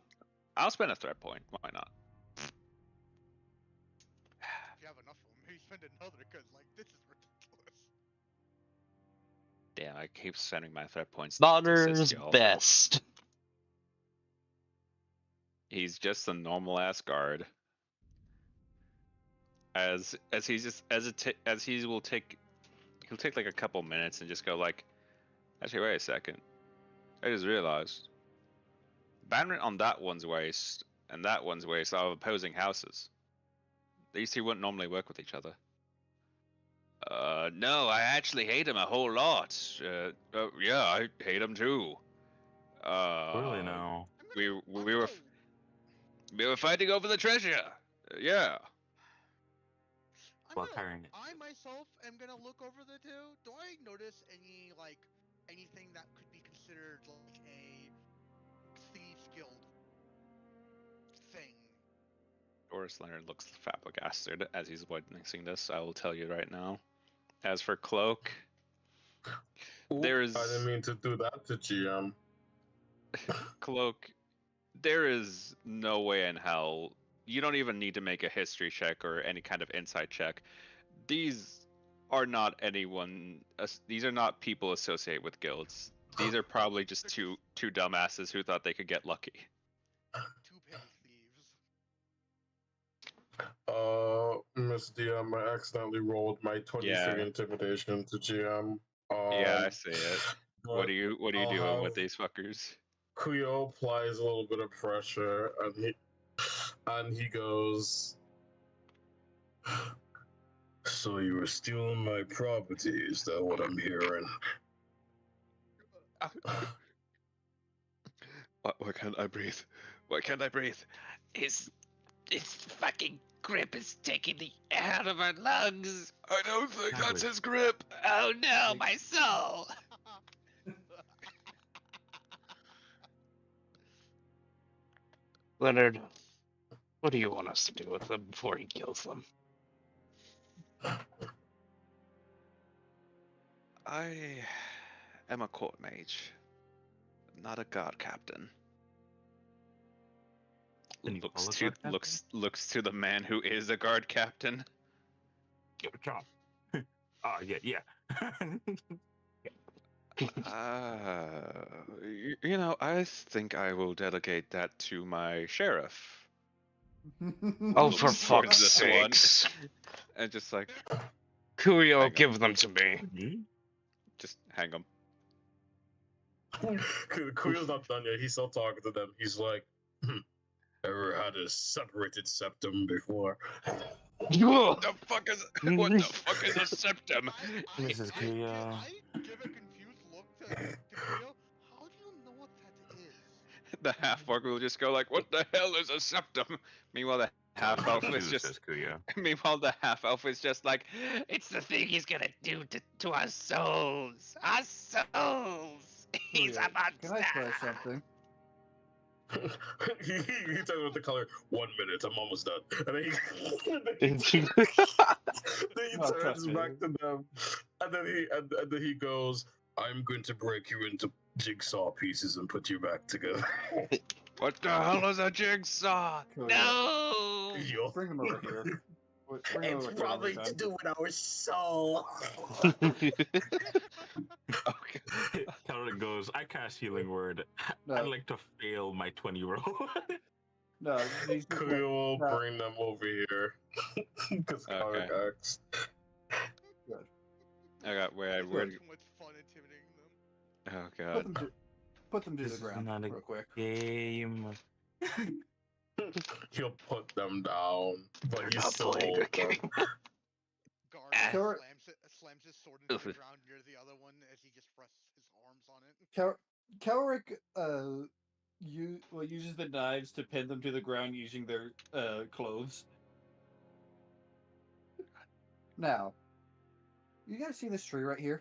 I'll spend a threat point. Why not? If you have enough of them, maybe spend another because like this is ridiculous. Damn, I keep spending my threat points. to Daughter's assist y'all. best. He's just a normal ass guard. As he's just as he will take, he'll take like a couple minutes and just go like, actually wait a second, I just realized, bannerment on that one's waist and that one's waist are opposing houses. These two wouldn't normally work with each other. No, I actually hate him a whole lot. Yeah, I hate him too. Really now? We were fighting over the treasure. Yeah. I myself am gonna look over the two. Do I notice any like anything that could be considered like a thieves guild thing? Doris Leonard looks flabbergasted as he's witnessing this. I will tell you right now. As for Cloak, there is. I didn't mean to do that to GM. Cloak, there is no way in hell. You don't even need to make a history check or any kind of insight check. These are not anyone. These are not people associated with guilds. These are probably just two dumbasses who thought they could get lucky. Two petty thieves. Miss DM, I accidentally rolled my 23 intimidation to GM. Yeah, I see it. What are you doing with these fuckers? Kuyo applies a little bit of pressure, and he goes, "So you were stealing my property? Is that what I'm hearing?" Why can't I breathe? Why can't I breathe? His fucking grip is taking the air out of our lungs. I don't think that's his grip. Oh no, my soul. Leonard, what do you want us to do with them before he kills them? I am a court mage, not a guard captain. Looks to the man who is a guard captain. Give a job. Yeah. You know, I think I will delegate that to my sheriff. Oh, for Looks towards fuck's this one. sakes. And just like, Kuyo, give them to me. just hang them. Kuyo's not done yet. He's still talking to them. He's like, "Ever had a separated septum before?" What the fuck is a septum? Mrs. Kuyo. I give a confused look to Kuyo. How do you know what that is? The half orc will just go like, "What the hell is a septum?" Meanwhile, the half elf is just. Meanwhile, the half elf is just like, "It's the thing he's gonna do to our souls. Our souls. He's a monster." Can I try something? he tells me with the color. 1 minute, I'm almost done. And then he turns back to them, and then he goes, "I'm going to break you into jigsaw pieces and put you back together." What the hell is a jigsaw? Cool. No. Bring him over here. It's probably to do with our soul. Okay. Calvin goes, "I cast healing word. No. I'd like to fail my 20-year-old." No, he's Kuyo will bring them over here. Because Okay. Karagax. I got where It's so much fun intimidating them. Oh god. put them to This the is ground not a real quick. game. He'll put them down, but We're you not still playing hold a game. them. Guard Kel- slams his sword into the ground near the other one as he just rests his arms on it. Kelric uses the knives to pin them to the ground using their clothes. Now, you guys see this tree right here?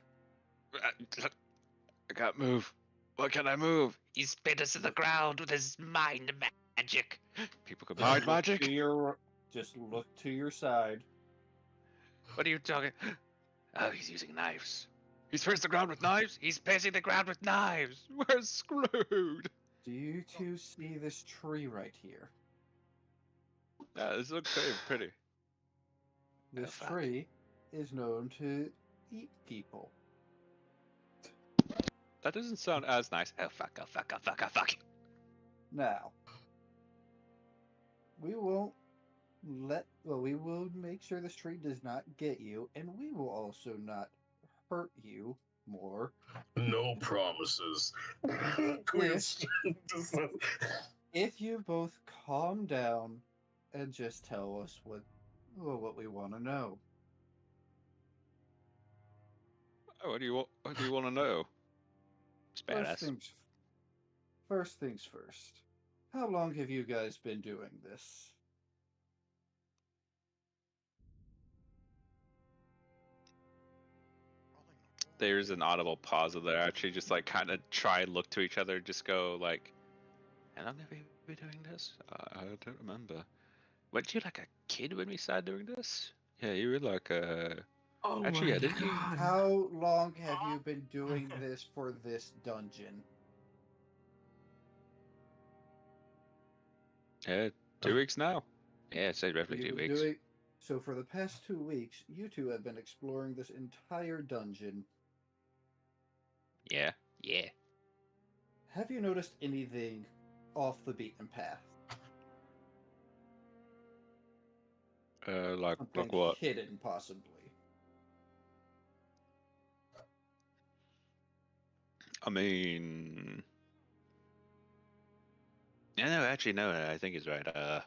I can't move. What can I move? He's pinned us to the ground with his mind magic. People can mind Look to magic? just look to your side. What are you talking? Oh, he's using knives. He's pierced the ground with knives. He's piercing the ground with knives. We're screwed. Do you two see this tree right here? Yeah, this looks pretty. This fuck. tree is known to eat people. That doesn't sound as nice. Oh fuck! Oh fuck! Oh fuck! Oh fuck! Now, we won't we will make sure this tree does not get you, and we will also not hurt you more. No promises. Please. If you both calm down and just tell us what we want to know. Oh, what do you want? What do you want to know? Spare us. First things first. How long have you guys been doing this? There's an audible pause there. Actually, just like kind of try and look to each other. Just go like, "How long have we been doing this? I don't remember. Weren't you like a kid when we started doing this? Yeah, you were like Oh Actually, my yeah, didn't you? God. How long have you been doing this for this dungeon? Yeah, 2 weeks now. Yeah, I'd say roughly You've 2 been weeks. So for the past 2 weeks, you two have been exploring this entire dungeon. Yeah, yeah. Have you noticed anything off the beaten path? Like Something what? hidden, possibly. I mean, yeah, no, actually, no. I think he's right. I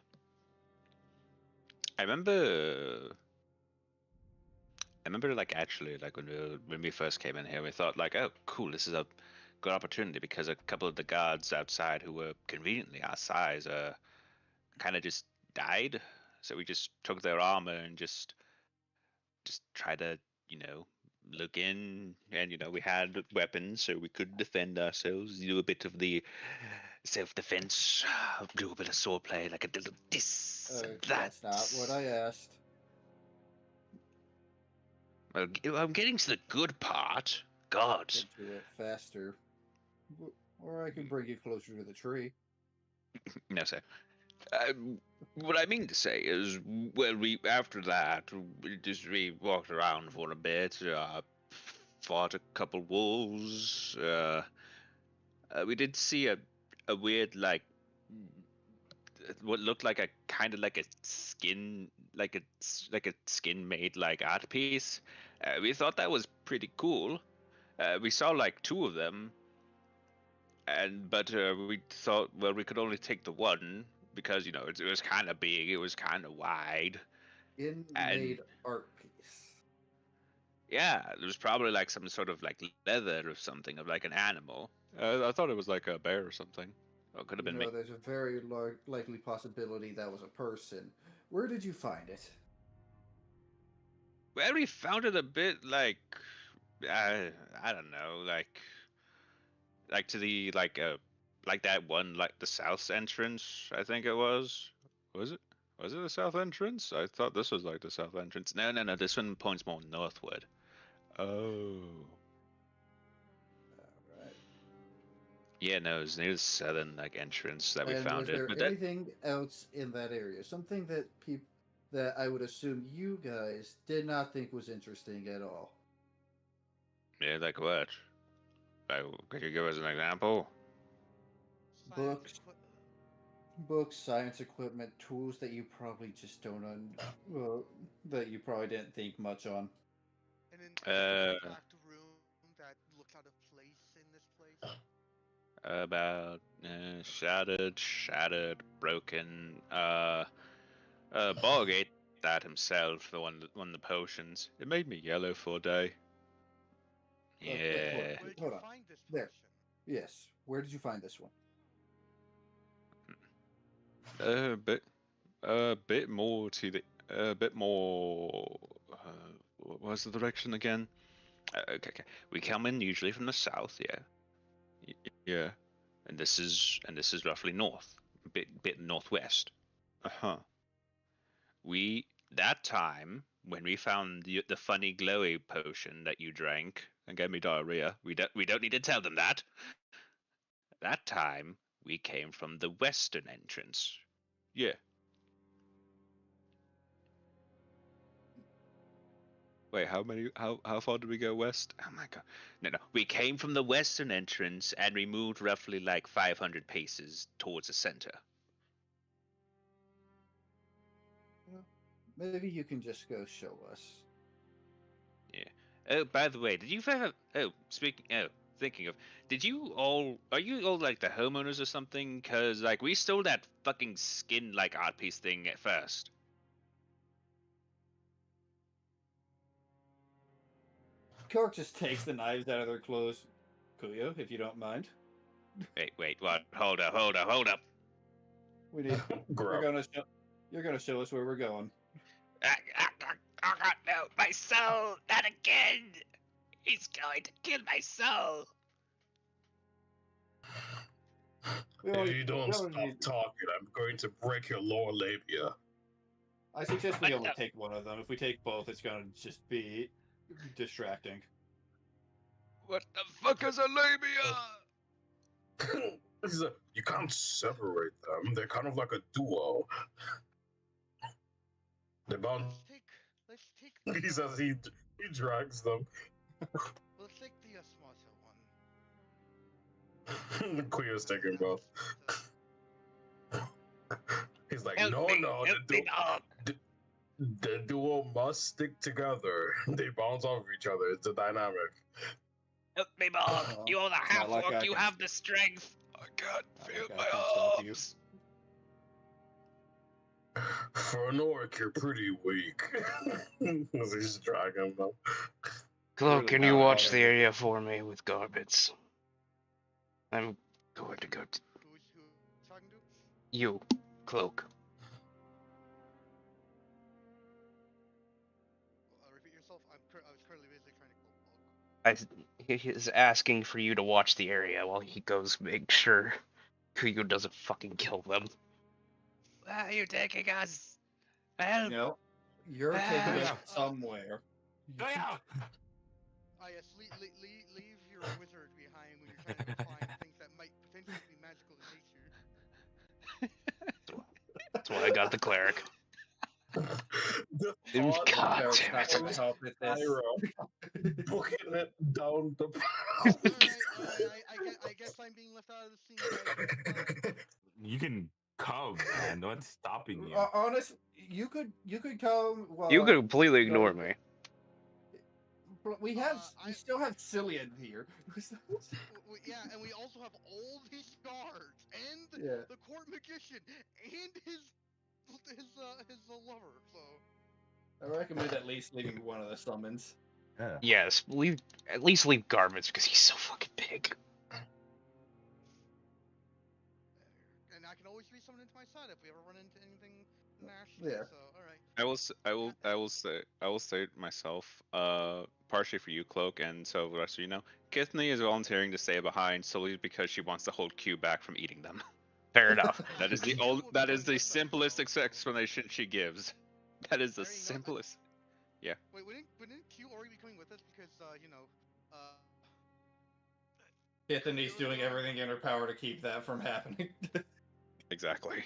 remember. I remember, like, actually, like when we first came in here, we thought like, oh, cool, this is a good opportunity because a couple of the guards outside who were conveniently our size, kind of just died. So we just took their armor and just tried to, you know, look in, and we had weapons, so we could defend ourselves. Do a bit of the self-defense, do a bit of swordplay, like a little this and that. That's not what I asked. Well, I'm getting to the good part. God. Get to it faster. Or I can bring you closer to the tree. No, sir. What I mean to say is, well, after that we walked around for a bit, fought a couple wolves. We did see a weird, like, what looked like a kind of like a skin, like a skin made like art piece. We thought that was pretty cool. We saw like 2 of them, but we thought, well, we could only take the one because it was kind of big, it was kind of wide. In-made art piece. Yeah, it was probably like some sort of like leather or something of like an animal. I thought it was like a bear or something. Oh, it could have been me. There's a very likely possibility that was a person. Where did you find it? Well, we found it a bit like, I don't know, like to the like that one, like the south entrance, I think it was. Was it? Was it the south entrance? I thought this was like the south entrance. No, no, no. This one points more northward. Oh. Alright. Yeah, no, it was near the southern like entrance that we found was it. there But that, anything else in that area? Something that I would assume you guys did not think was interesting at all. yeah, like what? Like, could you give us an example? Books, science equipment, tools that you probably just don't that you probably didn't think much on. And an artifact room that looks out of place in this place. about shattered, broken. Bog ate that himself, the one that won the potions. It made me yellow for a day. Look, Yeah. Where did hold you on. find this There. potion? Yes. Where did you find this one? Bit more to the, a bit more. What was the direction again? Okay. We come in usually from the south, yeah. Yeah. And this is roughly north, bit northwest. Uh-huh. That time when we found the funny glowy potion that you drank and gave me diarrhea, we don't need to tell them that. That time we came from the western entrance. Yeah. Wait, how far did we go west? Oh my god. No. We came from the western entrance and we moved roughly like 500 paces towards the center. Maybe you can just go show us. Yeah. Oh, by the way, did you ever? Thinking of, are you all like the homeowners or something? Cause like we stole that fucking skin like art piece thing at first. Cork just takes the knives out of their clothes. Kuyo, if you don't mind. Wait, what? Hold up. We need. Grub. You're gonna show us where we're going. God, no, my soul, not again. He's going to kill my soul. If you don't stop talking, I'm going to break your lower labia. I suggest we What only the- take one of them. If we take both, it's gonna just be distracting. What the fuck is a labia? You can't separate them. They're kind of like a duo. They're bound. Let's take. He says he drags them. Let's take the smarter one. Queer's taking both. He's like, Help no, me, Bob. the duo must stick together. They bounce off each other. It's a dynamic. Help me, Bob. Uh-oh. You are the It's not like half-orc. I You can- have the strength. I can't Not feel like I my can stop you. arms. For an orc, you're pretty weak. As he's dragging them. Clo, Really can you power watch out the of it. area for me with garbage? I'm going to go to Who talking to? you, Cloak. Repeat yourself. I was currently busy trying to call Bog. He is asking for you to watch the area while he goes make sure Kuyo doesn't fucking kill them. Where are you taking us? Help. No, You're Ah. taking yeah. us. Somewhere. Yeah. Ah, yes. Leave your wizard behind when you're trying to go find things that might potentially be magical in nature. That's why I got the cleric. The God thought Eric's damn not it. gonna help with this. Ira booking it down the Alright, I guess I'm being left out of the scene, guys. You can come, man. What's stopping you? Honest, you could come. Well, You could completely ignore me. We still have Cillian here. Yeah, and we also have all these guards and Yeah. the court magician and his lover. So I recommend at least leaving one of the summons. Yeah. Yes, at least leave garments because he's so fucking big. and I can always resummon into my side if we ever run into anything nasty. Yeah. So all right. I will say it myself, partially for you, Cloak, and so the rest of you know, Kithne is volunteering to stay behind solely because she wants to hold Q back from eating them. Fair enough. That is the simplest explanation she gives. That is the There you go. simplest. Wait, wouldn't Q already be coming with us because Tiffany's doing everything in her power to keep that from happening. Exactly.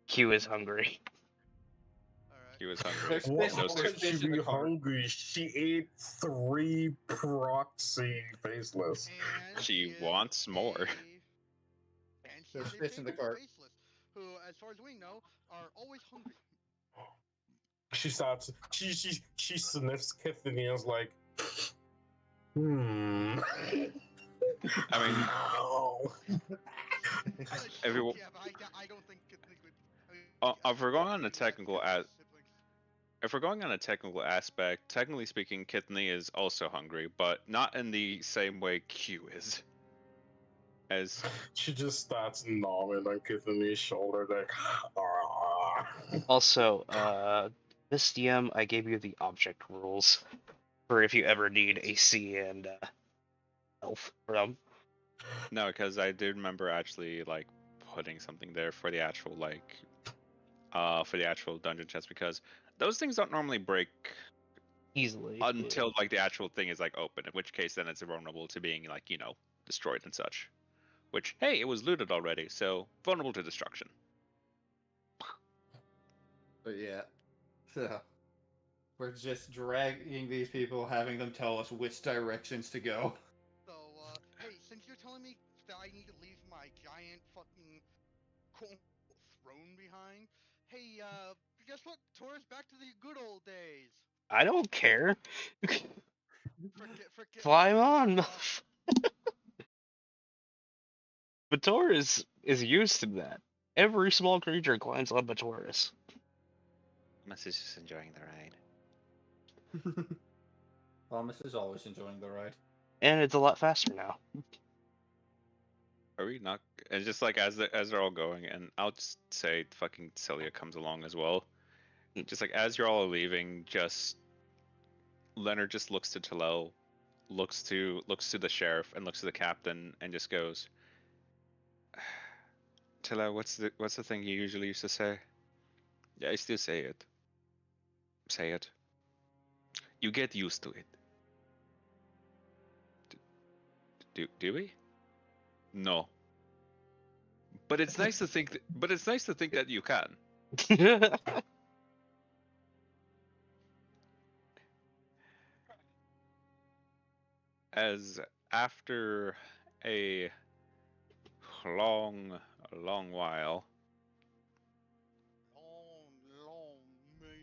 Q is hungry. all right. He was hungry. There's What fish- how there's could she fish in be the cart. hungry? She ate 3 proxy faceless. And She is wants more. And There's she's a fish in the famous cart. faceless, who, as far as we know, are always hungry. She starts. She sniffs Kithany and is like, I mean, everyone. Yeah, but I don't think Kithnik would. I mean, If we're going on a Kithnik has technical siblings. if we're going on a technical aspect, technically speaking, Kithny is also hungry, but not in the same way Q is. As She just starts gnawing on Kithany's shoulder, like. Also, this DM, I gave you the object rules for if you ever need AC and health from. no, because I did remember actually like putting something there for the actual dungeon chest, because those things don't normally break Easily. until like the actual thing is like open, in which case then it's vulnerable to being like, destroyed and such. Which, hey, it was looted already, so vulnerable to destruction. But yeah, so we're just dragging these people, having them tell us which directions to go. So, hey, since you're telling me that I need to leave my giant fucking throne behind, hey, guess what? Taurus, back to the good old days. I don't care. Forget Climb forget on. that, Batoris is used to that. Every small creature climbs on Batoris. Thomas is just enjoying the ride. Thomas is always enjoying the ride. And it's a lot faster now. Are we not? It's just like as they're all going, and I'll just say fucking Celia comes along as well. Just like as you're all leaving, just Leonard just looks to Talel, looks to the sheriff, and looks to the captain, and just goes, "Talel, what's the thing you usually used to say?" Yeah, I still say it. Say it. You get used to it. Do we? No. But it's nice to think. But it's nice to think that you can. As after a long while, long man.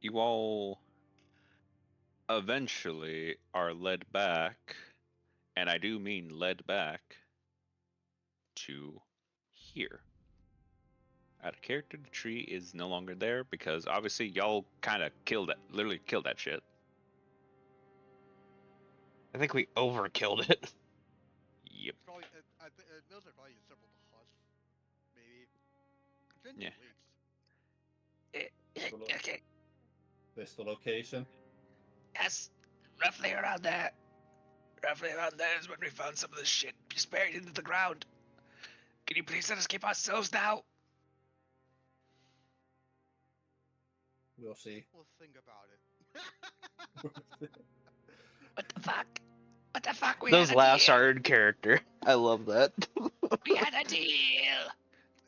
you all eventually are led back, and I do mean led back, to here. Out of character, the tree is no longer there because obviously y'all kind of literally killed that shit. I think we overkilled it. Yep. It's probably, those are probably several to husk, maybe. It's been 2 Yeah. weeks. Okay. This the location. Yes, roughly around there. Roughly around there is when we found some of this shit just buried into the ground. Can you please let us keep ourselves now? We'll see. We'll think about it. What the fuck? What the fuck? Those laughs are in character. I love that. We had a deal.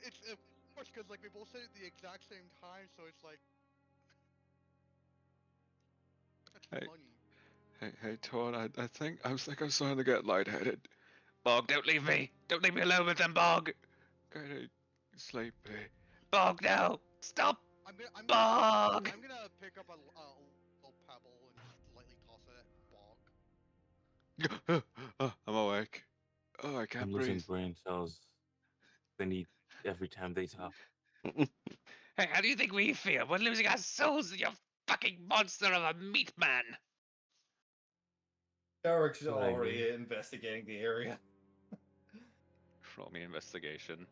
It's of course because like we both said it at the exact same time, so it's like that's Hey. funny. Hey, Todd, I think I'm starting to get lightheaded. Bog, don't leave me. Don't leave me alone with them, Bog. Kinda sleepy. Bog, no. Stop. Bog. I'm gonna pick up a little pebble and just lightly toss it at Bog. Oh, I'm awake. Oh, I can't I'm losing breathe. brain cells. They need every time they talk. Hey, how do you think we feel? We're losing our souls in your fucking monster of a meat man. Eric's That's what I already mean. investigating the area. Roll me investigation.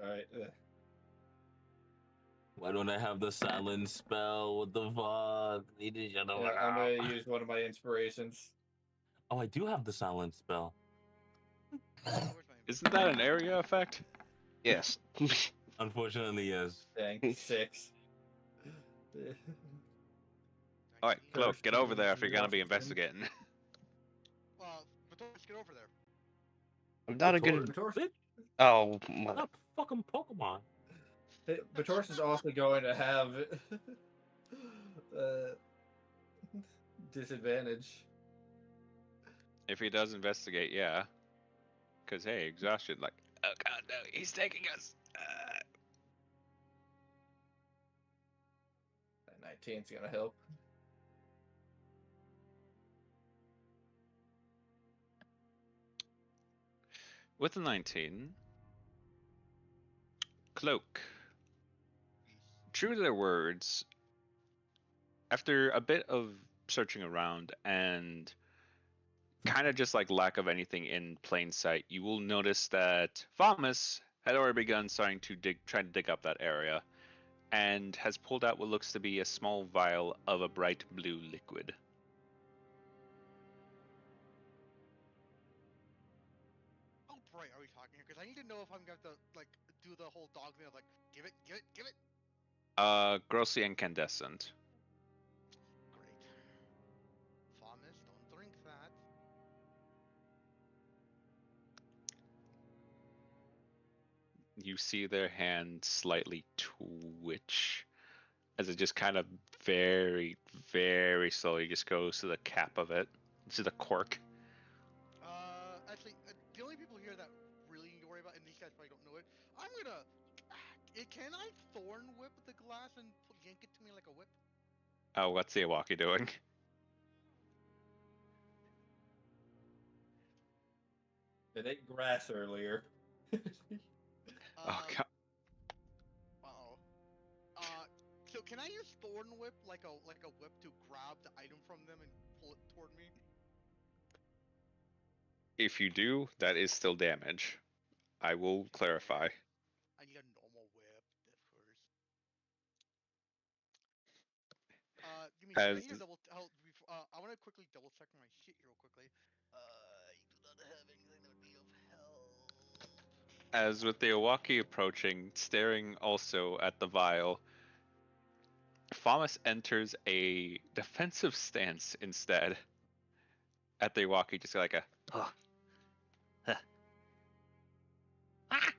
Alright. Why don't I have the silence spell? What the fuck? They did shut the fuck I'm up. gonna use one of my inspirations. Oh, I do have the silence spell. Where's my Isn't that an area effect? Yes. Unfortunately, yes. Dang, 6. Alright, Cloak, get over there if you're gonna be Washington. investigating. But let's get over there. I'm not a good. Batoris, Oh, mother. Not fucking Pokemon. Batoris is also going to have disadvantage. If he does investigate, yeah. Cause hey, exhaustion, like, oh god, no, he's taking us. 19's gonna help. With a 19, Cloak. True to their words, after a bit of searching around and kind of just like lack of anything in plain sight, you will notice that Thomas had already begun starting to try to dig up that area, and has pulled out what looks to be a small vial of a bright blue liquid. How bright are we talking here? Because I need to know if I'm going to like do the whole dog thing of like, give it, give it, give it. Grossly incandescent. Great. Thomas, don't drink that. You see their hand slightly twitch as it just kind of very, very slowly just goes to the cap of it, to the cork. Actually, the only people here that really need to worry about, and these guys probably don't know it, I'm gonna. Can I thorn whip the glass and yank it to me like a whip? Oh, what's the Iwaki doing? It ate grass earlier. Oh god. Uh-oh. So can I use thorn whip like a whip to grab the item from them and pull it toward me? If you do, that is still damage. I will clarify. I need a normal whip at first. Give me. I As need to double. I want to quickly double check my shit here real quickly. I do not have anything that would be of help. as with the Iwaki approaching, staring also at the vial, Famas enters a defensive stance instead. At the Iwaki, just like a huh. Huh. Ah!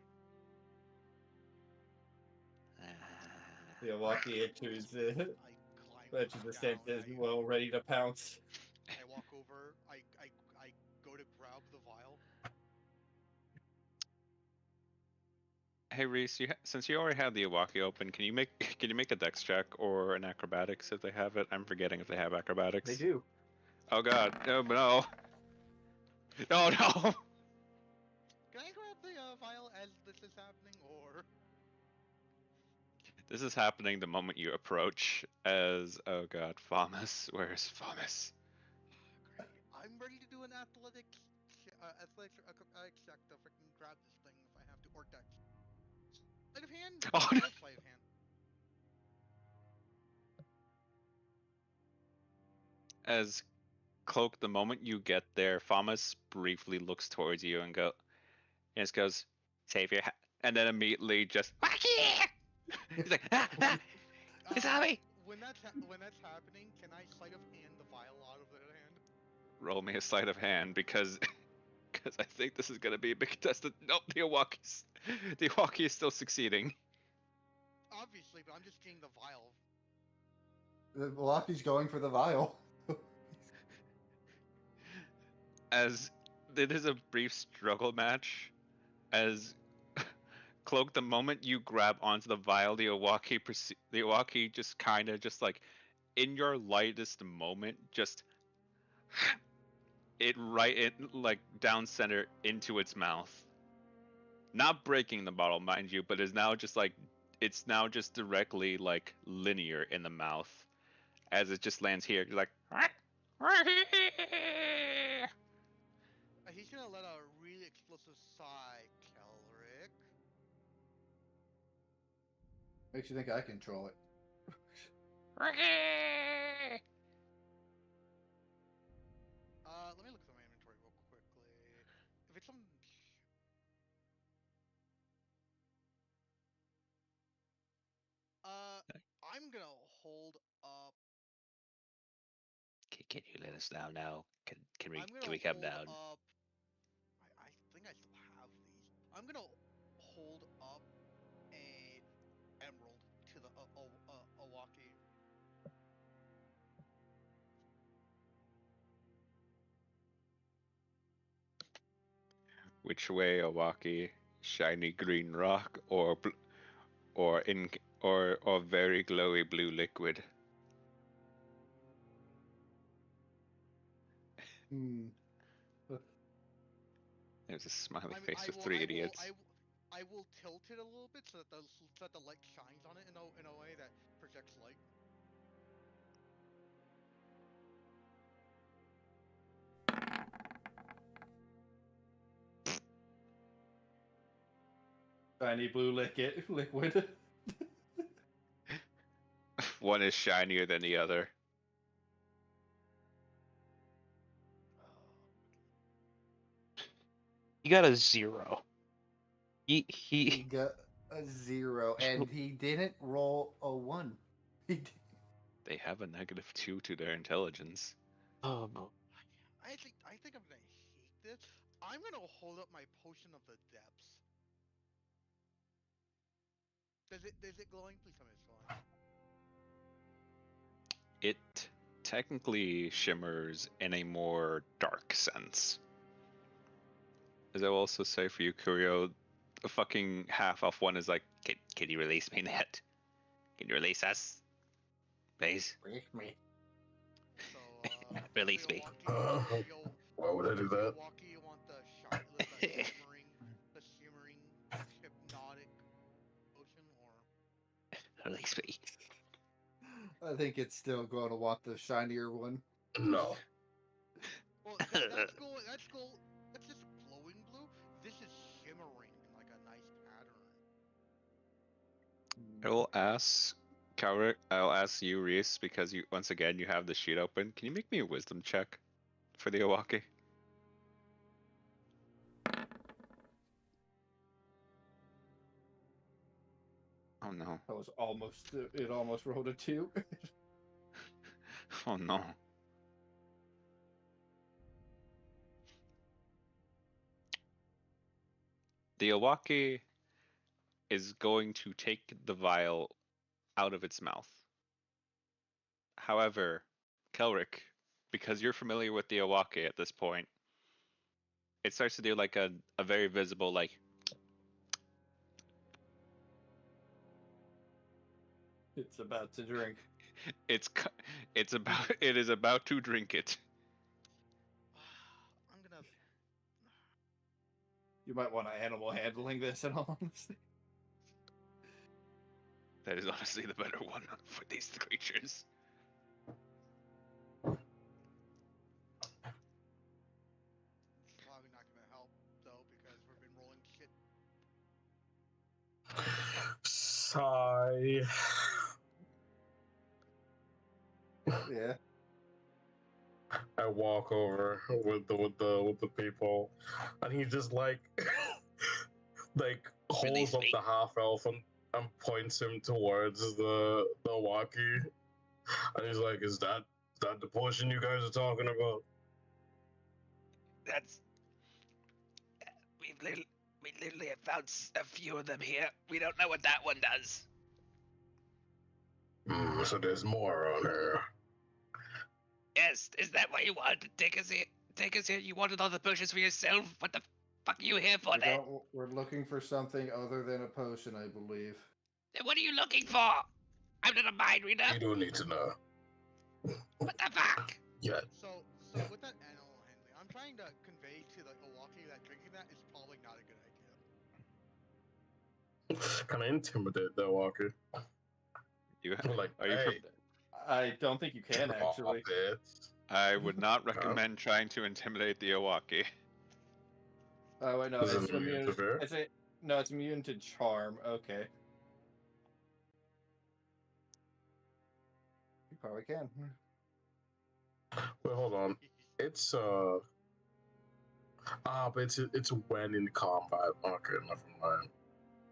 The Iwaki enters I climb the down, stance as well, ready to pounce. I walk over. I go to grab the vial. Hey Reese, since you already have the Iwaki open, can you make a dex check or an acrobatics if they have it? I'm forgetting if they have acrobatics. They do. Oh god, no, no, no, no. Can I grab the vial as this is happening, or? This is happening the moment you approach. As oh god, Famas, where's Famas? Great. I'm ready to do an athletics check to freaking grab this thing if I have to, or dex. Sleight of hand? Oh no. Sleight of hand. As Cloak, the moment you get there, Famas briefly looks towards you and just goes, "Save your," and then immediately just he's like, ah, ah, it's me. When that's happening, can I sleight of hand the vial out of their hand? Roll me a sleight of hand because I think this is gonna be a big contestant. Nope, the Iwaki is still succeeding. Obviously, but I'm just getting the vial. The Iwaki's going for the vial. As it is a brief struggle match, as Cloak, the moment you grab onto the vial, the Iwaki just kind of just like in your lightest moment, just it right in like down center into its mouth. Not breaking the bottle, mind you, but is now just like it's now just directly like linear in the mouth as it just lands here. You're like He's gonna let a really explosive sigh, Kelric. Makes you think I control it. Let me look through my inventory real quickly. If it's something. I'm gonna hold up. Can you let us down now? Can we I'm gonna can we come hold down? up. I think I still have these. I'm gonna hold up a emerald to the Iwaki. Which way, Iwaki? Shiny green rock or or very glowy blue liquid? Hmm. There's a smiley I mean, face with three idiots. I will tilt it a little bit so that the light shines on it in a way that projects light. Shiny blue liquid. One is shinier than the other. He got a 0. He He got a 0, and he didn't roll a 1. He did. They have a -2 to their intelligence. oh no. I think I'm gonna hate this. I'm gonna hold up my potion of the depths. Is it glowing? Please tell me it's glowing. It technically shimmers in a more dark sense. As I will also say for you, Curio, the fucking half off one is like, can you release me, Net? Can you release us? Please? Release me. So, Release me. Why would I do that? Walkie, you want the shimmering, hypnotic potion, or Release me. I think it's still going to want the shinier one. No. well, that's cool. That's just glowing blue. This is shimmering like a nice pattern. I will ask Cowrick, I'll ask you, Reese, because you once again you have the sheet open. Can you make me a wisdom check for the Owaki? Oh no. That was almost, it almost rolled a 2. Oh no. The Owaki is going to take the vial out of its mouth. However, Kelrick, because you're familiar with the Owaki at this point, it starts to do like a very visible like It's about to drink. it is about to drink it. I'm gonna. You might want to animal handling this, in all honesty. That is honestly the better one for these creatures. Probably not gonna help though because we've been rolling shit. Sigh. Yeah. I walk over with the people, and he just like Release holds up me. the half elf and points him towards the walkie, and he's like, "Is that the potion you guys are talking about?" That's we literally have found a few of them here. We don't know what that one does. So there's more around here. Yes, is that why you wanted to take us here? Take us here? You wanted all the potions for yourself? What the fuck are you here for then? We're looking for something other than a potion, I believe. Then what are you looking for? I'm not a mind reader. You don't need to know. What the fuck? Yeah. So with that animal handling, I'm trying to convey to the Owaki that drinking that is probably not a good idea. Kind of intimidate that walker. You Like, are you? hey, I don't think you can, actually. I would not recommend trying to intimidate the Owaki. Oh, wait, no, Is it it's immune immune. to fear? It's immune to charm. Okay. You probably can. Wait, hold on. It's but it's when in combat. Okay, never mind.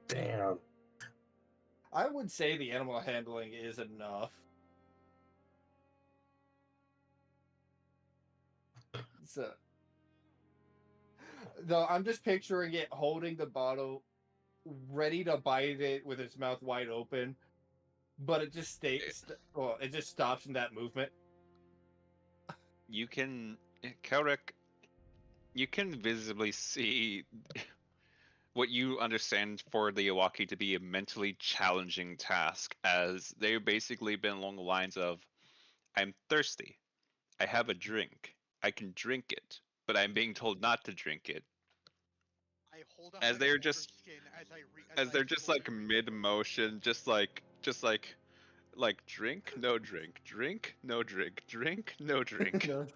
Damn. I would say the animal handling is enough. So, though I'm just picturing it holding the bottle, ready to bite it with its mouth wide open, but it just stays. Well, it just stops in that movement. You can, Kelrick, you can visibly see what you understand for the Owaki to be a mentally challenging task, as they've basically been along the lines of, I'm thirsty, I have a drink, I can drink it, but I'm being told not to drink it. I hold out As my they're water just skin as they're just like mid motion, just like drink, no drink, drink, no drink, drink, no drink. No.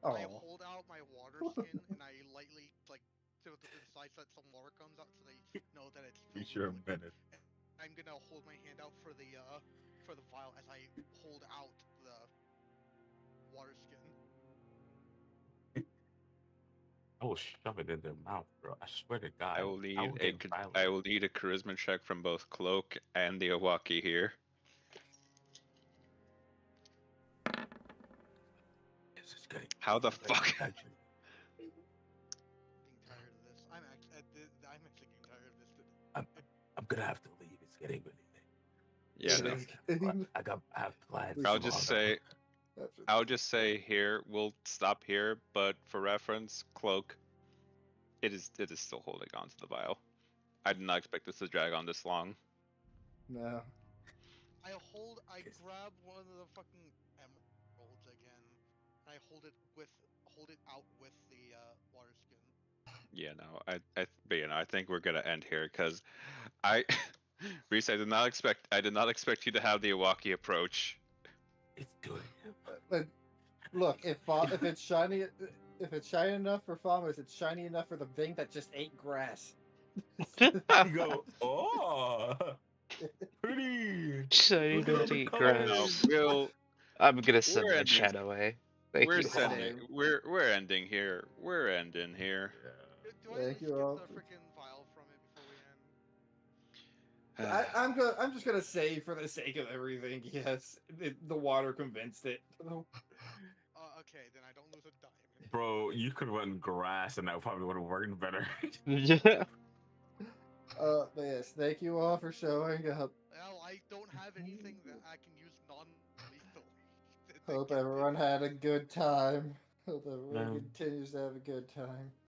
I Oh. hold out my water skin and I lightly like to the side so that some water comes out so they know that it's Be filled sure a with liquid. minute. I'm gonna hold my hand out for the vial as I hold out the water skin. I will shove it in their mouth, bro. I swear to God. I will need get violent. I will need a charisma check from both Cloak and the Owaki here. This is getting How the really fuck? actually. Getting tired of this. I'm actually getting tired of this today. I'm gonna have to leave. It's getting really late. Yeah, It no. is getting- I have plans. We I'll should- just tomorrow. say I'll just say here, we'll stop here, but for reference, Cloak, it is still holding on to the vial. I did not expect this to drag on this long. No. I grab one of the fucking emeralds again, and I hold it out with the water skin. Yeah, no, but I think we're gonna end here because Reese, I did not expect you to have the Iwaki approach. It's doing But look, if it's shiny, if it's shiny enough for Famas, it's shiny enough for the thing that just ate grass. You go, oh, pretty. Shiny Look at all don't the eat colors. grass. I'm gonna send We're my ending. chat away. Thank We're you. sending. We're ending here. We're ending here. Do I at Thank least you get all. the freaking vial from it before we end? I'm just gonna say, for the sake of everything, yes, the water convinced it. Okay, then I don't lose a diamond. Bro, you could have went grass and that probably would have worked better. Yeah. But yes, thank you all for showing up. Well, I don't have anything that I can use non-lethal. Hope everyone had a good time. Hope everyone continues to have a good time.